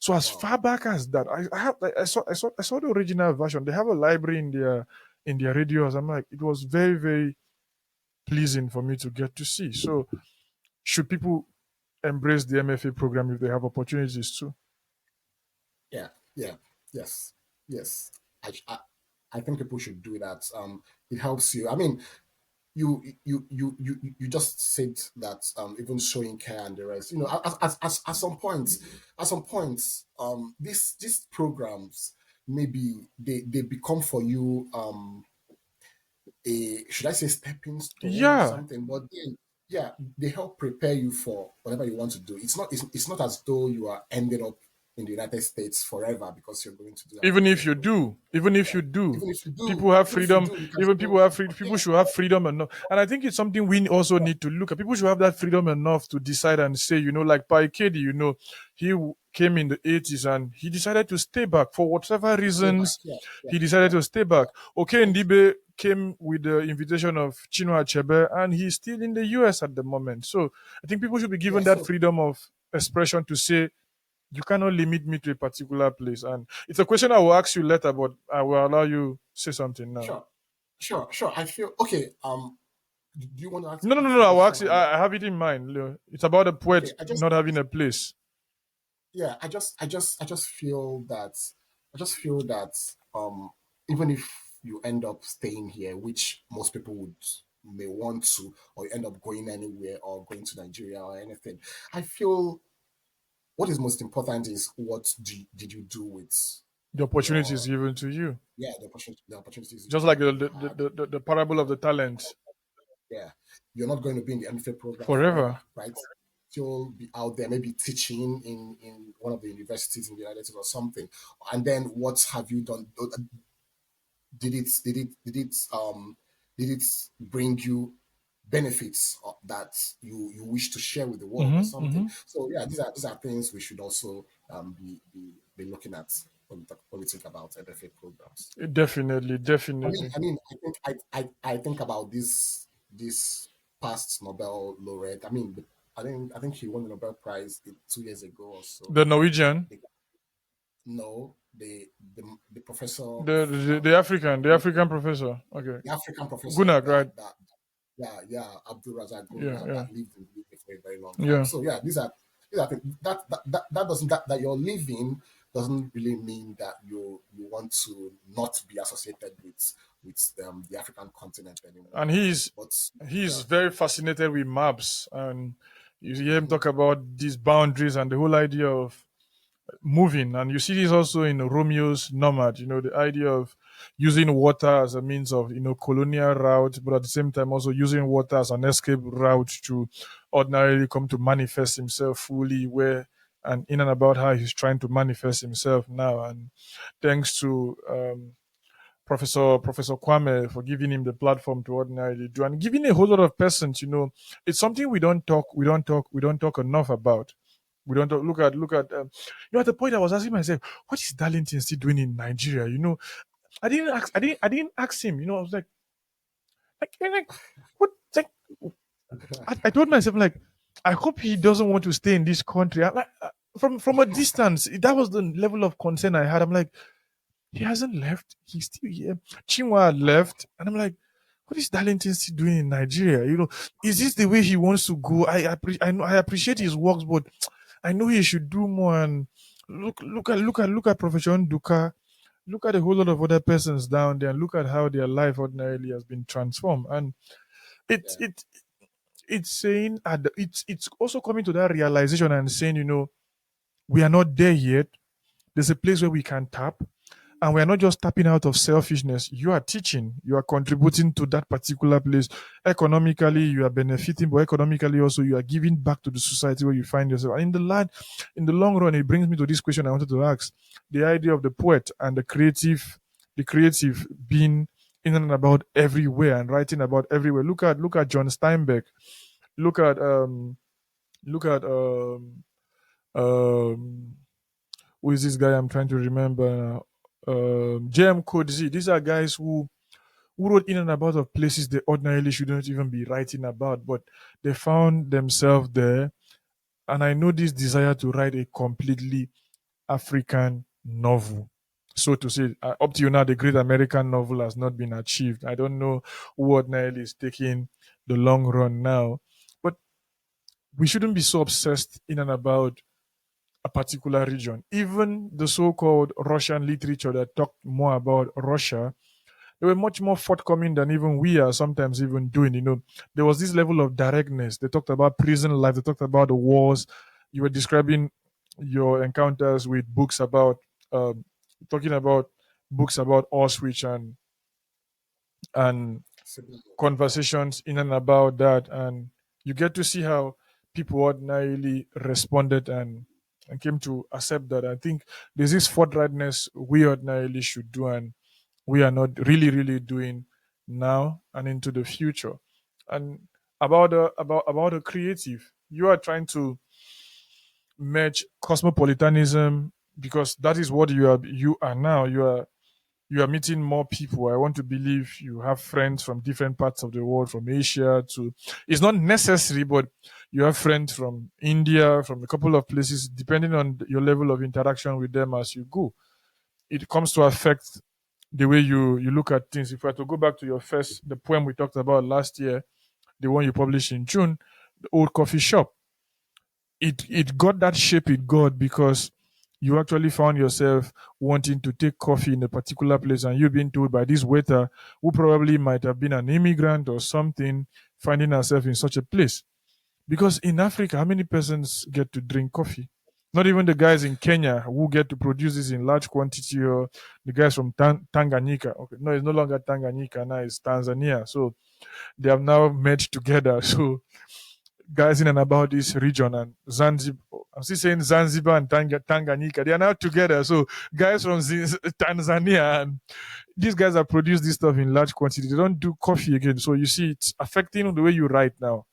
So as wow. far back as that, I saw the original version. They have a library in their radios. I'm like, it was very very pleasing for me to get to see. So should people embrace the MFA program if they have opportunities to? Yeah, yeah, yes, yes. I think people should do that. It helps you. I mean, you just said that even showing care and the rest, at some points these programs, maybe they become for you a, should I say, stepping stone or Yeah, something, but then, yeah, they help prepare you for whatever you want to do. It's not as though you are ended up in the United States forever because you're going to do an even MFA if you program. do, even if Yeah, you do, even if you do, people have even if you freedom. do, you can Even people still. have free. People Yeah, should have freedom enough, and I think it's something we also need to look at. People should have that freedom enough to decide and say, like Paikedi, came in the 80s and he decided to stay back for whatever to stay back. reasons. Yeah, yeah, He decided yeah, to stay back. yeah. Okay, And Ndibe came with the invitation of Chinua Achebe, and he's still in the US at the moment. So I think people should be yeah, given that so freedom of expression to say, You cannot limit me to a particular place. And it's a question I will ask you later, but I will allow you say something now. Sure, sure. I feel okay. Do you want to No, no, no, ask no. the I will question? ask you. I have it in mind. Leo. It's about a Okay, poet not having a place. yeah, I just feel that, even if you end up staying here, which most people would may want to, or you end up going anywhere or going to Nigeria or anything, I feel what is most important is what did you do with The opportunity is your, given to you, yeah, the opportunities just like you had. the parable of the talents. Yeah, you're not going to be in the MFA program forever, Forever. right? You'll be out there, maybe teaching in one of the universities in the United States or something. And then what have you done? Did it bring you benefits that you wish to share with the world or Hmm. something? Hmm. So yeah, these are things we should also be looking at when we think about MFA programs. Definitely, definitely. I think about this past Nobel laureate. I think he won the Nobel Prize 2 years ago or so. The Norwegian, The, no, the professor, the African professor. Okay, the African professor Gunnar, right? that yeah, Abdul Razak Yeah, Gurnah, yeah, that lived in the UK for a very long time. yeah. So yeah, these are things that doesn't that you're living doesn't really mean that you want to not be associated with the African continent anymore. And But he's yeah, very fascinated with maps, and you hear him mhm, talk about these boundaries and the whole idea of moving. And you see this also in Romeo's Nomad, the idea of using water as a means of, colonial route, but at the same time also using water as an escape route to ordinarily come to manifest himself fully, where and in and about how he's trying to manifest himself now. And thanks to Professor Kwame for giving him the platform to ordinarily do, and giving a whole lot of persons, it's something we don't talk enough about. We don't talk, at the point I was asking myself, what is Darlington still doing in Nigeria? I didn't ask him. I was like, what? Like, I told myself, like, I hope he doesn't want to stay in this country. From a distance, that was the level of concern I had. I'm like, he hasn't left. He's still here. Chinua left, and I'm like, what is Darlington still doing in Nigeria? Is this the way he wants to go? I know I appreciate his works, but I know he should do more. And look at Professor Duka. Look at a whole lot of other persons down there, and look at how their life ordinarily has been transformed. And it's yeah, it it's saying, it's also coming to that realization and saying, we are not there yet. There's a place where we can tap, and we're not just tapping out of selfishness. You are teaching, you are contributing to that particular place. Economically, you are benefiting, but economically also you are giving back to the society where you find yourself. And in the long run, it brings me to this question I wanted to ask: the idea of the poet and the creative being in and about everywhere and writing about everywhere. Look at John Steinbeck. Look at look at um who is this guy I'm trying to remember now? JM Code Z. These are guys who wrote in and about of places they ordinarily shouldn't even be writing about, but they found themselves there. And I know this desire to write a completely African novel. So to say, up to you now, the great American novel has not been achieved. I don't know who ordinarily is taking the long run now, but we shouldn't be so obsessed in and about a particular region. Even the so-called Russian literature that talked more about Russia, they were much more forthcoming than even we are sometimes even doing. There was this level of directness. They talked about prison life. They talked about the wars. You were describing your encounters with books about, um, talking about books about Auschwitz and yeah, conversations in and about that, and you get to see how people ordinarily responded and came to accept that. I think there's this forthrightness we ordinarily should do, and we are not really doing now and into the future. And about the creative, you are trying to merge cosmopolitanism, because that is what you are now. You are you are meeting more people. I want to believe you have friends from different parts of the world, from Asia to, it's not necessary, but you have friends from India, from a couple of places, depending on your level of interaction with them as you go. It comes to affect the way you look at things. If I had to go back to the poem we talked about last year, the one you published in June, the old coffee shop, it got that shape it got because you actually found yourself wanting to take coffee in a particular place, and you've been told by this waiter, who probably might have been an immigrant or something, finding herself in such a place. Because in Africa, how many persons get to drink coffee? Not even the guys in Kenya who get to produce this in large quantity, or the guys from Tanganyika. Okay, no, it's no longer Tanganyika now; it's Tanzania. So they have now merged together. So guys in and about this region and Zanzibar. I'm still saying Zanzibar and Tanganyika. They are now together. So guys from Tanzania, and these guys have produced this stuff in large quantity. They don't do coffee again. So you see, it's affecting the way you write now.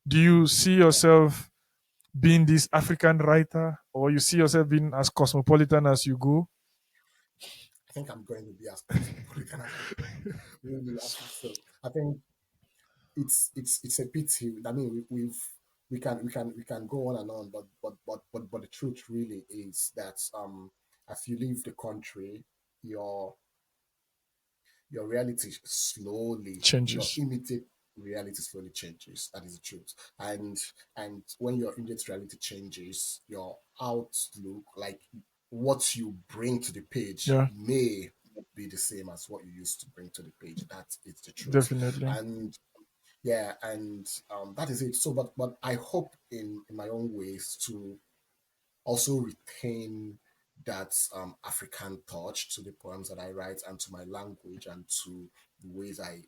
Do you see yourself being this African writer, or you see yourself being as cosmopolitan as you go? I think I'm going to be as cosmopolitan as I go. Really, I think so. I think it's a pity. I mean, we can go on and on, but the truth really is that as you leave the country, your reality slowly, your Changes. immediate reality slowly changes. That is the truth. And when your immediate reality changes, your outlook, like what you bring to the page, Yeah, may not be the same as what you used to bring to the page. That is the truth. definitely. And yeah, and that is it. So, but I hope in my own ways to also retain that African touch to the poems that I write and to my language and to the ways I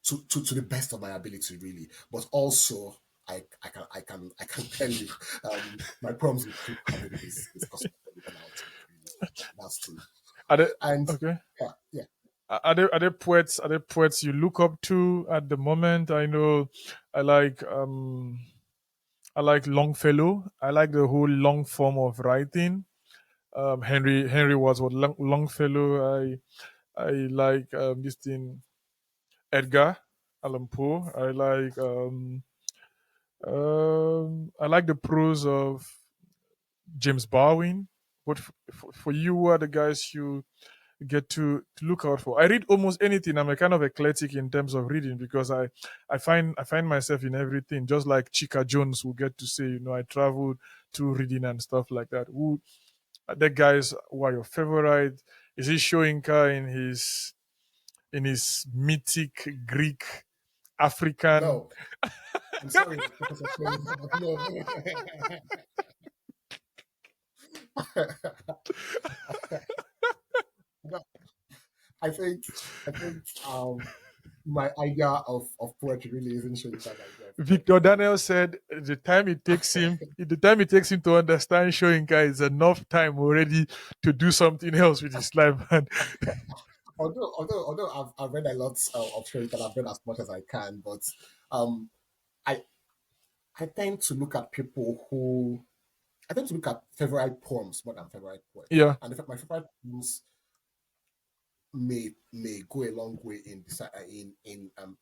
to the best of my ability, really. But also, I can tell you, my poems will keep having this cosmopolitan outlook, really. That's true. Are they, And okay. yeah, yeah. Are there poets you look up to at the moment? I know I like I like Longfellow. I like the whole long form of writing. Henry Wadsworth Longfellow. I like this thing, Edgar Allan Poe. I like the prose of James Baldwin. But for you, who are the guys you get to look out for? I read almost anything. I'm a kind of eclectic in terms of reading because I find myself in everything. Just like Chika Jones will get to say, I traveled through reading and stuff like that. Who are the guys who are your favorite? Is it Soyinka in his mythic Greek African? No, I'm sorry, Professor Shane, but no. I think my idea of poetry really isn't showing that idea of Victor poetry. Daniel said the time it takes him to understand Soyinka is enough time already to do something else with his life. And Although I've read a lot of Sherry and I've read as much as I can, but um, I I tend to look at people who I tend to look at favorite poems more than favorite poets, yeah. and in fact, my favorite poems may go a long way in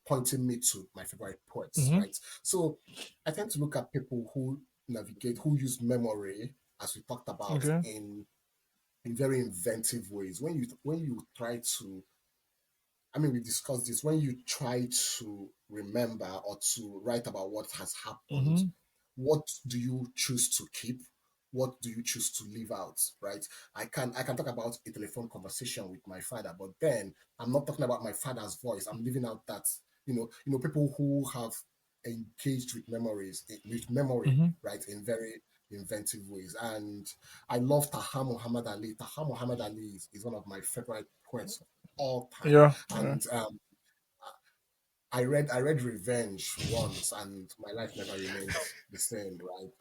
pointing me to my favorite poets, Hmm. right? So I tend to look at people who navigate, who use memory, as we talked about, Okay. in very inventive ways. When you try to, I mean, we discussed this. When you try to remember or to write about what has happened, Hmm. what do you choose to keep? What do you choose to leave out? Right? I can talk about a telephone conversation with my father, but then I'm not talking about my father's voice. I'm leaving out that people who have engaged with memory, Hmm. right, in very inventive ways. And I love Taha Muhammad Ali. Taha Muhammad Ali is one of my favorite poets of all time. Yeah. Yeah. And I read Revenge once, and my life never remained the same. Right?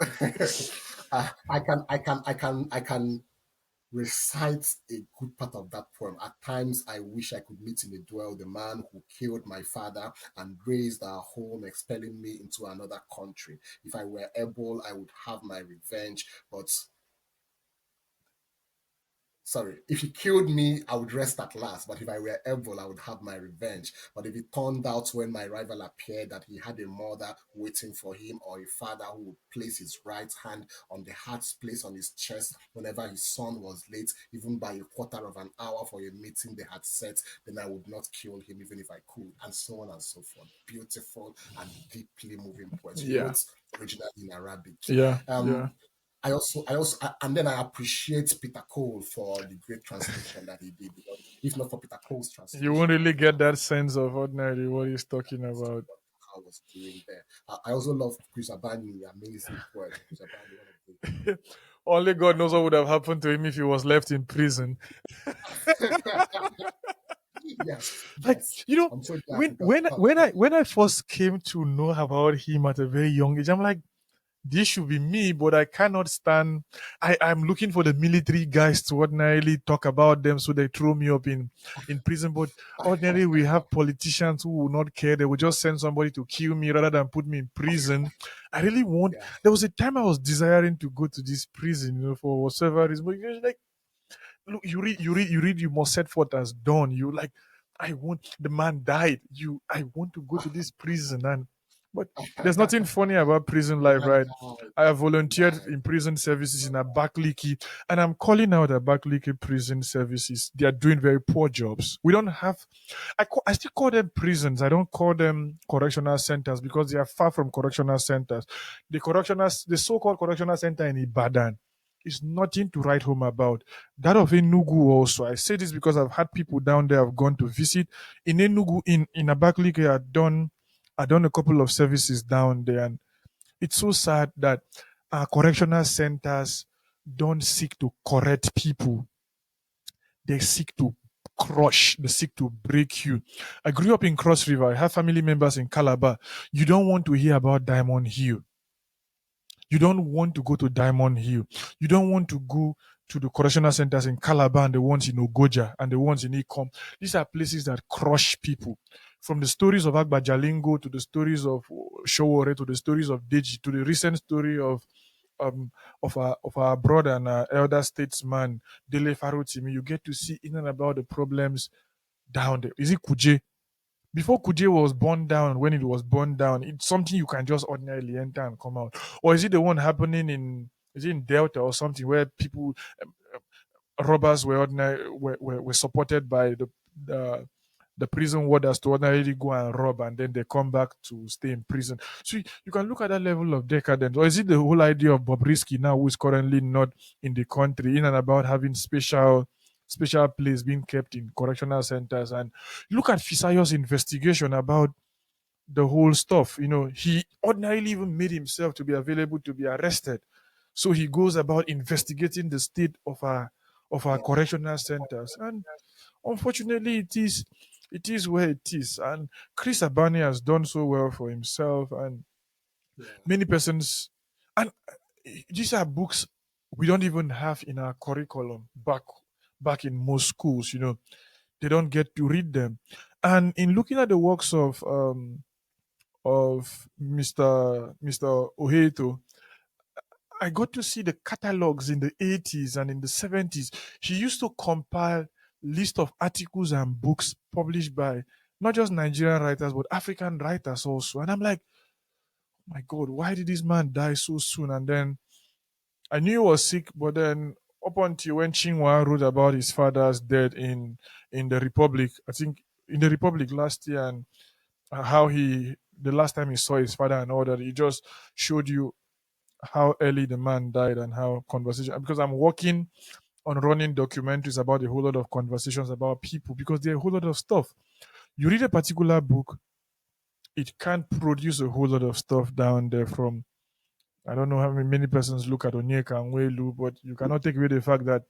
I can recite a good part of that poem. At times, I wish I could meet in a duel the man who killed my father and raised our home, expelling me into another country. If I were able, I would have my revenge. But sorry, if he killed me, I would rest at last. But if I were able, I would have my revenge. But if it turned out when my rival appeared that he had a mother waiting for him or a father who would place his right hand on the heart's place on his chest whenever his son was late, even by a quarter of an hour for a meeting they had set, then I would not kill him even if I could, and so on and so forth. Beautiful and deeply moving poetry. He Yeah, wrote originally in Arabic. yeah, yeah. Um, and then I appreciate Peter Cole for the great translation that he did. Because if not for Peter Cole's You won't translation, I really would get not that sense of ordinary what he's talking understand about. what I was doing there. I also love Chris Abani, amazing poet. Chris Abani, one of Only God knows what would have happened to him if he was left in prison. the yes, Like, yes. you know, I'm so glad when because when when I when I first came to know about him at a very young age, I'm like, this should be me, but I cannot stand. I'm looking for the military guys to ordinarily talk about them, so they throw me up in prison. But ordinarily, we have politicians who will not care. They will just send somebody to kill me rather than put me in prison. I really want. yeah, There was a time I was desiring to go to this prison, for whatever reason. But you're like, look, you must set forth as done. You like, I want the man died. I want to go to this prison, and but there's nothing funny about prison the life, man right? died. I have The man volunteered died. in prison services in Abakaliki, and I'm calling out Abakaliki prison services. They are doing very poor jobs. We don't have, I still call them prisons. I don't call them correctional centers because they are far from correctional centers. The so-called correctional center in Ibadan is nothing to write home about. That of Enugu also. I say this because I've had people down there I've gone to visit. In Enugu, in Abakaliki, I done a couple of services down there, and it's so sad that our correctional centers don't seek to correct people. They seek to crush, they seek to break you. I grew up in Cross River. I have family members in Calabar. You don't want to hear about Diamond Hill. You don't want to go to Diamond Hill. You don't want to go to the correctional centers in Calabar and the ones in Ogoja and the ones in Ikom. These are places that crush people. From the stories of Agba Jalingo to the stories of Showore to the stories of Deji to the recent story um of our brother and our elder statesman Dele Farotimi, you get to see in and about the problems down there. Is it Kuje? Before Kuje was burned down, when it was burned down, it's something you can just ordinarily enter and come out. Or is it the one happening is it in Delta or something where people, robbers were ordinary, were supported by the prison warders to ordinarily go and rob and then they come back to stay in prison. So you can look at that level of decadence. Or is it the whole idea of Bobrisky now, who is currently not in the country, in and about having special place being kept in correctional centers? And look at Fisayo's investigation about the whole stuff. He ordinarily even made himself to be available to be arrested. So he goes about investigating the state of our Yeah, correctional centers. And unfortunately, it is where it is. And Chris Abani has done so well for himself, and yeah, many persons. And these are books we don't even have in our curriculum back in most schools. They don't get to read them. And in looking at the works of Mr. Ohaeto, I got to see the catalogs in the 80s and in the 70s. He used to compile list of articles and books published by not just Nigerian writers but African writers also. And I'm like, my God, why did this man die so soon? And then I knew he was sick, but then up until when Chinua wrote about his father's death in the Republic, I think in the Republic last year, and how he the last time he saw his father and all that, he just showed you how early the man died and how conversation, because I'm working on running documentaries about a whole lot of conversations about people, because there are a whole lot of stuff. You read a particular book, it can't produce a whole lot of stuff down there from, I don't know how many persons look at Onyeka and Welu, but you cannot take away the fact that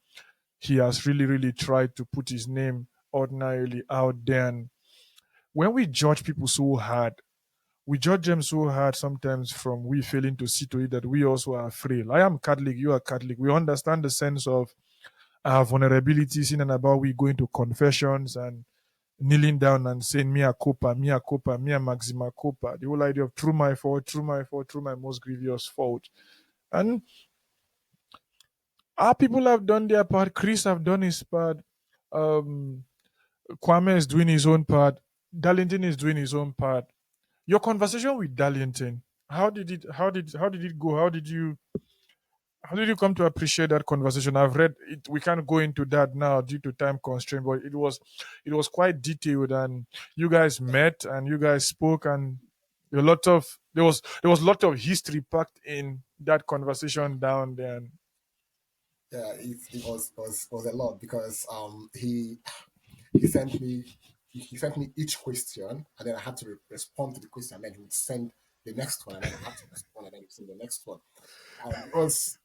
he has really, really tried to put his name ordinarily out there. And when we judge people so hard, we judge them so hard sometimes from we failing to see to it that we also are frail. I am Catholic, you are Catholic. We understand the sense of our vulnerabilities in and about we going to confessions and kneeling down and saying mea culpa, mea maxima culpa. The whole idea of through my fault, through my fault, through my most grievous fault. And Our people have done their part. Chris have done his part. Um, Kwame is doing his own part. Darlington is doing his own part. Your conversation with Darlington, how did it go? How did you come to appreciate that conversation? I've read it. We can't go into that now due to time constraint, but it was quite detailed, and you guys met and you guys spoke, and there was a lot of history packed in that conversation down there. And Yeah, it was a lot because he sent me he sent me each question, and then I had to respond to the question, and then he would send the next one, and then I had to respond, and then he would send the next one. And it was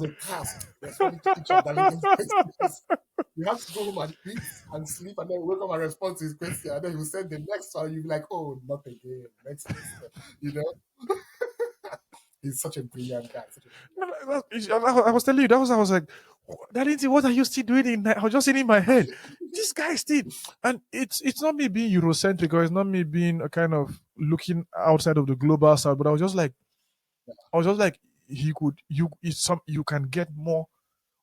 a task responding to each of Darlington's questions. You have to go home and eat and sleep, and then wake up and respond to his question, and then he will send the next one. You'll be like, oh, not again. Next question. You know, he's such a brilliant guy. Such a brilliant guy. I was telling you that I was like, Darlington, what are you still doing? I was just in my head. This guy still, and it's not me being Eurocentric, or it's not me being a kind of looking outside of the global south, but I was just like, he could you it's some you can get more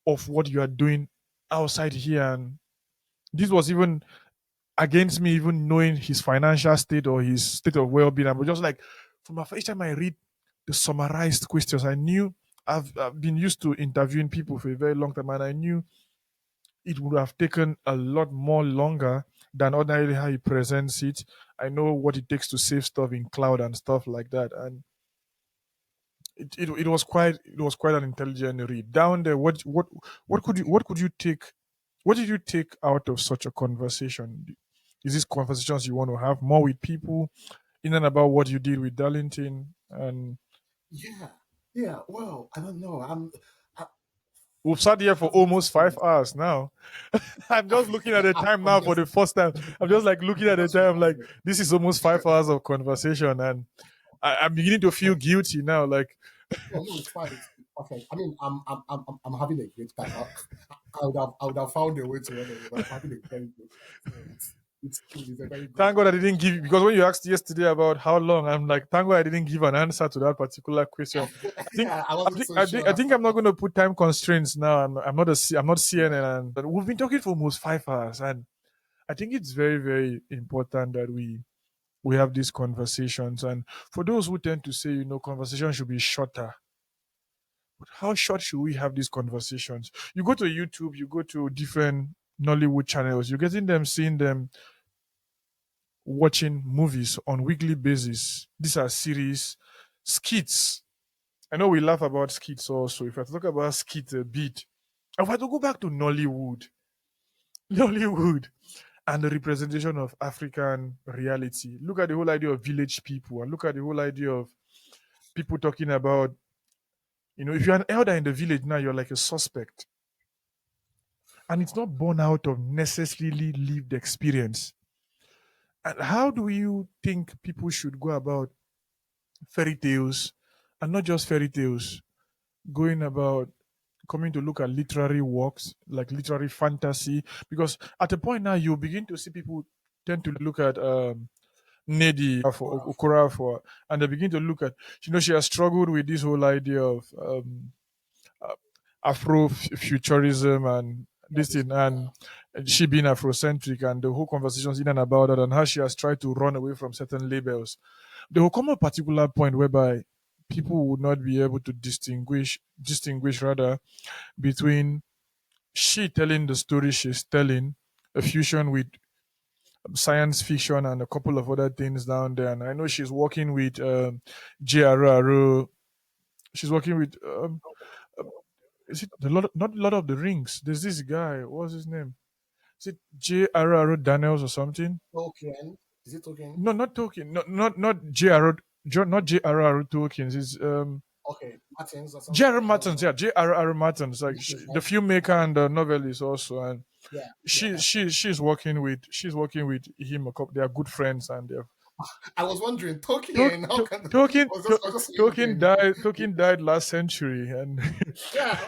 of what you are doing outside here. And this was even against me even knowing his financial state or his state of well-being. I was just like, from my first time I read the summarized questions, I knew I've been used to interviewing people for a very long time, and I knew it would have taken a lot more longer than ordinarily how he presents it. I know what it takes to save stuff in cloud and stuff like that, and it was quite an intelligent read down there. What did you take out of such a conversation? Is this conversations you want to have more with people in and about what you did with Darlington? And Yeah, yeah. Well, I don't know. I, we've sat here for as much almost as you 5 hours now. I'm just looking at the time I'm now for the first time. I'm just like looking at the just time, like reminded. this is almost 5 hours of conversation, and I'm beginning to feel No, guilty now. Like, no, it's fine. It's perfect. I mean, I'm having a great time. I would have found a way to run away, but I'm having a very great time. So it's cool. It's a very good thank God I didn't give, because when you asked yesterday about how long, I'm like, thank God I didn't give an answer to that particular question. I think yeah, I I wasn't think so I think, I sure. think I'm not going to put time constraints now. I'm not CNN, and we've been talking for almost 5 hours, and I think it's very very important that we have these conversations. And for those who tend to say, conversations should be shorter, but how short should we have these conversations? You go to YouTube, you go to different Nollywood channels, you're getting them, seeing them watching movies on weekly basis. These are series, skits. I know we laugh about skits also. If I talk about skits a bit, if I to go back to Nollywood, Nollywood, and the representation of African reality. Look at the whole idea of village people, and look at the whole idea of people talking about, if you're an elder in the village now, you're like a suspect. And it's not born out of necessarily lived experience. And how do you think people should go about fairy tales, and not just fairy tales, going about coming to look at literary works like literary fantasy? Because at a point now you begin to see people tend to look at Nedi for Okora, and they begin to look at, she has struggled with this whole idea of uh, Afro-futurism and this thing, and she being Afrocentric, and the whole conversations in and about that, and how she has tried to run away from certain labels. There will come a particular point whereby people would not be able to distinguish rather between she telling the story she's telling, a fusion with science fiction and a couple of other things down there. And I know she's working with J.R.R. She's working with is it not Lord of the Rings? There's this guy. What's his name? Is it J.R.R. Daniels or something? Tolkien. Is it Tolkien? No, not Tolkien. Not J.R.R. Not J.R.R. Tolkien. It's Okay, Martins or something. J.R.R. I don't Martins. know. Yeah, J.R.R. Martins, like Martins, the right? filmmaker Okay. and the novelist also. And Yeah, yeah, she that's she right. she's working with him. They are good friends, and they're I was wondering, Tolkien. How can Tolkien. I was just saying Tolkien again. died. Tolkien died last century, and Yeah,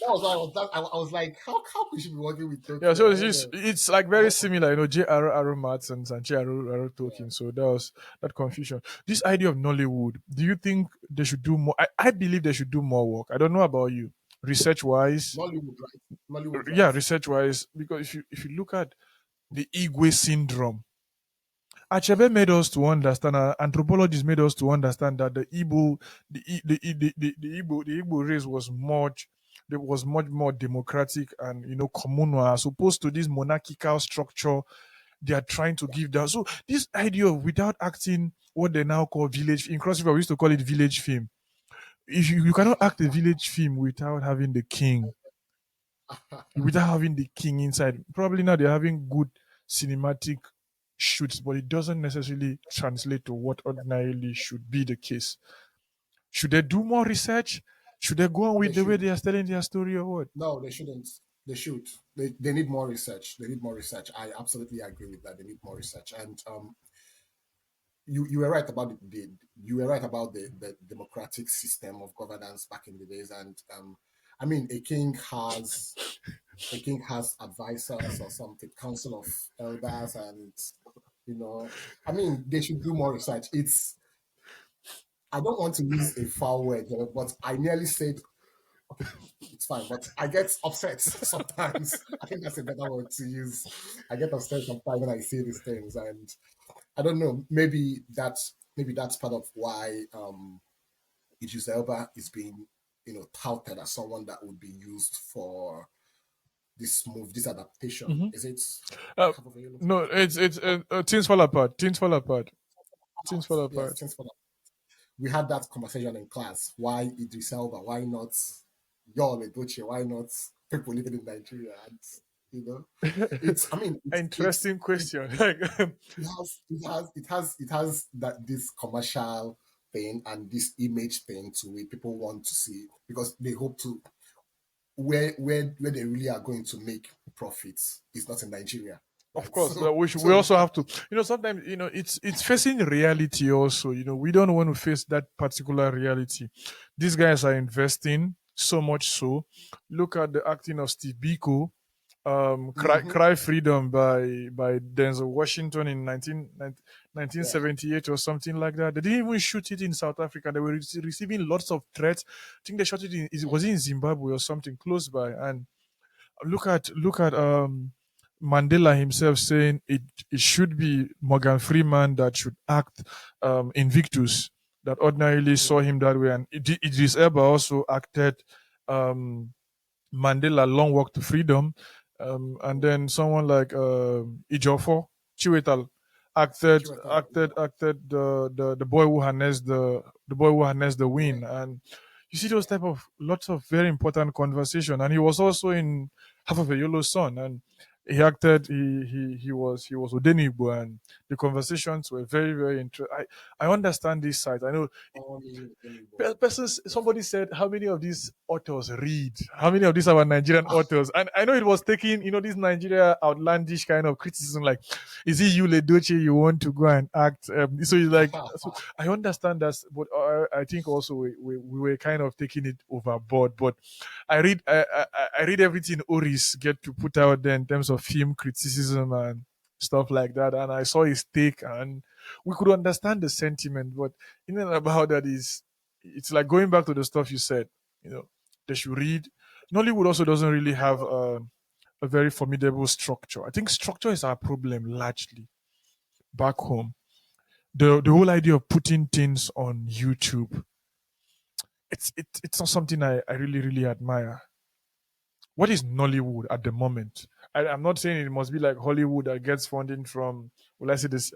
that was why I was like, how could she be working with yeah, Tolkien? so I it's don't just, know. it's like I very was, similar, J.R.R. Martins and J.R.R. yeah. Tolkien. So that was that confusion. This idea of Nollywood. Do you think they should do more? I believe they should do more work. I don't know about you. research wise. Nollywood, right? Nollywood, Yeah, right? research wise, because if you look at the Igwe syndrome, Achebe made us to understand, anthropologists made us to understand that the Igbo, the Igbo race was much more democratic and communal as opposed to this monarchical structure they are trying to give down. So this idea of without acting what they now call village in CrossFit, we used to call it village film. If you cannot act a village film without having the king inside. Probably now they're having good cinematic shoots, but it doesn't necessarily translate to what ordinarily should be the case. Should they do more research? Should they go on They with the way should. they are telling their story or what? No, they shouldn't. They should. They need more research. They need more research. I absolutely agree with that. They need more research. And you were right about you were right about the democratic system of governance back in the days. And I mean, a king has advisors or something, council of elders, and I mean, they should do more research. It's I don't want to use a foul word, but I nearly said okay, it's fine, but I get upset sometimes. I think that's a better word to use. I get upset sometimes when I see these things, and I don't know. Maybe that's part of why Idris Elba is being touted as someone that would be used for this adaptation. Hmm. Is it Uh, half of a yellow? no, it's things fall apart. Things fall apart. Things fall Yes, apart. thanks for that. We had that conversation in class. Why Idris Elba? Why not Yul Edochie? Why not people living in Nigeria? And you know, it's. I mean, Interesting it, question. Like, it has that this commercial thing and this image thing to it. People want to see because they hope to where they really are going to make profits is not in Nigeria, of right? course, So but we so also have to, sometimes, it's facing reality also. We don't want to face that particular reality. These guys are investing so much so. Look at the acting of Steve Biko, mhm, Cry Freedom by Denzel Washington in nineteen yeah, 78 or something like that. They didn't even shoot it in South Africa. They were receiving lots of threats. I think they shot it was it in Zimbabwe or something close by. And look at Mandela himself saying it should be Morgan Freeman that should act Invictus, that ordinarily saw mhm, him that way. And Idris Elba also acted um, Mandela Long Walk to Freedom. And mhm. then someone like Ejiofor Chiwetal acted Chiwetel, acted yeah, acted the boy who harnessed the the wind. way. And you see those type of lots of very important conversation. And he was also in Half of a Yellow Sun, and he was Odenigbo, and the conversations were very, very interesting. I understand this side. I know Only Igbo. persons. Somebody said, how many of these authors read? How many of these are Nigerian authors? And I know it was taking this Nigeria outlandish kind of criticism, like, is it you Ledoche you want to go and act? So it's like, so I understand that, but I think also we were kind of taking it overboard. But I read everything Oris get to put out there in terms of film criticism and stuff like that, and I saw his take, and we could understand the sentiment. But in and about that is, it's like going back to the stuff you said. You know, they should read. Nollywood also doesn't really have a very formidable structure. I think structure is our problem largely back home. The whole idea of putting things on YouTube, it's not something I really really admire. What is Nollywood at the moment? I'm not saying it must be like Hollywood that gets funding from. Well, I say this,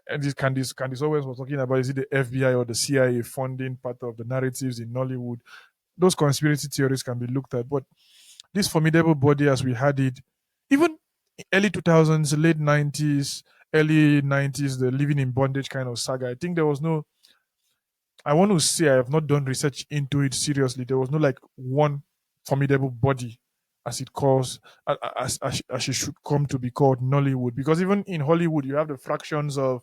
and this Candice Owens was talking about. Is it the FBI or the CIA funding part of the narratives in Nollywood? Those conspiracy theories can be looked at, but this formidable body as we had it, even early 2000s, late 90s, early 90s, the living in bondage kind of saga. I think there was no. I want to say I have not done research into it seriously. There was no like one formidable body as it calls as it should come to be called Nollywood. Because even in Hollywood, you have the fractions of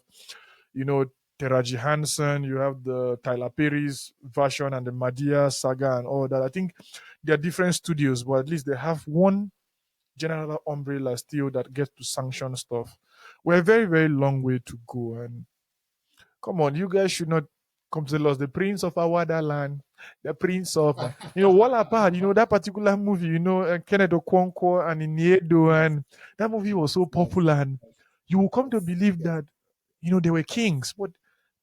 you know Taraji Henson, you have the Tyler Perry's version and the Madea saga and all that. I think they are different studios, but at least they have one general umbrella still that gets to sanction stuff. We're a very, very long way to go. And come on, you guys should not come to us, the prince of our land. the Prince of, Walla Apart, that particular movie, Kenneth Okonkwo and Iniedo, yes, and that movie was so yes, popular. And you will come to yes, believe yes. that, they were kings, but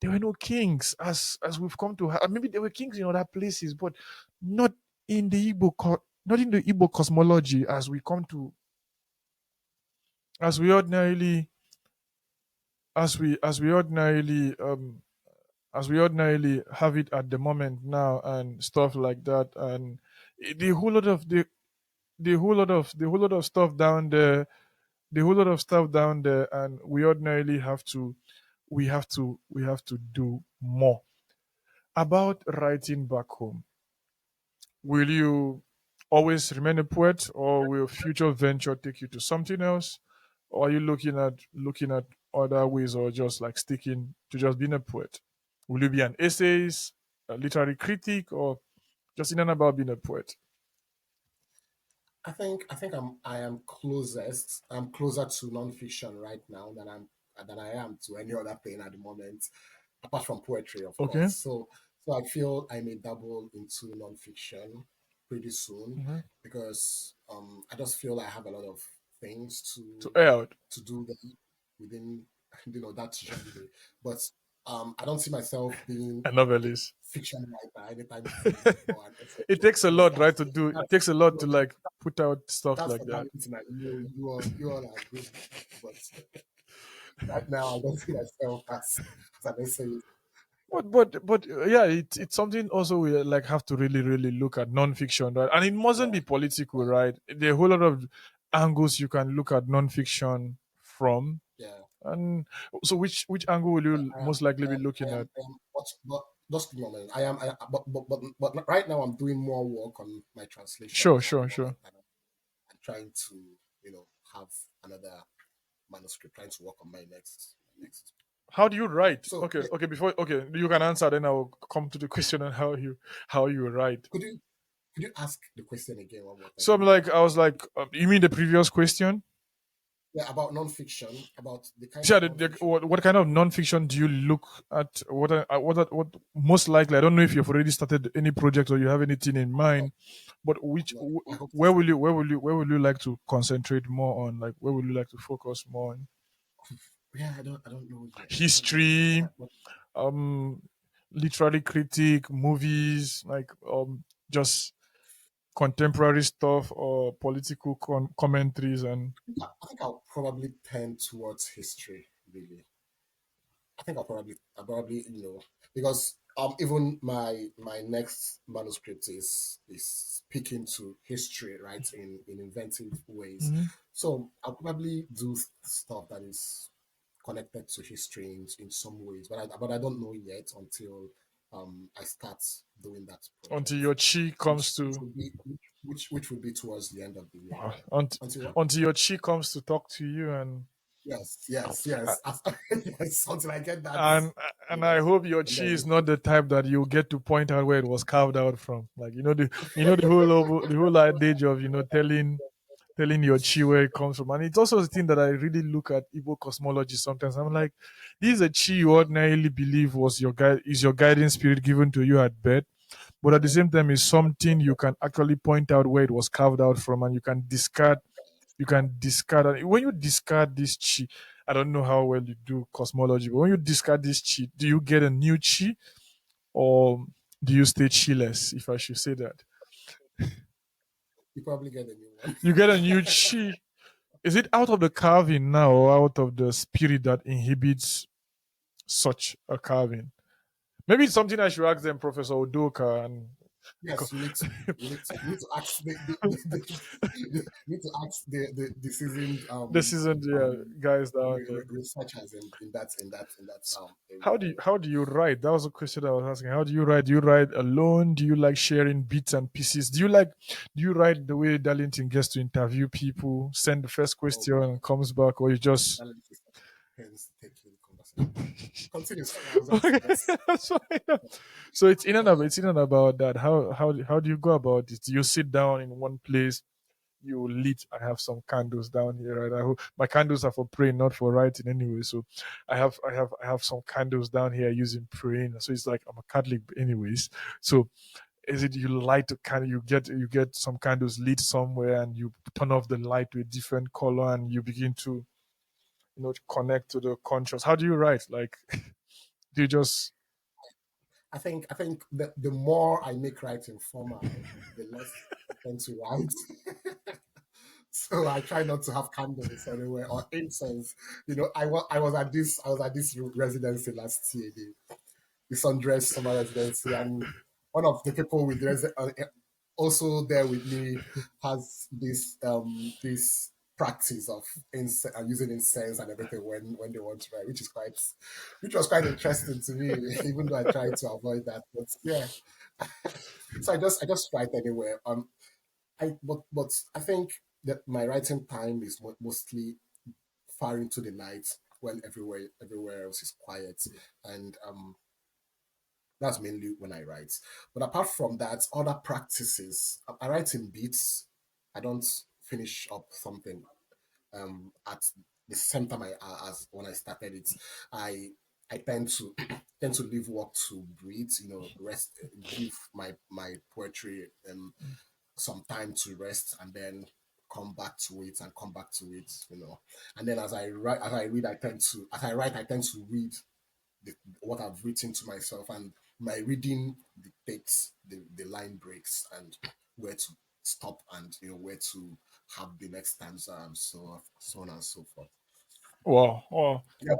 there were no kings as we've come to have. Maybe there were kings in other places, but not in the not in the Igbo cosmology as we ordinarily, as we ordinarily, as we ordinarily have it at the moment now and stuff like that. And the whole lot of the whole lot of stuff down there, the whole lot of stuff down there, and we ordinarily we have to do more about writing back home. Will you always remain a poet, or will future venture take you to something else? Or are you looking at other ways, or just like sticking to just being a poet? Will you be an essayist, a literary critic, or just in and about being a poet? I think I am closest. I'm closer to nonfiction right now than I am to any other thing at the moment, apart from poetry, of course. Okay. So I feel I may double into nonfiction pretty soon Mhm. because I just feel I have a lot of things To air out. to do within that genre. But I don't see myself being A a novelist. fiction writer anytime soon or an essay It takes writer. a No, lot, right? To do it takes a lot to that, like put out stuff that's like for that. Darlington and you all are good. But right now, I don't see myself as an essayist. But yeah, it's something also we like have to really really look at non-fiction, right? And it mustn't Yeah, be political, yeah, right? There are a whole lot of angles you can look at non-fiction from. yeah. And so, which angle will you I am, most likely I be am, I looking am, at? I am but just give me a moment. But right now, I'm doing more work on my Sure, translations at the sure, sure. moment, and I'm trying to, have another manuscript, trying to work on my next. How do you write? So, Okay, yeah, okay. Before, okay, you can answer. Then I will come to the question on how you write. could you could you ask the question again one more time, So I'm please? like, I was like, you mean the previous question? Yeah, about nonfiction, about the kind Yeah, of the, nonfiction what kind of non-fiction do you look at? What most likely? I don't know if you've already started any project or you have anything in no, mind, but no, I hope to. where will you like to concentrate more on? Like, where would you like to focus more on? Yeah, I don't know yet. I don't know yet. History, um, literary critic, movies, like just contemporary stuff or political commentaries and I think I'll probably tend towards history. Really, I probably because even my next manuscript is speaking to history, right, in inventive ways. Mhm. So I'll probably do stuff that is connected to history in some ways, but I don't know yet until I start doing that Until project, your chi comes which to will be which will be towards the end of the year. until, Until what? until your chi comes to talk to you. And Yes, yes, uh, yes. Yes, until I get that, and you and I know, hope your and chi then is not the type that you get to point out where it was carved out from. Like the whole adage of telling your chi where it comes from. And it's also the thing that I really look at Igbo cosmology sometimes. I'm like, this is a chi you ordinarily believe was your guide is your guiding spirit given to you at birth. But at the same time, it's something you can actually point out where it was carved out from, and you can discard. And when you discard this chi, I don't know how well you do cosmology, but when you discard this chi, do you get a new chi, or do you stay chi-less, if I should say that? you probably get a new one. You get a new chi. Is it out of the carving now, or out of the spirit that inhibits such a carving? Maybe it's something I should ask them, Professor Udoka. And Yes, you need to ask you need to ask the seasoned this isn't, yeah, guys down there. researchers in that How area. do you how do you write? That was a question I was asking. How do you write? Do you write alone? Do you like sharing bits and pieces? Do you write the way Darlington gets to interview people, send the first Oh question God, and comes back, or you just talent is hence taking conversation. Continue. Sorry, I was okay? just That's fine. So it's in and about that. How do you go about it? Do you sit down in one place? you lit. I have some candles down here, right? My candles are for praying, not for writing anyway. So I have some candles down here using praying. So it's like I'm a Catholic anyways. So is it you light a candle, you get some candles lit somewhere and you turn off the light to a different color and you begin to connect to the conscious. How do you write? Like do you just I think the more I make writing formal, the less I tend to write. So I try not to have candles anywhere or incense. I was at this residency last year, the Sundress summer residency, and one of the people also there with me has this practice of using incense and everything when they want to write, which was quite interesting to me, even though I tried to avoid that. But yeah, so I just write anywhere. But I think that my writing time is mostly far into the night when everywhere else is quiet, and that's mainly when I write. But apart from that, other practices, I write in beats. I don't finish up something at the same time as when I started it. I tend to tend to leave work to breathe. Rest, give my poetry some time to rest, and then come back to it and come back to it. And then as I read, as I write, I tend to read what I've written to myself, and my reading dictates the line breaks and where to stop, and where to have the next stanza, and so on and so forth. wow. Yeah,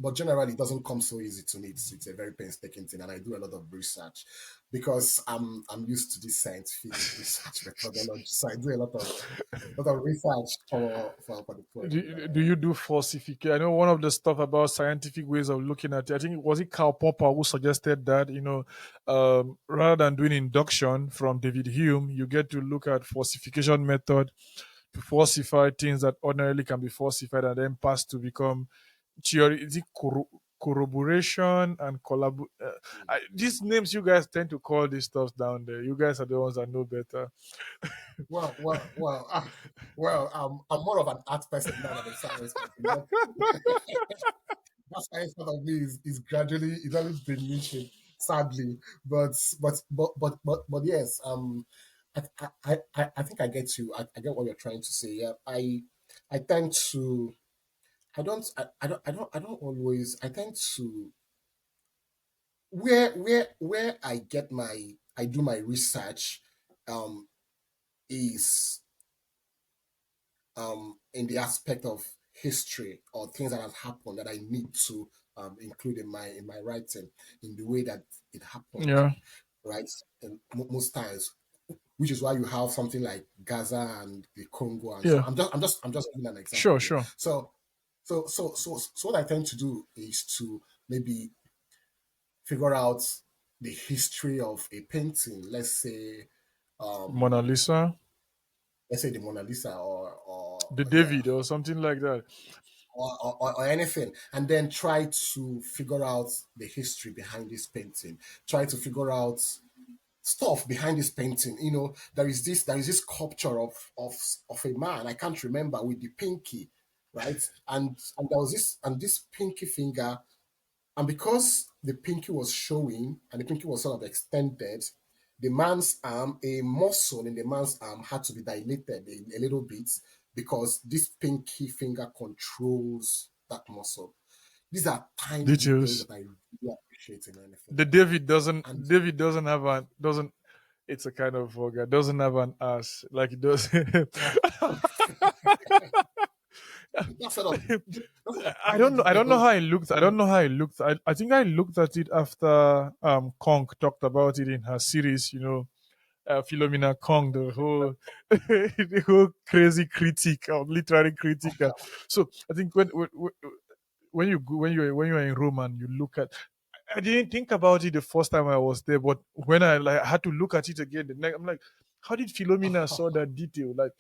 but generally, it doesn't come so easy to me. It's a very painstaking thing, and I do a lot of research because I'm used to this scientific research methodology. So I do a lot of research for the poetry that Do you do falsification? I know one of the stuff about scientific ways of looking at it. I think was it Karl Popper who suggested that rather than doing induction from David Hume, you get to look at falsification method to falsify things that ordinarily can be falsified and then pass to become theory. Is it corroboration and collab? These names you guys tend to call these stuffs down there. You guys are the ones that know better. I'm more of an art person now than a science person. But that science part of me is gradually it's always diminishing, sadly. But yes, I think I get you. I get what you're trying to say. Yeah, I tend to I don't always I tend to where I do my research um is in the aspect of history or things that have happened that I need to include in my writing in the way that it happened, Yeah, right? And most times, which is why you have something like Gaza and the Congo, and so yeah, I'm just giving an sure, example here. sure. So what I tend to do is to maybe figure out the history of a painting. Mona Um, Lisa, let's say the Mona Lisa, or the yeah, David, or something like that. or anything, and then try to figure out the history behind this painting. Try to figure out stuff behind this painting. There is this sculpture of a man. I can't remember, with the pinky, right? And there was this pinky finger, and because the pinky was showing and the pinky was sort of extended, a muscle in the man's arm had to be dilated a little bit because this pinky finger controls that muscle. These are tiny details Details. that I really appreciate in anything. The David doesn't. And David doesn't have an doesn't. It's a kind of vulgar. Doesn't have an ass like it does. uh, that sort of that sort of I tiny don't know. I detail don't know goes how it looked. I don't know how it looked. I think I looked at it after Kong talked about it in her series. Philomena Kong, the whole the whole crazy critic or literary critic. So I think when you're in Rome and you look at, I didn't think about it the first time I was there, but when I like had to look at it again, the next I'm like, how did Philomena saw that detail? Like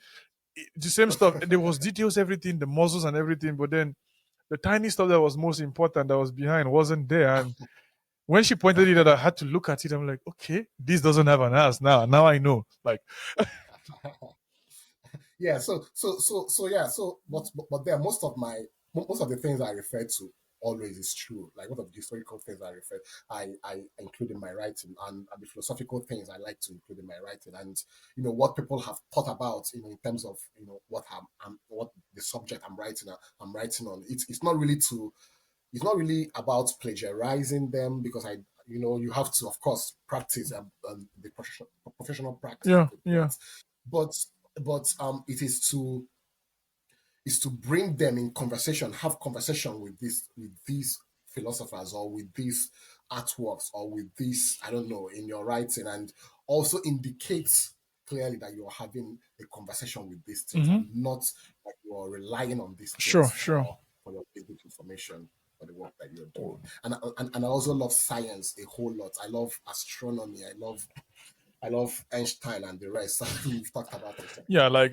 the same stuff. There was details, everything, the muscles and everything, but then the tiny stuff that was most important that was behind wasn't there. And when she pointed it out, I had to look at it. I'm like, okay, this doesn't have an ass now. Now I know. Like, yeah. So yeah. So but then most of the things I refer to always is true. Like one of the historical things I include in my writing, and the philosophical things I like to include in my writing, and what people have thought about, in terms of what what the subject I'm writing on. It's not really about plagiarizing them, because you have to, of course, practice, the professional practice Yeah, of a yeah. poet, but it is to bring them in conversation, have conversation with these philosophers, or with these artworks, or with this, I don't know, in your writing, and also indicate clearly that you're having a conversation with these things, Hmm. and not that you're relying on these Sure, things sure. for your basic information for the work that you're doing. And I also love science a whole lot. I love astronomy. I love Einstein and the rest. We've talked about it. Yeah, like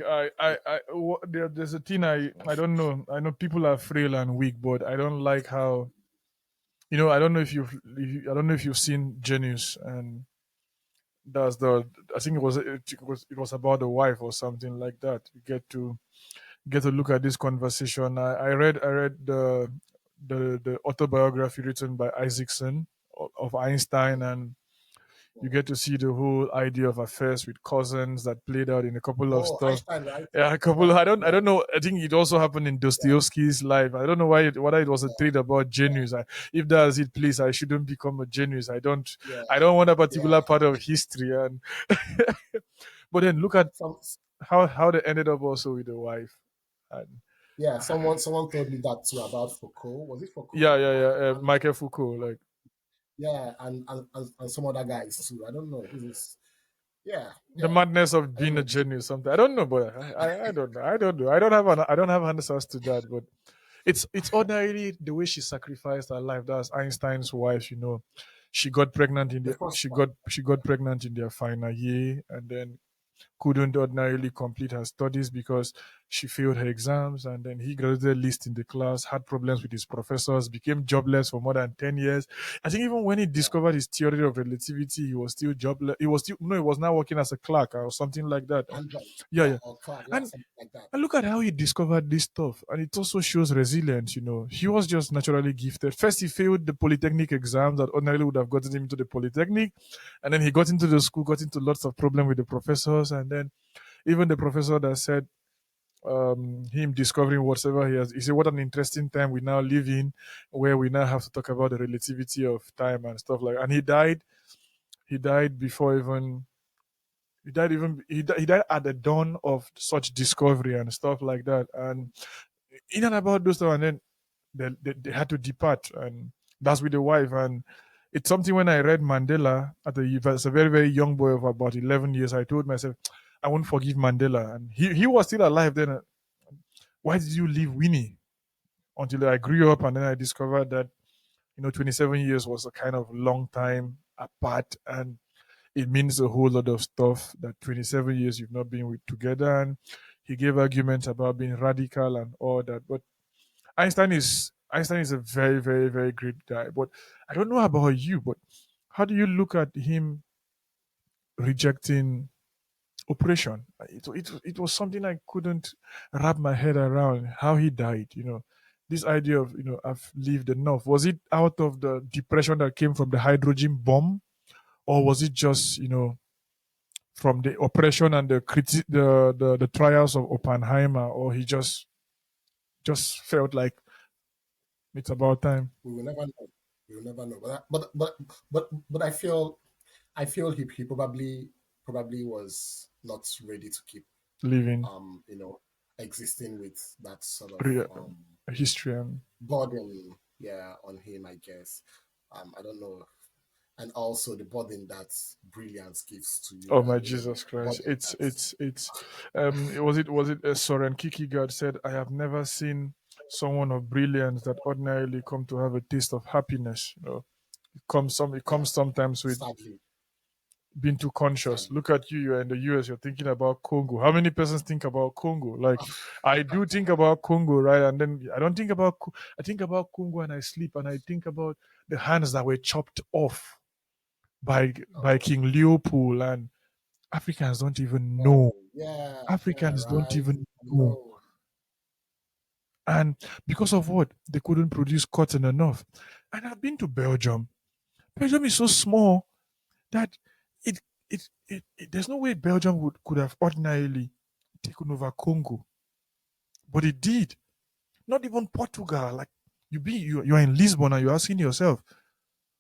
there's a thing I don't know. I know people are frail and weak, but I don't like how I don't know I don't know if you've seen Genius, and that's the I think it was about the wife or something like that. You get to look at this conversation. I read the autobiography written by Isaacson of Einstein, and you get to see the whole idea of affairs with cousins that played out in a couple of Oh, stuff. Einstein, right? Yeah, a couple. Yeah, I yeah, don't know. I think it also happened in yeah, Dostoevsky's life. I don't know whether it was a yeah, thread about genius. If that's it, please, I shouldn't become a genius. yeah, I don't want a particular yeah. part of history. And but then look at Some, how they ended up also with the wife. And yeah. Someone told me that too about Foucault. Was it yeah, Foucault? yeah, yeah. And Michael Foucault, like yeah, and some other guys too. I don't know. This is yeah, the yeah. madness of being a Anyway, genius. Something I don't know, but I don't know. I don't know. I don't have answers to that. But it's ordinarily the way she sacrificed her life. That's Einstein's wife. She got pregnant in the the first she one. got pregnant in their final year, and then couldn't ordinarily complete her studies because she failed her exams, and then he graduated least in the class, had problems with his professors, became jobless for more than 10 years. I think even when he Yeah, discovered his theory of relativity, he was still jobless. He was still no, he was now working as a clerk or something like that. Android. Yeah, Yeah, yeah. or Clark. Yeah, And something like that. and look at how he discovered this stuff. And it also shows resilience. He was just naturally gifted. First, he failed the polytechnic exams that ordinarily would have gotten him into the polytechnic. And then he got into the school, got into lots of problem with the professors. And then even the professor that said him discovering whatever he said, what an interesting time we now live in, where we now have to talk about the relativity of time and stuff like. And he died before even he died at the dawn of such discovery and stuff like that. And in and about those stuff, and then they had to depart, and that's with the wife. And it's something when I read Mandela as a very very young boy of about 11 years, I told myself I won't forgive Mandela, and he was still alive then. Why did you leave Winnie? Until I grew up, and then I discovered that 27 years was a kind of long time apart, and it means a whole lot of stuff that 27 years you've not been with together. And he gave arguments about being radical and all that. But Einstein is a very, very, very great guy. But I don't know about you, but how do you look at him rejecting oppression? It was something I couldn't wrap my head around how he died. This idea of I've lived enough. Was it out of the depression that came from the hydrogen bomb, or was it just from the oppression and the trials of Oppenheimer, or he just felt like it's about time We will never know. We will never know. But I feel he probably was not ready to keep living um you know existing with that sort of real history. And burden, yeah, on him, I guess. I don't know. And also the burden that brilliance gives to you, oh my and Jesus the Christ, burden it's that it's was it Soren Kierkegaard said, I have never seen someone of brilliance that ordinarily come to have a taste of happiness. It yeah, comes sometimes with sadly, being too conscious. sadly. Look at you, you're in the US, you're thinking about Congo. How many persons think about Congo? Like, I do think about Congo, right? And then I don't think about, I think about Congo and I sleep, and I think about the hands that were chopped off by Oh, King Leopold, and Africans don't even oh, know. yeah, Africans don't right. even know. No, And because of what? They couldn't produce cotton enough. And I've been to Belgium. Belgium is so small that there's no way Belgium could have ordinarily taken over Congo. But it did. Not even Portugal. Like you're in Lisbon and you're asking yourself,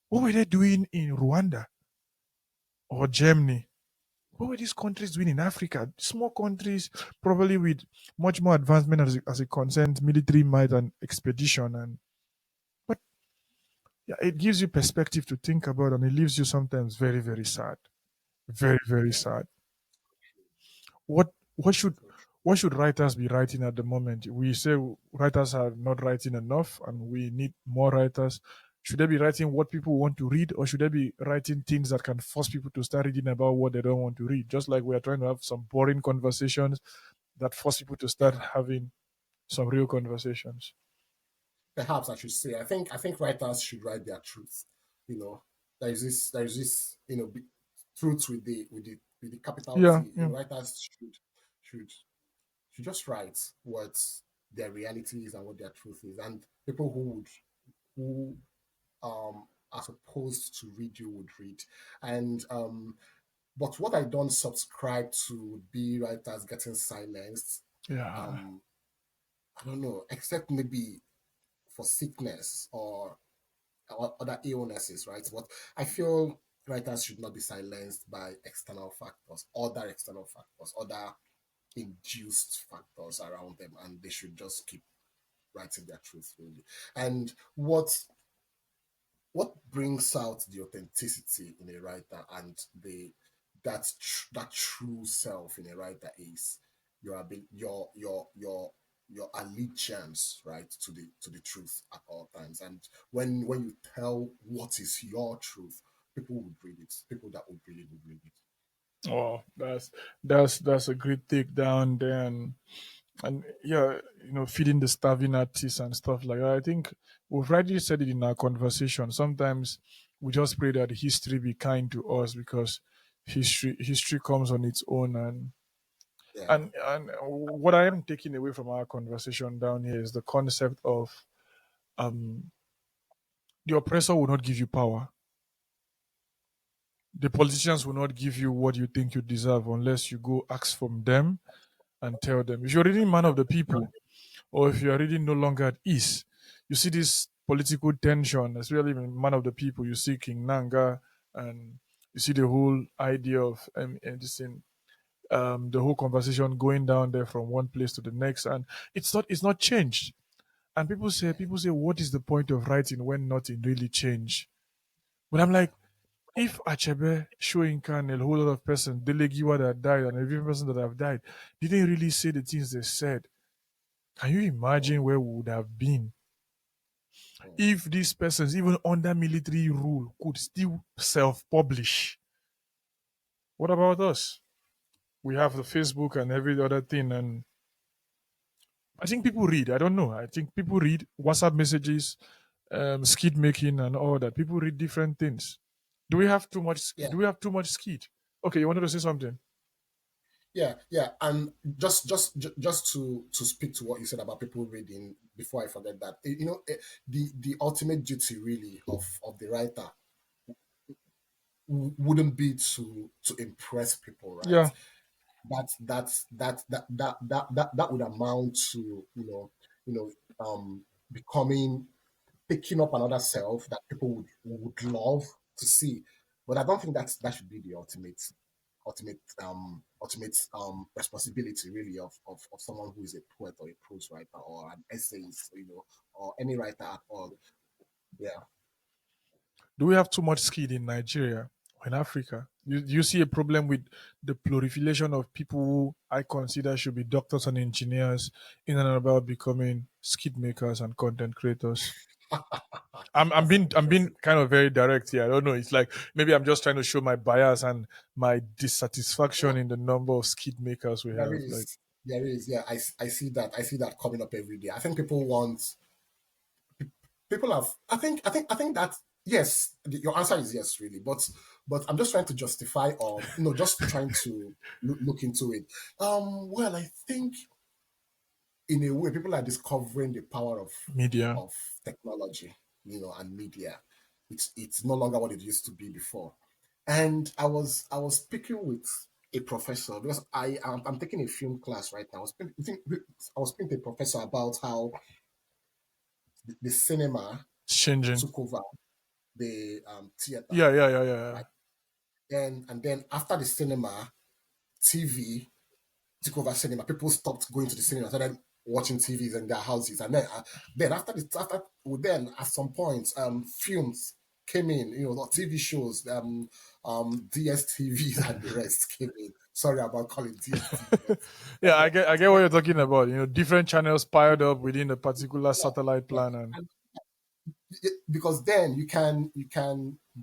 what were they doing in Rwanda or Germany? What were these countries doing in Africa? Small countries, probably with much more advancement as it concerns military might and expedition. And but yeah, it gives you perspective to think about, and it leaves you sometimes very, very sad, very, very yeah, sad. What what should so true. what should writers be writing at the moment? We say writers are not writing enough, and we need more writers. Should they be writing what people want to read, or should they be writing things that can force people to start reading about what they don't want to read? Just like we are trying to have some boring conversations that force people to start Yeah, having some real conversations. perhaps I should say. I think writers should write their truth. You know, there's this truth with the capital Yeah, T. yeah. Writers should should just write what their reality is and what their truth is, and people who are supposed to read you would read. And but what I don't subscribe to would be writers getting silenced. Yeah. Um, I don't know, except maybe for sickness or other illnesses, right? But I feel writers should not be silenced by external factors, other induced factors around them, and they should just keep writing their truth really. And what brings out the authenticity in a writer and that true self in a writer is your allegiance, right, to the truth at all times. And when you tell what is your truth, people would read it. People that would read it would read it. Oh, that's a great take down there, and yeah, feeding the starving artists and stuff like that. I think we've already said it in our conversation. Sometimes we just pray that history be kind to us because history comes on its own, Yeah, and what I am taking away from our conversation down here is the concept of um the oppressor will not give you power. The politicians will not give you what you think you deserve unless you go ask from them and tell them. If you're reading Man of the People, or if you are reading No Longer at Ease, you see this political tension, especially in Man of the People. You see King Nanga, and you see the whole idea of this thing, the whole conversation going down there from one place to the next, and it's not changed. And yeah, people say, what is the point of writing when nothing really changed? But I'm like, if Achebe, Soyinka, and a whole lot of persons, Delegiwa that died, and every person that have died, didn't really say the things they said, can you mm, imagine where we would have been mm, if these persons, even under military rule, could still self-publish? What about us? We have the Facebook and every other thing, and I think people read. I don't know. I think people read WhatsApp messages, skid making, and all that. People read different things. Do we have too much? yeah. Do we have too much skid? Okay, you wanted to say something? Yeah. And just to speak to what you said about people reading, before I forget that, the ultimate duty really of the writer wouldn't be to impress people, right? Yeah. That would amount to you know becoming, picking up another self that people would love to see. But I don't think that should be the ultimate responsibility really of someone who is a poet or a prose writer or an essayist, or any writer at all. Yeah. Do we have too much skid in Nigeria or in Africa? You see a problem with the proliferation of people who I consider should be doctors and engineers in and about becoming skid makers and content creators? I'm That's an being I'm being interesting. kind of very direct here. I don't know. It's like maybe I'm just trying to show my bias and my dissatisfaction No, in the number of skid makers we there have. Like, is. There is. Yeah, I see that. I see that coming up every day. I think people have. I think that, yes, your answer is yes, really. But but I'm just trying to justify or just trying to look into it. Well, I think in a way people are discovering the power Media. of technology, and media. It's no longer what it used to be before. And I was speaking with a professor because I'm taking a film class right now. I was speaking to a professor about how the cinema It's changing. took over the theater, Yeah, yeah, yeah, yeah. right? And then after the cinema, TV took over cinema. People stopped going to the cinema, started watching TVs in their houses, and then then at some point, films came in. The TV shows, DSTVs and the rest came in. Sorry about calling DSTV, but Yeah, yeah, I get what you're talking about. Different channels piled up within a particular yeah, satellite yeah. plan, and And because then you can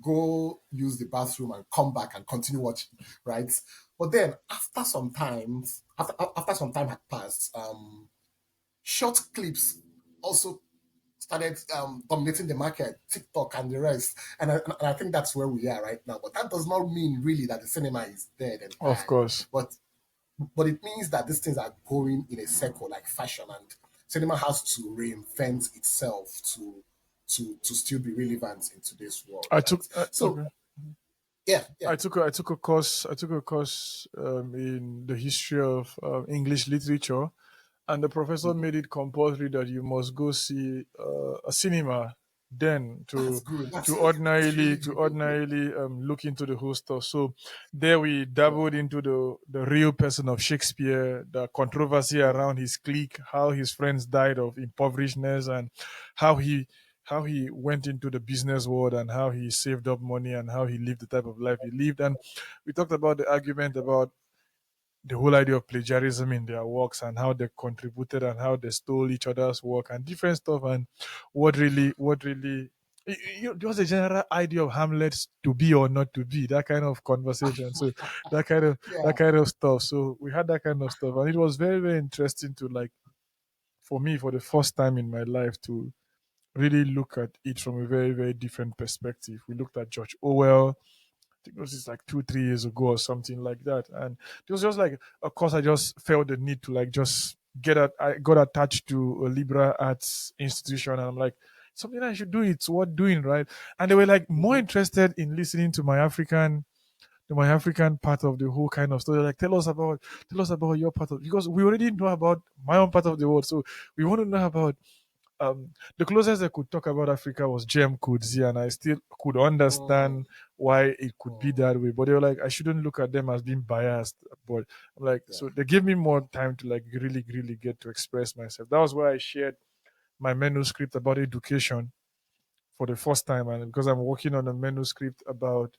go use the bathroom and come back and continue watching, right? But then after some time had passed, short clips also started dominating the market, TikTok and the rest. And I think that's where we are right now. But that does not mean really that the cinema is dead of entirely. course, But it means that these things are going in a circle like fashion, and cinema has to reinvent itself to still be relevant in today's world, I right? took So okay. yeah, yeah. I took a course in the history of English literature, and the professor Mhm. made it compulsory that you must go see a cinema then That's to good. to That's ordinarily really to good. ordinarily look into the whole stuff. So there we Yeah. dabbled into the real person of Shakespeare, the controversy Mm. around his clique, how his friends died of impoverishedness, and how he went into the business world and how he saved up money and how he lived the type of life he lived. And we talked about the argument about the whole idea of plagiarism in their works and how they contributed and how they stole each other's work and different stuff, and what really there was a general idea of Hamlet to be or not to be, that kind of conversation. So that kind of that Yeah. kind of stuff. So we had that kind of stuff, and it was very, very interesting to, like, for me, for the first time in my life, to really look at it from a very, very different perspective. We looked at George Orwell. I think it was just like 2, 3 years ago or something like that. And it was just like, of course, I just felt the need to, like, just get at. I got attached to a liberal arts institution, and I'm like, something I should do. It's worth doing, right? And they were like more Hmm. interested in listening to my African part of the whole kind of story. Like, tell us about your part of, because we already know about my own part of the world. So we want to know about the closest I could talk about Africa was Jem Kudzi, and I still could Mm. understand why it could be Mm. that way. But they were like, I shouldn't look at them as being biased. But I'm like, Yeah. so they gave me more time to, like, really, really get to express myself. That was where I shared my manuscript about education for the first time, and because I'm working on a manuscript about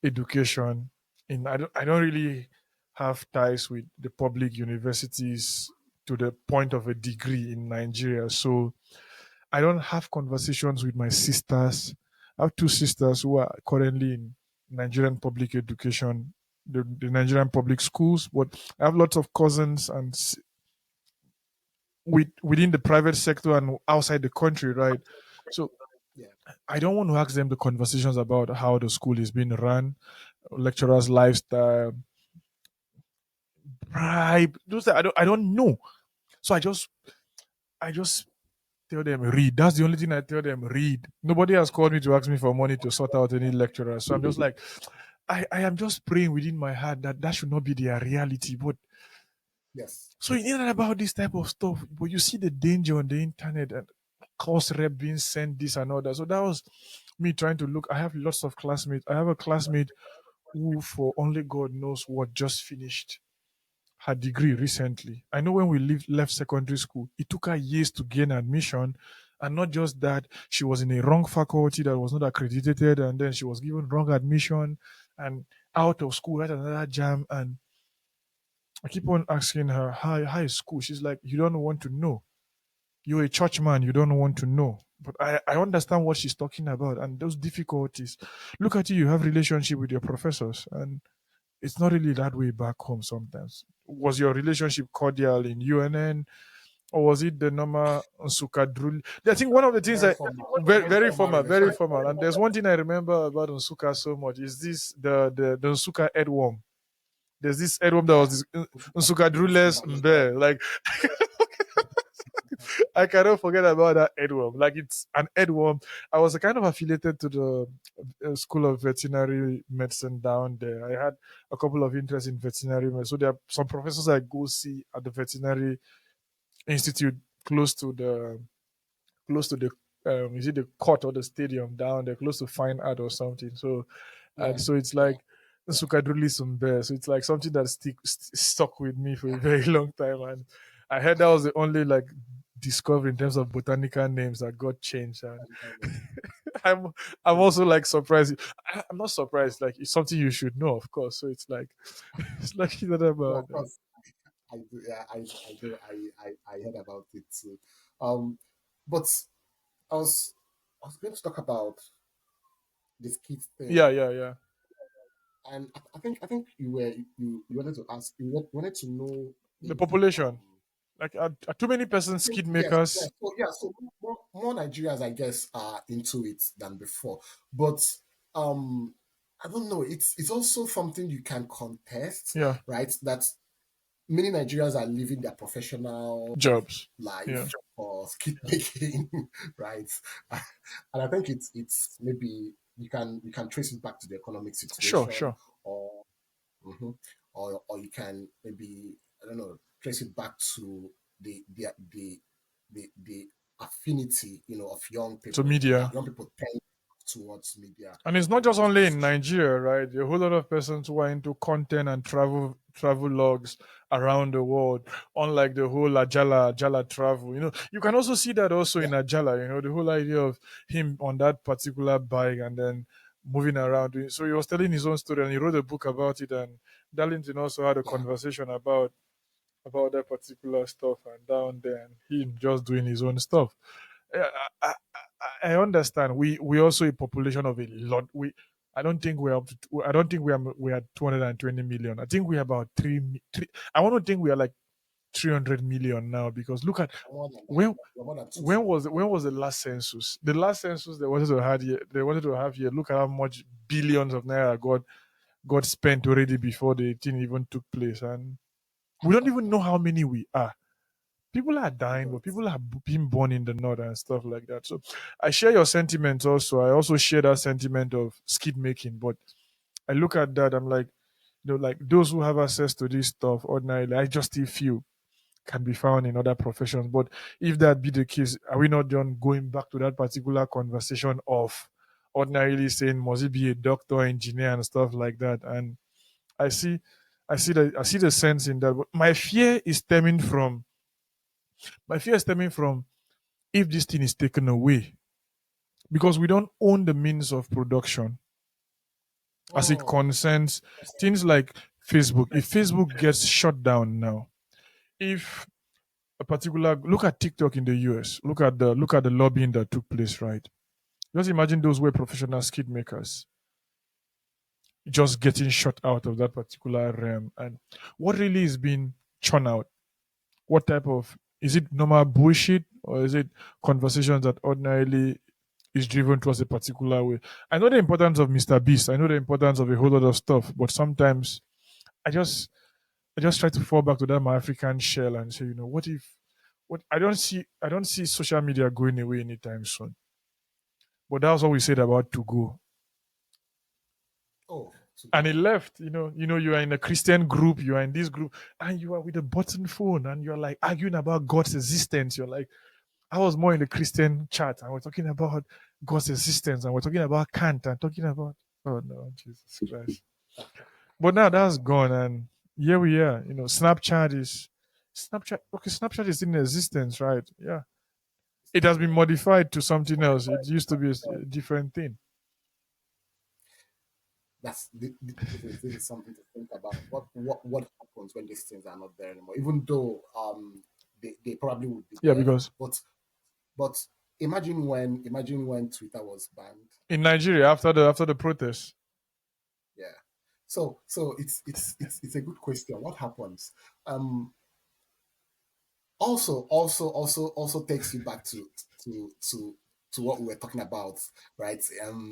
education, I don't really have ties with the public universities to the point of a degree in Nigeria. So I don't have conversations with my sisters. I have two sisters who are currently in Nigerian public education, the Nigerian public schools, but I have lots of cousins and within the private sector and outside the country, right? So Yeah. I don't want to ask them the conversations about how the school is being run, lecturers' lifestyle, bribe. Those I don't know. So I just tell them read. That's the only thing I tell them, read. Nobody has called me to ask me for money to sort out any lecturer. So I'm just like, I am just praying within my heart that that should not be their reality. But Yes. so in Yes. and about this type of stuff, but you see the danger on the internet and course rep being sent this and all that. So that was me trying to look. I have lots of classmates. I have a classmate who, for only God knows what, just finished her degree recently. I know when we left secondary school, it took her years to gain admission. And not just that, she was in a wrong faculty that was not accredited, and then she was given wrong admission and out of school, right? Another jam. And I keep on asking her, how is school? She's like, you don't want to know. You're a church man, you don't want to know. But I understand what she's talking about and those difficulties. Look at you, you have relationship with your professors, and it's not really that way back home sometimes. Was your relationship cordial in UNN? or was it the normal Nsukka? I think one of the things Very that formal, very very very formal formal, very relationship. formal. And there's one thing I remember about Nsukka so much is this the Nsukka Earthworm. There's this Earthworm that was Yeah, this Nsukka Drules Mbe. Like I cannot forget about that Earthworm. Like it's an Earthworm. I was kind of affiliated to the School of Veterinary Medicine down there. I had a couple of interests in veterinary medicine. So there are some professors I go see at the veterinary institute close to the is it the court or the stadium down there, close to Fine Art or something. So and yeah, so it's yeah, like Sukadruli Sumbe. So it's like something that stuck with me for a very long time. And I heard that was the only like discovery in terms of botanical names that got changed. And I'm I'm also like surprised. I'm not surprised. Like it's something you should know, of course. So it's like it's like you know no, about of course, I do. Yeah, I do. I heard about it too. But I was, I was going to talk about this kids yeah, thing, yeah, yeah. and I think you wanted to ask, wanted to know The if population. Like are too many I persons think skid yes, yes. makers. So yeah, so more Nigerians, I guess, are into it than before. But um, I don't know. It's also something you can contest, Yeah, right? That many Nigerians are living their professional jobs. Yeah, life or skip making, right? And I think it's maybe you can trace it back to the economic sure, situation, sure. or mhm, or you can maybe, I don't know, trace it back to the affinity, of young To people. media. Young people tend towards media, And it's not just as only as in Nigeria, right? There are a whole lot of persons who are into content and travel logs around the world, unlike the whole Ajala travel. You can also see that also yeah, in Ajala, the whole idea of him on that particular bike and then moving around. So he was telling his own story and he wrote a book about it. And Darlington also had a yeah, conversation about that particular stuff and down there and him just doing his own stuff. Yeah, I understand. We also a population of a lot. I don't think we're up to. I don't think we are 220 million. I think we're about three. I want to think we are like 300 million now because look at more than that. when We're more than when was the last census? The last census they wanted to have here. Look at how much billions of naira got spent already before the thing even took place, and we don't even know how many we are. People are we dying, but don't. people are being born in the north and stuff like that. So I share your sentiments also. I also share that sentiment of skid making, but I look at that, I'm like, like those who have access to this stuff ordinarily, I just still feel can be found in other professions. But if that be the case, are we not done going back to that particular conversation of ordinarily saying must it be a doctor, engineer, and stuff like that? And I see I see the sense in that. But my fear is stemming from if this thing is taken away because we don't own the means of production as it Oh, concerns things like Facebook. If Facebook gets shut down now, if a particular look at TikTok in the US, look at the lobbying that took place, right? Just imagine those were professional skid makers just getting shut out of that particular realm, and what really is being churned out. What type of is it normal bullshit or is it conversations that ordinarily is driven towards a particular way? I know the importance of Mr. Beast. I know the importance of a whole lot of stuff, but sometimes I just I just try to fall back to that my African shell and say, what if what I don't see social media going away anytime soon. But that's what we said about to go. oh, to And he go. left, you are in a Christian group, you are in this group, and you are with a button phone and you're like arguing about God's existence. You're like, I was more in the Christian chat and we're talking about God's existence and we're talking about Kant and talking about, oh no, Jesus Christ. But now that's gone and here we are. Snapchat is in existence, right? Yeah. It has been modified to something else. It used to be a different thing. This is something to think about. What happens when these things are not there anymore? Even though they probably would be Yeah, there, because but imagine when Twitter was banned. in Nigeria, after the protests, Yeah. So it's a good question. What happens? Um also takes you back to to to what we were talking about, right?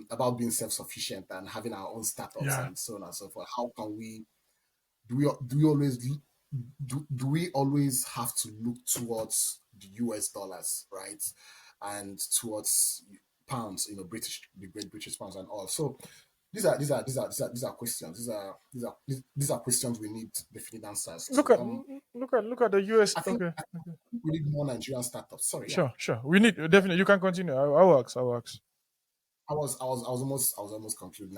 About being self-sufficient and having our own startups Yeah. and so on and so forth. How can we do we always do we always have to look towards the US dollars, right? And towards pounds, the Great British pounds and all. So these are questions. These are questions we need definite answers Look to. at look at the US. I think Okay. I think we need more Nigerian startups. Sorry, yeah. Sure. We need definitely. You can continue. I'll ask. I was almost concluding.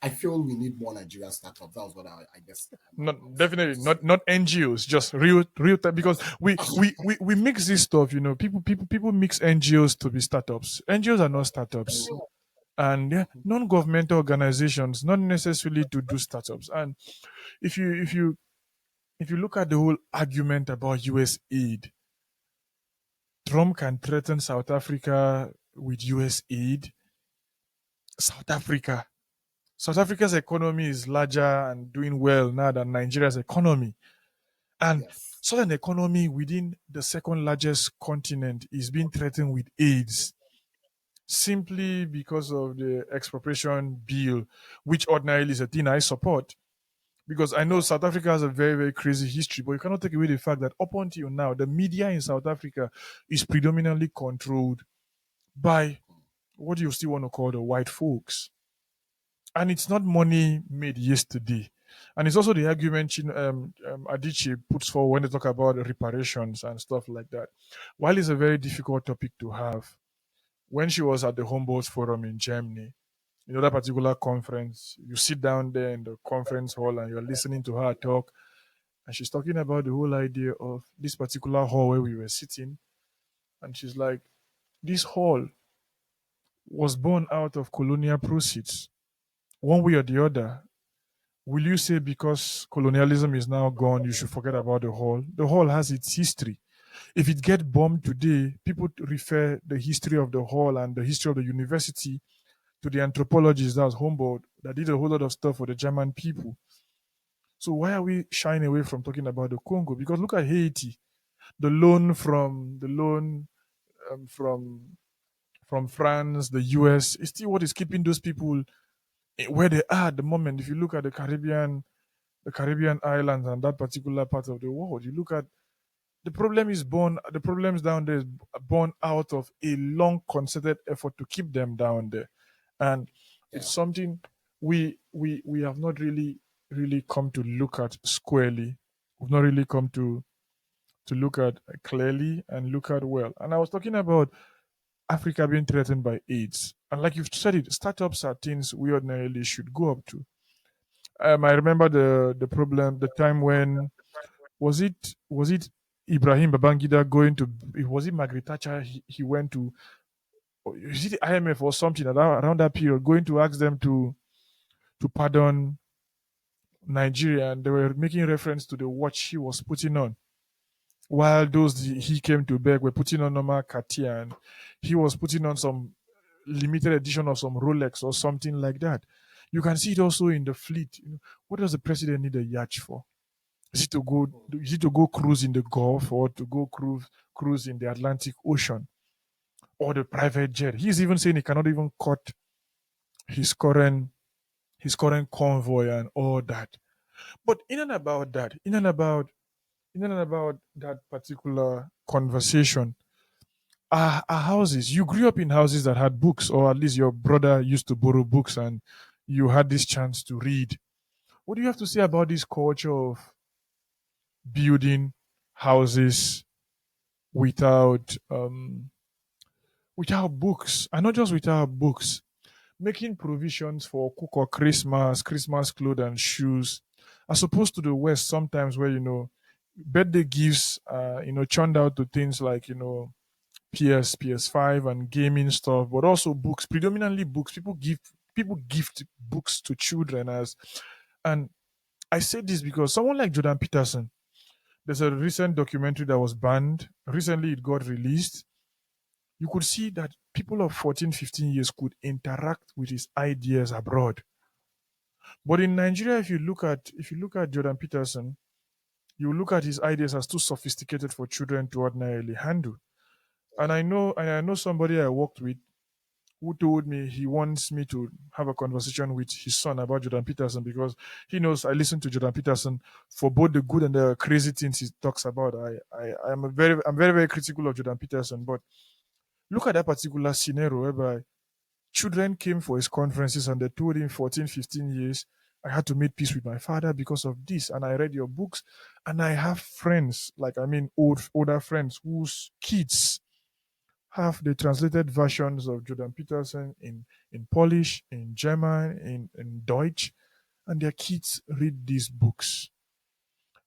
I feel we need more Nigerian startups. That was what I guess Not I was trying definitely to say. not NGOs, just real time, because Yes. we mix this stuff. People mix NGOs to be startups. NGOs are not startups, and yeah, non-governmental organizations not necessarily to do startups. And if you look at the whole argument about US aid, Trump can threaten South Africa with US aid. South Africa. South Africa's economy is larger and doing well now than Nigeria's economy. And Yes. such an economy within the second largest continent is being threatened with AIDS simply because of the expropriation bill, which ordinarily is a thing I support. Because I know Yeah. South Africa has a very, very crazy history, but you cannot take away the fact that up until now, the media in South Africa is predominantly controlled by what you still want to call the white folks. And it's not money made yesterday. And it's also the argument Adichie puts forward when they talk about reparations and stuff like that. While it's a very difficult topic to have, when she was at the Humboldt Forum in Germany, that particular conference, you sit down there in the conference hall and you're listening to her talk, and she's talking about the whole idea of this particular hall where we were sitting. And she's like, this hall was born out of colonial proceeds, one way or the other. Will you say because colonialism is now gone, you should forget about the hall? The hall has its history. If it get bombed today, people refer the history of the hall and the history of the university to the anthropologist, that was Humboldt, that did a whole lot of stuff for the German people. So why are we shying away from talking about the Congo? Because look at Haiti, the loan from France, the US, is still what is keeping those people where they are at the moment. If you look at the Caribbean islands and that particular part of the world. You look at the problems down there is born out of a long concerted effort to keep them down there. And it's Yeah. something we have not really come to look at squarely. We've not really come to look at clearly and look at well. And I was talking about Africa being threatened by AIDS. And like you've said it, startups are things we ordinarily should go up to. I remember the time when was it Ibrahim Babangida going to, was it Margaret Thatcher, he went to, is it the IMF or something around that period, going to ask them to pardon Nigeria, and they were making reference to the watch he was putting on, while those he came to beg were putting on normal Cartier, and he was putting on some limited edition of some Rolex or something like that. You can see it also in the fleet. What does the president need a yacht for? Is it to go cruise in the Gulf, or to go cruise in the Atlantic Ocean, or the private jet? He's even saying he cannot even cut his current his current convoy and all that. But in and about that particular conversation, are houses. You grew up in houses that had books, or at least your brother used to borrow books, and you had this chance to read. What do you have to say about this culture of building houses without books, and not just without books, making provisions for cook or Christmas clothes and shoes, as opposed to the West sometimes, where birthday gifts churned out to things like PS5 and gaming stuff, but also books, predominantly books. People gift books to children as, and I say this because someone like Jordan Peterson, there's a recent documentary that was banned. Recently, it got released. You could see that people of 14, 15 years could interact with his ideas abroad. But in Nigeria, if you look at Jordan Peterson, You look at his ideas as too sophisticated for children to ordinarily handle. And I know somebody I worked with who told me he wants me to have a conversation with his son about Jordan Peterson because he knows I listen to Jordan Peterson for both the good and the crazy things he talks about. I'm very, very critical of Jordan Peterson, but look at that particular scenario whereby children came for his conferences and they told him 14, 15 years, I had to make peace with my father because of this. And I read your books. And I have friends, like I mean older friends whose kids have the translated versions of Jordan Peterson in Polish, in German, in Deutsch, and their kids read these books.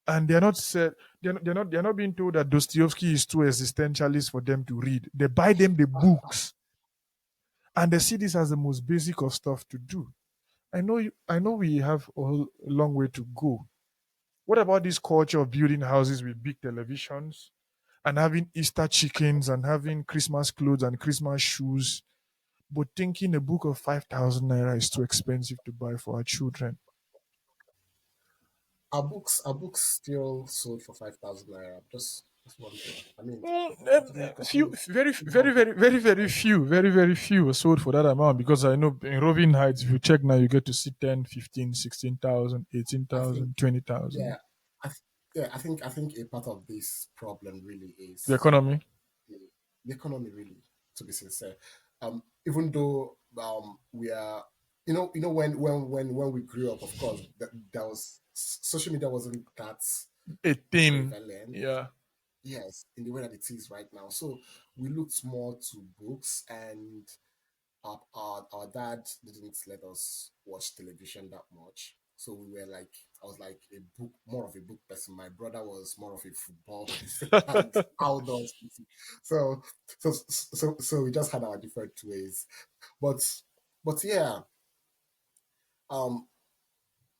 And they're not being told that Dostoevsky is too existentialist for them to read. They buy them the books and they see this as the most basic of stuff to do. I know we have a long way to go. What about this culture of building houses with big televisions and having Easter chickens and having Christmas clothes and Christmas shoes, but thinking a book of 5,000 naira is too expensive to buy for our children? Are books still sold for 5,000 naira? Just wondering. I mean, Few, considering very, how very, very, very, very, very few are sold for that amount because I know in Roving Heights, if you check now, you get to see 10, 15, 16,000, eighteen I think thousand, 20,000. yeah, I think a part of this problem really The is economy. the economy. Really, to be sincere, even though we are, when we grew up, of course, there was social media wasn't that 18. prevalent. Yeah. Yes, in the way that it is right now. So we looked more to books, and our dad didn't let us watch television that much. So we were like, I was like more of a book person. My brother was more of a football person and outdoors person. So, so we just had our different ways. But, but yeah, um,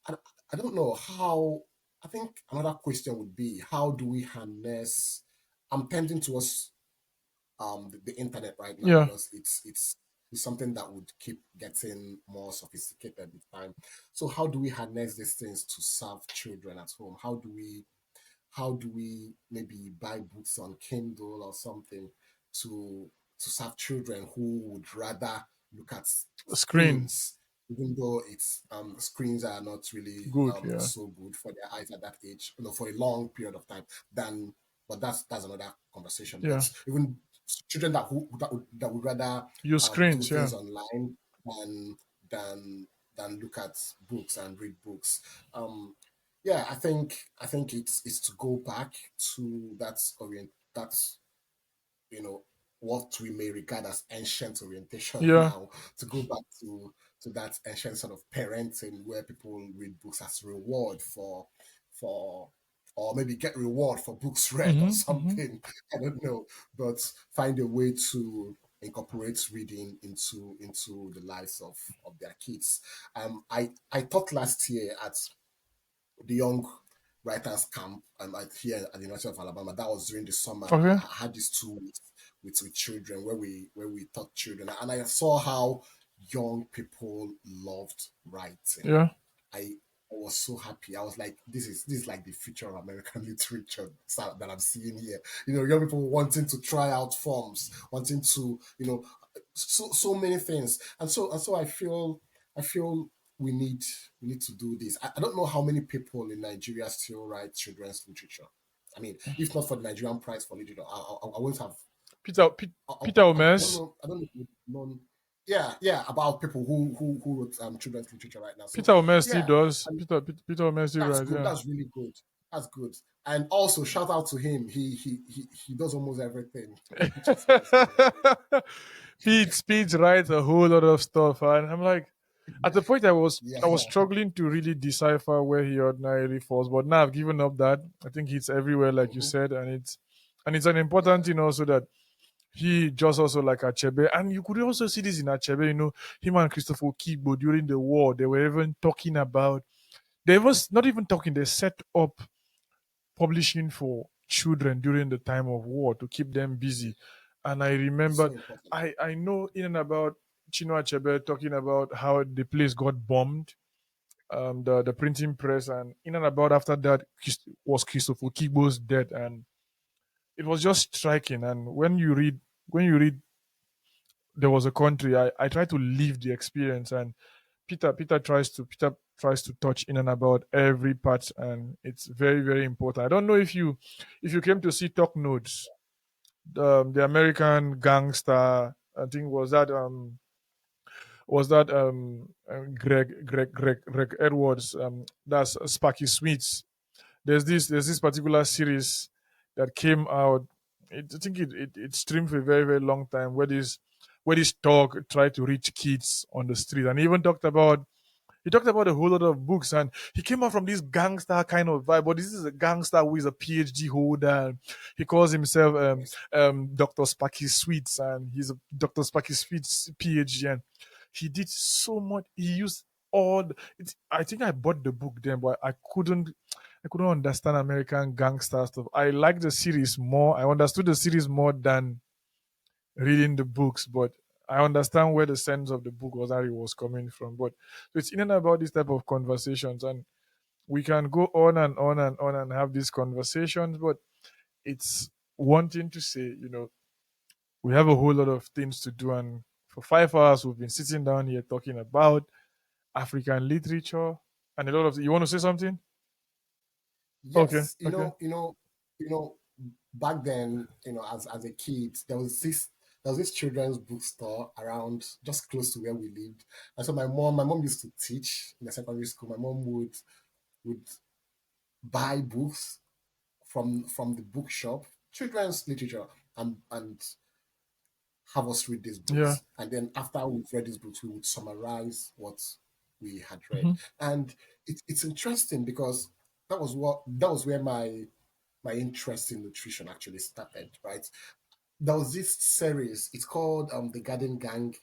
I, I don't know how. I think another question would be, how do we harness? I'm tending towards the internet right now Yeah. because it's something that would keep getting more sophisticated with time. So how do we harness these things to serve children at home? How do we maybe buy books on Kindle or something to serve children who would rather look at Screen. screens, even though it's screens are not really Good. Yeah. so good for their eyes at that age, for a long period of time. Than But that's another conversation. Yeah. But even children that would rather Use do screens. Yeah. things online than than than look at books and read books. Yeah, I think it's to go back to that's what we may regard as ancient orientation Yeah. now, to go back to that ancient sort of parenting where people read books as reward for or maybe get reward for books read or Mm-hmm. Mm-hmm. something. I don't know, but find a way to incorporate reading into the lives of their kids. I taught last year at the young writers camp here at the University of Alabama. That was during the summer. Okay. I had these 2 weeks with children where we taught children, and I saw how young people loved writing. Yeah. I was so happy. I was like, this is like the future of American literature that I'm seeing here. Young people wanting to try out forms, wanting to, so many things, and so I feel we need to do this. I don't know how many people in Nigeria still write children's literature. I mean, if not for the Nigerian Prize for Literature, I wouldn't have. Peter Peter I don't Omes. know. I don't know if you've known. Yeah, yeah, about people who wrote children's literature right now. So Peter Omes still yeah, does. and Peter Omes still that's writes. good. Yeah. That's really good. That's good. And also shout out to him. He does almost everything. Just almost everything. Pete writes a whole lot of stuff, and I'm like, at the point Yeah, I was struggling to really decipher where he ordinarily falls, but now I've given up that. I think it's everywhere, like you hmm said, and it's an important yeah. thing also that he just also like Achebe, and you could also see this in Achebe. Him and Christopher Kigbo during the war, they were even talking about. They was not even talking. They set up publishing for children during the time of war to keep them busy. And I It's so remembered, important. I know in and about Chinua Achebe talking about how the place got bombed the printing press, and in and about after that was Christopher Kigbo's death, and it was just striking. And when you read there was a country, I try to live the experience, and Peter tries to touch in and about every part, and it's very, very important. I don't know if you came to see Talk Notes, the American gangster. I think Greg Edwards. That's Sparky Smiths. There's this particular series that came out. I think it streamed for a very, very long time, where this dog tried to reach kids on the street, and he talked about a whole lot of books, and he came out from this gangster kind of vibe. But this is a gangster who is a PhD holder. He calls himself Yes. Dr. Sparky Sweets, and he's a Dr. Sparky Sweets PhD, and he did so much. He used I think I bought the book then, but I couldn't understand American gangster stuff. I liked the series more. I understood the series more than reading the books, but I understand where the sense of the book was coming from. But so it's in and about this type of conversations, and we can go on and on and on and have these conversations. But it's one thing to say, we have a whole lot of things to do, and for 5 hours we've been sitting down here talking about African literature and a lot of. You want to say something? Okay, Yes, okay. you know, back then, as a kid, there was this children's bookstore around just close to where we lived. And so my mom used to teach in the secondary school. My mom would buy books from the bookshop, children's literature, and have us read these Yeah. books. And then after we've read these books, we would summarize what we had read. Hmm. And it's interesting because that was where my interest in nutrition actually started, right? There was this series, it's called the Garden Gang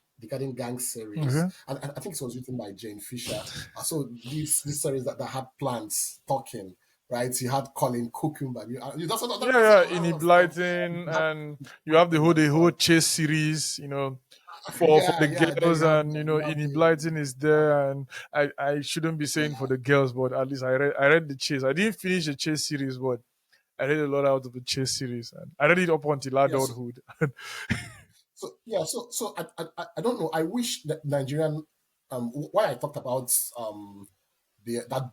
series, Okay. and I think it was written by Jane Fisher. So this series that had plants talking, right? You had Colin Cucumber, Yeah, that's yeah. a In lot of stuff. Blighting, That- and you have the whole chase series, for yeah, the yeah. Then girls, you have and the you have in the Blighting is there, and I shouldn't be saying for yeah, the girls, but at least I read the chase. I didn't finish the chase series, but I read a lot out of the chase series, and I read it up until yeah. So adulthood. I don't know. I wish that Nigerian why I talked about that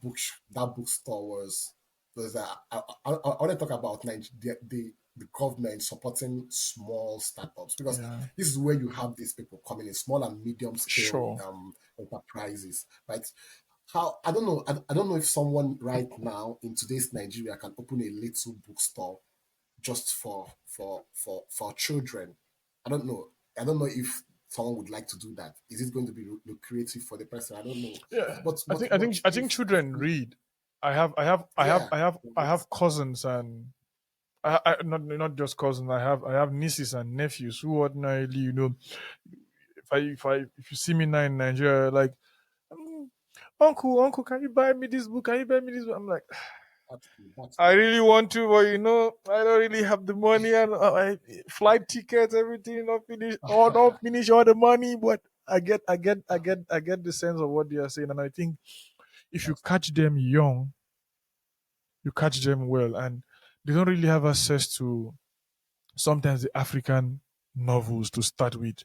bookstore was that I want to talk about the government supporting small startups, because Yeah, this is where you have these people coming in, small and medium scale sure. enterprises, right? How I don't know if someone right now in today's Nigeria can open a little bookstore just for children. I don't know. I don't know if someone would like to do that. Is it going to be lucrative for the person? I don't know. Yeah, But I but think I but think I think if children read. I have I have I have yeah, I have I have cousins, and not just cousins. I have nieces and nephews who ordinarily, if you see me now in Nigeria, like, "Mm, uncle, can you buy me this book? Can you buy me this book?" I'm like, that's I good. really want to, but I don't really have the money, and flight tickets, everything, not finish all the money. But I get the sense of what they are saying, and I think if you That's catch them young, you catch them well, and they don't really have access to sometimes the African novels to start with.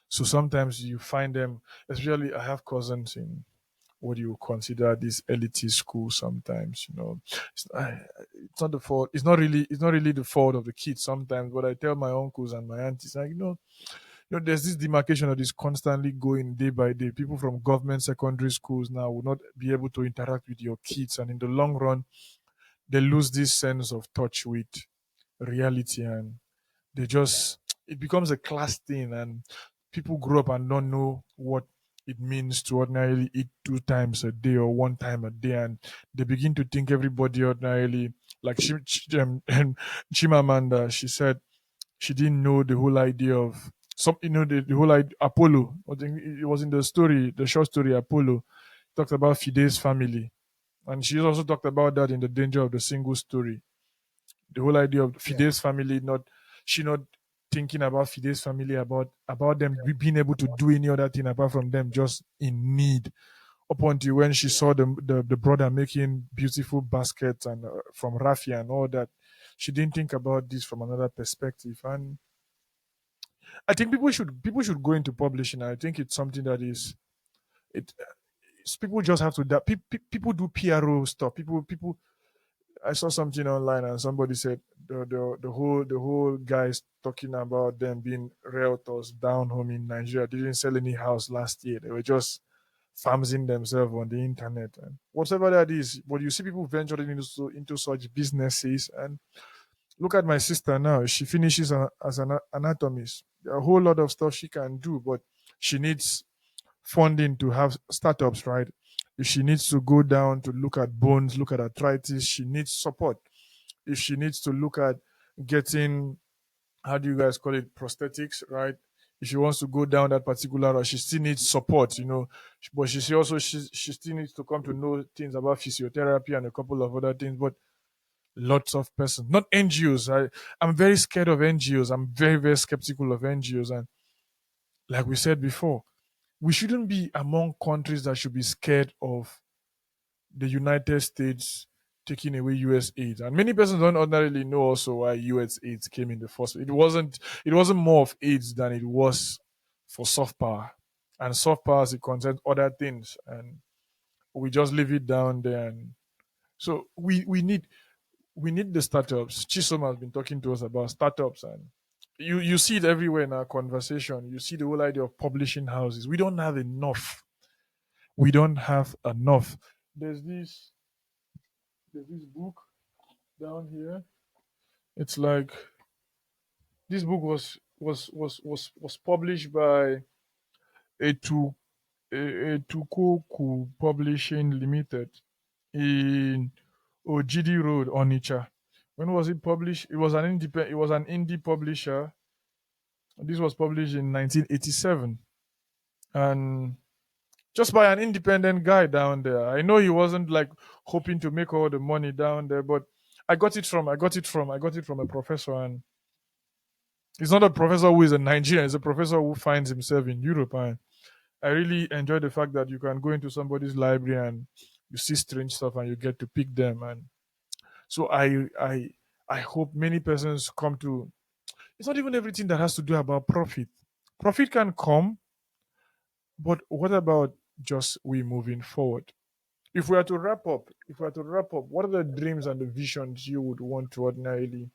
So sometimes you find them, especially I have cousins in what you consider this elitist school sometimes, it's not the fault. It's not really the fault of the kids sometimes, but I tell my uncles and my aunties, like, there's this demarcation that is constantly going day by day. People from government secondary schools now will not be able to interact with your kids, and in the long run, they lose this sense of touch with reality, and they yeah, just it becomes a class thing, and people grow up and don't know what it means to ordinarily eat 2 times a day or 1 time a day, and they begin to think everybody ordinarily, like and Chimamanda, she said she didn't know the whole idea of some, the whole idea, Apollo. I think it was in the short story Apollo, talked about Fide's family, and she also talked about that in the danger of the single story, the whole idea of yeah, Fide's family, not thinking about Fide's family, about them being able to do any other thing apart from them just in need up until when she yeah, saw the brother making beautiful baskets and from raffia and all that. She didn't think about this from another perspective. And I think people should go into publishing. I think it's something that is it. People just have to. People do PRO stuff. People. I saw something online and somebody said the whole guys talking about them being realtors down home in Nigeria. They didn't sell any house last year. They were just farming themselves on the internet and whatever that is. But you see people venturing into such businesses. And look at my sister now. She finishes as an anatomist. There are a whole lot of stuff she can do, but she needs funding to have startups, right? If she needs to go down to look at bones, look at arthritis, she needs support. If she needs to look at getting, how do you guys call it, prosthetics, right? If she wants to go down that particular route, she still needs support, But she still needs to come to know things about physiotherapy and a couple of other things. But lots of persons, not NGOs. I'm very scared of NGOs. I'm very, very skeptical of NGOs. And like we said before, we shouldn't be among countries that should be scared of the United States taking away US aid. And many persons don't ordinarily know also why US aid came in the first place. It wasn't more of AIDS than it was for soft power. And soft power is it concerns other things. And we just leave it down there. And so we need the startups. Chisom has been talking to us about startups, and you see it everywhere in our conversation. You see the whole idea of publishing houses. We don't have enough. We don't have enough. There's this there's this book down here. It's like this book was published by Etu Etukoku Publishing Limited in Ojidi Road, Onitsha. When was it published? It was an indie publisher. This was published in 1987, and just by an independent guy down there. I know he wasn't like hoping to make all the money down there, but I got it from a professor, and he's not a professor who is a Nigerian. He's a professor who finds himself in Europe, and I really enjoy the fact that you can go into somebody's library and you see strange stuff and you get to pick them. And so I hope many persons come to. It's not even everything that has to do about profit. Profit can come, but what about just we moving forward? If we are to wrap up, what are the dreams and the visions you would want to ordinarily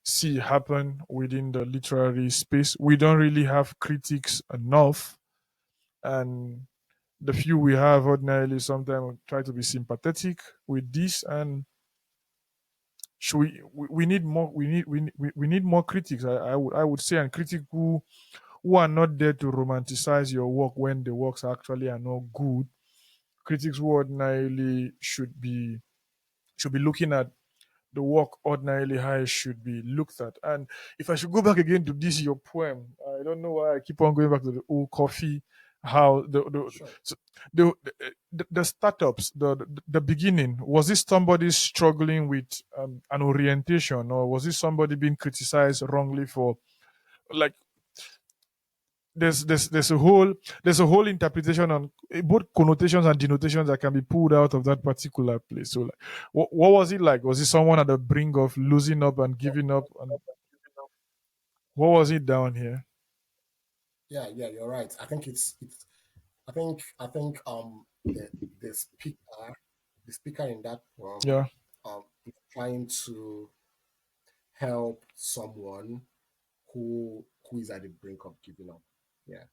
see happen within the literary space? We don't really have critics enough, and the few we have ordinarily sometimes try to be sympathetic with this. And should we need more. We need more critics. I would say, and critics who are not there to romanticize your work when the works actually are not good. Critics who ordinarily should be looking at the work ordinarily how it should be looked at. And if I should go back again to this your poem, I don't know why I keep on going back to the old coffee. How sure. the startups, the beginning, was this somebody struggling with an orientation, or was this somebody being criticized wrongly for, like, there's a whole interpretation on both connotations and denotations that can be pulled out of that particular place. So, like, what was it like? Was it someone at the brink of losing up and giving up? And what was it down here? Yeah, yeah, you're right. I think it's I think the speaker in that Yeah. is trying to help someone who is at the brink of giving up. Yeah.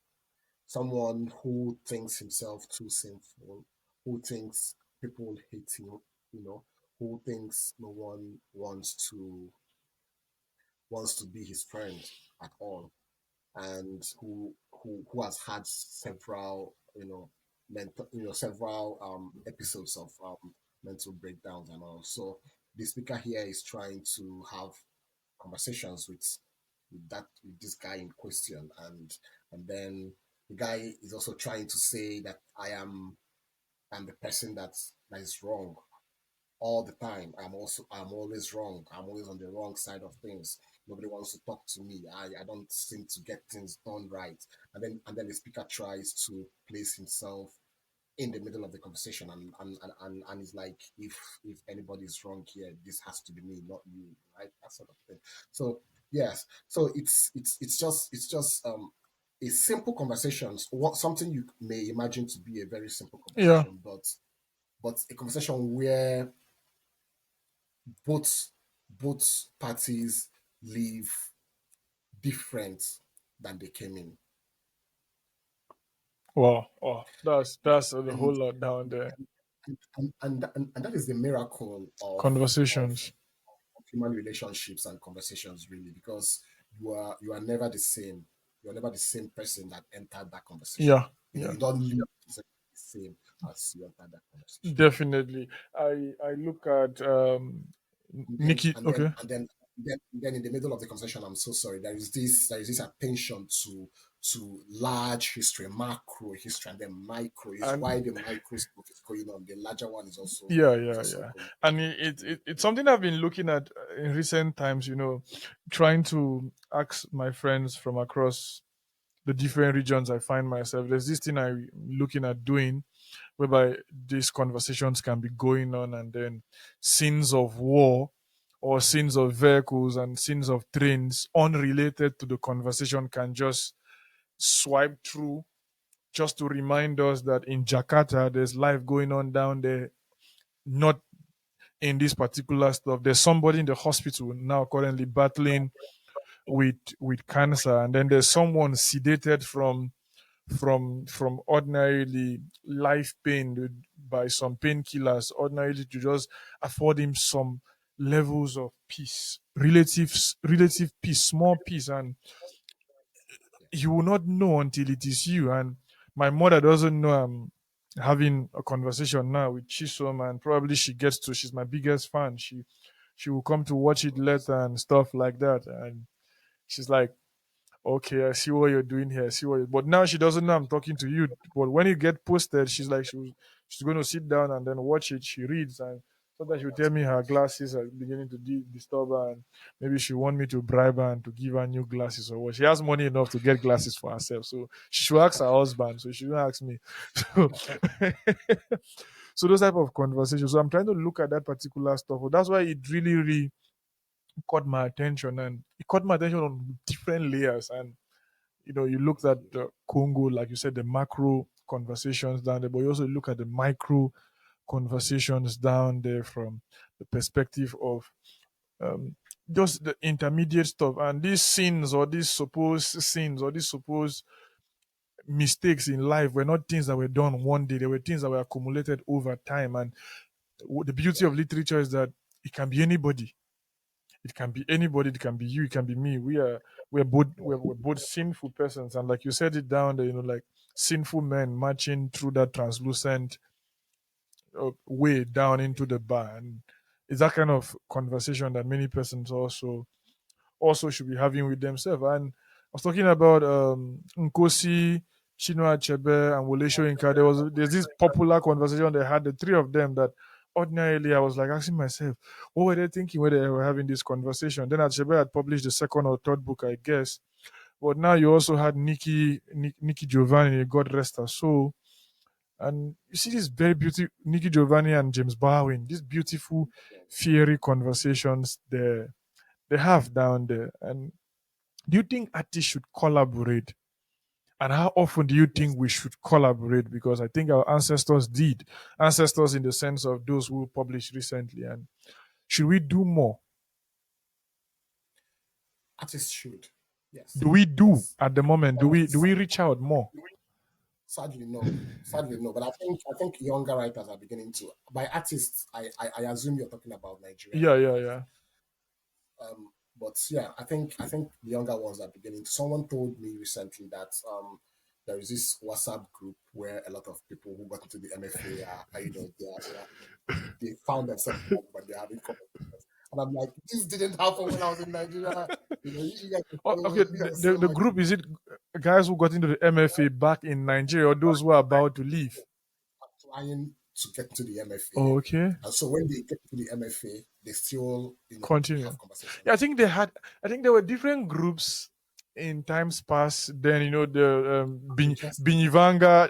Someone who thinks himself too sinful, who thinks people will hate him, who thinks no one wants to be his friend at all, and who has had several several episodes of mental breakdowns and all. So the speaker here is trying to have conversations with this guy in question, and then the guy is also trying to say that I'm the person that is wrong all the time. I'm always wrong. I'm always on the wrong side of things. Nobody wants to talk to me. I don't seem to get things done right. And then the speaker tries to place himself in the middle of the conversation, and it's like, if anybody's wrong here, this has to be me, not you, right? That sort of thing. So yes, so it's just a simple conversations, what something you may imagine to be a very simple Yeah. conversation, but a conversation where both both parties leave different than they came in. Wow. Oh, that's a whole and lot down there. and that is the miracle of Conversations. human relationships and conversations, really, because you are never the same. You're never the same person that entered that conversation. Yeah. Yeah. You don't leave exactly the same as you entered that conversation. Definitely. I look at And then Nikki. and then Okay. and then then in the middle of the conversation, I'm so sorry, there is this attention to large history, macro history, and then micro is And why the micro stuff is going on. The larger one yeah, is yeah, also yeah. going And it's something I've been looking at in recent times. Trying to ask my friends from across the different regions I find myself. There's this thing I'm looking at doing, whereby these conversations can be going on, and then scenes of war or scenes of vehicles and scenes of trains unrelated to the conversation can just swipe through, just to remind us that in Jakarta there's life going on down there, not in this particular stuff. There's somebody in the hospital now currently battling with cancer, and then there's someone sedated from ordinarily life pain by some painkillers, ordinarily to just afford him some levels of peace, relative peace, small peace, and you will not know until it is you. And my mother doesn't know I'm having a conversation now with Chisom, and probably she gets to. She's my biggest fan. She will come to watch it later and stuff like that, and she's like, okay, I see what you're doing here. I see what but now she doesn't know I'm talking to you. But when it get posted, she's like, she's going to sit down and then watch it. She reads, and sometimes she'll tell me her glasses are beginning to disturb her, and maybe she want me to bribe her and to give her new glasses or what. She has money enough to get glasses for herself, so she should ask her husband. So she don't ask me. So, so those type of conversations. So I'm trying to look at that particular stuff. That's why it really caught my attention, and it caught my attention on different layers. And you looked at the Congo, like you said, the macro conversations down there, but you also look at the micro conversations down there from the perspective of um, just the intermediate stuff. And these sins or these supposed sins or these supposed mistakes in life were not things that were done one day, they were things that were accumulated over time. And the beauty of literature is that it can be anybody. It can be anybody. It can be you. It can be me. We're both sinful persons, and like you said it down there, like sinful men marching through that translucent way down into the bar, and it's that kind of conversation that many persons also should be having with themselves. And I was talking about Nkosi, Chinua Achebe, and Wole Soyinka. There's this popular conversation they had, the three of them, that ordinarily I was like asking myself, what were they thinking when they were having this conversation? Then Achebe had published the second or third book, I guess. But now you also had Nikki Giovanni, God rest her soul. And you see this very beautiful Nikki Giovanni and James Bowen, these beautiful fiery conversations they have down there. And do you think artists should collaborate? And how often do you think Yes, we should collaborate? Because I think our ancestors did. Ancestors in the sense of those who published recently. And should we do more? artists should. Yes, Do we do yes. at the moment? Do we reach out more? Sadly, no. Sadly, no. But I think younger writers are beginning to. By artists, I assume you're talking about Nigerian Yeah, yeah, writers. yeah. But yeah, I think the younger ones are beginning. Someone told me recently that there is this WhatsApp group where a lot of people who got into the MFA they found themselves, but they're having conversations. And I'm like, this didn't happen when I was in Nigeria. You guys are Oh, so, okay, you guys are the, so the lucky. group, is it guys who got into the MFA back in Nigeria or those who are about to leave? Trying to get to the MFA. Okay, And so when they get to the MFA, they still, continue. have Yeah, conversations. I think there were different groups. in times past, then the Interesting. Binivanga,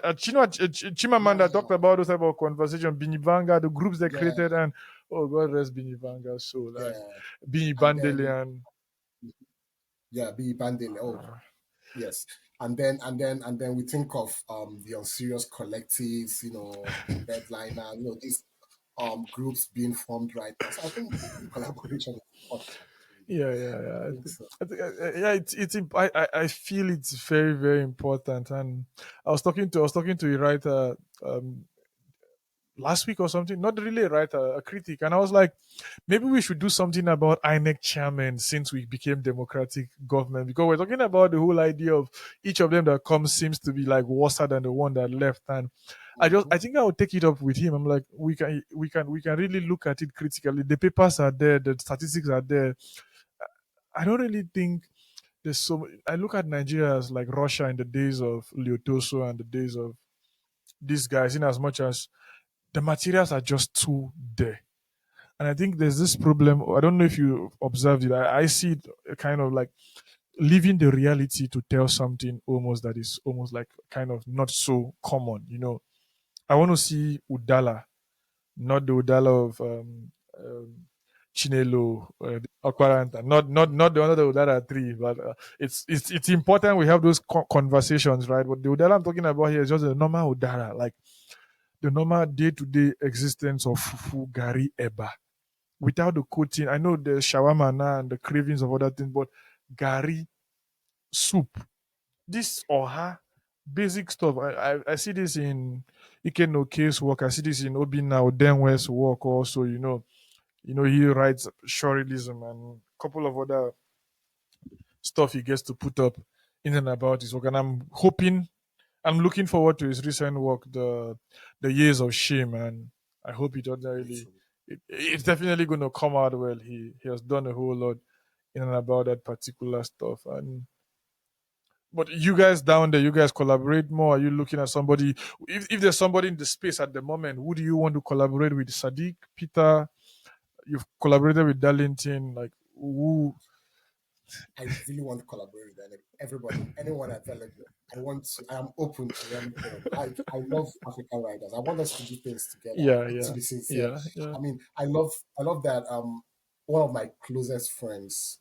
Chimamanda Yeah, talked about those type of conversation. Binivanga, the groups they yeah, created, and oh God rest Binivanga's soul, and yeah. Bini And then Bandelian. yeah, be Bandele. Oh, yes. And then we think of the unserious collectives, the bedliner, these groups being formed right now. So I think collaboration is important, really. Yeah, yeah, I yeah. think so. Yeah, I feel it's very, very important. And I was talking to a writer um, last week or something, not really a writer, a critic, and I was like, maybe we should do something about INEC chairmen since we became democratic government, because we're talking about the whole idea of each of them that comes seems to be like worse than the one that left. And Mhm. I think I would take it up with him. I'm like, we can really look at it critically. The papers are there, the statistics are there. I don't really think there's so. I look at Nigeria as like Russia in the days of Leotoso and the days of these guys, in as much as the materials are just too there. And I think there's this problem. I don't know if you observed it. I see it kind of like leaving the reality to tell something almost that is almost like kind of not so common. I want to see Udala, not the Udala of Chinelo, Okwaranta, not the one of the Udala tree, but it's important we have those conversations, right? But the Udala I'm talking about here is just a normal Udala, like the normal day-to-day existence of fufu, gari, eba, without the coating. I know the shawarma now and the cravings of other things, but gari, soup, this oha, basic stuff. I see this in Ikeno Case work. I see this in Obina Odenwe's work also. He writes surrealism and a couple of other stuff he gets to put up in and about his work. And I'm looking forward to his recent work, the Years of Shame, and I hope it doesn't Me really. too. It's definitely going to come out well. He has done a whole lot in and about that particular stuff. And but you guys down there, you guys collaborate more. Are you looking at somebody? If there's somebody in the space at the moment, who do you want to collaborate with? Sadiq, Peter? You've collaborated with Darlington, like who? I really want to collaborate with everybody, anyone available. I am open to anything. I love African writers. I want us to do things together, Yeah, to yeah, be sincere. yeah, yeah, I mean, I love that one of my closest friends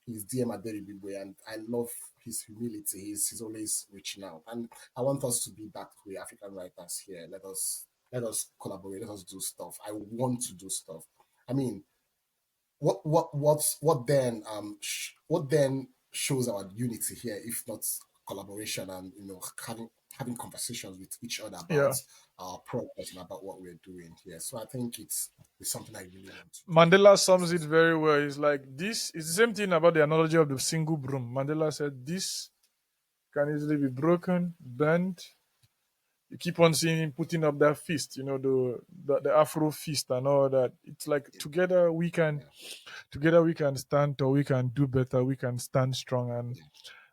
is DM Aderibigwe, and I love his humility. He's always reaching out. And I want us to be that way, African writers here. Let us collaborate, let us do stuff. I want to do stuff. I mean, what then shows our unity here if not collaboration and having conversations with each other about yeah. our progress and about what we're doing here. So I think it's something I really want to do. Mandela sums it very well. It's like this is the same thing about the analogy of the single broom. Mandela said this can easily be broken, bent. You keep on seeing him putting up that fist, the Afro fist and all that. It's like Yeah, together yeah, we can stand tall, we can do better, we can stand strong. And yeah.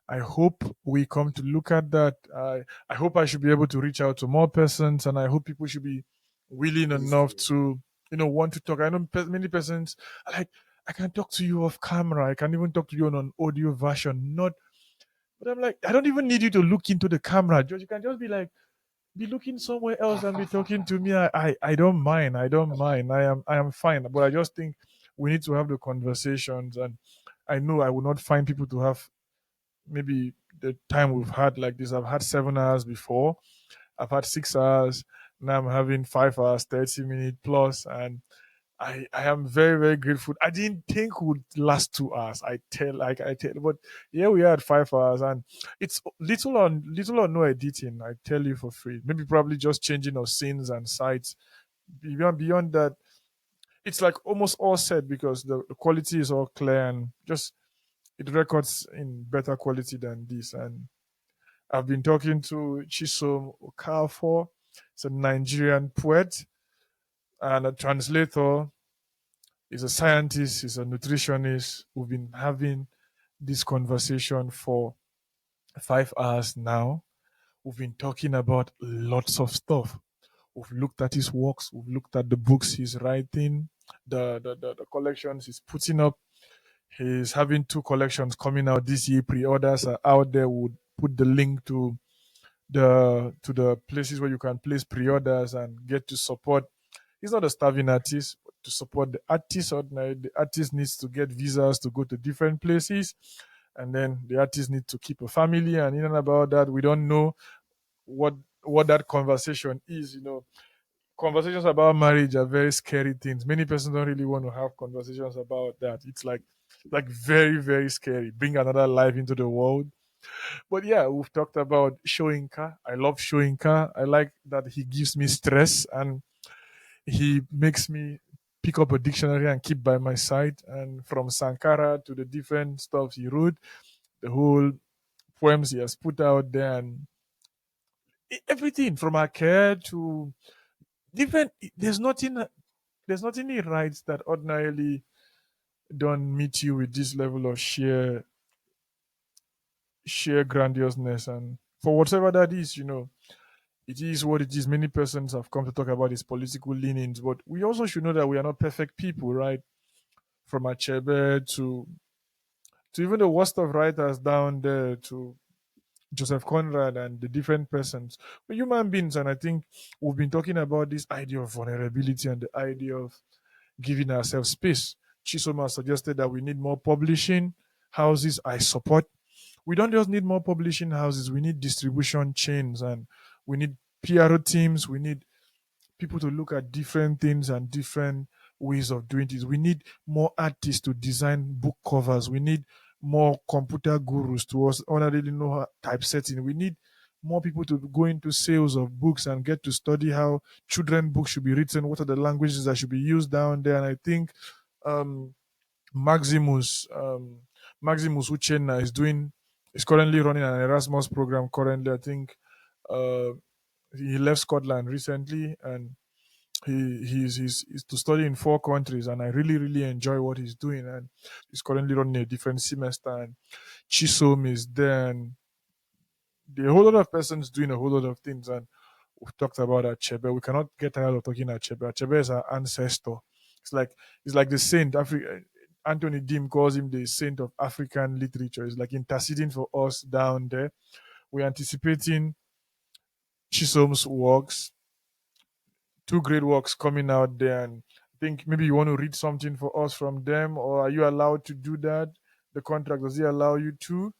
I hope we come to look at that. I hope I should be able to reach out to more persons, and I hope people should be willing Please enough do. to, want to talk. I know many persons are like, I can talk to you off camera. I can even talk to you on an audio version. Not, but I'm like, I don't even need you to look into the camera. Just you can just be like, be looking somewhere else and be talking to me. I don't mind. I don't mind. I am fine. But I just think we need to have the conversations, and I know I will not find people to have maybe the time we've had like this. I've had 7 hours before. I've had 6 hours. Now I'm having 5 hours, 30 minutes plus, and I am very, very grateful. I didn't think would last 2 hours. I tell, but yeah, we had 5 hours, and it's little or no editing. I tell you for free. Maybe probably just changing of scenes and sites. Beyond that, it's like almost all set because the quality is all clear and just it records in better quality than this. And I've been talking to Chisom Okafor. It's a Nigerian poet and a translator. He's a scientist. He's a nutritionist. We've been having this conversation for 5 hours now. We've been talking about lots of stuff. We've looked at his works. We've looked at the books he's writing, the collections he's putting up. He's having two collections coming out this year. Pre-orders are out there. We'll put the link to the places where you can place pre-orders and get to support. He's not a starving artist, but to support the artist. Ordinary, the artist needs to get visas to go to different places, and then the artist needs to keep a family. And in and about that, we don't know what what that conversation is. Conversations about marriage are very scary things. Many persons don't really want to have conversations about that. It's like very, very scary. Bring another life into the world. But yeah, we've talked about Soyinka. I love Soyinka. I like that he gives me stress and he makes me pick up a dictionary and keep by my side. And from Sankara to the different stuff he wrote, the whole poems he has put out there, and everything from Akir to different. There's nothing he writes that ordinarily don't meet you with this level of sheer grandiousness. And for whatever that is, it is what it is. Many persons have come to talk about his political leanings, but we also should know that we are not perfect people, right? From Achebe to even the worst of writers down there to Joseph Conrad and the different persons. We're human beings, and I think we've been talking about this idea of vulnerability and the idea of giving ourselves space. Chisom has suggested that we need more publishing houses. I support. We don't just need more publishing houses, we need distribution chains, and we need PRO teams. We need people to look at different things and different ways of doing this. We need more artists to design book covers. We need more computer gurus to us already know typesetting. We need more people to go into sales of books and get to study how children books should be written, what are the languages that should be used down there. And I think um, Maximus Maximus Uchenna is currently running an Erasmus program currently. I think uh, he left Scotland recently, and he's to study in 4 countries, and I really really enjoy what he's doing. And he's currently running a different semester, and Chisom is there, and a whole lot of persons doing a whole lot of things. And we've talked about Achebe. We cannot get tired of talking Achebe. Achebe is our ancestor. It's like the saint. Anthony Dim calls him the saint of African literature. It's like interceding for us down there. We're anticipating Chisom's works, two great works coming out there, and I think maybe you want to read something for us from them, or are you allowed to do that? The contract, does it allow you to?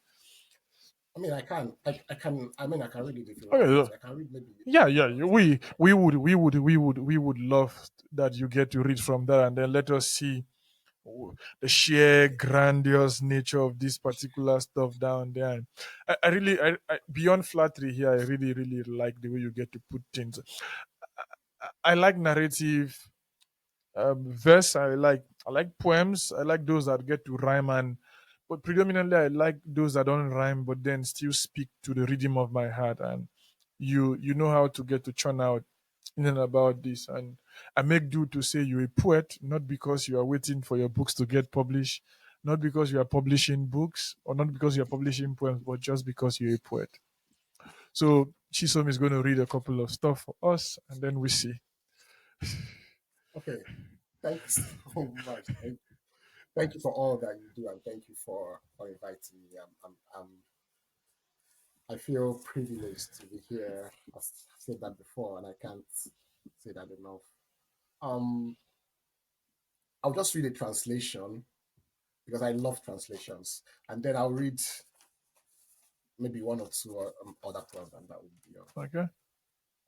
I mean, I can. I can. I mean, I can read it if you Okay, want me so to. I can read maybe yeah, a yeah. couple of. We would love that you get to read from that, and then let us see the sheer grandiose nature of this particular stuff down there. And I really, beyond flattery here, I really, really like the way you get to put things. I like narrative verse. I like poems. I like those that get to rhyme, and but predominantly I like those that don't rhyme but then still speak to the rhythm of my heart. And you know how to get to churn out in and about this. And I make do to say you're a poet, not because you are waiting for your books to get published, not because you are publishing books, or not because you are publishing poems, but just because you're a poet. So Chisom is going to read a couple of stuff for us, and then we see. Okay. Thank you so much. Thank you for all that you do, and thank you for inviting me. I feel privileged to be here. I've said that before, and I can't say that enough. Um, I'll just read a translation because I love translations, and then I'll read maybe one or two other poems, and that would be all. Okay.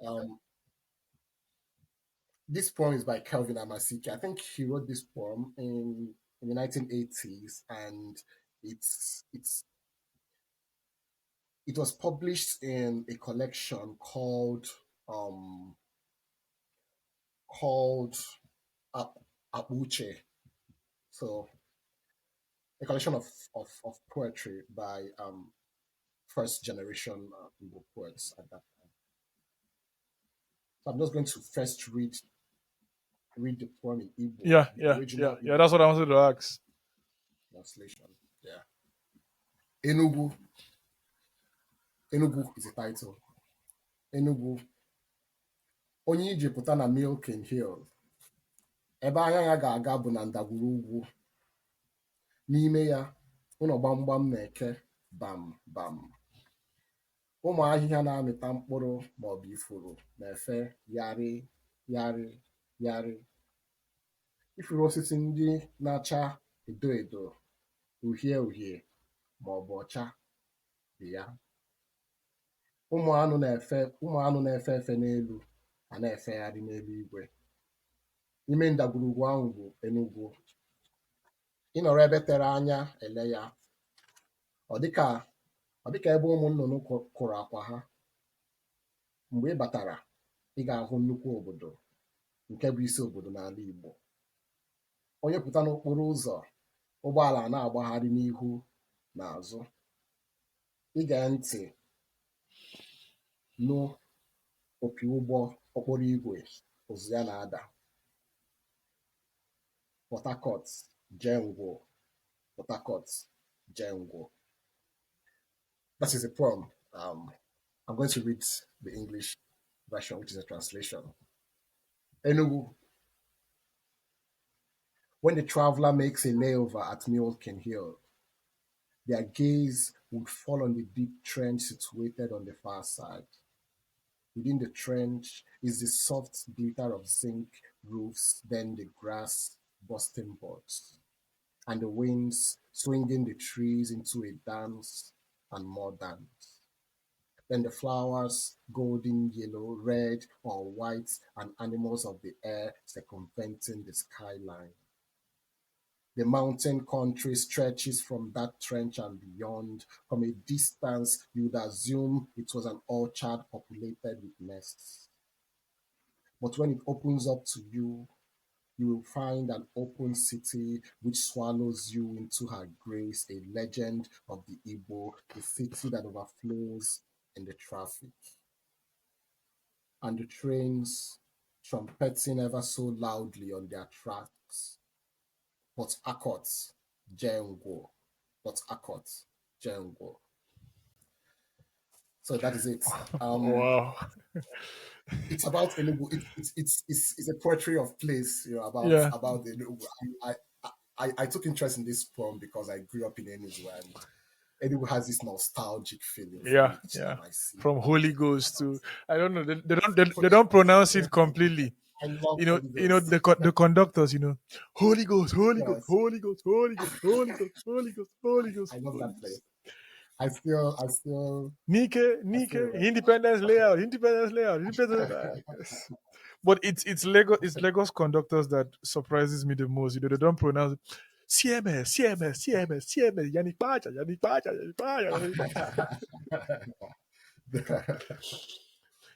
Um, this poem is by Kelvin Amasike. I think he wrote this poem in the 1980s, and it's it was published in a collection um called Abuche. So a collection of poetry by first generation Igbo poets at that time. So I'm just going to first read the poem in Igbo, Yeah, the yeah, yeah, original yeah. Igbo That's what I wanted to ask. translation. Yeah. Enugu. Enugu is a title. Enugu. Onye ije pụta na Milking Hill. Ebe anya ya ga-aga bụ na ndagwurugwu. N'ime ya, ụlọ gbamgbam na-eke bam bam. Ụmụ ahịhịa na-amịta mkpụrụ maọbụ ifuru na-efe yarị yarị yarị. Ifuru osisi ndị na-acha edo edo, uhie uhie maọbụ ọcha dị ya. Ụmụ anụ na-efe efe n'elu ma na-efegharị n'eluigwe. Ime ndagwurugwu ahụ bụ Enugu. Ị nọrọ ebe tere anya ele ya, ọ dịka ebe ụmụ nnụnụ kụrụ akwa ha. Mgbe ị batara, ị ga-ahụ nnukwu obodo nke bụ isi obodo n'ala Igbo. Onye pụta n'okporo ụzọ, ụgbọala na-agbagharị n'ihu na azụ. Ige ntị nụ opi ụgbọ okporo igwe ụzụ ya na-ada. Port Harcourt, Jengwo, Port Harcourt, Jengwo. That is a poem. I'm going to read the English version, which is a translation. Enugu. When the traveler makes a layover at Milken Hill, their gaze would fall on the deep trench situated on the far side. Within the trench is the soft glitter of zinc roofs, then the grass bursting buds, and the winds swinging the trees into a dance and more dance. Then the flowers, golden yellow, red or white, and animals of the air circumventing the skyline. The mountain country stretches from that trench and beyond. From a distance, you would assume it was an orchard populated with nests. But when it opens up to you, you will find an open city which swallows you into her grace, a legend of the Igbo, a city that overflows in the traffic. And the trains trumpeting ever so loudly on their tracks. Port Harcourt, Jengwo. Port Harcourt, Jengwo. So that is it. Wow. It's about Enugu. It's a poetry of place, about Yeah. Enugu. I took interest in this poem because I grew up in Enugu, and Enugu has this nostalgic feeling for me each time I see. From Holy Ghost to, I don't know, they don't pronounce it completely. I love You know, Holy Ghost. the conductors, Holy Ghost, Holy Yes. Ghost, Holy Ghost, Holy Ghost, Holy Ghost, Holy Ghost, Holy Ghost. I love that place. I still Nike, Independence layout, Independence. But it's Lagos conductors that surprises me the most. They don't pronounce it. CMS, Yannick Pacha.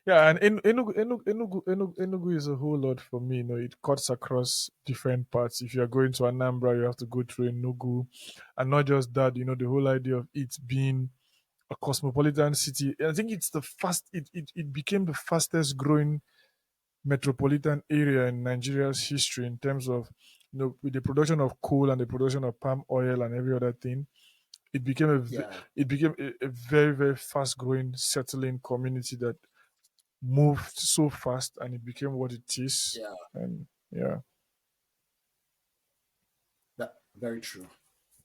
Yeah, and Enugu is a whole lot for me. It cuts across different parts. If you're going to Anambra, you have to go through Enugu, and not just that. The whole idea of it being a cosmopolitan city. I think it became the fastest growing metropolitan area in Nigeria's history in terms of with the production of coal and the production of palm oil and every other thing. It became a very, very fast growing settling community that moved so fast, and it became what it is. Yeah. And yeah. Very true.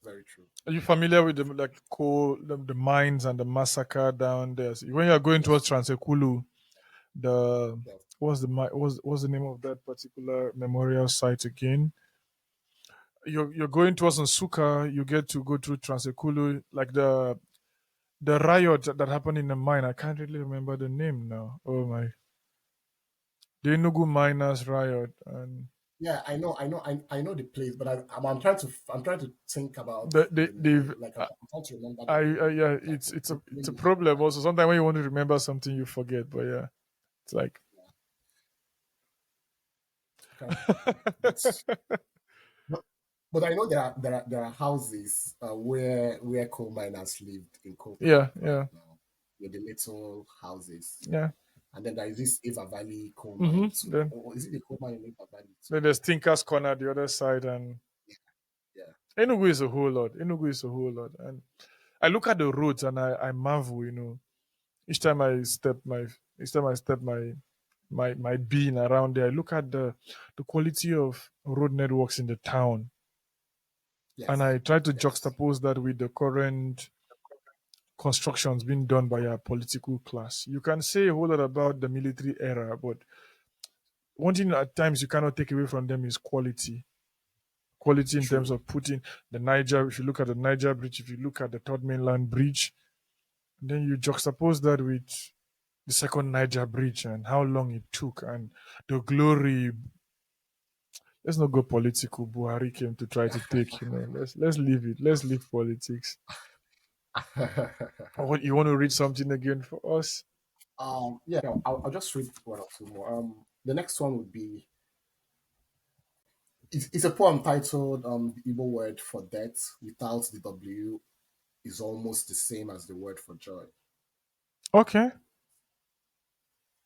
Very true. Are you familiar with the mines and the massacre down there? So when you are going towards Transekulu, what's the name of that particular memorial site again? You're going towards Nsukka, you get to go through Transekulu, like the riot that happened in the mine. I can't really remember the name now. Oh my. The Enugu miners riot. And yeah, I know the place, but I'm trying to think about I'm trying to remember. It's a problem also. Sometimes when you want to remember something, you forget. But yeah, it's like. But I know there are houses where coal miners lived in coal. Yeah. With the little houses. Yeah. And then there is this Eva Valley coal mine too. Or is it the coal mine in Eva Valley too? Then there's Tinker's Corner the other side, and Enugu is a whole lot. And I look at the roads and I marvel. Each time I step my being around there, I look at the quality of road networks in the town. And Yes. I try to Yes. juxtapose that with the current constructions being done by our political class. You can say a whole lot about the military era, but one thing at times you cannot take away from them is quality. Quality in terms True. of putting the Niger, if you look at the Niger Bridge, if you look at the Third Mainland Bridge, then you juxtapose that with the second Niger Bridge and how long it took and the glory. Let's not go political. Buhari came to try to take, let's leave it. Let's leave politics. What you want to read something again for us? Yeah, I'll just read one or two more. The next one would be it's a poem titled "The Igbo word for death without the W is almost the same as the word for joy." Okay.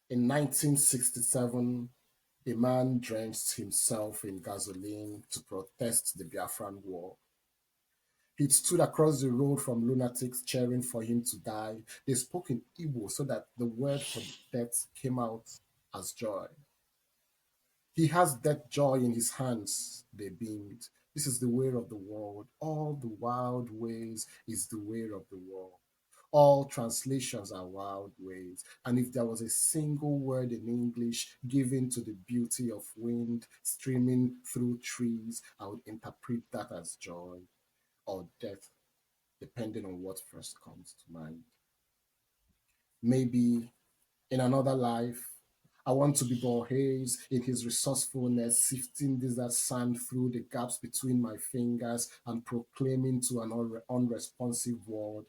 In 1967, a man drenched himself in gasoline to protest the Biafran War. He stood across the road from lunatics cheering for him to die. They spoke in Igbo so that the word for death came out as joy. He has that joy in his hands, they beamed. This is the way of the world. All the wild ways is the way of the world. All translations are wild ways. And if there was a single word in English given to the beauty of wind streaming through trees, I would interpret that as joy or death, depending on what first comes to mind. Maybe in another life, I want to be Borges in his resourcefulness, sifting desert sand through the gaps between my fingers and proclaiming to an unresponsive world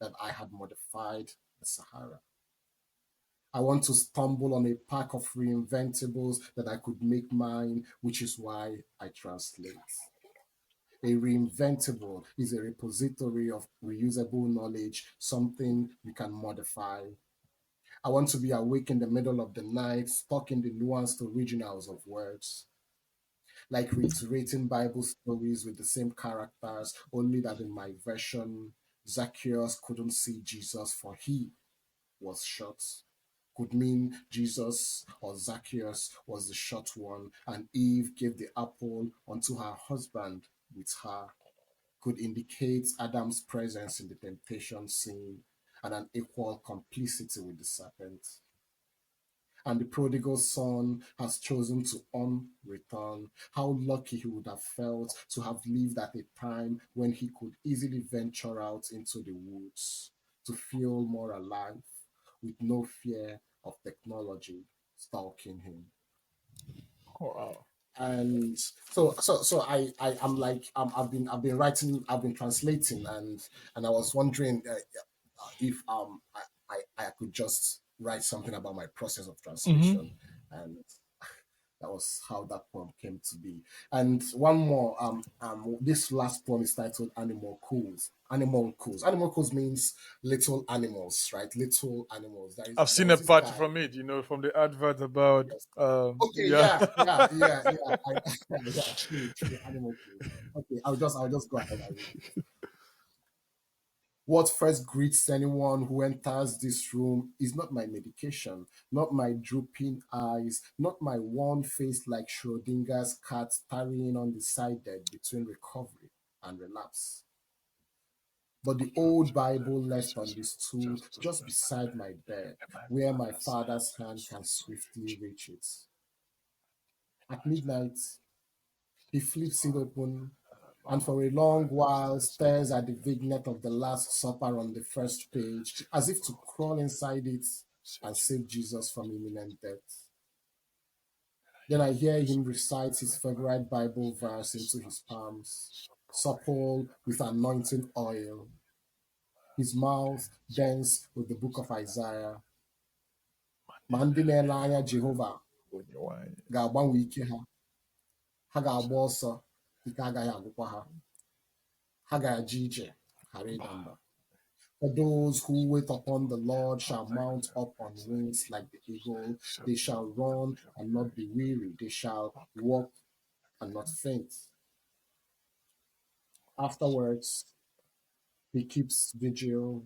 that I had modified the Sahara. I want to stumble on a pack of reinventables that I could make mine, which is why I translate. A reinventable is a repository of reusable knowledge, something you can modify. I want to be awake in the middle of the night, stuck in the nuanced originals of words, like reiterating Bible stories with the same characters, only that in my version, Zacchaeus couldn't see Jesus for he was short. Could mean Jesus or Zacchaeus was the short one, and Eve gave the apple unto her husband with her. Could indicate Adam's presence in the temptation scene and an equal complicity with the serpent. And the prodigal son has chosen to unreturn. How lucky he would have felt to have lived at a time when he could easily venture out into the woods to feel more alive with no fear of technology stalking him. Wow. And so I'm like I've been writing, I've been translating, and I was wondering if I could just write something about my process of translation, Hmm. and that was how that poem came to be. And one more, this last poem is titled "Animal Cools." Animal Cools. Animal Cools means little animals, right? Little animals. I've There seen a was this part guy. from it, from the advert about, Yes. Okay. yeah. Yeah. Yeah. True. True. Animal Cools. Okay. I'll just go ahead and read it. What first greets anyone who enters this room is not my medication, not my drooping eyes, not my worn face like Schrodinger's cat tarrying undecided between recovery and relapse, but the old Bible left on the stool just beside my bed, where my father's hand can swiftly reach it. At midnight, he flips it open and for a long while stares at the vignette of the Last Supper on the first page, as if to crawl inside it and save Jesus from imminent death. Then I hear him recite his favorite Bible verse into his palms, supple with anointing oil, his mouth dense with the book of Isaiah. Ma ndị na-ele anya Jehova ga-agbanwe ike ha, ha ga-agba ọsọ, ike agaghị agwụkwa ha, ha ga-eje ije, ghara ịda mba. For those who wait upon the Lord shall mount up on wings like the eagle. They shall run and not be weary. They shall walk and not faint. Afterwards, he keeps vigil,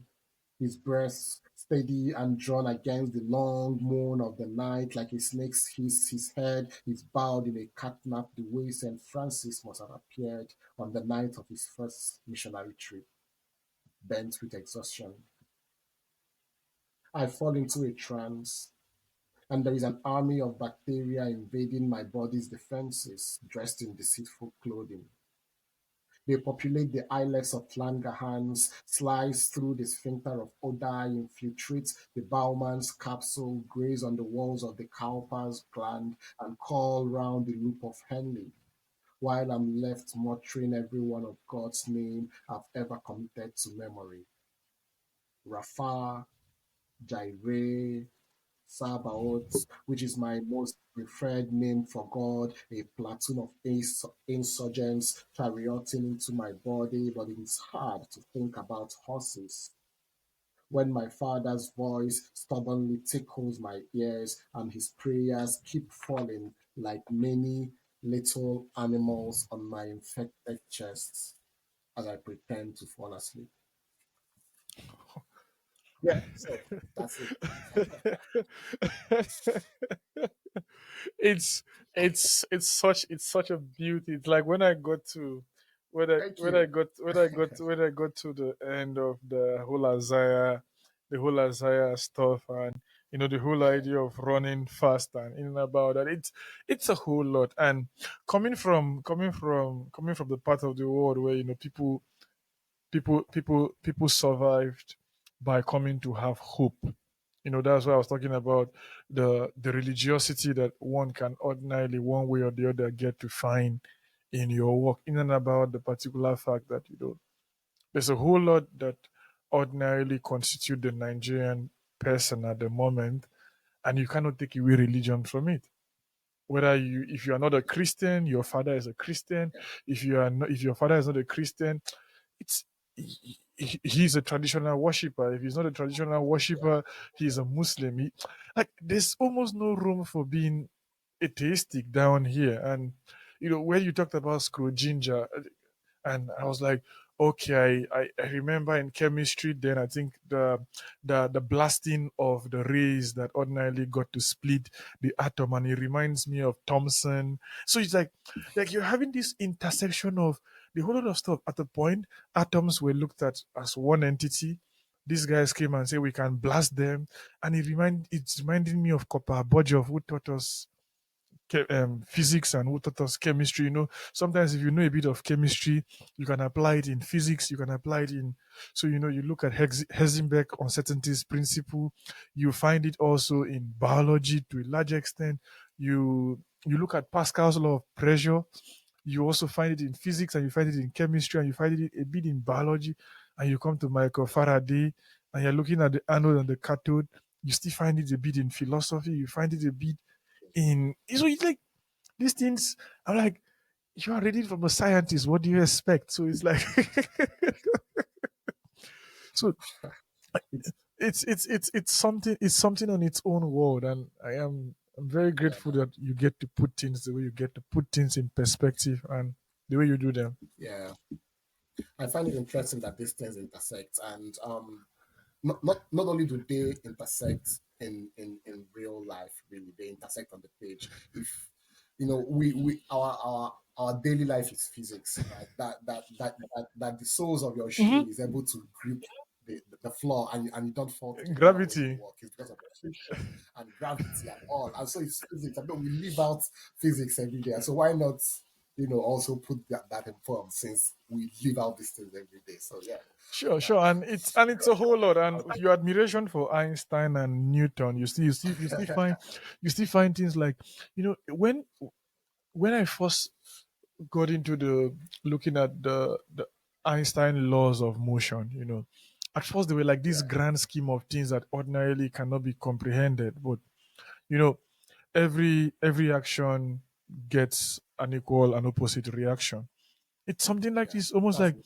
his breath steady and drawn against the long moon of the night, like a snake's his head is bowed in a catnap, the way St. Francis must have appeared on the night of his first missionary trip, bent with exhaustion. I fall into a trance, and there is an army of bacteria invading my body's defenses, dressed in deceitful clothing. They populate the islets of Langerhans, slice through the sphincter of Odai, infiltrate the Bowman's capsule, graze on the walls of the Cowper's gland, and call round the loop of Henley, while I'm left muttering every one of God's name I've ever committed to memory. Rapha, Jireh, Sabaoth, which is my most preferred name for God, a platoon of insurgents charioting into my body, but it is hard to think about horses when my father's voice stubbornly tickles my ears and his prayers keep falling like many little animals on my infected chest as I pretend to fall asleep. Yeah, so that's it. it's it's such a beauty. It's like when I got to Thank you. when I got to the end of the whole Isaiah stuff, and the whole Yeah, idea of running fast and in and about that. It's a whole lot. And coming from the part of the world where people survived by coming to have hope. That's why I was talking about the religiosity that one can ordinarily, one way or the other, get to find in your work, in and about the particular fact that there's a whole lot that ordinarily constitute the Nigerian person at the moment, and you cannot take away religion from it. Whether if you are not a Christian, your father is a Christian. If your father is not a Christian, it's he's a traditional worshiper. If he's not a traditional yeah, worshiper, he's a Muslim. Like, there's almost no room for being atheistic down here. And when you talked about screw ginger, and I was like, okay, I remember in chemistry then, I think the blasting of the rays that ordinarily got to split the atom, and it reminds me of Thomson. So it's like you're having this intersection of the whole lot of stuff. At the point, atoms were looked at as one entity. These guys came and said we can blast them, and it's reminding me of Copper Bodjov, who taught us physics, and who taught us chemistry. Sometimes if you know a bit of chemistry, you can apply it in physics. You can apply it in. So you look at Heisenberg uncertainties principle. You find it also in biology to a large extent. You look at Pascal's law of pressure. You also find it in physics, and you find it in chemistry, and you find it a bit in biology. And you come to Michael Faraday, and you're looking at the anode and the cathode. You still find it a bit in philosophy. You find it a bit in. So it's like these things. I'm like, you are reading from a scientist. What do you expect? So it's like, so it's it's something on its own world, and I'm very yeah, grateful that you get to put things the way you get to put things in perspective, and the way you do them. yeah. I find it interesting that these things intersect, and not only do they intersect in real life, really, they intersect on the page. If we our daily life is physics, right? That the soles of your Hmm. shoe is able to grip the floor, and you don't fall to the ground when you Gravity. walk. It's because of friction and gravity and all. And so it's physics. I mean, we live out physics every day. So why not, also put that in form, since we live out these things every day. So yeah, Sure, yeah. sure, and it's a whole lot. And your admiration for Einstein and Newton, you still find things like, when I first got into the looking at the Einstein laws of motion, at first they were like this Yeah, grand scheme of things that ordinarily cannot be comprehended. But you know, every action gets an equal and opposite reaction. It's something like yeah. this, almost That's like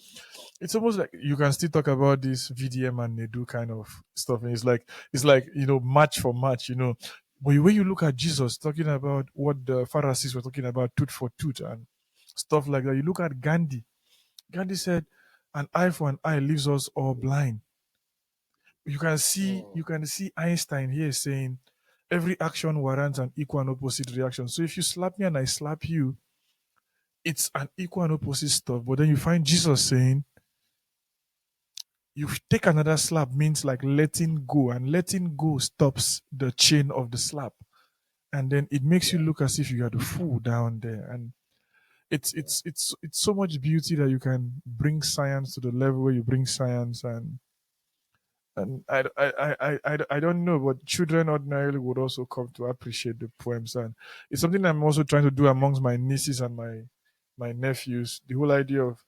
it's almost like you can still talk about this VDM and Nedu kind of stuff, and it's like match for match, But when you look at Jesus talking about what the Pharisees were talking about, tooth for tooth and stuff like that, you look at Gandhi. Gandhi said, "An eye for an eye leaves us all blind." You can see Einstein here saying every action warrants an equal and opposite reaction. So if you slap me and I slap you, it's an equal and opposite stuff. But then you find Jesus saying you take another slap means like letting go, and letting go stops the chain of the slap, and then it makes you yeah, look as if you are the fool down there. And yeah, it's so much beauty that you can bring science to the level where you bring science. And I don't know, but children ordinarily would also come to appreciate the poems, and it's something I'm also trying to do amongst my nieces and my nephews. The whole idea of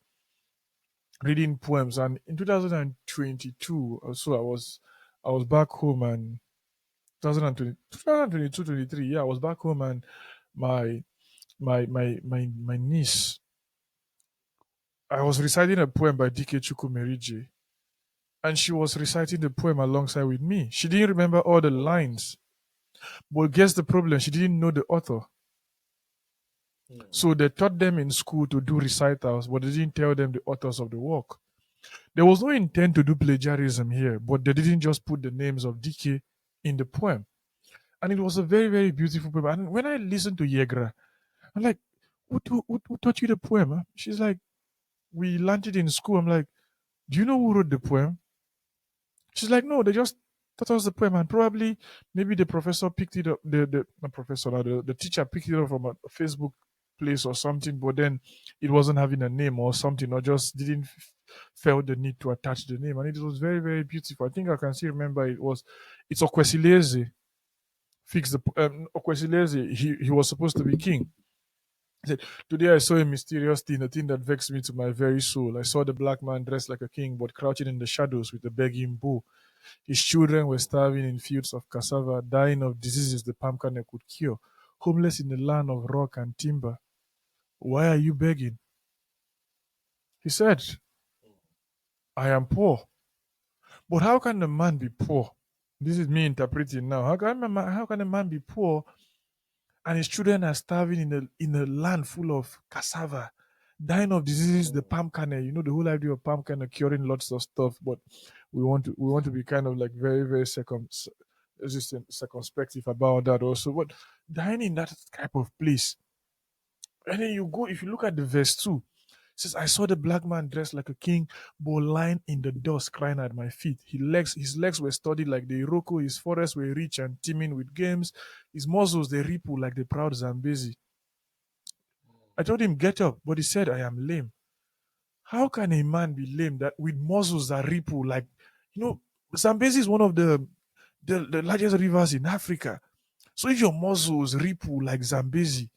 reading poems. And in 2022 or so, I was back home, and 2020, 2022, 23, yeah, I was back home, and my my niece, I was reciting a poem by DK Chukwumerije, and she was reciting the poem alongside with me. She didn't remember all the all right. lines, but guess the problem? She didn't know the author. Mm, So they taught them in school to do recitals, but they didn't tell them the authors of the work. There was no intent to do plagiarism here, but they didn't just put the names of DK in the poem. And it was a very, very beautiful poem. And when I listened to Yegra, I'm like, who taught you the poem? Huh? She's like, we learned it in school. I'm like, do you know who wrote the poem? She's like, no, they just taught us the poem, and probably maybe the professor picked it up. The not professor, the teacher picked it up from a Facebook place or something, but then it wasn't having a name or something, or just didn't felt the need to attach the name, and it was very, very beautiful. I think I can still remember it's Okwesileze fixed the Okwesileze. He was supposed to be king. He said, today I saw a mysterious thing, a thing that vexed me to my very soul. I saw the black man dressed like a king, but crouching in the shadows with a begging bow. His children were starving in fields of cassava, dying of diseases the palm kernel could cure, homeless in the land of rock and timber. Why are you begging? He said, I am poor. But how can a man be poor? This is me interpreting now. How can a man be poor and his children are starving in a land full of cassava, dying of diseases, the mm, palm kernel, the whole idea of palm kernel curing lots of stuff, but we want to be kind of like very, very circumspective about that also. But dying in that type of place. And then you go, if you look at the verse 2, it says, I saw the black man dressed like a king, but lying in the dust, crying at my feet. His legs were studded like the Iroko, his forests were rich and teeming with games, his muscles they ripple like the proud Zambezi. I told him, get up, but he said, I am lame. How can a man be lame that with muscles that ripple like, Zambezi is one of the largest rivers in Africa. So if your muscles ripple like Zambezi,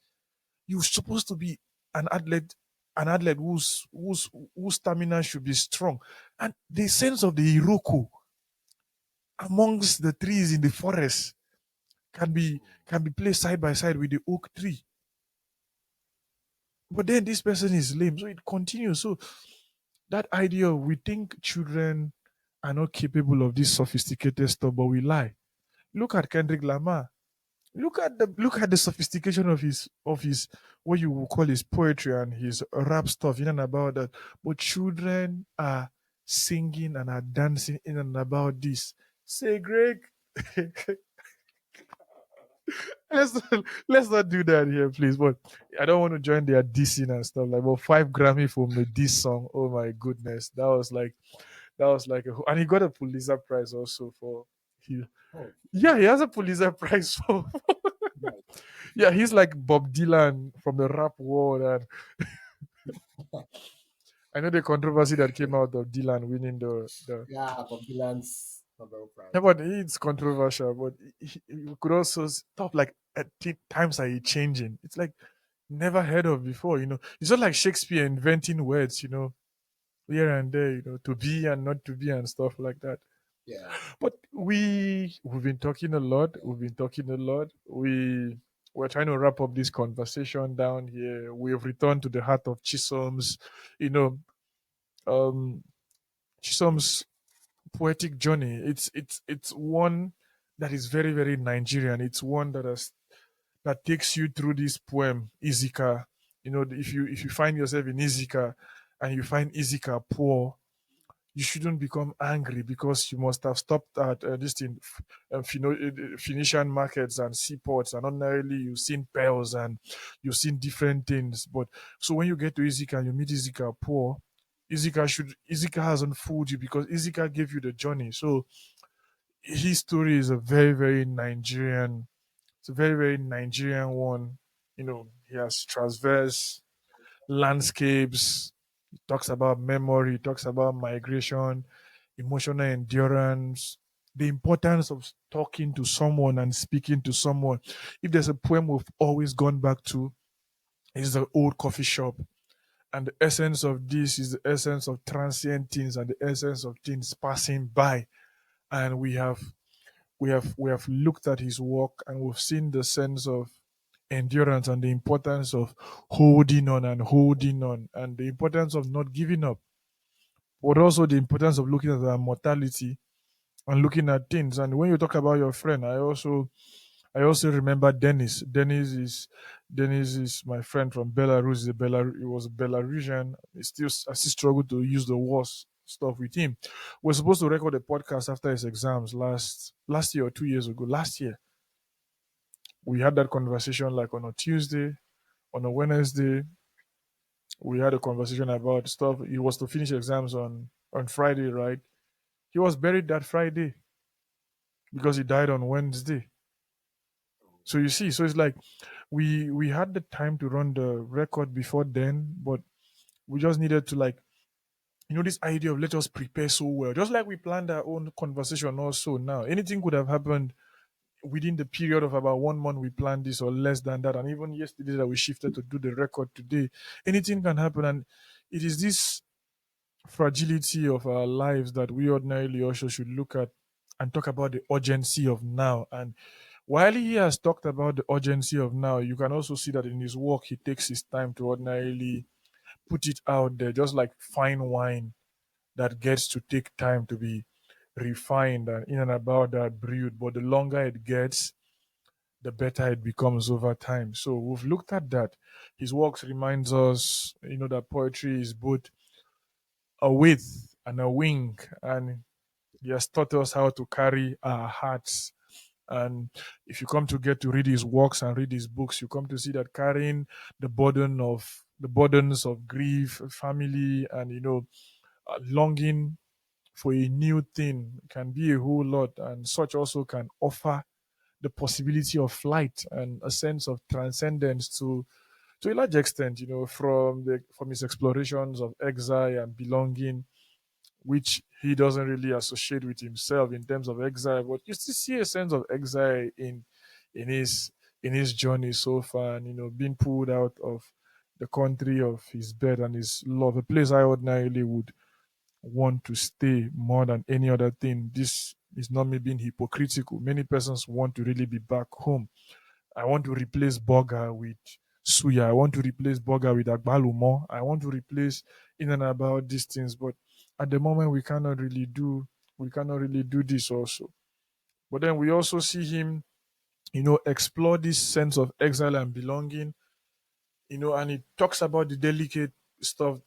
you're supposed to be an athlete, whose stamina should be strong. And the sense of the Iroko amongst the trees in the forest can be placed side by side with the oak tree. But then this person is lame. So it continues. So that idea we think children are not capable of this sophisticated stuff, but we lie. Look at Kendrick Lamar. Look at the sophistication of his what you will call his poetry and his rap stuff in and about that. But children are singing and are dancing in and about this. Say, Greg, let's let's not do that here, please. But I don't want to join their dissing and stuff like. But 5 Grammy for the diss song. Oh my goodness, that was like and he got a Pulitzer Prize also for he. oh, Yeah, he has a Pulitzer Prize for. nice. Yeah, he's like Bob Dylan from the rap world, and I know the controversy that came out of Dylan winning the. Yeah, Bob Dylan's Nobel Yeah, Prize. but it's controversial, but you could also stop like at times are you changing. It's like never heard of before. It's not like Shakespeare inventing words. Here and there. To be and not to be and stuff like that. Yeah, But we've been talking a lot. We've been talking a lot. We're trying to wrap up this conversation down here. We've returned to the heart of you know, um, Chisom's poetic journey. It's one that is very, very Nigerian. It's one that takes you through this poem, Izika. If you find yourself in Izika and you find Izika poor, you shouldn't become angry because you must have stopped at this thing, Phoenician markets and seaports, and ordinarily you've seen pearls and you've seen different things. But so when you get to Izika and you meet Izika poor, Izika hasn't fooled you because Izika gave you the journey. So his story is a very, very Nigerian. It's a very, very Nigerian one. He has transverse landscapes. He talks about memory. He talks about migration, emotional endurance, the importance of talking to someone and speaking to someone. If there's a poem we've always gone back to, it's the old coffee shop. And the essence of this is the essence of transient things and the essence of things passing by. And we have looked at his work and we've seen the sense of endurance and the importance of holding on and the importance of not giving up, but also the importance of looking at our mortality and looking at things. And when you talk about your friend, I also remember Dennis. Dennis is my friend from Belarus. He was a Belarusian. I still struggle to use the worst stuff with him. We're supposed to record a podcast after his exams last year or 2 years ago. Last year, we had that conversation like on a Tuesday, on a Wednesday. We had a conversation about stuff. He was to finish exams on Friday, right? He was buried that Friday because he died on Wednesday. So you see, so it's like we had the time to run the record before then, but we just needed to, like, this idea of let us prepare so well, just like we planned our own conversation also. Now anything could have happened within the period of about 1 month we planned this, or less than that. And even yesterday that we shifted to do the record today, anything can happen. And it is this fragility of our lives that we ordinarily also should look at and talk about the urgency of now. And while he has talked about the urgency of now, you can also see that in his work he takes his time to ordinarily put it out there, just like fine wine that gets to take time to be refined and in and about that brewed. But the longer it gets, the better it becomes over time. So we've looked at that. His works reminds us, that poetry is both a width and a wing, and he has taught us how to carry our hearts. And if you come to get to read his works and read his books, you come to see that carrying the burdens of grief, family, and longing for a new thing can be a whole lot. And such also can offer the possibility of flight and a sense of transcendence to a large extent, from his explorations of exile and belonging, which he doesn't really associate with himself in terms of exile, but you still see a sense of exile in his in his journey so far, and being pulled out of the country of his birth and his love, a place I ordinarily would want to stay more than any other thing. This is not me being hypocritical. Many persons want to really be back home. I want to replace burger with suya. I want to replace burger with agbalumo. I want to replace in and about these things. But at the moment, we cannot really do this also. But then we also see him, explore this sense of exile and belonging, and he talks about the delicate stuff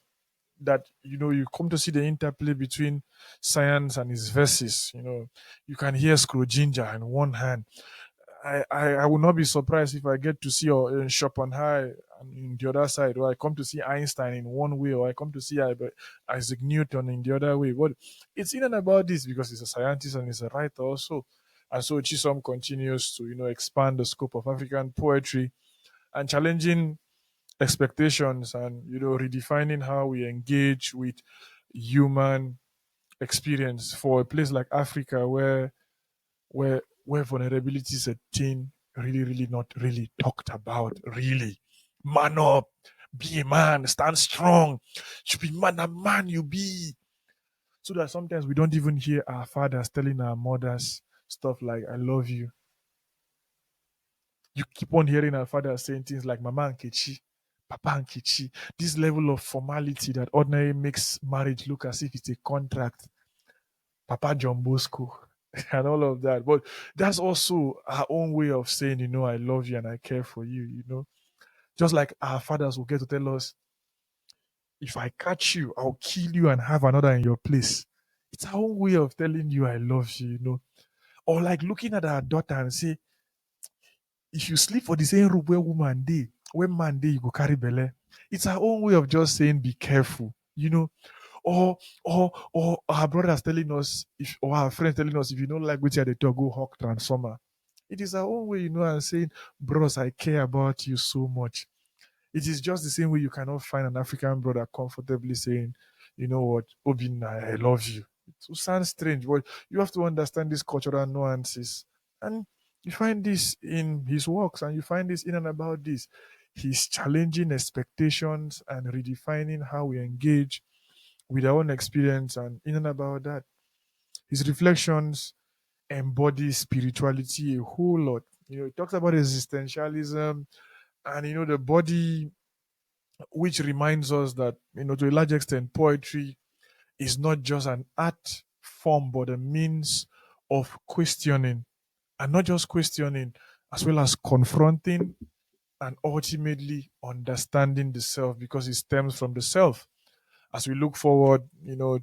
that you come to see the interplay between science and his verses. You can hear Ginger in one hand. I will not be surprised if I get to see Schopenhauer in the other side, or I come to see Einstein in one way, or I come to see Isaac Newton in the other way. But it's in and about this because he's a scientist and he's a writer also. And so Chisom continues to, expand the scope of African poetry and challenging expectations and, redefining how we engage with human experience for a place like Africa where vulnerability is a thing really, really not really talked about. Really, man up, be a man, stand strong. You be man, a man you be. So that sometimes we don't even hear our fathers telling our mothers stuff like "I love you." You keep on hearing our fathers saying things like "Mama Nkechi," "Papa Nkechi." This level of formality that ordinarily makes marriage look as if it's a contract. Papa John Bosco, and all of that. But that's also our own way of saying, I love you and I care for you. Just like our fathers will get to tell us, if I catch you, I'll kill you and have another in your place. It's our own way of telling you I love you, Or like looking at our daughter and say, if you sleep for the same room where woman day, when man day you go carry belle. It's our own way of just saying be careful, or our brothers telling us, if or our friends telling us, if you don't like which are the talk, go hawk transformer. It is our own way, and saying, bros, I care about you so much. It is just the same way you cannot find an African brother comfortably saying, you know what, Obinna, I love you. It sounds strange, but you have to understand these cultural nuances. And you find this in his works, and you find this in and about this. He's challenging expectations and redefining how we engage with our own experience and in and about that. His reflections embody spirituality a whole lot. He talks about existentialism and the body, which reminds us that, to a large extent, poetry is not just an art form, but a means of questioning, and not just questioning, as well as confronting and ultimately understanding the self, because it stems from the self. As we look forward,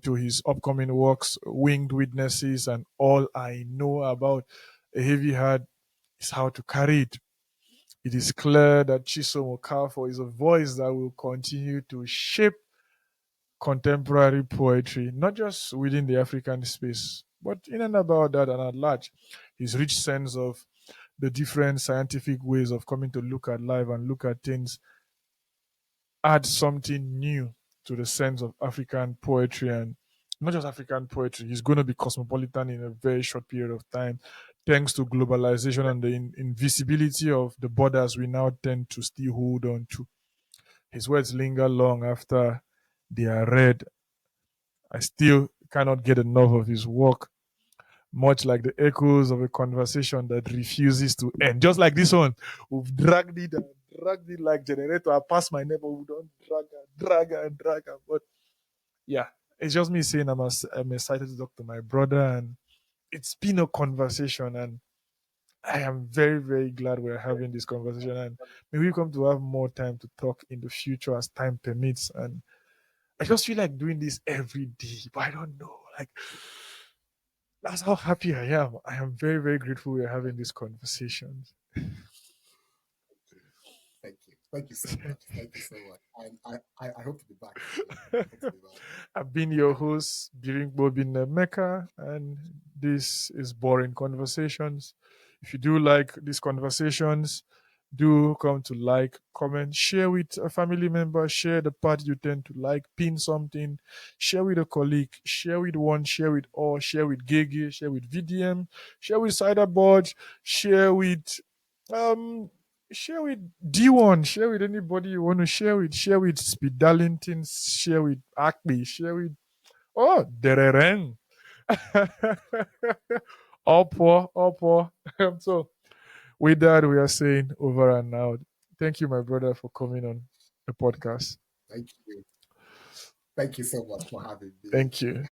to his upcoming works, Winged Witnesses, and All I Know About a Heavy Heart is How to Carry It. It is clear that Chisom Okafor is a voice that will continue to shape contemporary poetry, not just within the African space, but in and about that and at large. His rich sense of the different scientific ways of coming to look at life and look at things adds something new to the sense of African poetry, and not just African poetry. He's going to be cosmopolitan in a very short period of time, thanks to globalization and the invisibility of the borders we now tend to still hold on to. His words linger long after they are read. I still cannot get enough of his work, much like the echoes of a conversation that refuses to end. Just like this one, we've dragged it like generator. I pass my neighbor, we don't drag her. But yeah, it's just me saying I'm excited to talk to my brother, and it's been a conversation, and I am very, very glad we're having this conversation. And may we come to have more time to talk in the future as time permits. And I just feel like doing this every day, but I don't know. Like, that's how happy I am. I am very, very grateful we're having these conversations. Thank you. Thank you so much. Thank you so much. And I hope to be back again. I hope to be back. I've been your host, Biringbo bin Mecca, and this is Boring Conversations. If you do like these conversations, do come to like, comment, share with a family member, share the part you tend to like, pin something, share with a colleague, share with one, share with all, share with Gege, share with VDM, share with Ciderboard, share with um share with D1, share with anybody you want to share with Speed Darlington, share with Acme, share with Dereren. All poor. So with that, we are saying over and out. Thank you, my brother, for coming on the podcast. Thank you. Thank you so much for having me. Thank you.